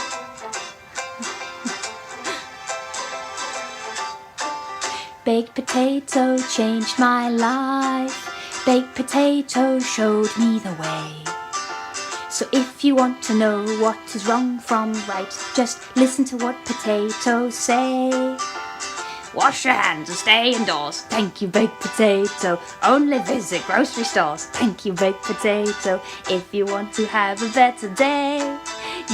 Baked potato changed my life. Baked potato showed me the way. So if you want to know what is wrong from right, just listen to what potatoes say. Wash your hands and stay indoors. Thank you, baked potato. Only visit grocery stores. Thank you, baked potato. If you want to have a better day,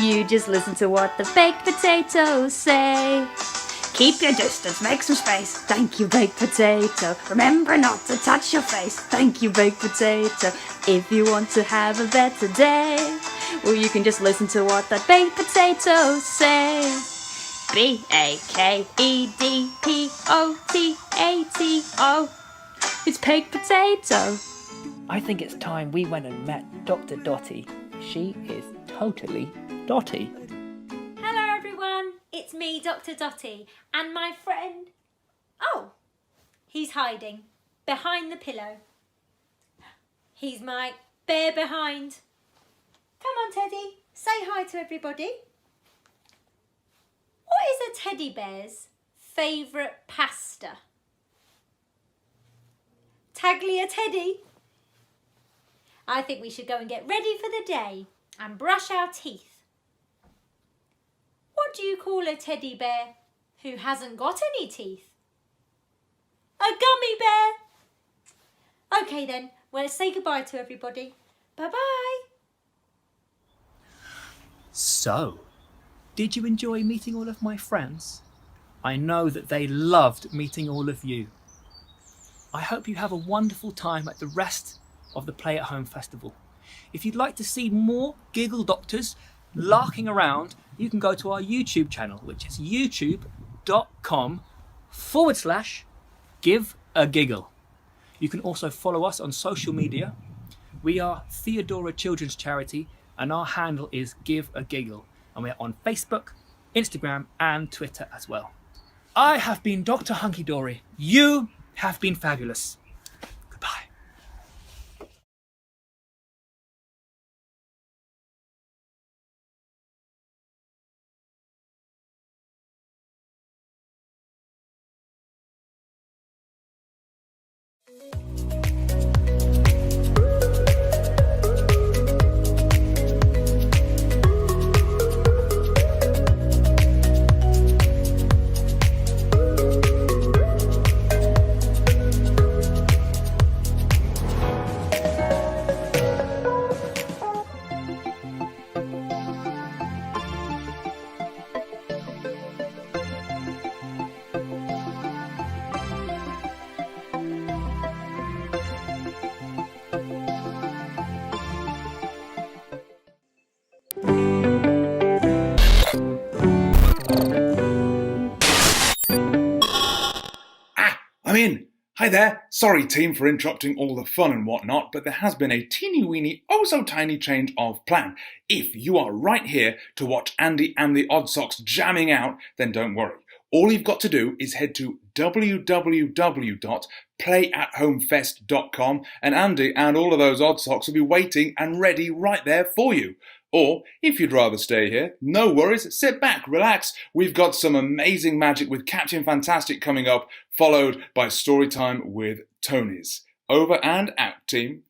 you just listen to what the baked potatoes say. Keep your distance, make some space. Thank you, baked potato. Remember not to touch your face. Thank you, baked potato. If you want to have a better day, well, you can just listen to what that baked potatoes say. BAKEDPOTATO. It's baked potato. I think it's time we went and met Dr. Dotty. She is totally Dotty. Hello everyone, it's me, Dr. Dotty, and my friend... Oh, he's hiding behind the pillow. He's my bear behind. Come on, Teddy, say hi to everybody. What is a teddy bear's favourite pasta? Tagliatelle. I think we should go and get ready for the day and brush our teeth. What do you call a teddy bear who hasn't got any teeth? A gummy bear. Okay then, well, let's say goodbye to everybody. Bye-bye. So, did you enjoy meeting all of my friends? I know that they loved meeting all of you. I hope you have a wonderful time at the rest of the Play at Home Festival. If you'd like to see more Giggle Doctors larking around, you can go to our YouTube channel, which is youtube.com/giveagiggle. You can also follow us on social media. We are Theodora Children's Charity and our handle is Give a Giggle. And we're on Facebook, Instagram and Twitter as well. I have been Dr. Hunky Dory. You have been fabulous. I'm in. Hi there. Sorry, team, for interrupting all the fun and whatnot, but there has been a teeny weeny, oh so tiny change of plan. If you are right here to watch Andy and the Odd Socks jamming out, then don't worry. All you've got to do is head to www.playathomefest.com and Andy and all of those Odd Socks will be waiting and ready right there for you. Or, if you'd rather stay here, no worries, sit back, relax. We've got some amazing magic with Captain Fantastic coming up, followed by Storytime with Tony's. Over and out, team.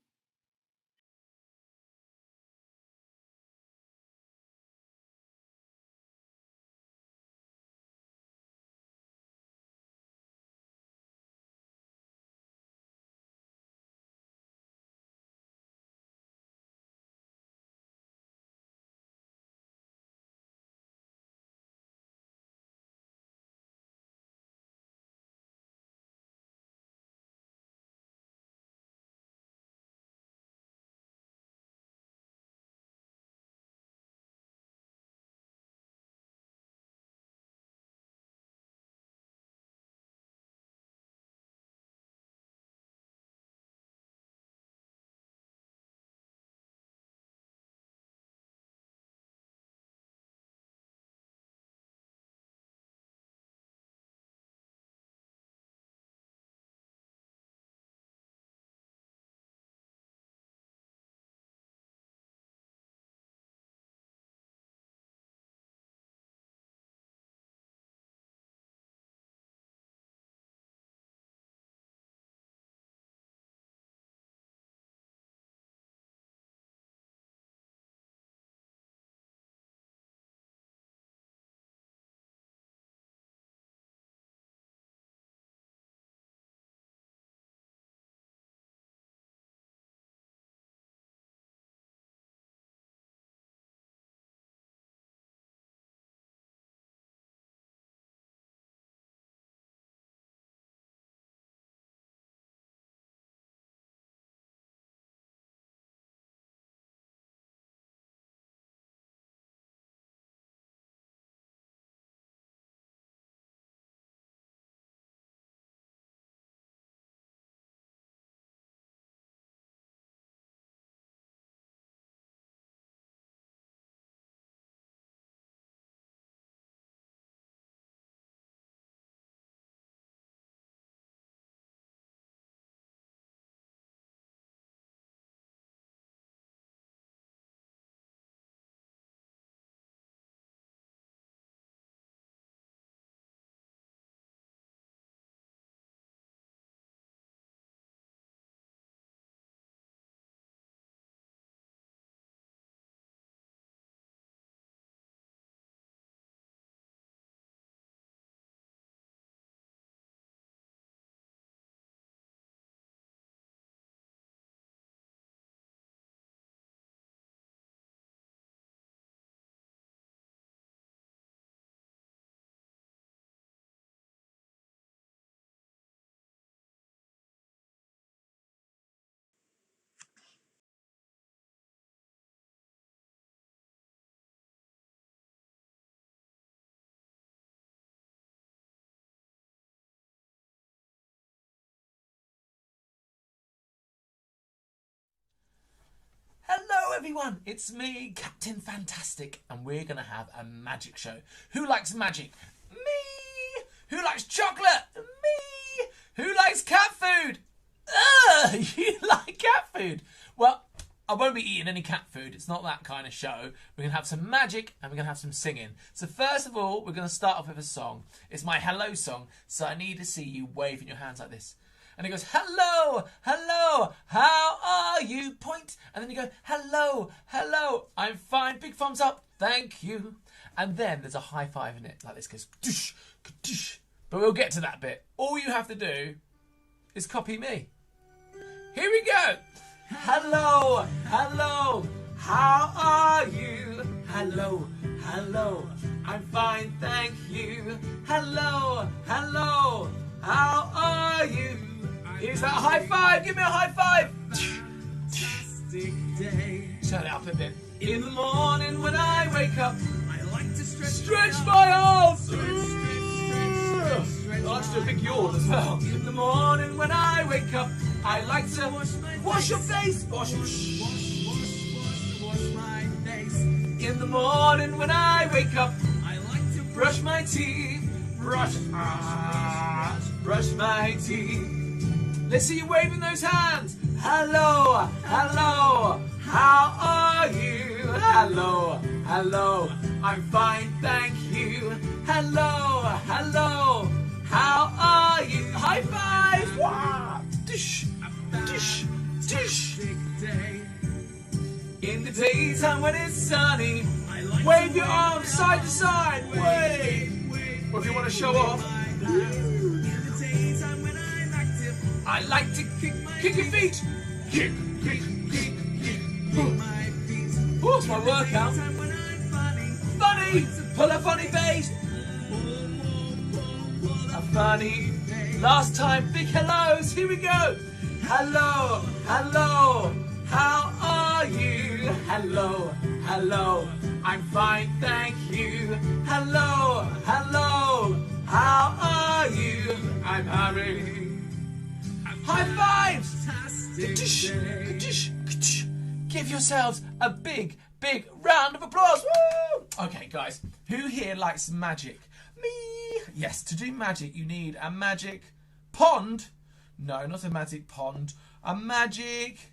everyone, it's me, Captain Fantastic, and we're going to have a magic show. Who likes magic? Me! Who likes chocolate? Me! Who likes cat food? You like cat food? Well, I won't be eating any cat food. It's not that kind of show. We're going to have some magic and we're going to have some singing. So first of all, we're going to start off with a song. It's my hello song, so I need to see you waving your hands like this. And it goes, hello, hello, how are you? Point. And then you go, hello, hello, I'm fine. Big thumbs up, thank you. And then there's a high five in it, like this goes, kadoosh, kadoosh. But we'll get to that bit. All you have to do is copy me. Here we go. Hello, hello, how are you? Hello, hello, I'm fine, thank you. Hello, hello, how are you? Here's that high five, give me a high five. Turn it up a bit. In the morning when I wake up, I like to stretch my arms. I like to do a big yawn as well. In the morning when I wake up, I like to wash your face. Wash my face. In the morning when I wake up, I like to brush my teeth. Brush my teeth. Let's see you waving those hands. Hello, hello, how are you? Hello, hello, I'm fine, thank you. Hello, hello, how are you? High five! Wow. Dish, dish, dish. In the daytime when it's sunny, wave your arms side to side. Wave. Or if you want to show off. I like to kick your feet. Kick, kick, kick, kick. Oh, it's my workout. Funny, pull a funny face. A funny. Last time, big hellos. Here we go. Hello, hello. How are you? Hello, hello. I'm fine, thank you. Hello, hello. How are you? I'm Harry. High fives! Ka-dish, ka-dish, ka-dish. Give yourselves a big, big round of applause. Woo! Okay, guys, who here likes magic? Me! Yes, to do magic, you need a magic pond. No, not a magic pond. A magic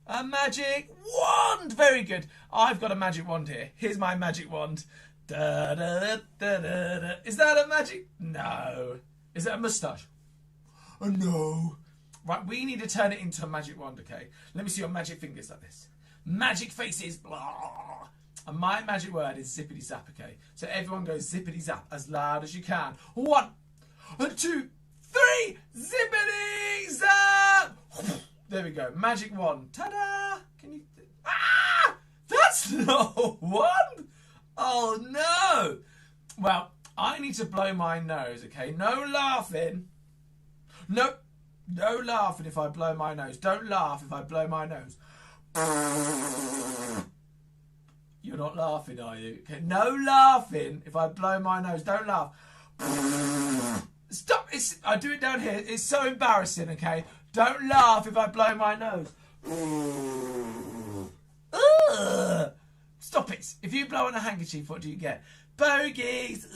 wand. Very good. I've got a magic wand here. Here's my magic wand. Da, da, da, da, da, da. Is that a magic? No. Is that a moustache? Oh no. Right, we need to turn it into a magic wand, okay? Let me see your magic fingers like this. Magic faces, blah. And my magic word is zippity zap, okay? So everyone goes zippity zap as loud as you can. 1, 2, 3, zippity zap! There we go, magic wand. Ta-da! Can you... Ah! That's not a wand! Oh no! Well, I need to blow my nose, okay? No laughing. No laughing if I blow my nose. Don't laugh if I blow my nose. You're not laughing, are you? Okay, no laughing if I blow my nose. Don't laugh. Stop. I do it down here. It's so embarrassing, okay? Don't laugh if I blow my nose. Stop it. If you blow on a handkerchief, what do you get? Bogies.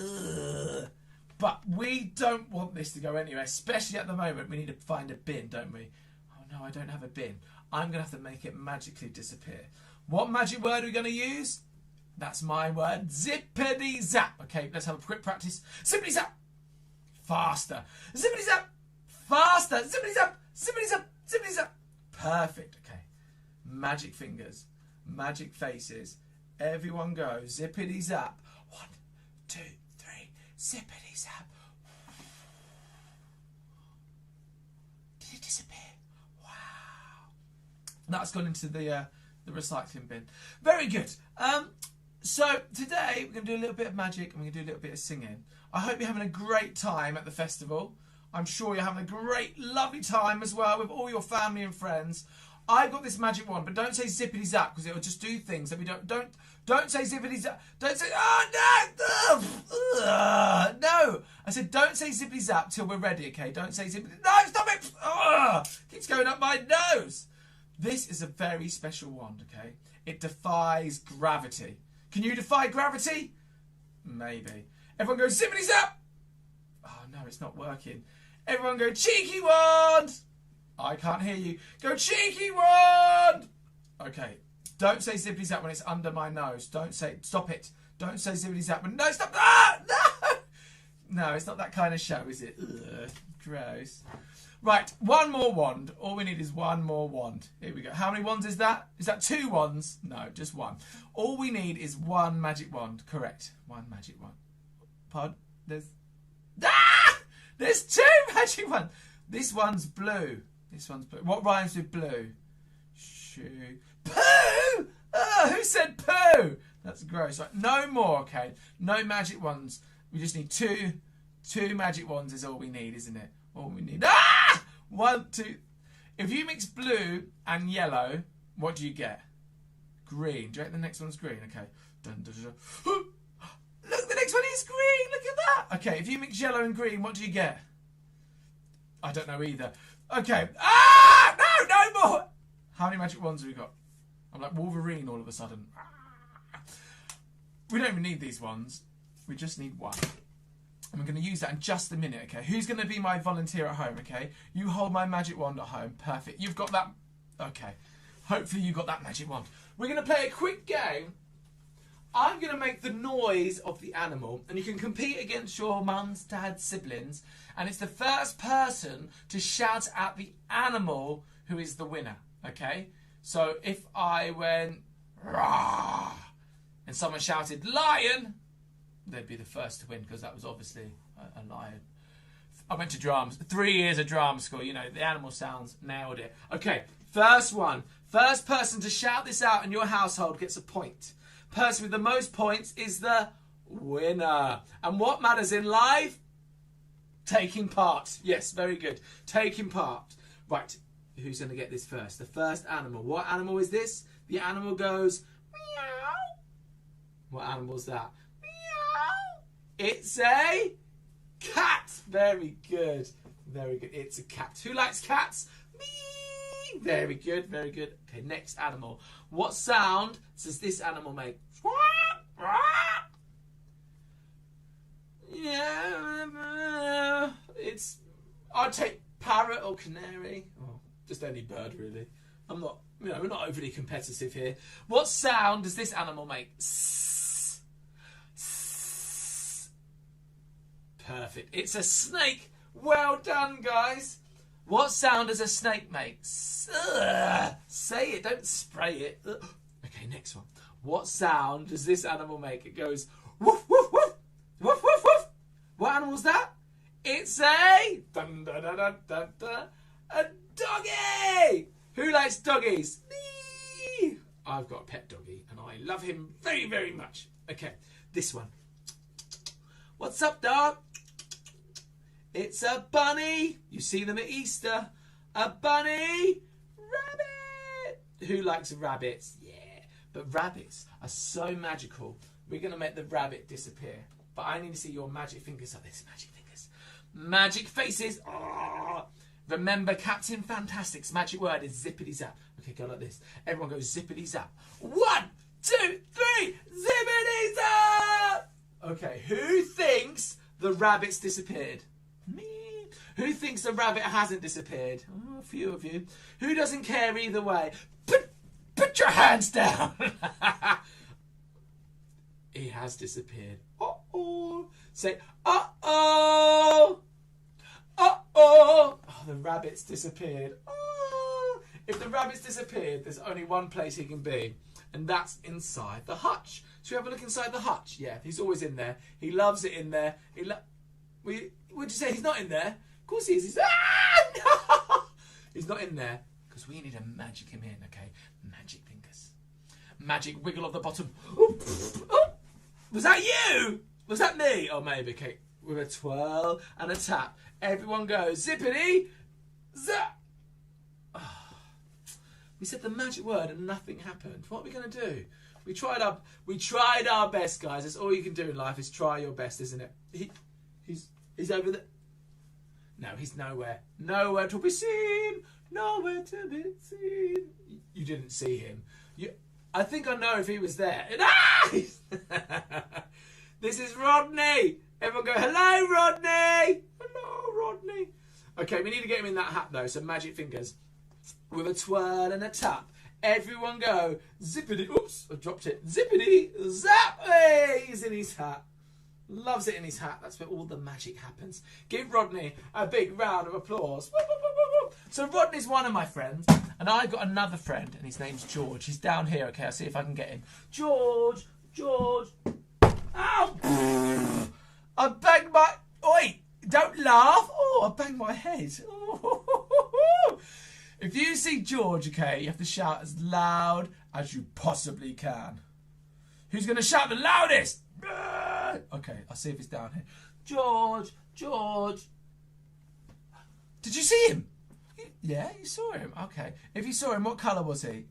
But we don't want this to go anywhere, especially at the moment. We need to find a bin, don't we? Oh no, I don't have a bin. I'm going to have to make it magically disappear. What magic word are we going to use? That's my word. Zippity zap. Okay, let's have a quick practice. Zippity zap. Faster. Zippity zap. Faster. Zippity zap. Zippity zap. Zippity zap. Perfect. Okay. Magic fingers. Magic faces. Everyone go. Zippity zap. 1, 2, 3. Zippity zap. Did it disappear? Wow. That's gone into the recycling bin. Very good. So today we're going to do a little bit of magic and we're going to do a little bit of singing. I hope you're having a great time at the festival. I'm sure you're having a great, lovely time as well with all your family and friends. I've got this magic wand, but don't say zippity zap because it'll just do things that we don't say zippity zap. Don't say no. I said don't say zippity zap till we're ready, okay? Don't say zippity. No, stop it. Keeps going up my nose. This is a very special wand, okay? It defies gravity. Can you defy gravity? Maybe. Everyone go zippity zap! Oh no, it's not working. Everyone go cheeky wand! I can't hear you. Go cheeky wand! Okay, don't say zippity zap when it's under my nose. Don't say, stop it. Don't say zippity zap when, no, stop, ah, no! No, it's not that kind of show, is it? Ugh, gross. Right, one more wand. All we need is one more wand. Here we go. How many wands is that? Is that 2 wands? No, just one. All we need is one magic wand. Correct. One magic wand. Pardon? There's 2 magic wands. This one's blue. This one's blue. What rhymes with blue? Shoe. Poo! Oh, who said poo? That's gross. Right, no more, okay? No magic wands. We just need 2 magic wands is all we need, isn't it? All we need. Ah! 1, 2. If you mix blue and yellow, what do you get? Green. Do you reckon the next one's green? Okay. Dun, dun, dun. Look, the next one is green. Look at that. Okay, if you mix yellow and green, what do you get? I don't know either. Okay. Ah! No more. How many magic wands have we got? I'm like Wolverine all of a sudden. We don't even need these ones. We just need one. And we're going to use that in just a minute, okay? Who's going to be my volunteer at home, okay? You hold my magic wand at home. Perfect. You've got that. Okay. Hopefully you got that magic wand. We're going to play a quick game. I'm going to make the noise of the animal, and you can compete against your mum's, dad's, siblings, and it's the first person to shout at the animal who is the winner, okay? So if I went, rah, and someone shouted, lion, they'd be the first to win, because that was obviously a lion. I went to drums, 3 years of drama school, you know, the animal sounds, nailed it. Okay, first one. First person to shout this out in your household gets a point. Person with the most points is the winner. And what matters in life? Taking part. Yes, very good. Taking part. Right, who's going to get this first? The first animal. What animal is this? The animal goes, meow. What animal is that? Meow. It's a cat. Very good. Very good. It's a cat. Who likes cats? Me. Very good. Very good. Okay, next animal. What sound does this animal make? Yeah, it's. I'd take parrot or canary. Oh, just any bird, really. I'm not. You know, we're not overly competitive here. What sound does this animal make? S. S. Perfect. It's a snake. Well done, guys. What sound does a snake make? Say it, don't spray it. Okay, next one. What sound does this animal make? It goes woof, woof, woof, woof, woof, woof. What animal's that? It's a dun, dun, dun, dun, dun, dun, a doggy. Who likes doggies? Me. I've got a pet doggy and I love him very, very much. Okay, this one. What's up, dog? It's a bunny. You see them at Easter. A bunny. Rabbit. Who likes rabbits? Yeah. But rabbits are so magical. We're going to make the rabbit disappear. But I need to see your magic fingers like this. Magic fingers. Magic faces. Oh. Remember Captain Fantastic's magic word is zippity zap. Okay, go like this. Everyone goes zippity zap. 1, 2, 3. Zippity zap. Okay, who thinks the rabbit's disappeared? Me. Who thinks the rabbit hasn't disappeared? Oh, a few of you. Who doesn't care either way? Put your hands down. He has disappeared. Uh-oh. Say, uh-oh. Uh-oh. Oh, the rabbit's disappeared. Oh. If the rabbit's disappeared, there's only one place he can be, and that's inside the hutch. Should we have a look inside the hutch? Yeah, he's always in there. He loves it in there. Would you say he's not in there? Of course he is. No! He's not in there because we need to magic him in, okay? Magic fingers. Magic wiggle of the bottom. Ooh, ooh. Was that you? Was that me? Oh, maybe. Okay, with a twirl and a tap. Everyone goes zippity zap. Oh. We said the magic word and nothing happened. What are we going to do? We tried our best, guys. That's all you can do in life is try your best, isn't it? He's over there. No, he's nowhere. Nowhere to be seen. Nowhere to be seen. You didn't see him. I think I know if he was there. This is Rodney. Everyone go, hello, Rodney. Hello, Rodney. Okay, we need to get him in that hat, though. So magic fingers. With a twirl and a tap. Everyone go, zippity. Oops, I dropped it. Zippity, zap. Hey, he's in his hat. Loves it in his hat. That's where all the magic happens. Give Rodney a big round of applause. So Rodney's one of my friends, and I've got another friend, and his name's George. He's down here. Okay, I'll see if I can get him. George. Ow! I banged my... Oi! Don't laugh! Oh, I banged my head. Oh. If you see George, okay, you have to shout as loud as you possibly can. Who's going to shout the loudest? Okay, I'll see if he's down here. George. Did you see him? Yeah, you saw him. Okay. If you saw him, what colour was he?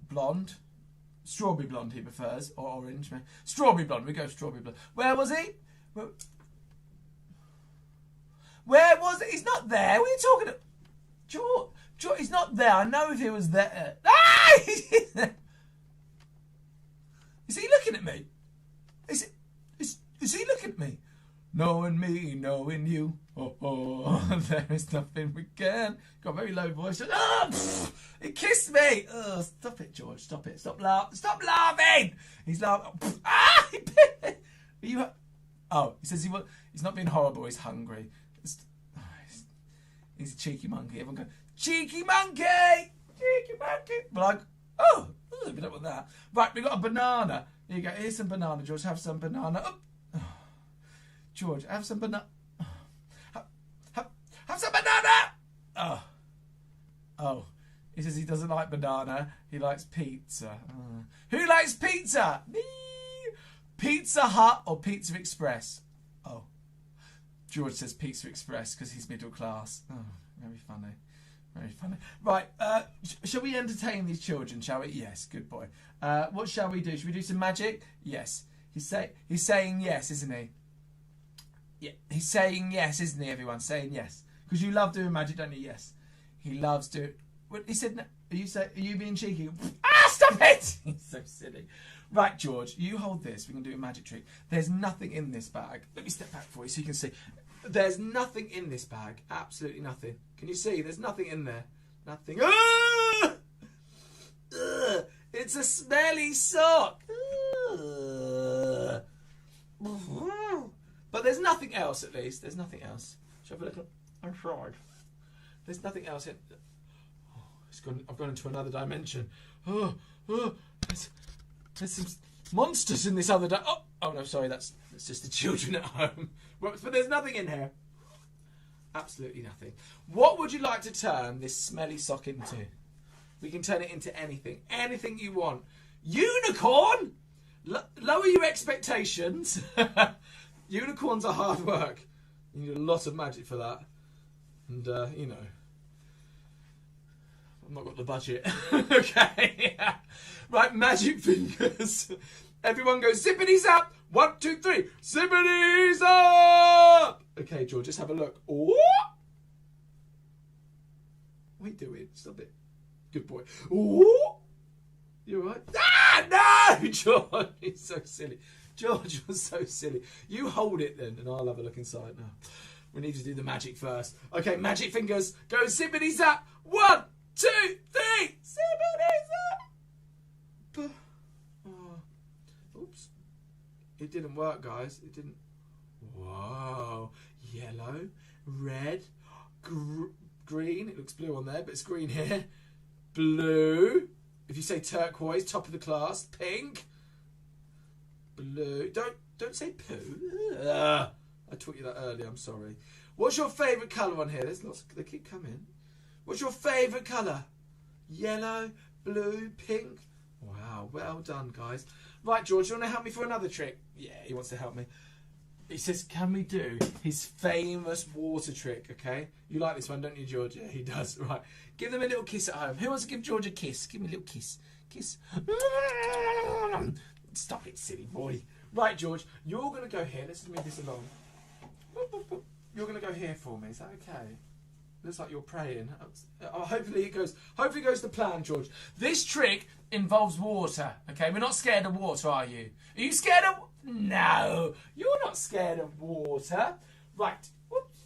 Blonde? Strawberry blonde he prefers, or orange. Strawberry blonde, we go strawberry blonde. Where was he? Where was he? He's not there. What are you talking about? George, he's not there. I know if he was there. Ah! Is he looking at me? Is he looking at me? Knowing me, knowing you. Oh, there is nothing we can. Got a very low voice. Oh, he kissed me. Oh, stop it, George. Stop it. Stop laughing. He's laughing. Ah! Oh, he says he's not being horrible. He's hungry. He's a cheeky monkey. Everyone go, cheeky monkey. Cheeky monkey. But I don't want that. Right, we got a banana. Here you go. Here's some banana, George. Have some banana. Oh. George, have some banana. Have some banana. Oh. He says he doesn't like banana. He likes pizza. Who likes pizza? Me. Pizza Hut or Pizza Express? Oh. George says Pizza Express because he's middle class. Oh, very funny. Very funny. Right, shall we entertain these children, shall we? Yes, good boy. What shall we do? Should we do some magic? Yes. He's saying yes, isn't he? Yeah, he's saying yes, isn't he, everyone? Saying yes. Because you love doing magic, don't you? Yes. He loves doing... What, he said no. Are you being cheeky? Stop it! He's so silly. Right, George, you hold this. We can do a magic trick. There's nothing in this bag. Let me step back for you so you can see. There's nothing in this bag. Absolutely nothing. Can you see? There's nothing in there. Nothing. Ah! It's a smelly sock. But there's nothing else, at least. There's nothing else. Shall I have a look? I'm fried. There's nothing else in... I've gone into another dimension. There's some monsters in this other... Oh, no, sorry. That's just the children at home. But there's nothing in here. Absolutely nothing. What would you like to turn this smelly sock into? We can turn it into anything. Anything you want. Unicorn! Lower your expectations. Unicorns are hard work. You need a lot of magic for that. And, you know... I've not got the budget. Okay. Right, magic fingers. Everyone go zippity zap. 1, 2, 3. Zippity zap. Okay, George, just have a look. Oh! What are you doing? Stop it. Good boy. Oh! You alright? Ah! No! George, he's so silly. George was so silly. You hold it then, and I'll have a look inside now. We need to do the magic first. Okay, magic fingers. Go zippity zap. 1, 2, 3. Zippity zap. Oops. It didn't work, guys. It didn't. Whoa. Yellow, red, green. It looks blue on there, but it's green here. Blue. If you say turquoise, top of the class. Pink. Blue. Don't say poo. I taught you that earlier. I'm sorry. What's your favourite colour on here? There's lots. They keep coming. What's your favourite colour? Yellow, blue, pink. Wow. Well done, guys. Right, George. You want to help me for another trick? Yeah, he wants to help me. He says, can we do his famous water trick, okay? You like this one, don't you, George? Yeah, he does. Right. Give them a little kiss at home. Who wants to give George a kiss? Give me a little kiss. Kiss. Stop it, silly boy. Right, George. You're going to go here. Let's move this along. you're going to go here for me. Is that okay? Looks like you're praying. Hopefully it goes to plan, George. This trick involves water. Okay, we're not scared of water, are you? Are you scared of? No, you're not scared of water. Right. Whoops.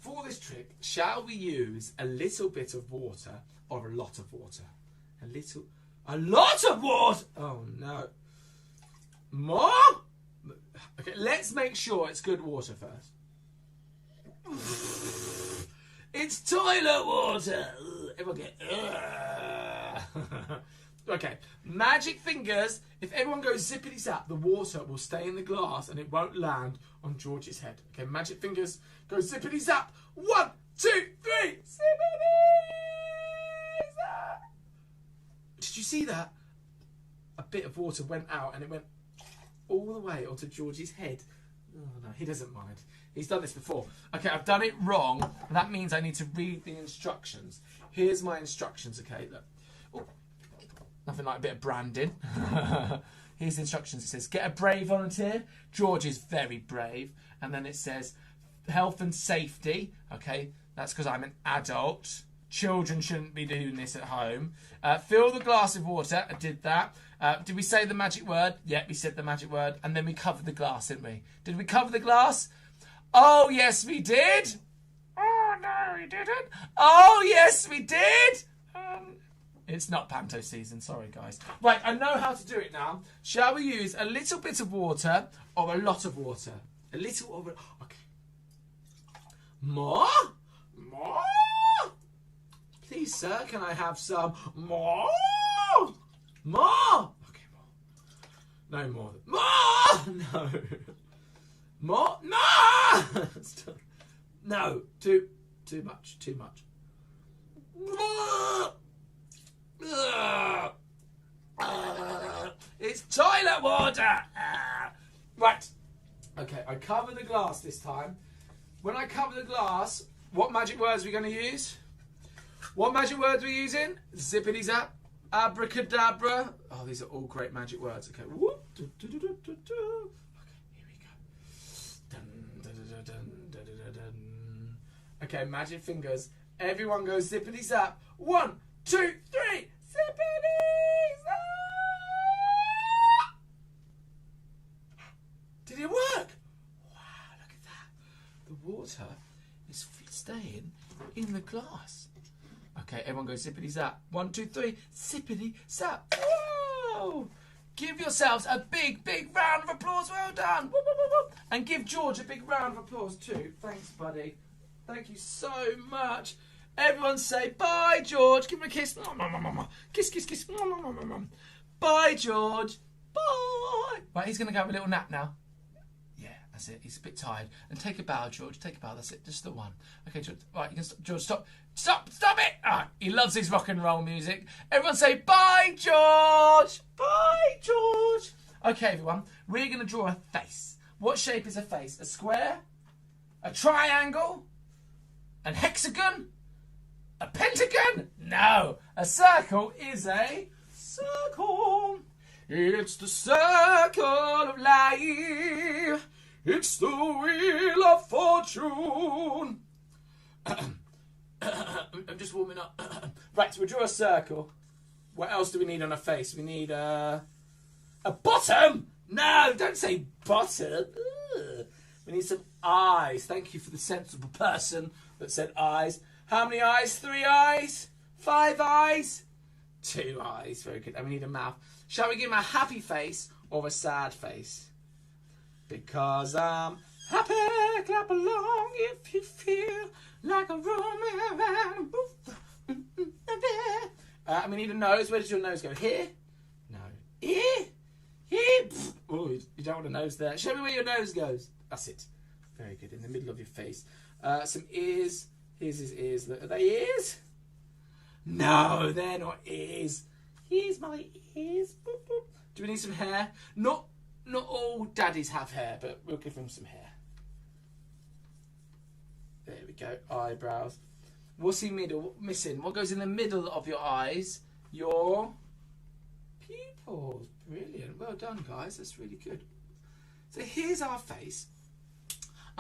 For this trick, shall we use a little bit of water or a lot of water? A lot of water. Oh no. More? Okay, let's make sure it's good water first. It's toilet water. Everyone get. Okay, magic fingers. If everyone goes zippity zap, the water will stay in the glass and it won't land on George's head. Okay, magic fingers go zippity zap. 1, 2, 3. Zippity zap. Did you see that? A bit of water went out and it went all the way onto George's head. Oh no, he doesn't mind. He's done this before. Okay, I've done it wrong. And that means I need to read the instructions. Here's my instructions, okay? Look. Oh, nothing like a bit of branding. Here's the instructions. It says, get a brave volunteer. George is very brave. And then it says, health and safety. Okay, that's because I'm an adult. Children shouldn't be doing this at home. Fill the glass with water. I did that. Did we say the magic word? Yeah, we said the magic word. And then we covered the glass, didn't we? Did we cover the glass? Oh, yes, we did. Oh, no, we didn't. Oh, yes, we did. It's not panto season. Sorry, guys. Right, I know how to do it now. Shall we use a little bit of water or a lot of water? A little of it. Okay. More? More? Please, sir, can I have some more? More? Okay, more. No more. More! No. More? No! No. Too much. Too much. It's toilet water! Right. Okay, I cover the glass this time. When I cover the glass, what magic words are we going to use? What magic words are we using? Zippity zap, abracadabra. Oh, these are all great magic words. Okay. Whoop. Okay, here we go. Dun, dun, dun, dun, dun, dun, dun. Okay, magic fingers. Everyone goes zippity zap. 1, 2, 3. Zippity zap. Did it work? Wow, look at that. The water is staying in the glass. Okay, everyone go zippity zap. 1, 2, 3. Zippity zap. Whoa! Give yourselves a big, big round of applause. Well done. Woo, woo, woo, woo. And give George a big round of applause too. Thanks, buddy. Thank you so much. Everyone say bye, George. Give him a kiss. Kiss, kiss, kiss. Bye, George. Bye. Right, he's going to go have a little nap now. That's it. He's a bit tired. And take a bow, George. Take a bow. That's it. Just the one. Okay, George. Right, you can stop. George, stop. Stop. Stop it. Ah, he loves his rock and roll music. Everyone say bye, George. Bye, George. Okay, everyone. We're going to draw a face. What shape is a face? A square? A triangle? An hexagon? A pentagon? No. A circle is a circle. It's the circle of life. It's the wheel of fortune. I'm just warming up. Right, so we draw a circle. What else do we need on a face? We need a bottom. No, don't say bottom. Ugh. We need some eyes. Thank you for the sensible person that said eyes. How many eyes? 3 eyes? 5 eyes? 2 eyes. Very good. And we need a mouth. Shall we give him a happy face or a sad face? Because I'm happy, clap along if you feel like a roaming and we need a nose. Where does your nose go? Here? No. Here? Here? Oh, you don't want a nose there. Show me where your nose goes. That's it. Very good. In the middle of your face. Some ears. Here's his ears. Are they ears? No, they're not ears. Here's my ears. Boop, boop. Do we need some hair? Not all daddies have hair, but we'll give them some hair. There we go. Eyebrows. What's in the middle? Missing. What goes in the middle of your eyes? Your pupils. Brilliant. Well done, guys. That's really good. So here's our face.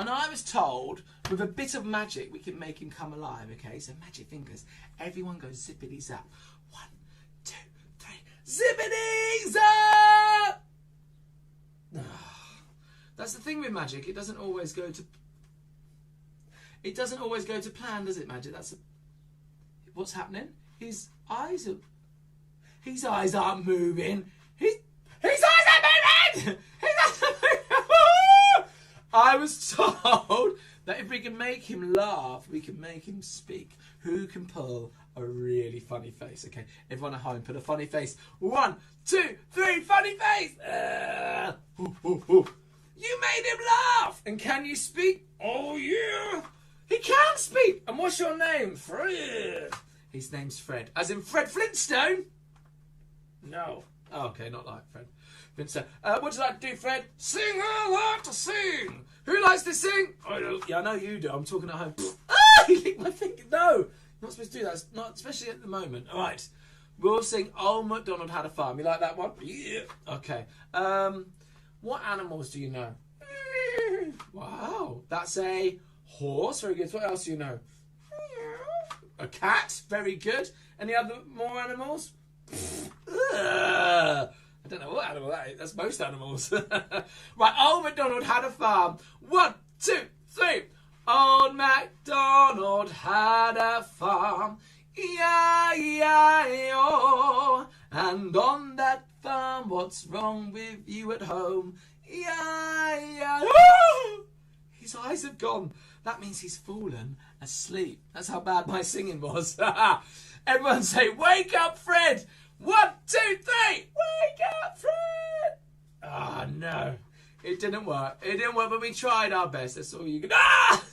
And I was told, with a bit of magic, we can make him come alive, okay? So magic fingers. Everyone goes zippity zap. 1, 2, 3. Zippity zap! That's the thing with magic. It doesn't always go to... It doesn't always go to plan, does it, magic? That's... What's happening? His eyes aren't moving. His eyes aren't moving! His eyes aren't moving! I was told that if we can make him laugh, we can make him speak. Who can pull a really funny face? Okay, everyone at home, put a funny face. 1, 2, 3, funny face! You made him laugh! And can you speak? Oh, yeah! He can speak! And what's your name? Fred! His name's Fred. As in Fred Flintstone? No. Oh, okay, not like Fred. Flintstone. What would you like to do, Fred? Sing, I like to sing! Who likes to sing? I don't. Yeah, I know you do. I'm talking at home. Ah! You licked my finger. No! You're not supposed to do that. It's not, especially at the moment. All right. We'll sing Old MacDonald Had a Farm. You like that one? Yeah. Okay. What animals do you know? Wow. That's a horse. Very good. What else do you know? A cat. Very good. Any other more animals? I don't know what animal that is. That's most animals. Right. Old MacDonald had a farm. 1, 2, 3. Old MacDonald had a farm. E-I-E-I-O. And on that farm, what's wrong with you at home? E-I-E-I-O. His eyes have gone. That means he's fallen asleep. That's how bad my singing was. Everyone say, wake up, Fred. 1, 2, 3. Wake up, Fred. Ah, no. It didn't work. It didn't work, but we tried our best. That's all you could... Ah!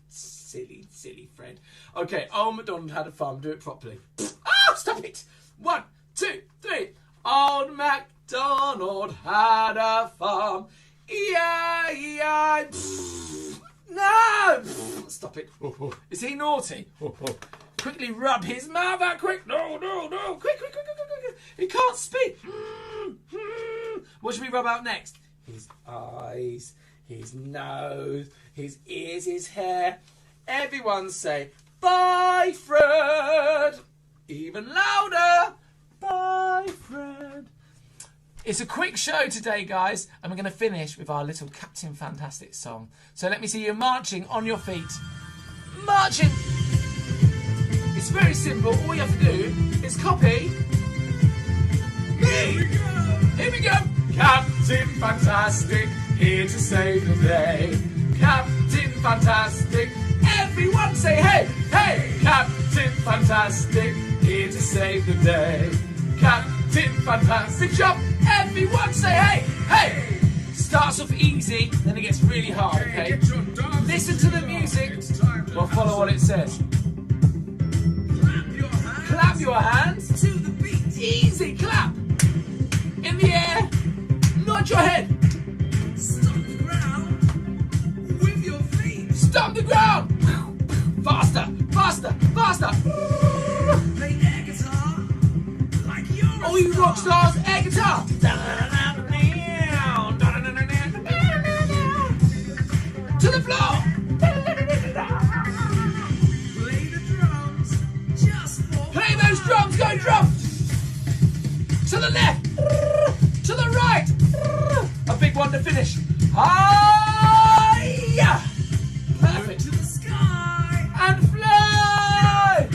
Silly, silly Fred. Okay, Old MacDonald had a farm. Do it properly. Ah, stop it. 1, 2, 3. Old MacDonald had a farm. E-I-E-I. No! Stop it. Is he naughty? Quickly rub his mouth out, quick. No. Quick. He can't speak. What should we rub out next? His eyes, his nose, his ears, his hair. Everyone say, bye, Fred. Even louder. Bye, Fred. It's a quick show today, guys, and we're going to finish with our little Captain Fantastic song. So let me see you marching on your feet. Marching! It's very simple. All you have to do is copy me. Here we go. Captain Fantastic, here to save the day. Captain Fantastic, everyone say hey, hey. Captain Fantastic, here to save the day. Captain Fantastic, jump. Everyone say hey, hey. Starts off easy, then it gets really hard, okay? Listen to the music, we'll follow what it says. Clap your hands to the beat. Easy, clap. In the air, nod your head. Stomp the ground with your feet. Stomp the ground. Faster, faster, faster. Play air guitar like you're all you rock stars, air guitar. To the floor. Play the drums just for play those drums, go drums. To the left, to the right. A big one to finish. Hi-ya! Perfect. To the sky and fly.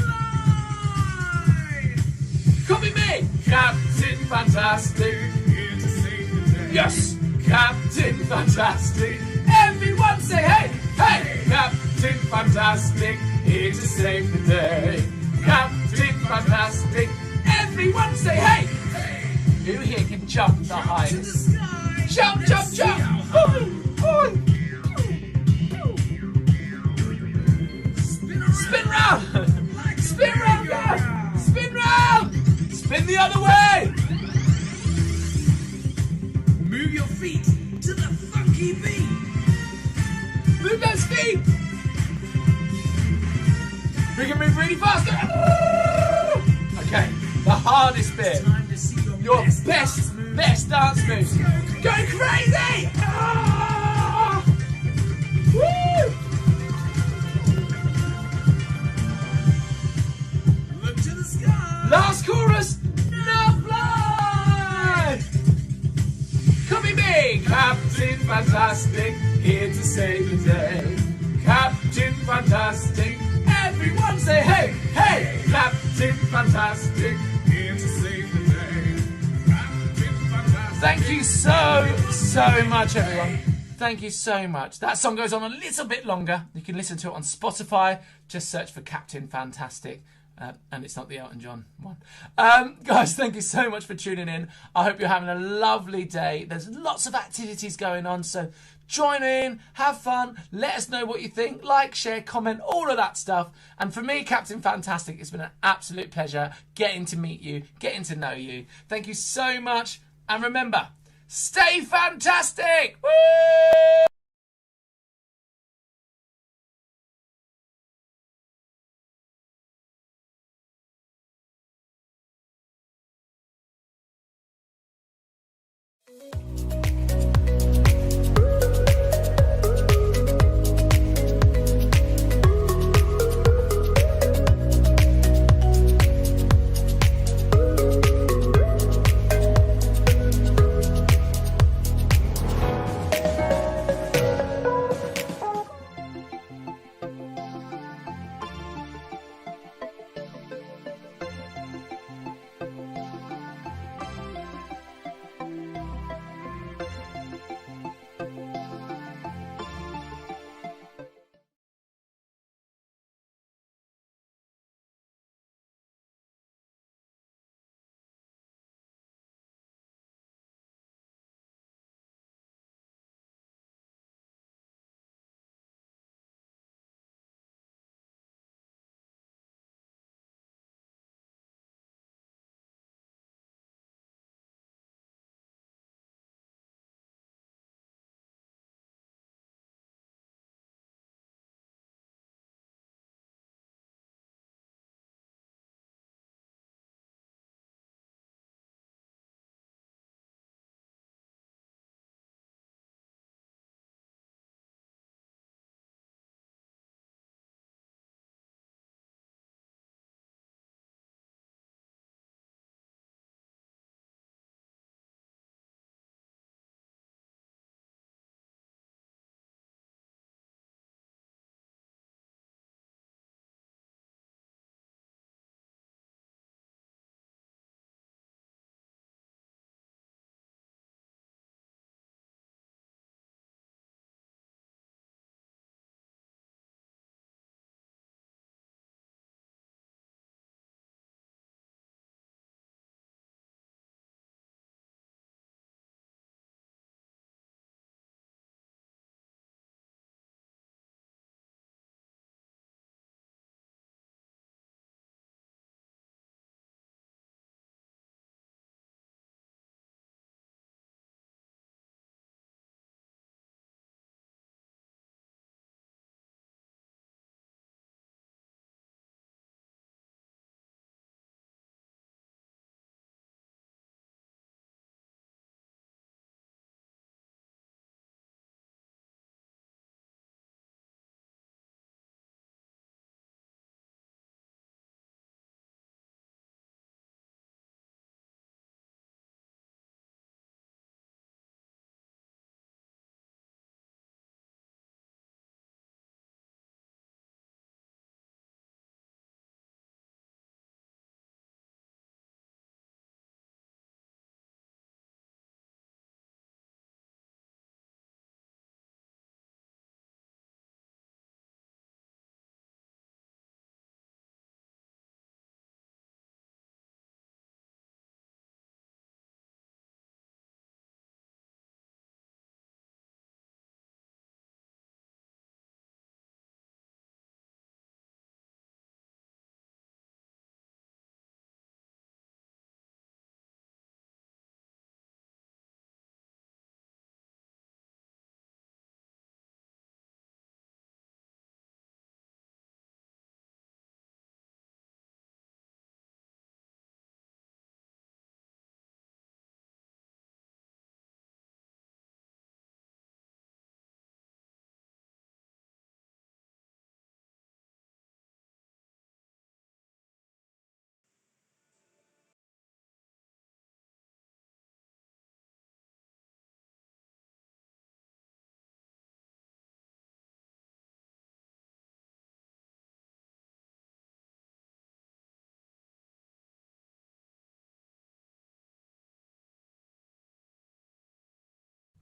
Copy me. Captain Fantastic, here to save the day. Yes, Captain Fantastic. Everyone say hey, hey. Captain Fantastic, here to save the day. Captain Fantastic. Everyone say hey, hey. Who here can jump the highest? Jump, jump, jump. Spin round. Spin round, guys. Spin round. Spin the other way. Move your feet to the funky beat. Move those feet. We can move really faster. Okay, the hardest bit. Your best dance moves. Go crazy. Woo! Captain Fantastic, here to save the day. Captain Fantastic, everyone say hey, hey! Captain Fantastic, here to save the day. Captain Fantastic. Thank you so much, everyone. Thank you so much. That song goes on a little bit longer. You can listen to it on Spotify. Just search for Captain Fantastic. And it's not the Elton John one. Guys, thank you so much for tuning in. I hope you're having a lovely day. There's lots of activities going on, so join in, have fun, let us know what you think, like, share, comment, all of that stuff. And for me, Captain Fantastic, it's been an absolute pleasure getting to meet you, getting to know you. Thank you so much, and remember, stay fantastic! Woo!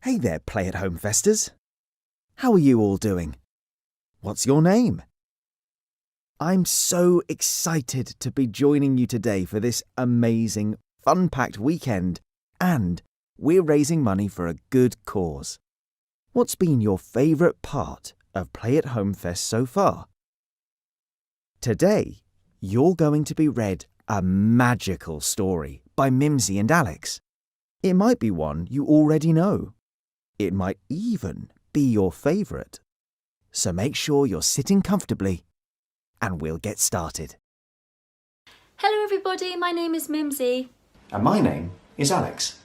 Hey there, play-at-home festers. How are you all doing? What's your name? I'm so excited to be joining you today for this amazing, fun-packed weekend, and we're raising money for a good cause. What's been your favourite part of Play at Home Fest so far? Today, you're going to be read a magical story by Mimsy and Alex. It might be one you already know. It might even be your favourite. So make sure you're sitting comfortably and we'll get started. Hello everybody, my name is Mimsy. And my name is Alex.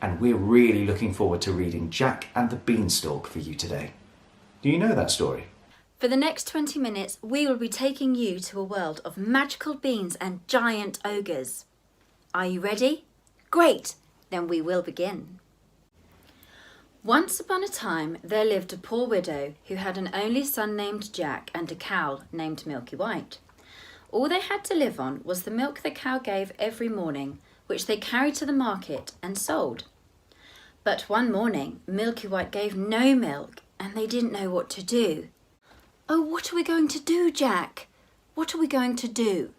And we're really looking forward to reading Jack and the Beanstalk for you today. Do you know that story? For the next 20 minutes, we will be taking you to a world of magical beans and giant ogres. Are you ready? Great! Then we will begin. Once upon a time, there lived a poor widow who had an only son named Jack and a cow named Milky White. All they had to live on was the milk the cow gave every morning, which they carried to the market and sold. But one morning, Milky White gave no milk and they didn't know what to do. Oh, what are we going to do, Jack? What are we going to do?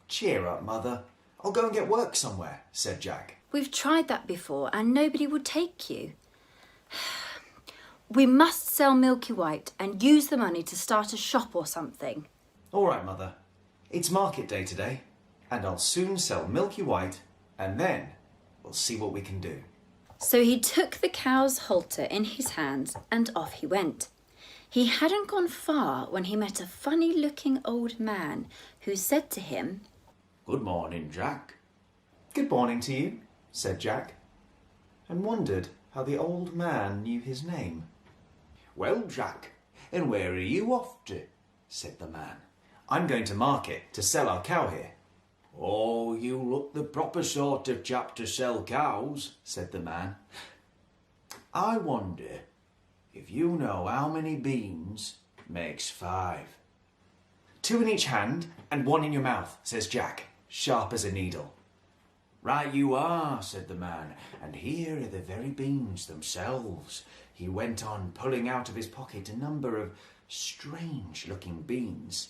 Cheer up, Mother. I'll go and get work somewhere, said Jack. We've tried that before and nobody would take you. We must sell Milky White and use the money to start a shop or something. All right, Mother. It's market day today, and I'll soon sell Milky White, and then we'll see what we can do. So he took the cow's halter in his hands and off he went. He hadn't gone far when he met a funny-looking old man who said to him, Good morning, Jack. Good morning to you, said Jack, and wondered how the old man knew his name. Well, Jack, and where are you off to? Said the man. I'm going to market to sell our cow here. Oh, you look the proper sort of chap to sell cows, said the man. I wonder if you know how many beans makes 5. 2 in each hand and 1 in your mouth, says Jack, sharp as a needle. Right you are, said the man, and here are the very beans themselves. He went on, pulling out of his pocket a number of strange-looking beans.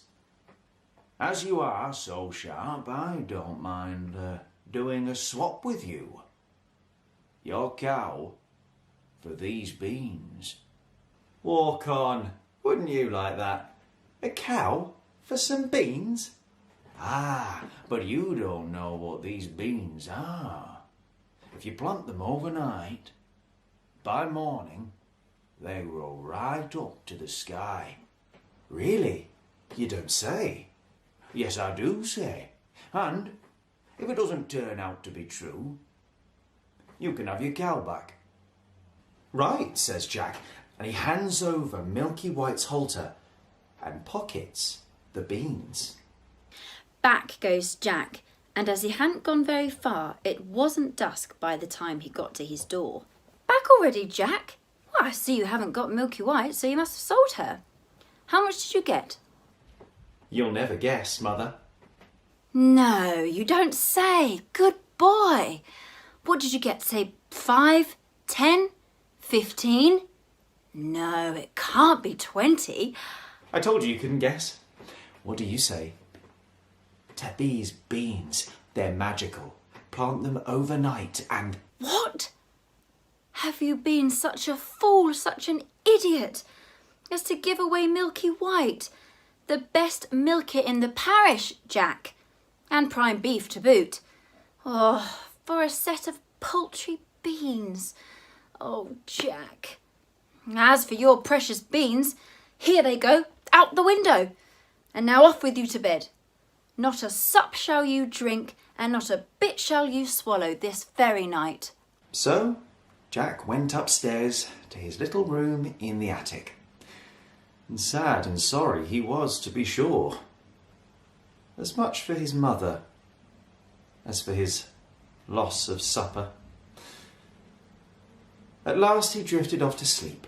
As you are so sharp, I don't mind doing a swap with you. Your cow for these beans. Walk on, wouldn't you like that? A cow for some beans? Ah, but you don't know what these beans are. If you plant them overnight, by morning, they grow right up to the sky. Really? You don't say? Yes, I do say. And if it doesn't turn out to be true, you can have your cow back. Right, says Jack, and he hands over Milky White's halter and pockets the beans. Back goes Jack, and as he hadn't gone very far, it wasn't dusk by the time he got to his door. Back already, Jack? Well, I see you haven't got Milky White, so you must have sold her. How much did you get? You'll never guess, Mother. No, you don't say. Good boy. What did you get, say 5, 10, 15? No, it can't be 20. I told you couldn't guess. What do you say? To these beans, they're magical. Plant them overnight and... What? Have you been such a fool, such an idiot, as to give away Milky White, the best milker in the parish, Jack, and prime beef to boot? Oh, for a set of paltry beans. Oh, Jack. As for your precious beans, here they go, out the window. And now off with you to bed. Not a sup shall you drink, and not a bit shall you swallow this very night. So, Jack went upstairs to his little room in the attic. And sad and sorry he was, to be sure. As much for his mother as for his loss of supper. At last he drifted off to sleep.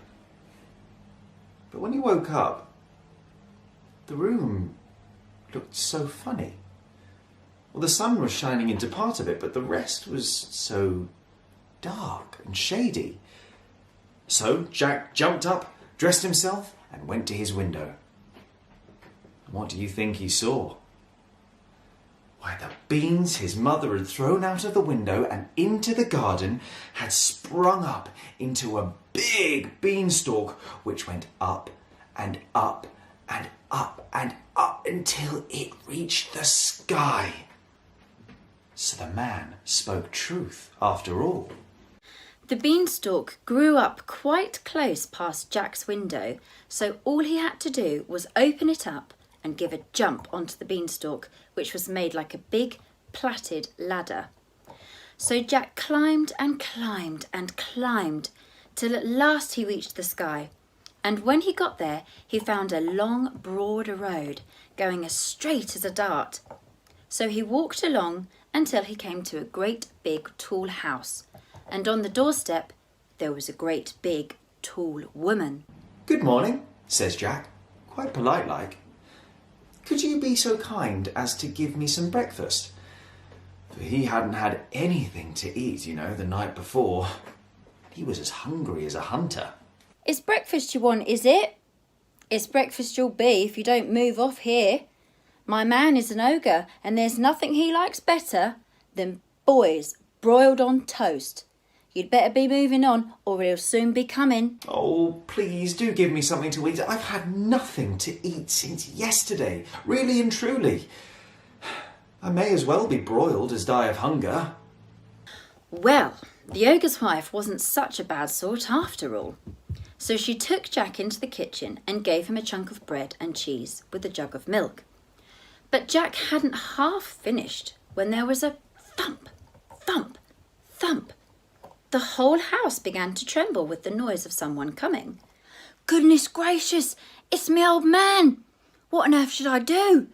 But when he woke up, the room looked so funny. Well, the sun was shining into part of it, but the rest was so dark and shady. So Jack jumped up, dressed himself, and went to his window. What do you think he saw? Why, the beans his mother had thrown out of the window and into the garden had sprung up into a big beanstalk which went up and up and up and up until it reached the sky. So the man spoke truth after all. The beanstalk grew up quite close past Jack's window, so all he had to do was open it up and give a jump onto the beanstalk, which was made like a big plaited ladder. So Jack climbed and climbed and climbed till at last he reached the sky. And when he got there, he found a long, broad road going as straight as a dart. So he walked along until he came to a great big tall house. And on the doorstep, there was a great big tall woman. Good morning, says Jack, quite polite like. Could you be so kind as to give me some breakfast? For he hadn't had anything to eat, the night before. He was as hungry as a hunter. It's breakfast you want, is it? It's breakfast you'll be if you don't move off here. My man is an ogre, and there's nothing he likes better than boys broiled on toast. You'd better be moving on, or he'll soon be coming. Oh, please do give me something to eat. I've had nothing to eat since yesterday, really and truly. I may as well be broiled as die of hunger. Well, the ogre's wife wasn't such a bad sort after all. So she took Jack into the kitchen and gave him a chunk of bread and cheese with a jug of milk. But Jack hadn't half finished when there was a thump, thump, thump. The whole house began to tremble with the noise of someone coming. Goodness gracious, it's me old man. What on earth should I do?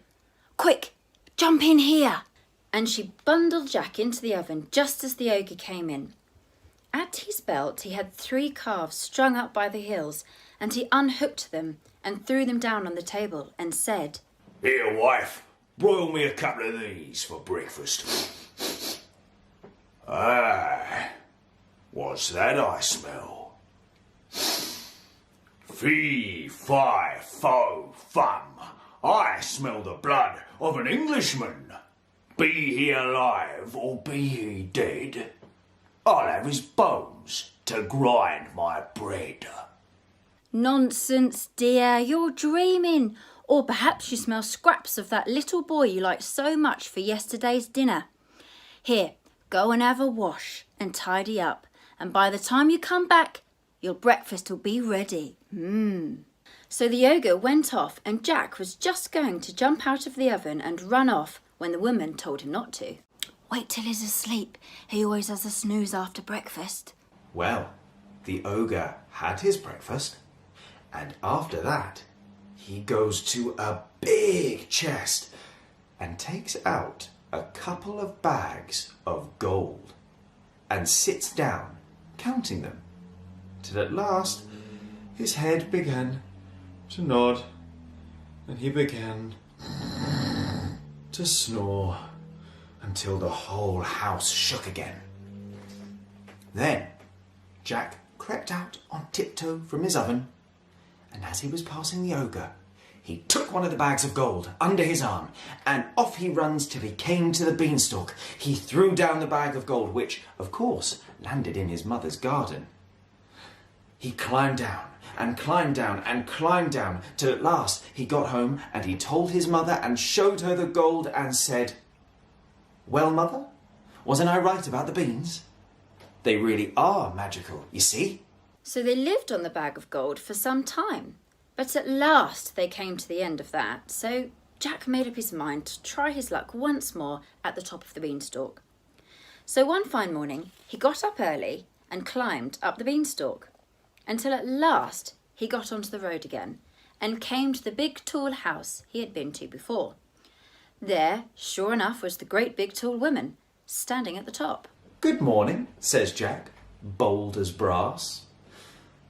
Quick, jump in here. And she bundled Jack into the oven just as the ogre came in. At his belt he had 3 calves strung up by the heels, and he unhooked them and threw them down on the table and said, Here, wife, broil me a couple of these for breakfast. Ah, what's that I smell? Fee, fi, fo, fum. I smell the blood of an Englishman. Be he alive or be he dead, I'll have his bones to grind my bread. Nonsense, dear, you're dreaming. Or perhaps you smell scraps of that little boy you liked so much for yesterday's dinner. Here, go and have a wash and tidy up, and by the time you come back, your breakfast will be ready. So the ogre went off, and Jack was just going to jump out of the oven and run off when the woman told him not to. Wait till he's asleep. He always has a snooze after breakfast. Well, the ogre had his breakfast, and after that, he goes to a big chest and takes out a couple of bags of gold and sits down, counting them, till at last his head began to nod and he began to snore until the whole house shook again. Then Jack crept out on tiptoe from his oven, and as he was passing the ogre, he took one of the bags of gold under his arm, and off he runs till he came to the beanstalk. He threw down the bag of gold, which, of course, landed in his mother's garden. He climbed down and climbed down and climbed down, till at last he got home, and he told his mother and showed her the gold and said, Well, mother, wasn't I right about the beans? They really are magical, you see. So they lived on the bag of gold for some time. But at last they came to the end of that, so Jack made up his mind to try his luck once more at the top of the beanstalk. So one fine morning he got up early and climbed up the beanstalk, until at last he got onto the road again and came to the big tall house he had been to before. There, sure enough, was the great big tall woman, standing at the top. Good morning, says Jack, bold as brass.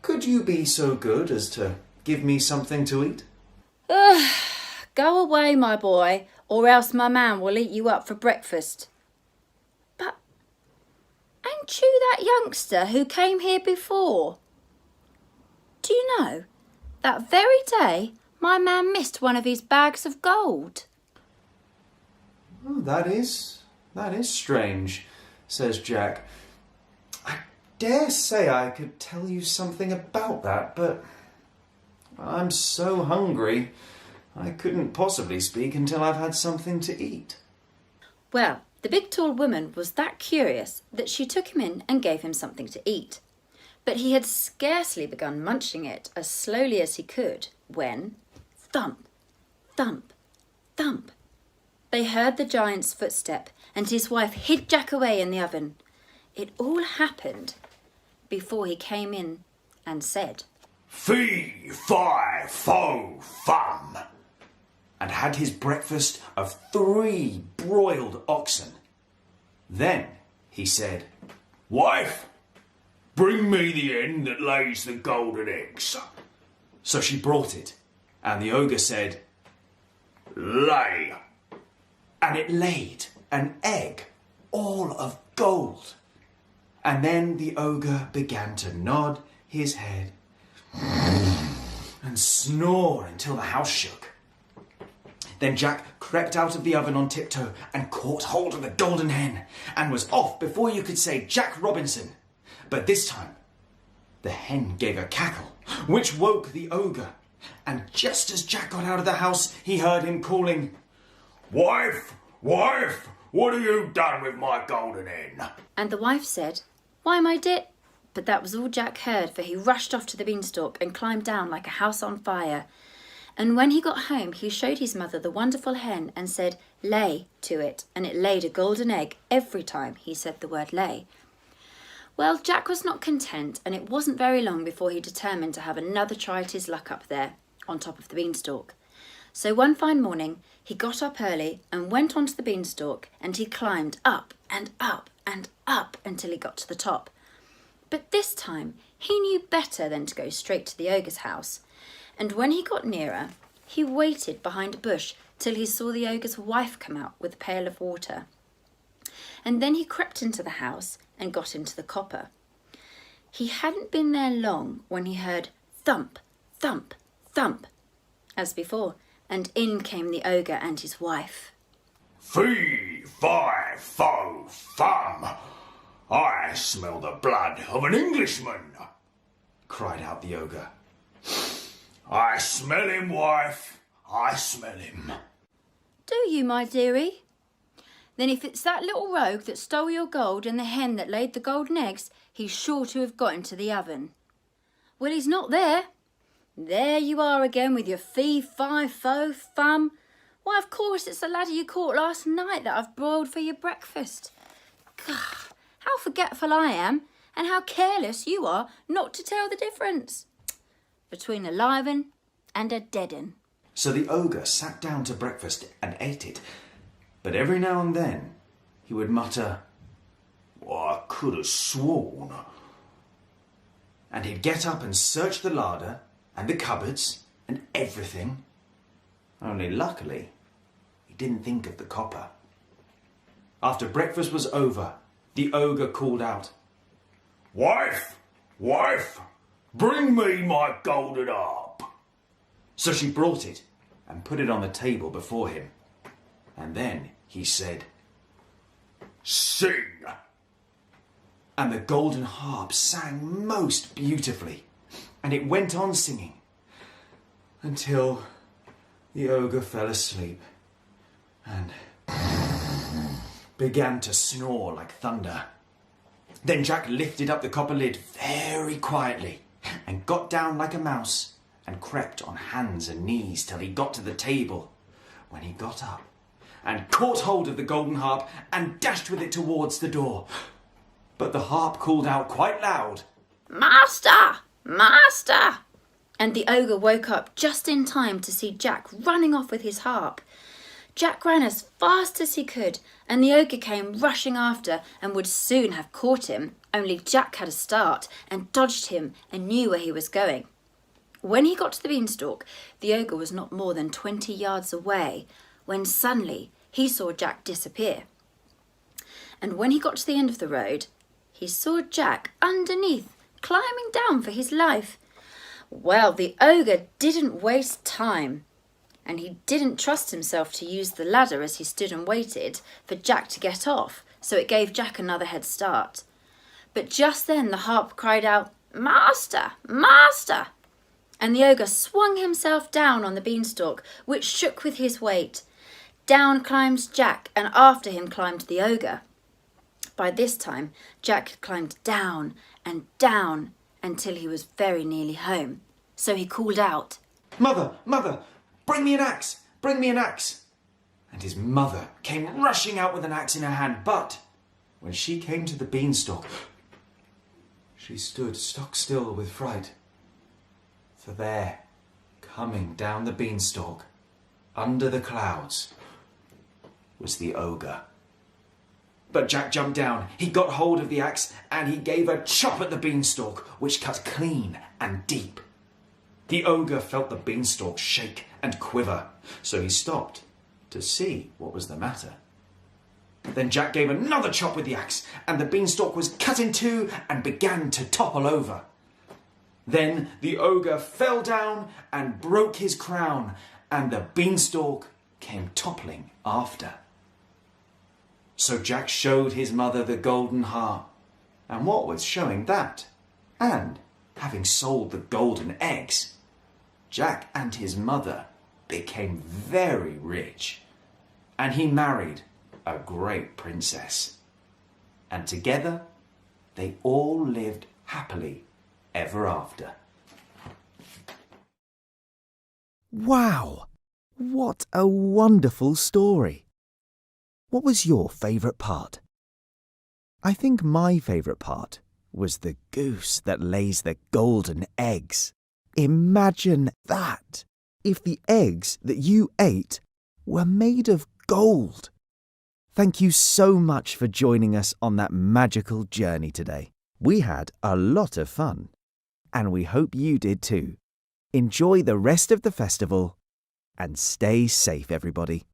Could you be so good as to give me something to eat? Go away, my boy, or else my man will eat you up for breakfast. But ain't you that youngster who came here before? That very day, my man missed one of his bags of gold. Oh, that is strange, says Jack. I dare say I could tell you something about that, but I'm so hungry I couldn't possibly speak until I've had something to eat. Well, the big tall woman was that curious that she took him in and gave him something to eat. But he had scarcely begun munching it as slowly as he could when, thump, thump, thump, they heard the giant's footstep and his wife hid Jack away in the oven. It all happened before he came in and said, Fee, fi, fo, fum, and had his breakfast of 3 broiled oxen. Then he said, Wife, bring me the hen that lays the golden eggs. So she brought it, and the ogre said, Lay. And it laid an egg all of gold. And then the ogre began to nod his head and snore until the house shook. Then Jack crept out of the oven on tiptoe and caught hold of the golden hen and was off before you could say Jack Robinson. But this time, the hen gave a cackle, which woke the ogre. And just as Jack got out of the house, he heard him calling, Wife, wife, what have you done with my golden hen? And the wife said, Why, my dear... But that was all Jack heard, for he rushed off to the beanstalk and climbed down like a house on fire. And when he got home, he showed his mother the wonderful hen and said, Lay to it, and it laid a golden egg every time he said the word lay. Well, Jack was not content, and it wasn't very long before he determined to have another try at his luck up there, on top of the beanstalk. So one fine morning, he got up early and went onto the beanstalk, and he climbed up and up and up until he got to the top. But this time, he knew better than to go straight to the ogre's house. And when he got nearer, he waited behind a bush till he saw the ogre's wife come out with a pail of water. And then he crept into the house and got into the copper. He hadn't been there long when he heard thump, thump, thump, as before, and in came the ogre and his wife. Fee, fi, fo, fum, I smell the blood of an Englishman, cried out the ogre. I smell him, wife, I smell him. Do you, my dearie? Then if it's that little rogue that stole your gold and the hen that laid the golden eggs, he's sure to have got into the oven. Well, he's not there. There you are again with your fee, fi, fo, fum. Why, of course, it's the laddie you caught last night that I've broiled for your breakfast. God, how forgetful I am, and how careless you are not to tell the difference between a live 'un and a dead 'un. So the ogre sat down to breakfast and ate it, but every now and then he would mutter, I could have sworn. And he'd get up and search the larder and the cupboards and everything. Only luckily, he didn't think of the copper. After breakfast was over, the ogre called out, Wife, wife, bring me my golden harp. So she brought it and put it on the table before him. And then he said, Sing. And the golden harp sang most beautifully, and it went on singing until the ogre fell asleep and began to snore like thunder. Then Jack lifted up the copper lid very quietly and got down like a mouse and crept on hands and knees till he got to the table, when he got up and caught hold of the golden harp and dashed with it towards the door. But the harp called out quite loud, Master! Master! And the ogre woke up just in time to see Jack running off with his harp. Jack ran as fast as he could, and the ogre came rushing after and would soon have caught him, only Jack had a start and dodged him and knew where he was going. When he got to the beanstalk, the ogre was not more than 20 yards away, when suddenly he saw Jack disappear. And when he got to the end of the road, he saw Jack underneath, climbing down for his life. Well, the ogre didn't waste time, and he didn't trust himself to use the ladder as he stood and waited for Jack to get off, so it gave Jack another head start. But just then the harp cried out, "Master! Master!" And the ogre swung himself down on the beanstalk, which shook with his weight. Down climbed Jack, and after him climbed the ogre. By this time, Jack had climbed down and down until he was very nearly home. So he called out, "Mother, mother, bring me an axe, bring me an axe." And his mother came rushing out with an axe in her hand, but when she came to the beanstalk, she stood stock still with fright. For there, coming down the beanstalk, under the clouds, was the ogre. But Jack jumped down, he got hold of the axe, and he gave a chop at the beanstalk, which cut clean and deep. The ogre felt the beanstalk shake and quiver, so he stopped to see what was the matter. Then Jack gave another chop with the axe, and the beanstalk was cut in two and began to topple over. Then the ogre fell down and broke his crown, and the beanstalk came toppling after. So Jack showed his mother the golden harp, and what with showing that, and having sold the golden eggs, Jack and his mother became very rich, and he married a great princess. And together they all lived happily ever after. Wow! What a wonderful story! What was your favourite part? I think my favourite part was the goose that lays the golden eggs. Imagine that! If the eggs that you ate were made of gold. Thank you so much for joining us on that magical journey today. We had a lot of fun, and we hope you did too. Enjoy the rest of the festival and stay safe, everybody.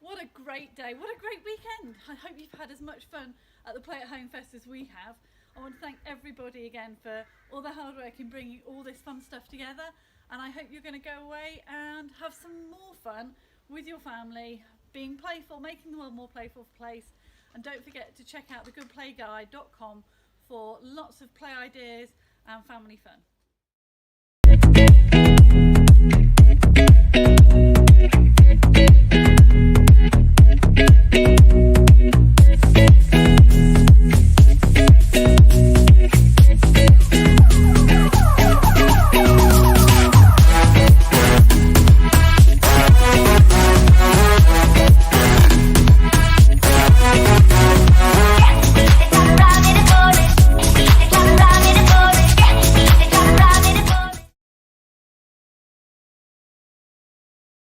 What a great day, what a great weekend. I hope you've had as much fun at the Play at Home Fest as we have. I want to thank everybody again for all the hard work in bringing all this fun stuff together, and I hope you're going to go away and have some more fun with your family, being playful, making the world a more playful place. And don't forget to check out thegoodplayguide.com for lots of play ideas and family fun.